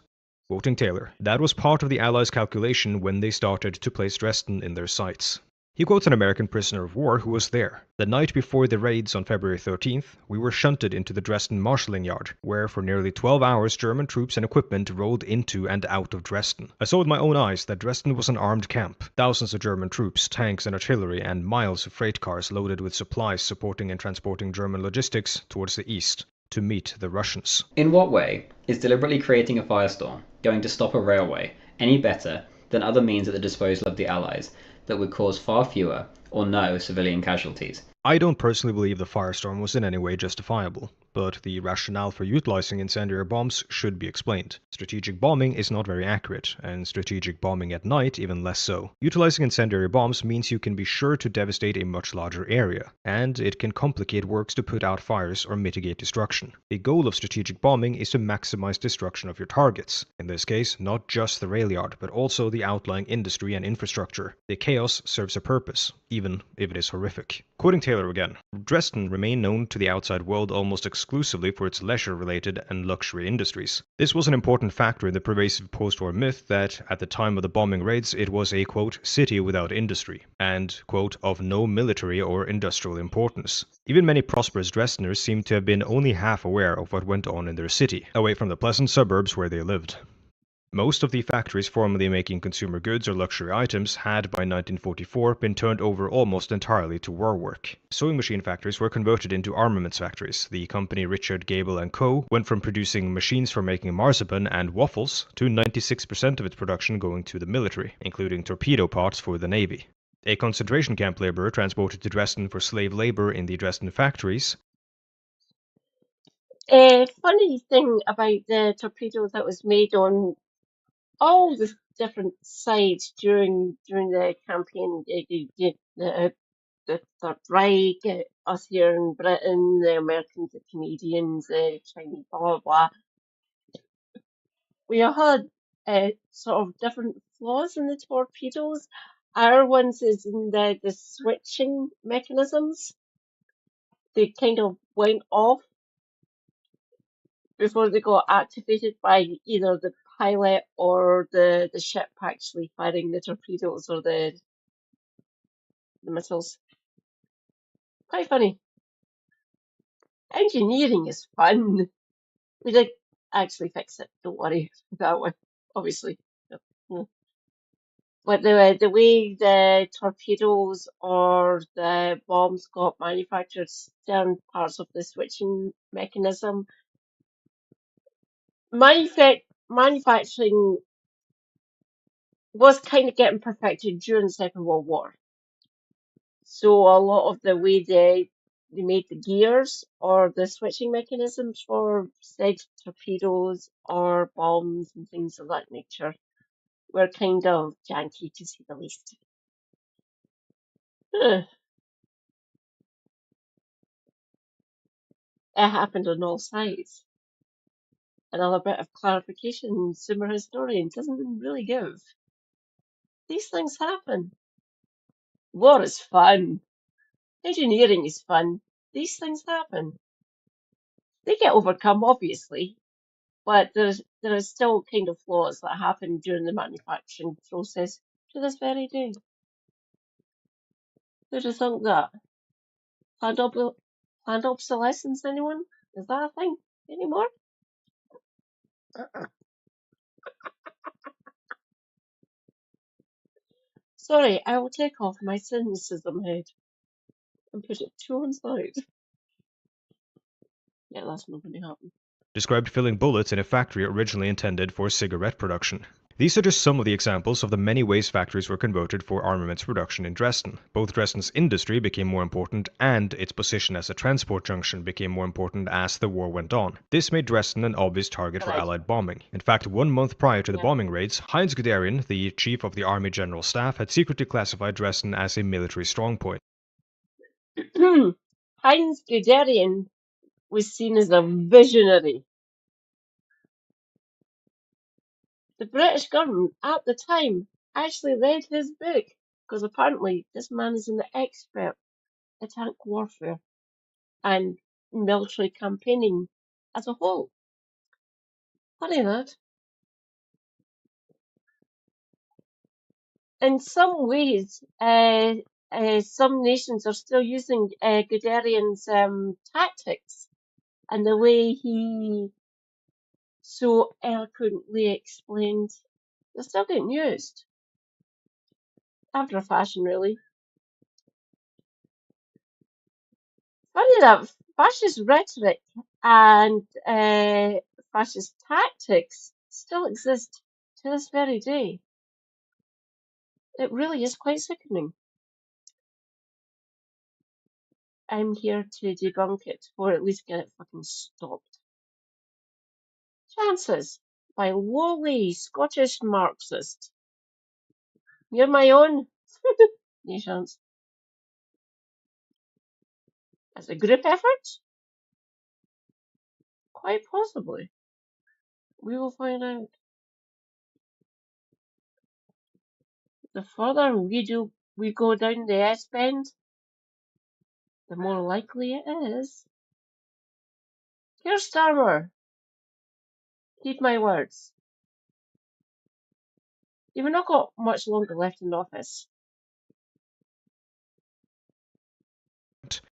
S10: Quoting Taylor, that was part of the Allies' calculation when they started to place Dresden in their sights. He quotes an American prisoner of war who was there. The night before the raids on February 13th, we were shunted into the Dresden marshalling yard, where for nearly 12 hours German troops and equipment rolled into and out of Dresden. I saw with my own eyes that Dresden was an armed camp. Thousands of German troops, tanks and artillery, and miles of freight cars loaded with supplies supporting and transporting German logistics towards the east to meet the Russians.
S7: In what way is deliberately creating a firestorm going to stop a railway any better than other means at the disposal of the Allies that would cause far fewer or no civilian casualties?
S10: I don't personally believe the firestorm was in any way justifiable, but the rationale for utilizing incendiary bombs should be explained. Strategic bombing is not very accurate, and strategic bombing at night even less so. Utilizing incendiary bombs means you can be sure to devastate a much larger area, and it can complicate works to put out fires or mitigate destruction. The goal of strategic bombing is to maximize destruction of your targets, in this case not just the rail yard, but also the outlying industry and infrastructure. The chaos serves a purpose, even if it is horrific. Quoting Taylor again, Dresden remained known to the outside world almost exclusively for its leisure-related and luxury industries. This was an important factor in the pervasive post-war myth that, at the time of the bombing raids, it was a, quote, city without industry, and, quote, of no military or industrial importance. Even many prosperous Dresdeners seemed to have been only half aware of what went on in their city, away from the pleasant suburbs where they lived. Most of the factories formerly making consumer goods or luxury items had by 1944 been turned over almost entirely to war work. Sewing machine factories were converted into armaments factories. The company Richard Gable & Co. went from producing machines for making marzipan and waffles to 96% of its production going to the military, including torpedo parts for the Navy. A concentration camp laborer transported to Dresden for slave labor in the Dresden factories.
S1: Funny thing about the torpedo that was made on all the different sides during the campaign, the Third Reich, us here in Britain, the Americans, the Canadians, the Chinese, blah blah blah. We all had sort of different flaws in the torpedoes. Our ones is in the switching mechanisms. They kind of went off before they got activated by either the pilot or the ship actually firing the torpedoes or the missiles. Quite funny. Engineering is fun. We did actually fix it, don't worry that one, obviously. Yeah. But the way the torpedoes or the bombs got manufactured, certain parts of the switching mechanism, manufacturing was kind of getting perfected during the Second World War. So a lot of the way they made the gears or the switching mechanisms for, say, torpedoes or bombs and things of that nature were kind of janky, to say the least. Huh. It happened on all sides. Another bit of clarification Sumer historian doesn't really give. These things happen. War is fun. Engineering is fun. These things happen. They get overcome, obviously, but there is still kind of flaws that happen during the manufacturing process to this very day. Who do you think that? Planned obsolescence, anyone? Is that a thing anymore? Sorry, I will take off my cynicism head and put it to one side. Yeah, that's not going to happen.
S10: Described filling bullets in a factory originally intended for cigarette production. These are just some of the examples of the many ways factories were converted for armaments production in Dresden. Both Dresden's industry became more important and its position as a transport junction became more important as the war went on. This made Dresden an obvious target for Allied bombing. In fact, 1 month prior to the bombing raids, Heinz Guderian, the chief of the Army General Staff, had secretly classified Dresden as a military strongpoint.
S1: Heinz Guderian was seen as a visionary. The British government at the time actually read his book because apparently this man is an expert in tank warfare and military campaigning as a whole. Funny that. In some ways, some nations are still using Guderian's tactics and the way he so eloquently explained. They're still getting used. After a fashion, really. Funny enough, fascist rhetoric and fascist tactics still exist to this very day. It really is quite sickening. I'm here to debunk it, or at least get it fucking stopped. Chances by lowly Scottish Marxist. You're my own. No chance. As a group effort? Quite possibly. We will find out. The further we go down the S-bend, the more likely it is. Here, Starmer, heed my words. You've not got much longer left in office.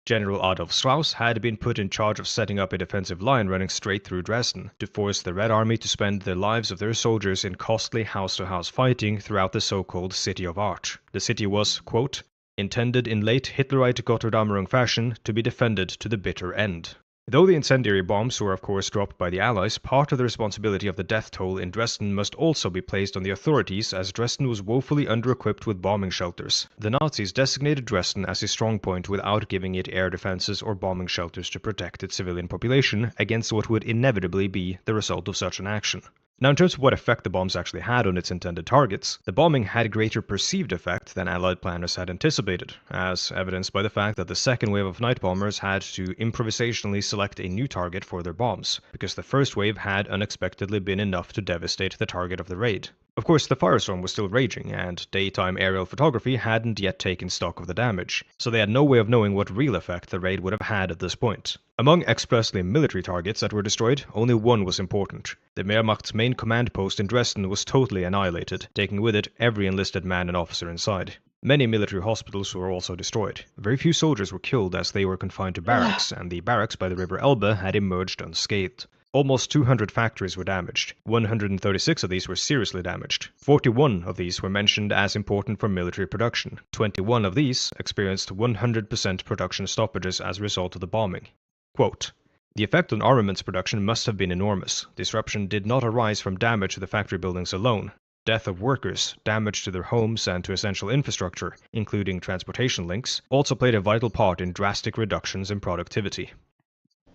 S10: General Adolf Strauss had been put in charge of setting up a defensive line running straight through Dresden to force the Red Army to spend the lives of their soldiers in costly house-to-house fighting throughout the so-called City of Art. The city was, quote, intended in late Hitlerite Gotterdammerung fashion to be defended to the bitter end. Though the incendiary bombs were of course dropped by the Allies, part of the responsibility of the death toll in Dresden must also be placed on the authorities, as Dresden was woefully under-equipped with bombing shelters. The Nazis designated Dresden as a strong point without giving it air defenses or bombing shelters to protect its civilian population against what would inevitably be the result of such an action. Now, in terms of what effect the bombs actually had on its intended targets, the bombing had greater perceived effect than Allied planners had anticipated, as evidenced by the fact that the second wave of night bombers had to improvisationally select a new target for their bombs, because the first wave had unexpectedly been enough to devastate the target of the raid. Of course, the firestorm was still raging, and daytime aerial photography hadn't yet taken stock of the damage, so they had no way of knowing what real effect the raid would have had at this point. Among expressly military targets that were destroyed, only one was important. The Wehrmacht's main command post in Dresden was totally annihilated, taking with it every enlisted man and officer inside. Many military hospitals were also destroyed. Very few soldiers were killed as they were confined to barracks, and the barracks by the river Elbe had emerged unscathed. Almost 200 factories were damaged. 136 of these were seriously damaged. 41 of these were mentioned as important for military production. 21 of these experienced 100% production stoppages as a result of the bombing. Quote, the effect on armaments production must have been enormous. Disruption did not arise from damage to the factory buildings alone. Death of workers, damage to their homes and to essential infrastructure, including transportation links, also played a vital part in drastic reductions in productivity.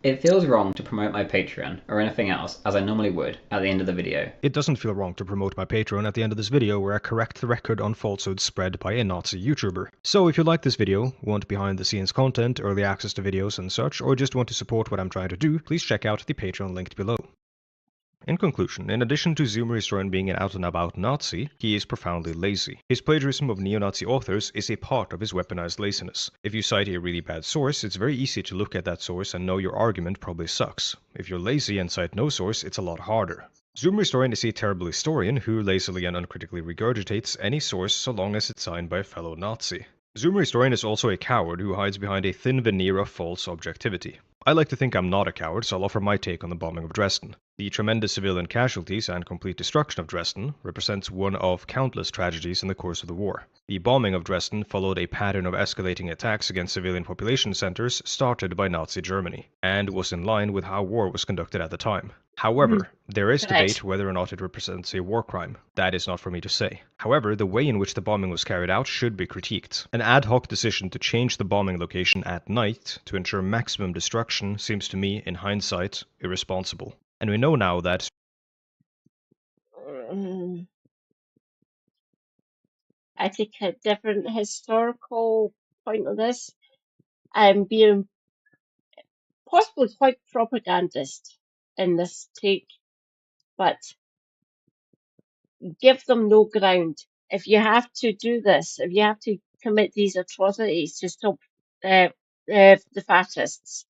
S7: It feels wrong to promote my Patreon, or anything else, as I normally would, at the end of the video.
S10: It doesn't feel wrong to promote my Patreon at the end of this video, where I correct the record on falsehoods spread by a Nazi YouTuber. So if you like this video, want behind the scenes content, early access to videos and such, or just want to support what I'm trying to do, please check out the Patreon linked below. In conclusion, in addition to Zoomer Historian being an out-and-about Nazi, he is profoundly lazy. His plagiarism of neo-Nazi authors is a part of his weaponized laziness. If you cite a really bad source, it's very easy to look at that source and know your argument probably sucks. If you're lazy and cite no source, it's a lot harder. Zoomer Historian is a terrible historian who lazily and uncritically regurgitates any source so long as it's signed by a fellow Nazi. Zoomer Historian is also a coward who hides behind a thin veneer of false objectivity. I like to think I'm not a coward, so I'll offer my take on the bombing of Dresden. The tremendous civilian casualties and complete destruction of Dresden represents one of countless tragedies in the course of the war. The bombing of Dresden followed a pattern of escalating attacks against civilian population centers started by Nazi Germany, and was in line with how war was conducted at the time. However, there is debate whether or not it represents a war crime. That is not for me to say. However, the way in which the bombing was carried out should be critiqued. An ad hoc decision to change the bombing location at night to ensure maximum destruction seems to me, in hindsight, irresponsible. And we know now that
S1: I take a different historical point on this. I'm being possibly quite propagandist in this take, but give them no ground. If you have to do this, if you have to commit these atrocities to stop the fascists,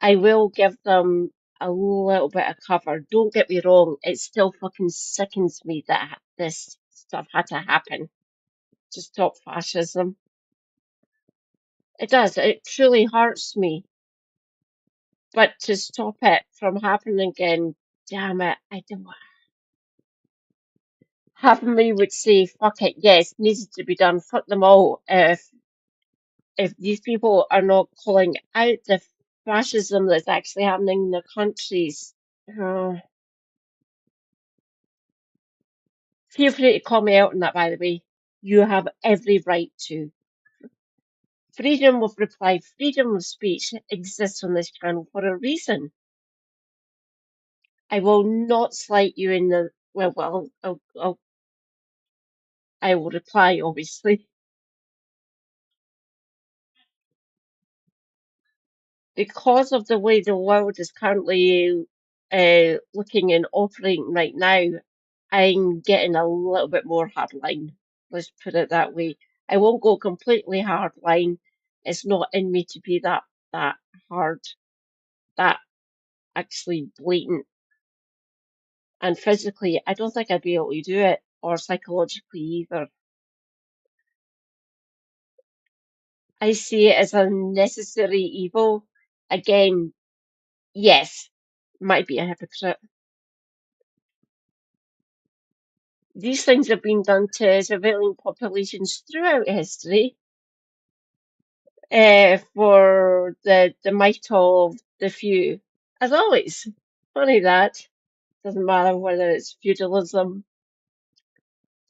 S1: I will give them a little bit of cover. Don't get me wrong, it still fucking sickens me that this stuff had to happen to stop fascism. It does, it truly hurts me. But to stop it from happening again, damn it, I don't want. Half of me would say, fuck it, yes, needs to be done, fuck them all. If these people are not calling out the fascism that's actually happening in their countries, feel free to call me out on that, by the way. You have every right to. Freedom of reply, freedom of speech exists on this channel for a reason. I will not slight you in the I will reply obviously because of the way the world is currently looking and operating right now. I'm getting a little bit more hardline. Let's put it that way. I won't go completely hardline. It's not in me to be that hard, that actually blatant. And physically, I don't think I'd be able to do it, or psychologically either. I see it as a necessary evil. Again, yes, might be a hypocrite. These things have been done to civilian populations throughout history for the might of the few. As always, funny that. Doesn't matter whether it's feudalism,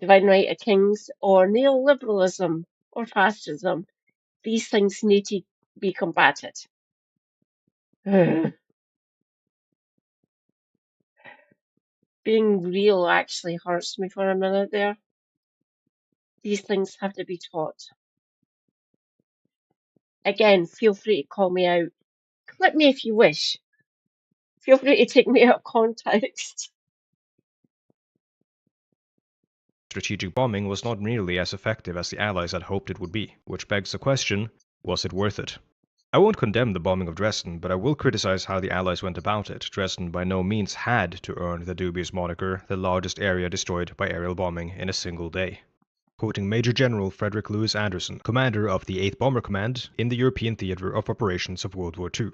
S1: divine right of kings, or neoliberalism or fascism. These things need to be combated. Being real actually hurts me for a minute there. These things have to be taught. Again, feel free to call me out. Clip me if you wish. Feel free to take me out of context.
S10: Strategic bombing was not nearly as effective as the Allies had hoped it would be, which begs the question, was it worth it? I won't condemn the bombing of Dresden, but I will criticize how the Allies went about it. Dresden by no means had to earn the dubious moniker, the largest area destroyed by aerial bombing in a single day. Quoting Major General Frederick Lewis Anderson, commander of the 8th Bomber Command in the European Theatre of Operations of World War II.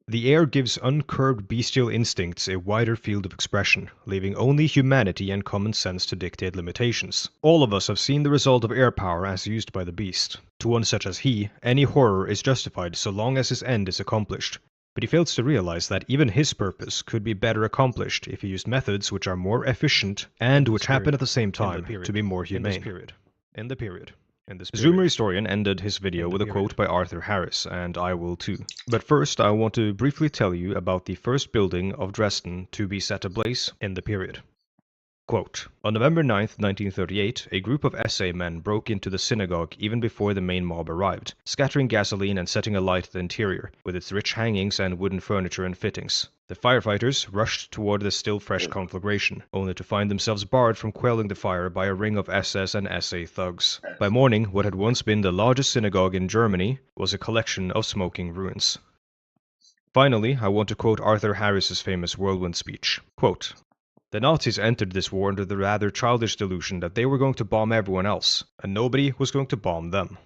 S10: The air gives uncurbed bestial instincts a wider field of expression, leaving only humanity and common sense to dictate limitations. All of us have seen the result of air power as used by the beast. To one such as he, any horror is justified so long as his end is accomplished. But he fails to realize that even his purpose could be better accomplished if he used methods which are more efficient and which happen at the same time to be more humane. In the period. Zoomer Historian ended his video with a quote by Arthur Harris, and I will too. But first, I want to briefly tell you about the first building of Dresden to be set ablaze in the period. Quote, on November 9th, 1938, a group of SA men broke into the synagogue even before the main mob arrived, scattering gasoline and setting alight the interior, with its rich hangings and wooden furniture and fittings. The firefighters rushed toward the still fresh conflagration, only to find themselves barred from quelling the fire by a ring of SS and SA thugs. By morning, what had once been the largest synagogue in Germany was a collection of smoking ruins. Finally, I want to quote Arthur Harris's famous whirlwind speech. Quote, the Nazis entered this war under the rather childish delusion that they were going to bomb everyone else, and nobody was going to bomb them.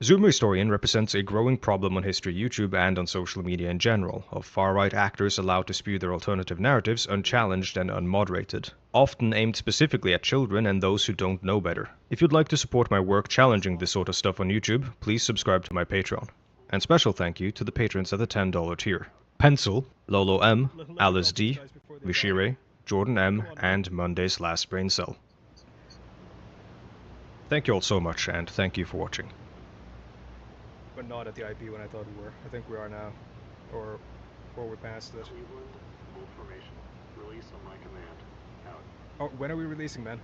S10: Zoomer Historian represents a growing problem on History YouTube and on social media in general, of far-right actors allowed to spew their alternative narratives unchallenged and unmoderated, often aimed specifically at children and those who don't know better. If you'd like to support my work challenging this sort of stuff on YouTube, please subscribe to my Patreon. And special thank you to the patrons at the $10 tier. Pencil, Lolo M, Alice D, Vishire, Jordan M, and Monday's Last Brain Cell. Thank you all so much, and thank you for watching.
S11: We're not at the IP when I thought we were. I think we are now. Or we're past it.
S12: Cleveland, hold formation. Release on my command. Out.
S11: Oh, when are we releasing, man?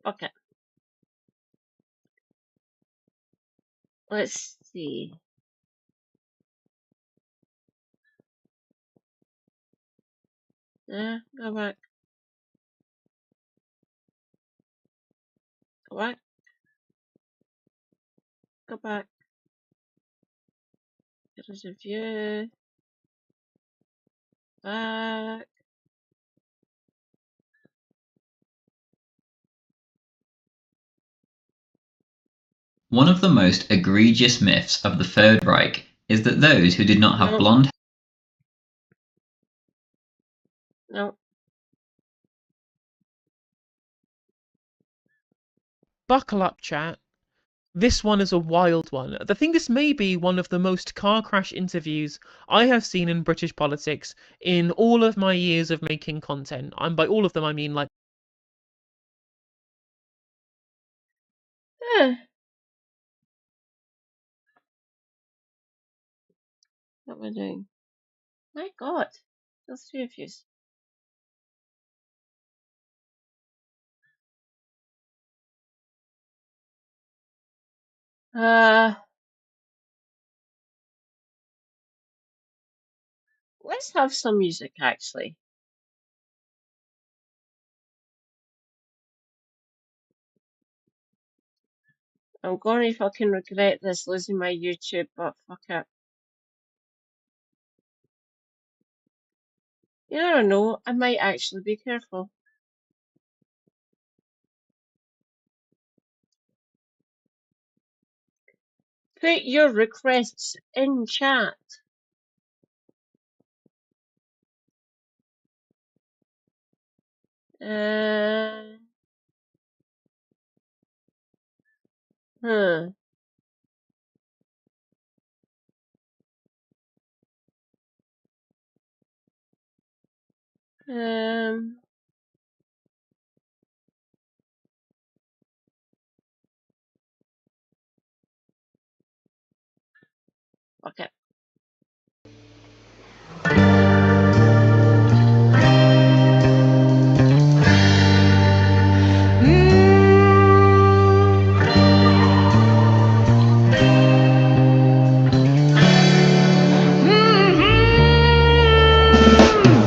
S1: Okay. Let's see. Go back. Go back. Go back. Here is a view. Back.
S7: One of the most egregious myths of the Third Reich is that those who did not have blonde
S1: No.
S2: buckle up, chat. This one is a wild one. I think this may be one of the most car crash interviews I have seen in British politics in all of my years of making content. And by all of them, I mean like...
S1: What am I doing? My God, there's 3 of you. Let's have some music, actually. I'm going to fucking regret this, losing my YouTube, but fuck it. You never know, I might actually be careful. Put your requests in chat. Huh. Okay.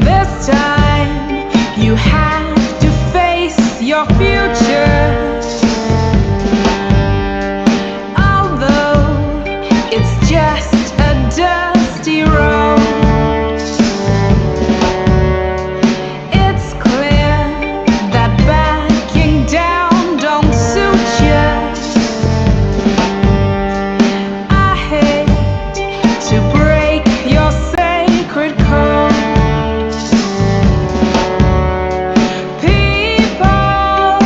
S13: This time you have to face your future. Although it's just a dusty road, it's clear that backing down don't suit you. I hate to break your sacred code. People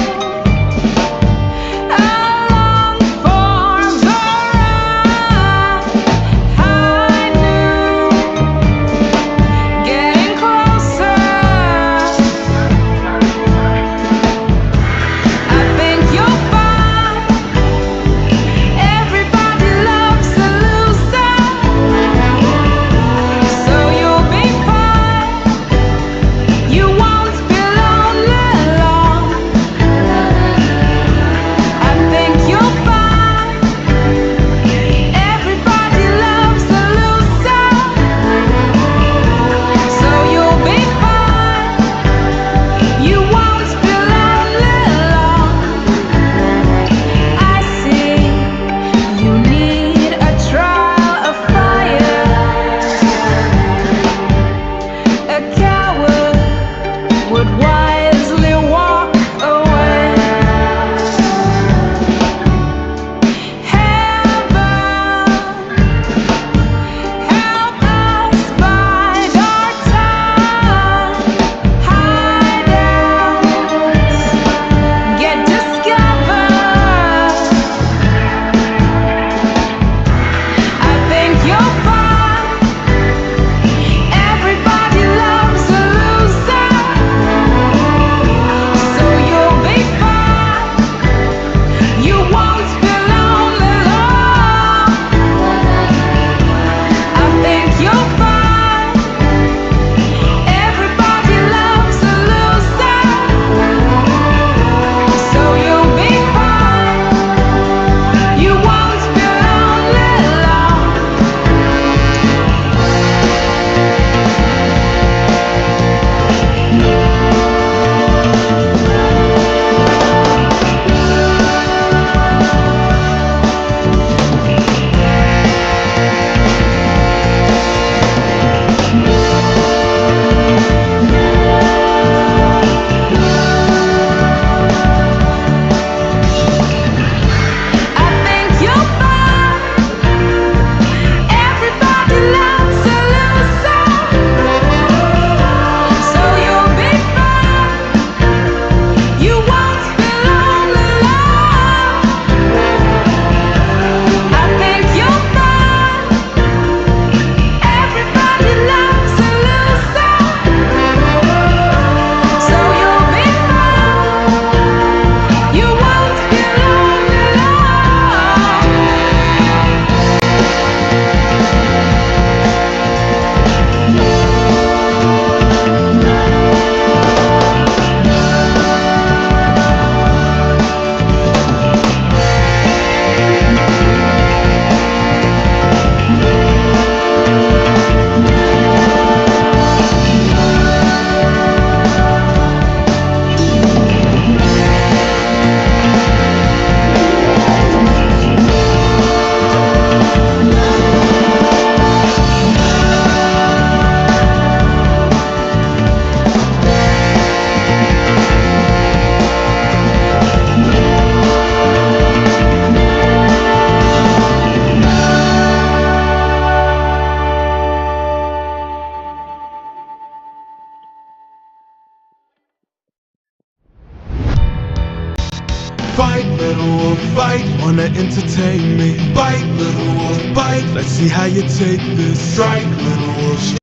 S14: entertain me. Bite, little wolf, bite. Let's see how you take this. Strike, little wolf.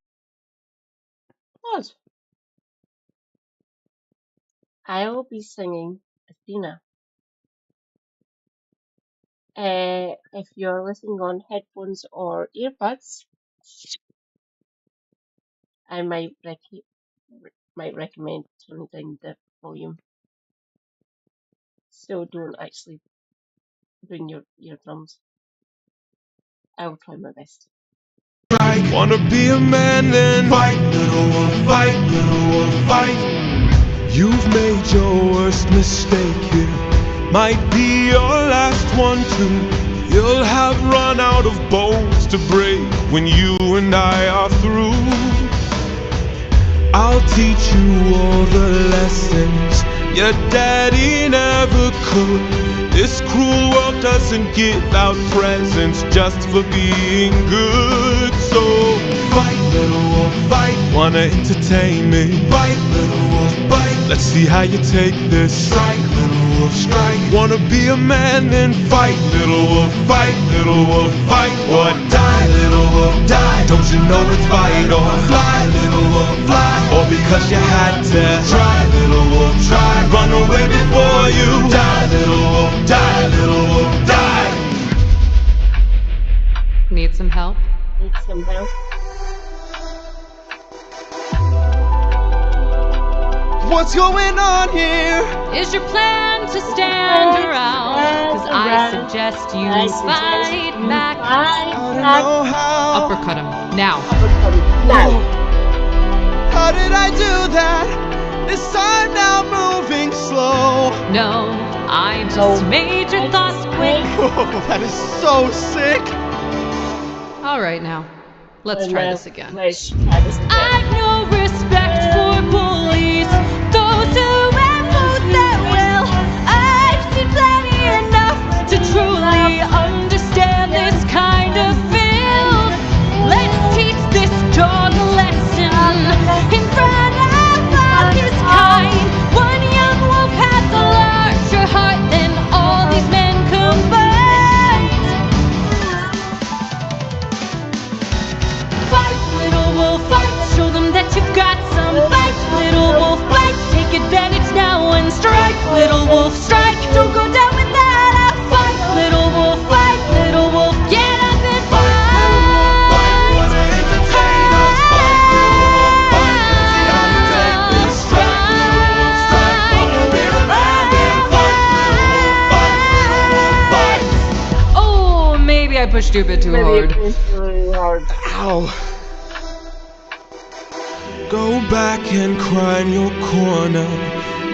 S1: Pause. I'll be singing Athena. If you're listening on headphones or earbuds, I might recommend turning down the volume. So don't actually bring your eardrums. I will try my best.
S14: Wanna be a man then? Fight, little wolf, fight, little wolf, fight. You've made your worst mistake here. Might be your last one too. You'll have run out of bones to break when you and I are through. I'll teach you all the lessons your daddy never could. This cruel world doesn't give out presents just for being good. So fight, little wolf, fight. Wanna entertain me? Fight, little wolf, bite. Let's see how you take this. Strike, little wolf, strike. Wanna be a man then fight, little wolf, fight, little wolf, fight. Or die, little wolf, die. Don't you know it's fight or fly, little wolf, fly. Or because you had to try, little wolf, try. Run away before you die, little wolf, die, little wolf, die.
S15: Need some help?
S1: Need some help?
S14: What's going on here?
S15: Is your plan to stand around? Cause I suggest you fight back.
S14: I don't know how.
S15: Uppercut him. Now.
S14: How did I do that? This time now moving slow.
S15: No, I just made your thoughts quick.
S14: Oh, that is so sick.
S15: Alright now. Let's try this again.
S13: I've no respect for bullies, those who impose their will. I've seen plenty enough to truly understand this kind of feel. Let's teach this dog a lesson in front of all his kind. One young wolf has a larger heart than all these men combined. Fight, little wolf, fight. Show them that you've got some fight, little wolf, fight. Take advantage now and strike, little wolf, strike. Don't go down without a fight, little wolf, fight, little wolf. Get up and fight.
S15: Oh, maybe I pushed you a bit too hard.
S14: Ow. Go back and cry in your corner.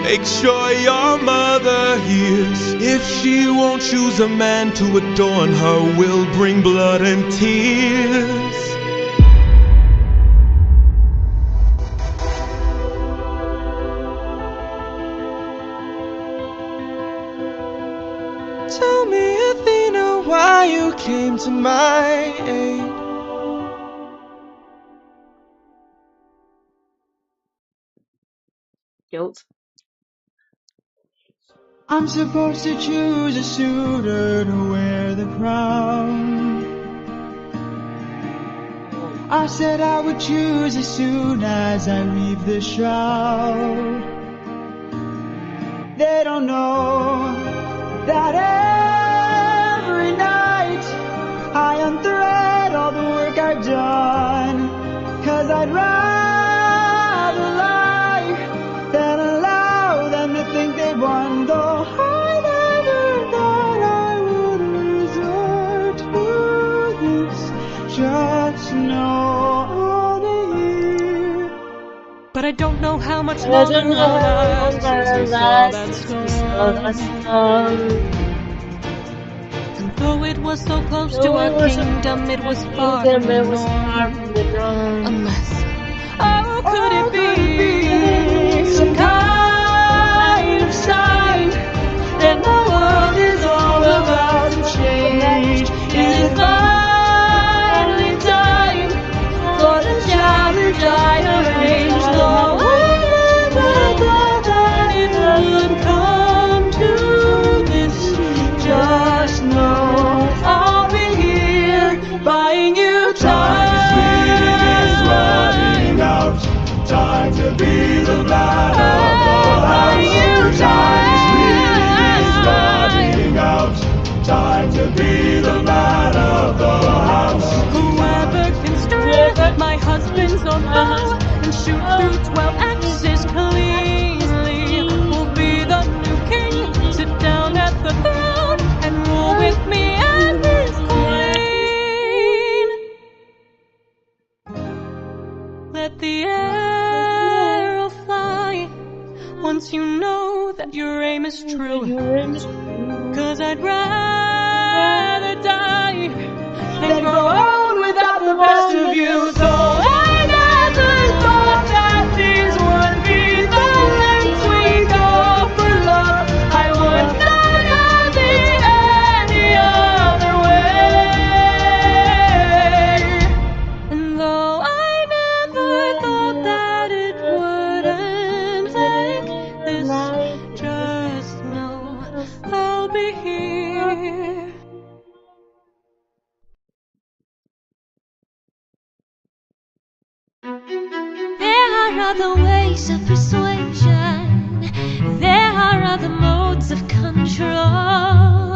S14: Make sure your mother hears. If she won't choose a man to adorn her, we'll bring blood and tears. Tell me, Athena, why you came to my aid.
S1: Guilt.
S16: I'm supposed to choose a suitor to wear the crown. I said I would choose as soon as I weave the shroud. They don't know that every night I unthread all the work I've done. 'Cause I'd rather lie than allow them to think they won. Though I never thought I would resort to this. Just know here.
S15: But I don't know how much longer I'll last. And though it was so close to our kingdom, it was far from the norm. Unless, oh, could it be some kind of sign that the world is all about to change? Is it finally time for the chapter I arranged? Though I never thought that it would come to this, just know through 12 axes cleanly. Will be the new king. Sit down at the throne and rule with me as his queen. Let the arrow fly once you know that your aim is true. 'Cause I'd rather die than grow old without the best of you. So I never thought that these would be the lengths we go for love. I would not have it any other way. And though I never thought that it would end like this, just know I'll be here. There are other ways of persuasion. There are other modes of control.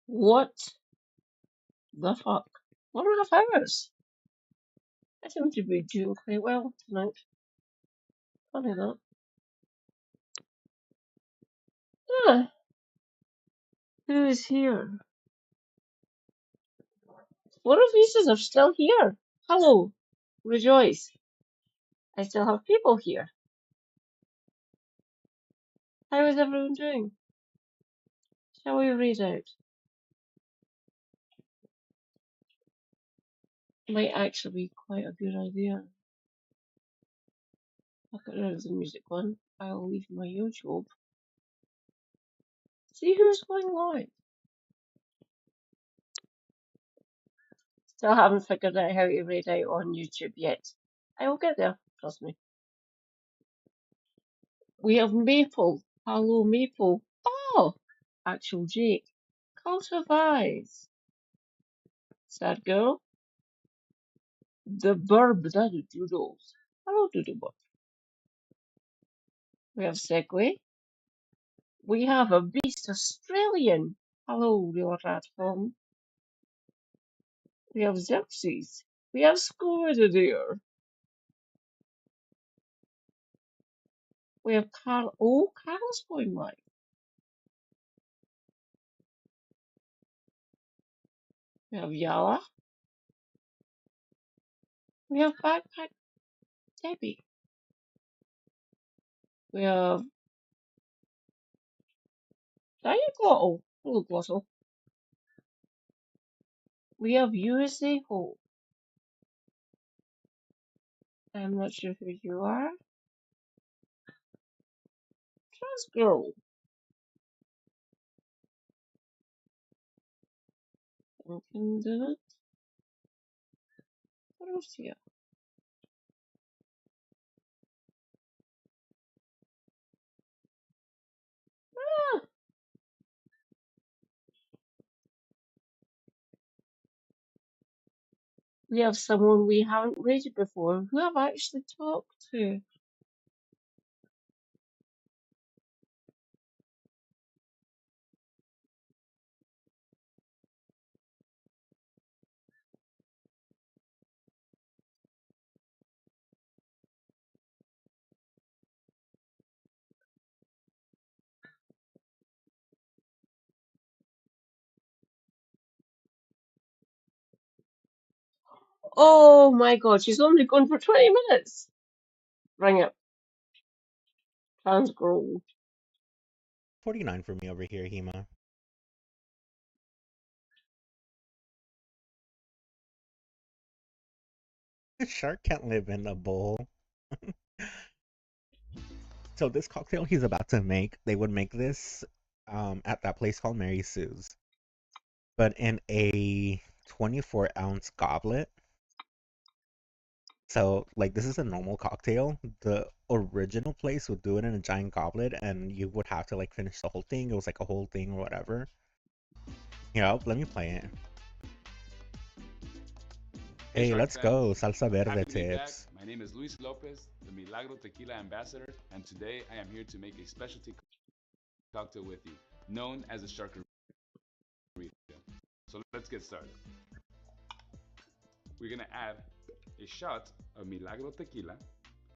S1: What the fuck? 1.5 hours. I seem to be doing quite well tonight. Funny that. Ah, who is here? What of faces are still here? Hello, rejoice. I still have people here. How is everyone doing? Shall we read out? Might actually be quite a good idea. I'll get rid of the music one. I'll leave my YouTube. See who's going live. Still haven't figured out how to read out on YouTube yet. I will get there, trust me. We have Maple. Hello, Maple. Oh! Actual Jake. Cult of Eyes. Sad Girl. The Burb Daddy Doodles. Hello, Doodlebot. We have Segway. We have a Beast Australian. Hello, Real Ratform. We have Xerxes. We have Squiddedeer. We have Carl. Oh, Carl's going live. We have Yala. We have Backpack Debbie. We have Diet Glottal. Hello, Glottal. We have USA Hope. I'm not sure who you are. Trans Girl. Duncan Dennett. What else here? Ah! We have someone we haven't rated before who I've actually talked to. Oh my god, she's only gone for 20 minutes. Bring it. Trans Girl.
S17: 49 for me over here, Hema. The shark can't live in a bowl. So this cocktail he's about to make, they would make this at that place called Mary Sue's, but in a 24-ounce goblet. So, like, this is a normal cocktail. The original place would do it in a giant goblet, and you would have to, like, finish the whole thing. It was, like, a whole thing or whatever. Here, let me play it. Hey, let's go. Salsa Verde tips.
S18: My name is Luis Lopez, the Milagro Tequila Ambassador, and today I am here to make a specialty cocktail with you, known as a Sharkarita. So let's get started. we're gonna add a shot of Milagro tequila.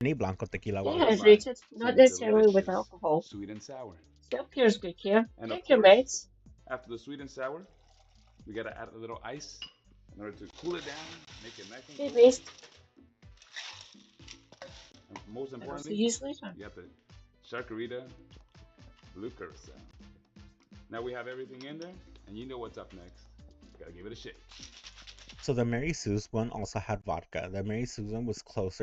S17: Any Blanco tequila will
S18: followed
S17: do.
S18: by
S1: Dehydrated, not
S18: some
S1: necessarily with
S18: delicious
S1: alcohol.
S18: sweet and sour.
S1: Self-care's good care.
S18: And of
S1: Take your
S18: course,
S1: meds.
S18: after the sweet and sour, we gotta add a little ice in order to cool it down, make it nice and
S1: Good
S18: cool.
S1: waste.
S18: And most
S1: And also
S18: importantly,
S1: use later.
S18: you got the Charcuterie Blue Curacao. Now we have everything in there, and you know what's up next. Gotta give it a shake.
S17: So the Mary Sue's one also had vodka. The Mary Sue's one was closer